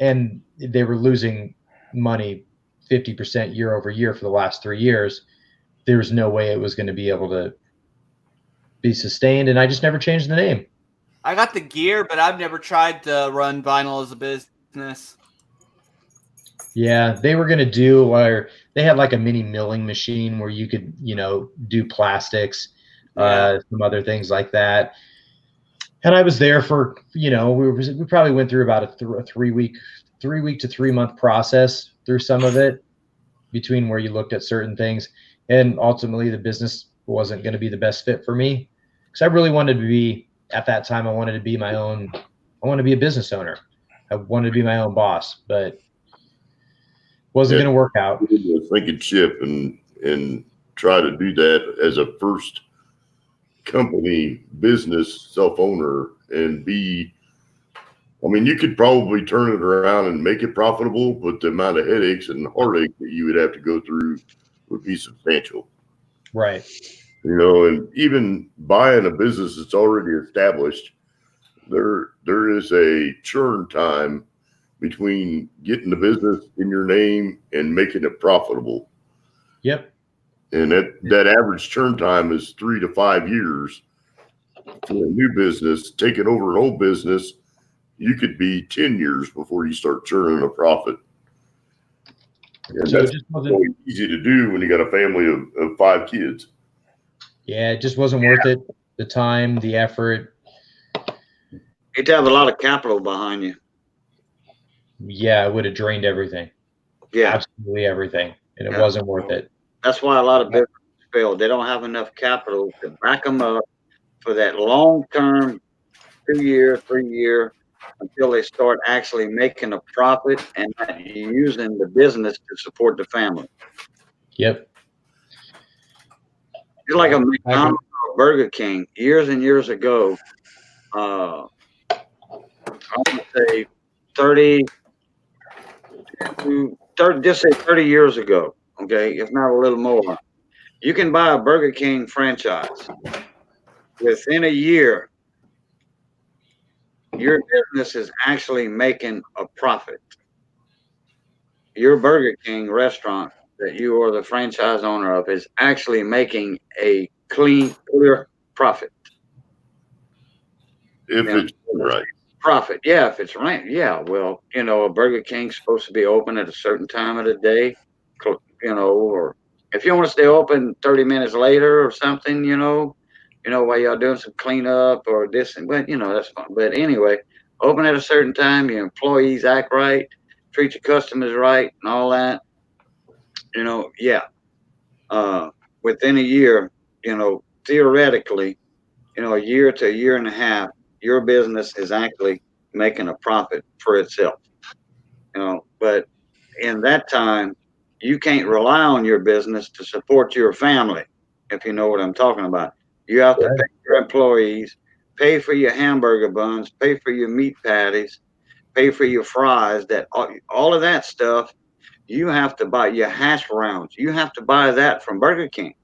And they were losing money 50% year over year for the last 3 years. There was no way it was going to be able to be sustained. And I just never changed the name.
I got the gear, but I've never tried to run vinyl as a business.
Yeah, they were going to do where they had like a mini milling machine where you could, do plastics, some other things like that. And I was there for, we probably went through about a 3 week to 3 month process through some of it between where you looked at certain things. And ultimately the business wasn't going to be the best fit for me because I really wanted to be, at that time, I wanted to be a business owner. I wanted to be my own boss, but wasn't going to work out.
Sinking ship and try to do that as a first company business self-owner and you could probably turn it around and make it profitable, but the amount of headaches and heartache that you would have to go through would be substantial.
Right.
You know, and even buying a business that's already established, there is a churn time between getting the business in your name and making it profitable.
Yep.
And that average churn time is 3 to 5 years. For a new business, taking over an old business, you could be 10 years before you start churning a profit. And
So it
that's
just wasn't
really easy to do when you got a family of 5 kids.
Yeah, it just wasn't worth it. The time, the effort.
You'd have a lot of capital behind you.
Yeah, it would have drained everything.
Yeah.
Absolutely everything. And it
Yeah.
wasn't worth it.
That's why a lot of businesses fail. They don't have enough capital to back them up for that long-term, 2-year, 3-year, until they start actually making a profit and using the business to support the family.
Yep.
It's like a McDonald's or Burger King. Years and years ago, I want to say 30, just say 30 years ago, okay, if not a little more. You can buy a Burger King franchise. Within a year, your business is actually making a profit. Your Burger King restaurant that you are the franchise owner of is actually making a clear profit.
If it's right.
Profit, yeah, if it's right, yeah. Well, you know, a Burger King's supposed to be open at a certain time of the day, you know, or if you want to stay open 30 minutes later or something, you know, while y'all doing some cleanup or this, and but you know, that's fine. But anyway, open at a certain time, your employees act right, treat your customers right, and all that. You know, yeah. Within a year, you know, theoretically, you know, a year to a year and a half, your business is actually making a profit for itself. You know, but in that time, you can't rely on your business to support your family, if you know what I'm talking about. You have to pay your employees, pay for your hamburger buns, pay for your meat patties, pay for your fries, that all of that stuff. You have to buy your hash browns. You have to buy that from Burger King.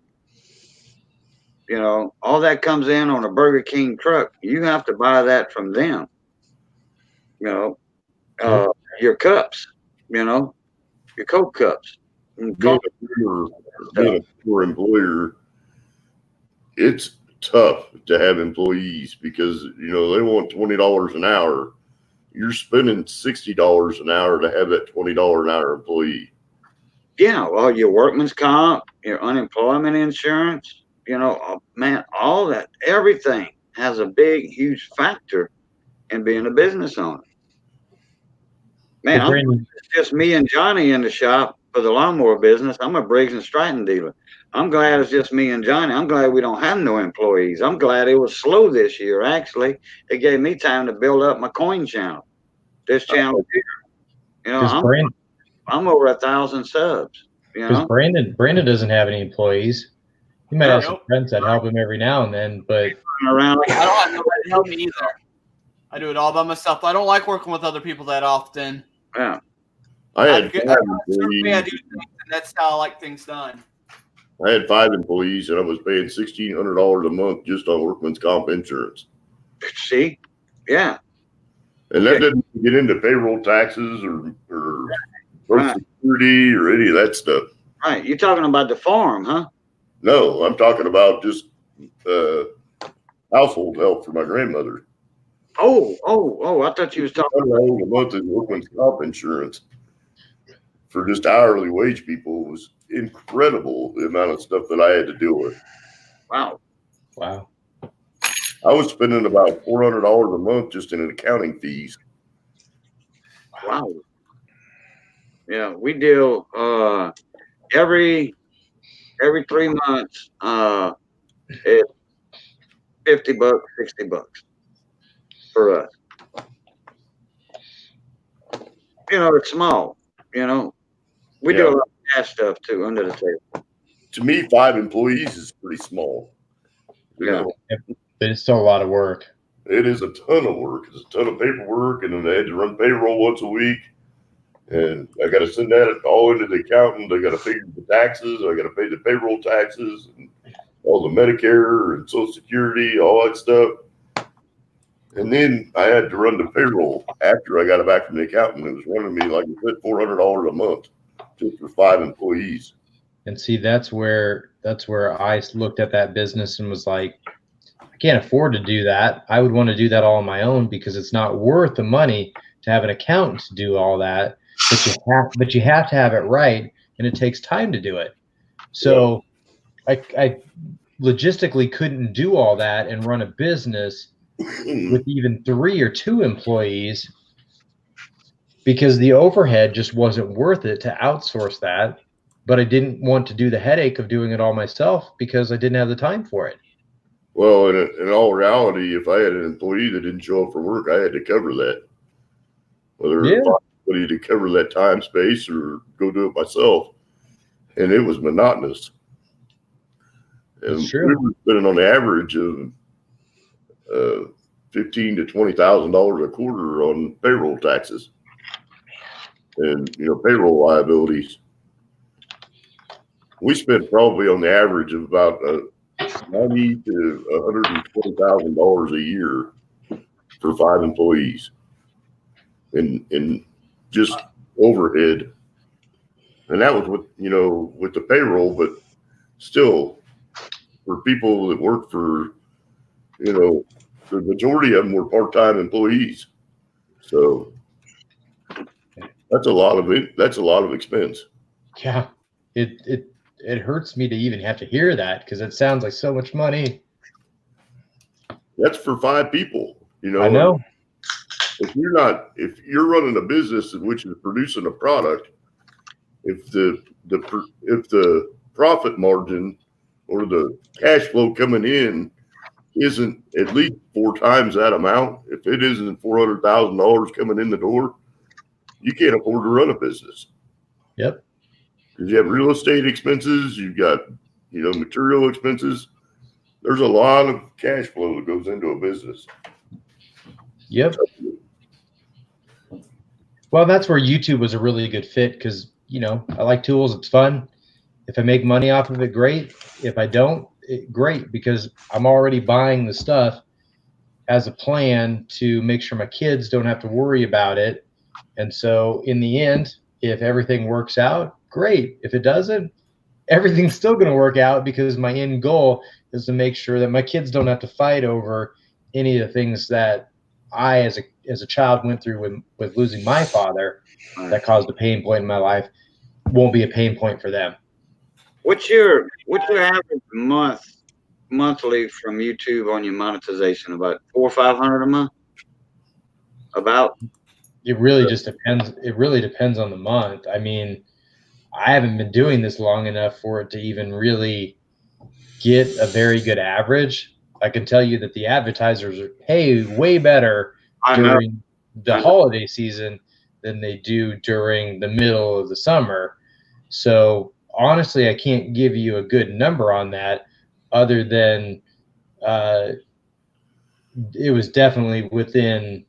You know, all that comes in on a Burger King truck. You have to buy that from them. You know, your cups, you know, your Coke cups.
Being a poor employer, it's tough to have employees because, you know, they want $20 an hour. You're spending $60 an hour to have that $20 an hour employee.
Yeah, well, your workman's comp, your unemployment insurance, you know, man, all that, everything has a big, huge factor in being a business owner. Man, it's just me and Johnny in the shop for the lawnmower business. I'm a Briggs and Stratton dealer. I'm glad it's just me and Johnny. I'm glad we don't have no employees. I'm glad it was slow this year. Actually, it gave me time to build up my coin channel. This channel here, you know, I'm over 1,000 subs. You know,
Brandon doesn't have any employees. He might have some friends that help him every now and then, but
around.
I don't have nobody to help me either. I do it all by myself. I don't like working with other people that often.
Yeah.
I do
things, and that's how I like things done.
I had 5 employees and I was paying $1,600 a month just on workman's comp insurance.
See? Yeah.
And that didn't get into payroll taxes or Social Security or any of that stuff.
Right. You're talking about the farm, huh?
No, I'm talking about just household help for my grandmother.
Oh! I thought you was talking
about a month in workman's comp insurance for just hourly wage people. It was incredible the amount of stuff that I had to deal with.
Wow.
I was spending about $400 a month just in accounting fees.
Wow. Yeah, we deal every 3 months. It's $50, $60 for us. You know, it's small. You know, we do a lot of cash stuff too under the table.
To me, 5 employees is pretty small. You know?
But it's still a lot of work.
It is a ton of work. It's a ton of paperwork, and then they had to run payroll once a week. And I got to send that all into the accountant. I got to figure the taxes. I got to pay the payroll taxes. And all the Medicare and Social Security, all that stuff. And then I had to run the payroll after I got it back from the accountant. It was running me, like I said, $400 a month just for 5 employees.
And see, that's where I looked at that business and was like, I can't afford to do that. I would want to do that all on my own because it's not worth the money to have an accountant to do all that. But you have to have it right, and it takes time to do it. So I logistically couldn't do all that and run a business with even 3 or 2 employees because the overhead just wasn't worth it to outsource that. But I didn't want to do the headache of doing it all myself because I didn't have the time for it.
Well, in all reality, if I had an employee that didn't show up for work, I had to cover that. Whether somebody to cover that time space or go do it myself. And it was monotonous. And we were spending on the average of $15,000 to $20,000 a quarter on payroll taxes and payroll liabilities. We spent probably on the average of about $90,000 to $120,000 a year for 5 employees, in just overhead, and that was with the payroll, but still, for people that work for, the majority of them were part-time employees, so that's a lot of it. That's a lot of expense.
Yeah, it hurts me to even have to hear that because it sounds like so much money.
That's for 5 people.
I know.
If you're running a business in which is producing a product, if the profit margin or the cash flow coming in isn't at least 4 times that amount, if it isn't $400,000 coming in the door, you can't afford to run a business.
Yep.
Because you have real estate expenses, you've got, material expenses. There's a lot of cash flow that goes into a business.
Yep. Well, that's where YouTube was a really good fit because, I like tools. It's fun. If I make money off of it, great. If I don't, great, because I'm already buying the stuff as a plan to make sure my kids don't have to worry about it. And so in the end, if everything works out, great. If it doesn't, everything's still going to work out because my end goal is to make sure that my kids don't have to fight over any of the things that I, as a child, went through with losing my father that caused a pain point in my life. Won't be a pain point for them.
What's your average monthly from YouTube on your monetization? About $400 or $500 a month? About?
It really just depends. It really depends on the month. I mean, I haven't been doing this long enough for it to even really get a very good average. I can tell you that the advertisers pay way better during the holiday season than they do during the middle of the summer. So honestly, I can't give you a good number on that other than it was definitely within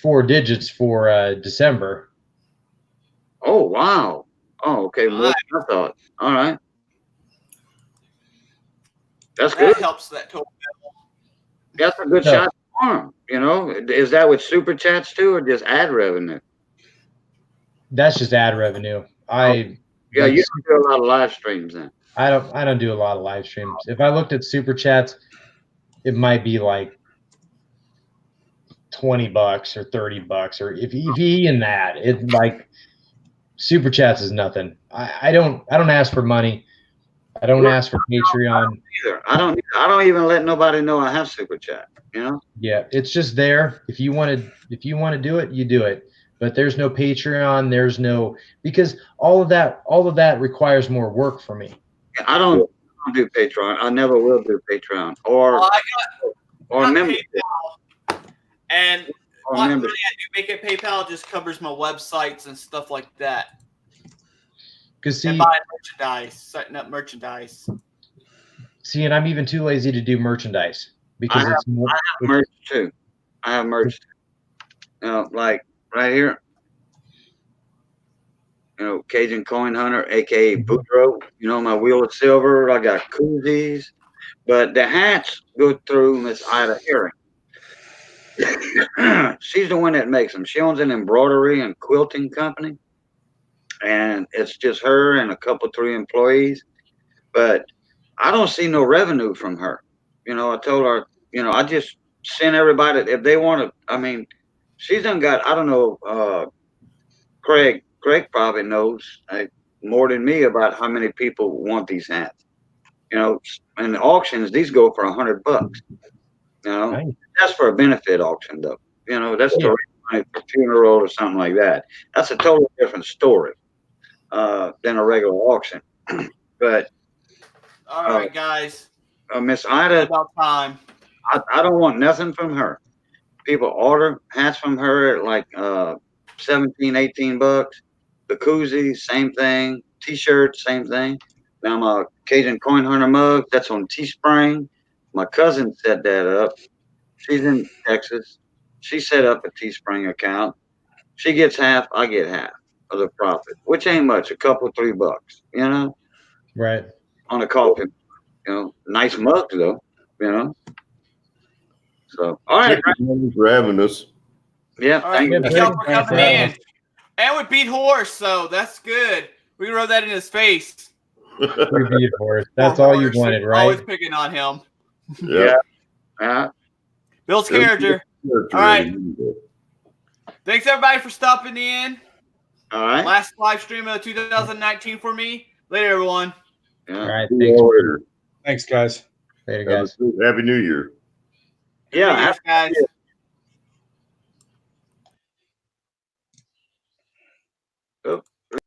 4 digits for December.
Oh, wow. Oh, okay. More than I thought. All right. That's good.
That helps that total.
That's a good shot farm. Is that with super chats too, or just ad revenue?
That's just ad revenue.
You don't do a lot of live streams then.
I don't do a lot of live streams. If I looked at super chats, it might be like $20 or $30, or if even that, it's like super chats is nothing. I don't ask for money. I don't ask for Patreon
either. I don't even let nobody know I have super chat.
Yeah, it's just there. If you want to do it, you do it. But there's no Patreon. There's no, because all of that requires more work for me.
I don't do Patreon. I never will do Patreon or membership.
And what money I do make at PayPal just covers my websites and stuff like that.
And
buying merchandise, setting up merchandise.
See, and I'm even too lazy to do merchandise because
I have merch too. I have merch too. Like right here. You know, Cajun Coin Hunter, aka Boudreaux. You know, my wheel of silver. I got koozies, but the hats go through Miss Ida Herring. She's the one that makes them. She owns an embroidery and quilting company, and it's just her and a couple, 3 employees. But I don't see no revenue from her. You know, I told her, you know, I just send everybody if they want to. I mean, she's done got. I don't know. Craig probably knows more than me about how many people want these hats. You know, in the auctions, these go for $100. You know,
Nice.
that's for a benefit auction, though. You know, that's
Yeah.
to raise money for funeral or something like that. That's a totally different story than a regular auction. But
All right, guys.
Miss Ida,
About time.
I don't want nothing from her. People order hats from her at like $17, $18. The koozie, same thing. T-shirts, same thing. Now my Cajun Coin Hunter mug, that's on Teespring. My cousin set that up. She's in Texas. She set up a Teespring account. She gets half, I get half of the profit, which ain't much, a couple, $3, you know,
Right.
on a coffee. You know, nice mugs though, you know. So, all right,
Thank you for having us.
yeah,
All right,
thank you.
thank y'all for coming in. And we beat Horse, so that's good. We can rub that in his face.
We beat Horse. That's
Poor
all you
Horse.
wanted,
We're Always
right?
picking on him.
Yeah.
Bill's character. All right. Thanks everybody for stopping in.
All right.
Last live stream of 2019 for me. Later, everyone.
Yeah.
All right.
See
Thanks.
y'all later.
Thanks, guys.
Later,
Have a
guys.
Happy New Year.
Yeah.
Cheers, guys.